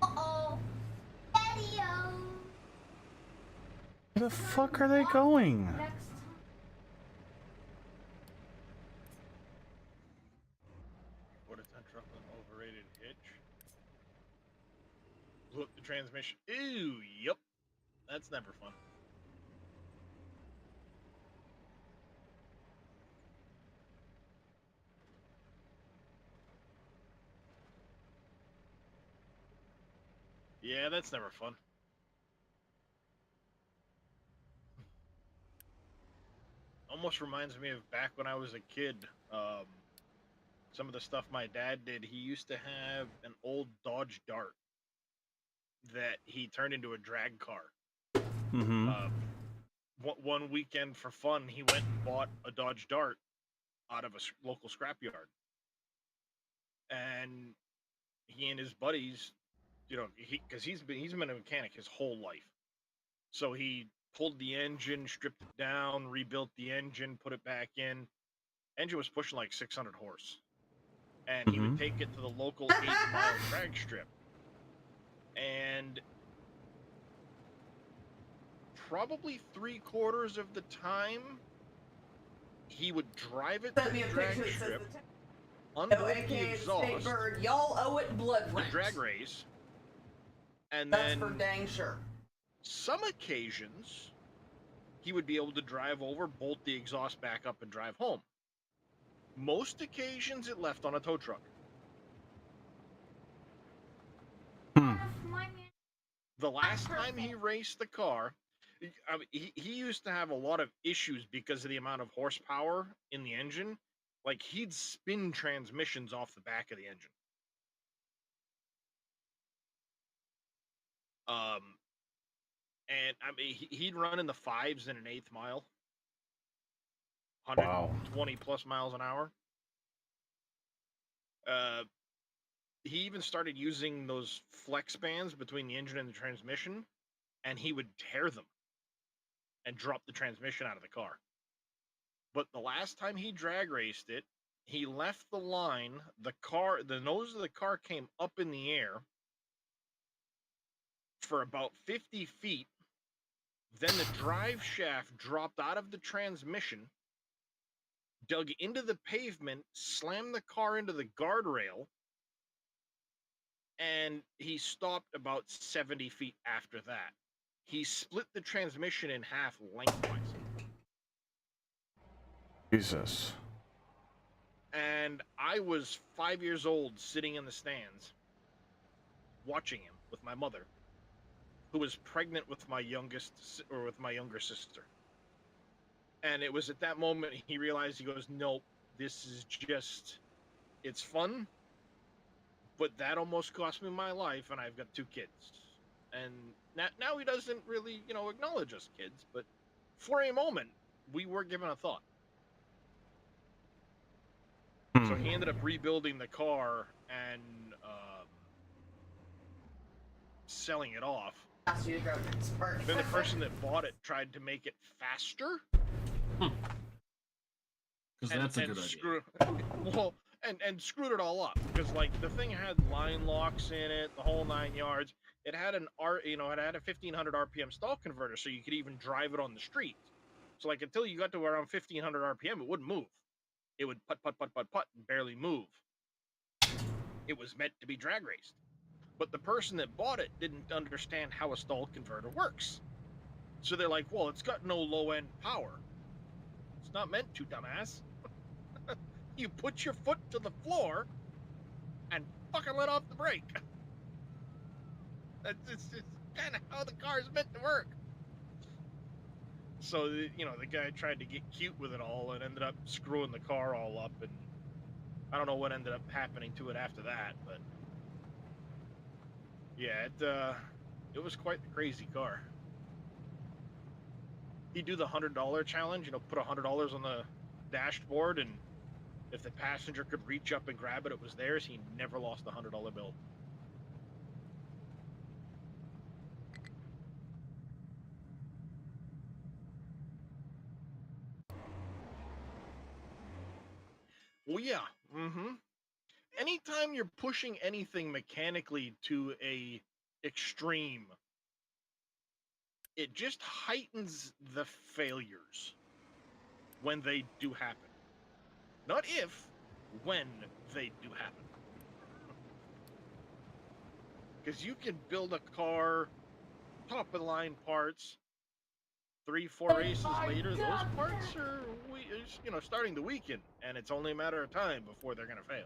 Uh-oh. Daddy-o. Where the fuck are they going? Next time. What is that truck with an overrated hitch? Blew up the transmission. Ooh, yep. That's never fun. Yeah, that's never fun. Almost reminds me of back when I was a kid. Some of the stuff my dad did. He used to have an old Dodge Dart that he turned into a drag car. Mm-hmm. One weekend for fun, he went and bought a Dodge Dart out of a local scrapyard, and he and his buddies, you know, because he's been a mechanic his whole life, so he pulled the engine, stripped it down, rebuilt the engine, put it back in. Engine was pushing like 600 horse, and he would take it to the local 8-mile drag strip, and probably 3/4 of the time he would drive it to Send me the a drag picture that says strip, the unhook the AKA exhaust, State Bird. Y'all owe it blood the rent. drag race, and That's then for dang sure. some occasions he would be able to drive over, bolt the exhaust back up, and drive home. Most occasions it left on a tow truck. The last time he raced the car, I mean, he used to have a lot of issues because of the amount of horsepower in the engine. Like, he'd spin transmissions off the back of the engine. And I mean, he'd run in the 5s in an 8th mile. 120 plus miles an hour. He even started using those flex bands between the engine and the transmission, and he would tear them and drop the transmission out of the car. But the last time he drag raced it, he left the line, the nose of the car came up in the air for about 50 feet. Then the drive shaft dropped out of the transmission, dug into the pavement, slammed the car into the guardrail, and he stopped about 70 feet after that. He split the transmission in half lengthwise. Jesus. And I was 5 years old sitting in the stands watching him with my mother, who was pregnant with my younger sister. And it was at that moment he realized, he goes, nope, this is just, it's fun, but that almost cost me my life, and I've got 2 kids. And now he doesn't really, acknowledge us kids, but for a moment, we were given a thought. So he ended up rebuilding the car and selling it off. Then the person that bought it tried to make it faster. Because that's a good idea. Well, and screwed it all up, because like the thing had line locks in it, the whole 9 yards. It had it had a 1500 RPM stall converter, so you could even drive it on the street. So like until you got to around 1500 RPM, it wouldn't move. It would putt, and barely move. It was meant to be drag raced. But the person that bought it didn't understand how a stall converter works. So they're like, well, it's got no low-end power. It's not meant to, dumbass. You put your foot to the floor and fucking let off the brake. It's kind of how the car is meant to work. So, the guy tried to get cute with it all and ended up screwing the car all up, and I don't know what ended up happening to it after that, but yeah, it was quite the crazy car. He'd do the $100 challenge, put $100 on the dashboard, and if the passenger could reach up and grab it, it was theirs. He never lost a $100 bill. Well, yeah. Anytime you're pushing anything mechanically to a extreme, it just heightens the failures when they do happen. Not if, when they do happen. Because you can build a car top of the line parts, 3-4 races later, those parts are starting to weaken, and it's only a matter of time before they're going to fail.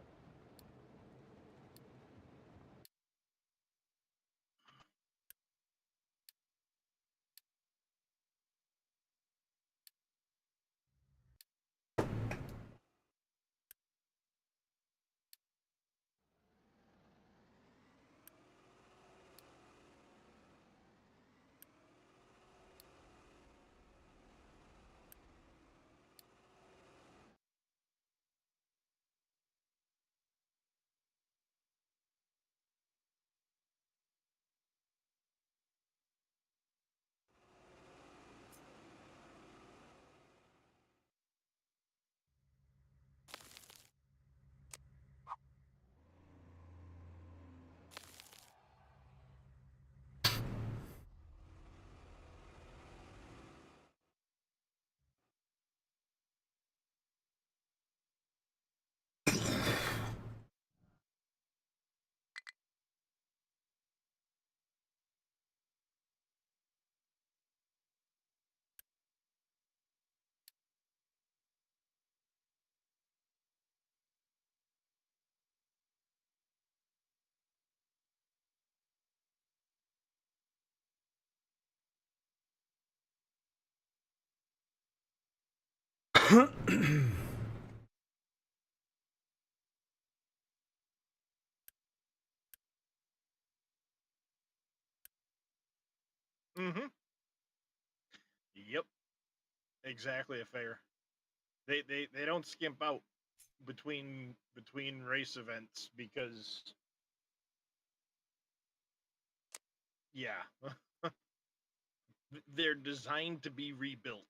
Mm-hmm. Yep. Exactly, Affair. They don't skimp out between race events because yeah, they're designed to be rebuilt.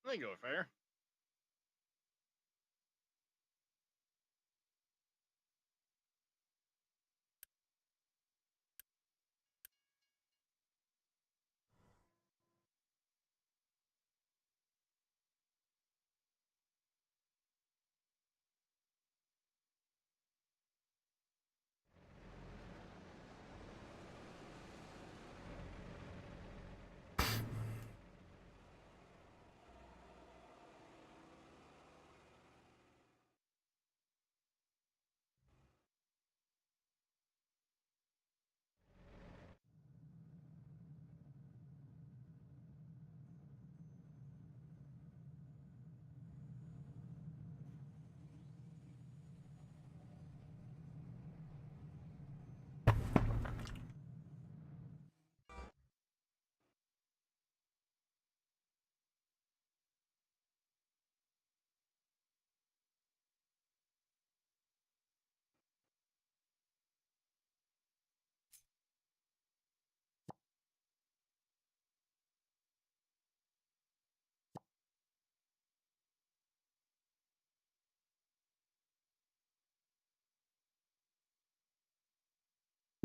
There you go, Affair.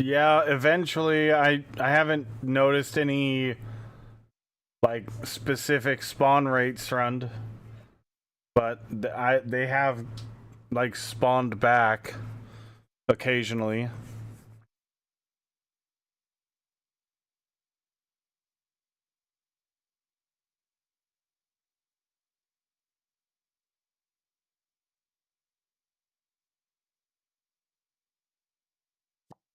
Yeah, eventually I haven't noticed any like specific spawn rates run, but they have like spawned back occasionally.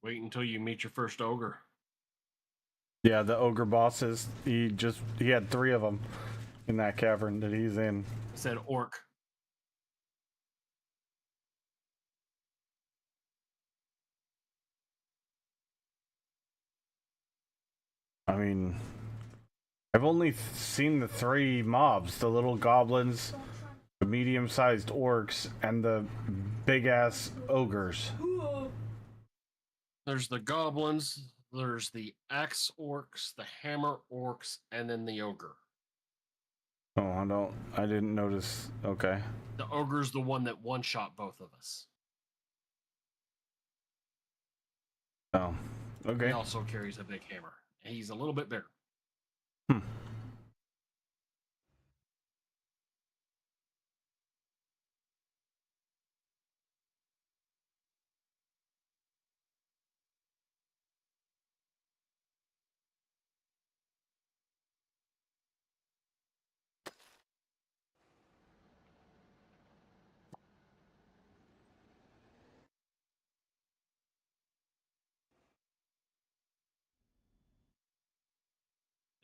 Wait until you meet your first ogre. Yeah, the ogre bosses. He had 3 of them in that cavern that he's in. I said orc. I mean, I've only seen the 3 mobs: the little goblins, the medium-sized orcs, and the big-ass ogres. There's the goblins, there's the axe orcs, the hammer orcs, and then the ogre. Oh, I didn't notice. Okay. The ogre's the one that one-shot both of us. Oh, okay. He also carries a big hammer. He's a little bit bigger. Hmm.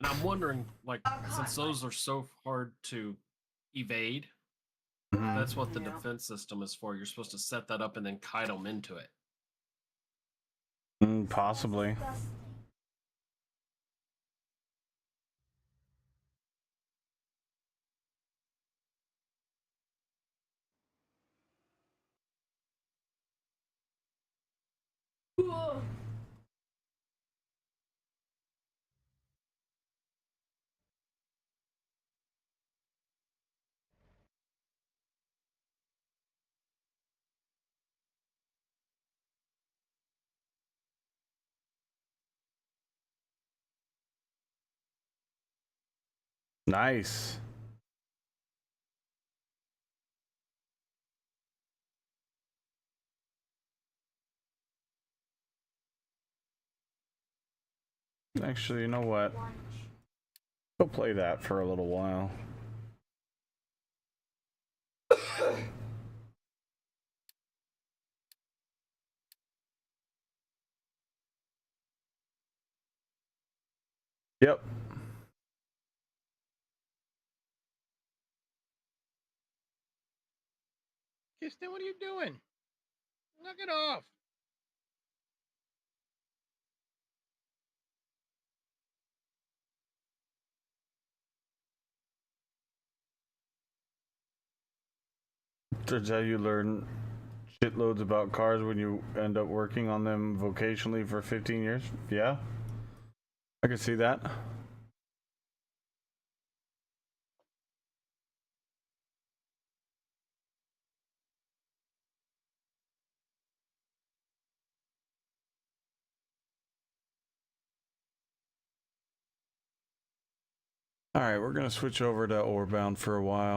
And I'm wondering, like, since those are so hard to evade, Mhm. that's what the defense system is for. You're supposed to set that up and then kite them into it. Possibly. Nice. Actually, you know what? Go play that for a little while. Yep. Kirsten, what are you doing? Knock it off. That's how you learn shitloads about cars when you end up working on them vocationally for 15 years. Yeah, I can see that. All right, we're gonna switch over to Orbound for a while.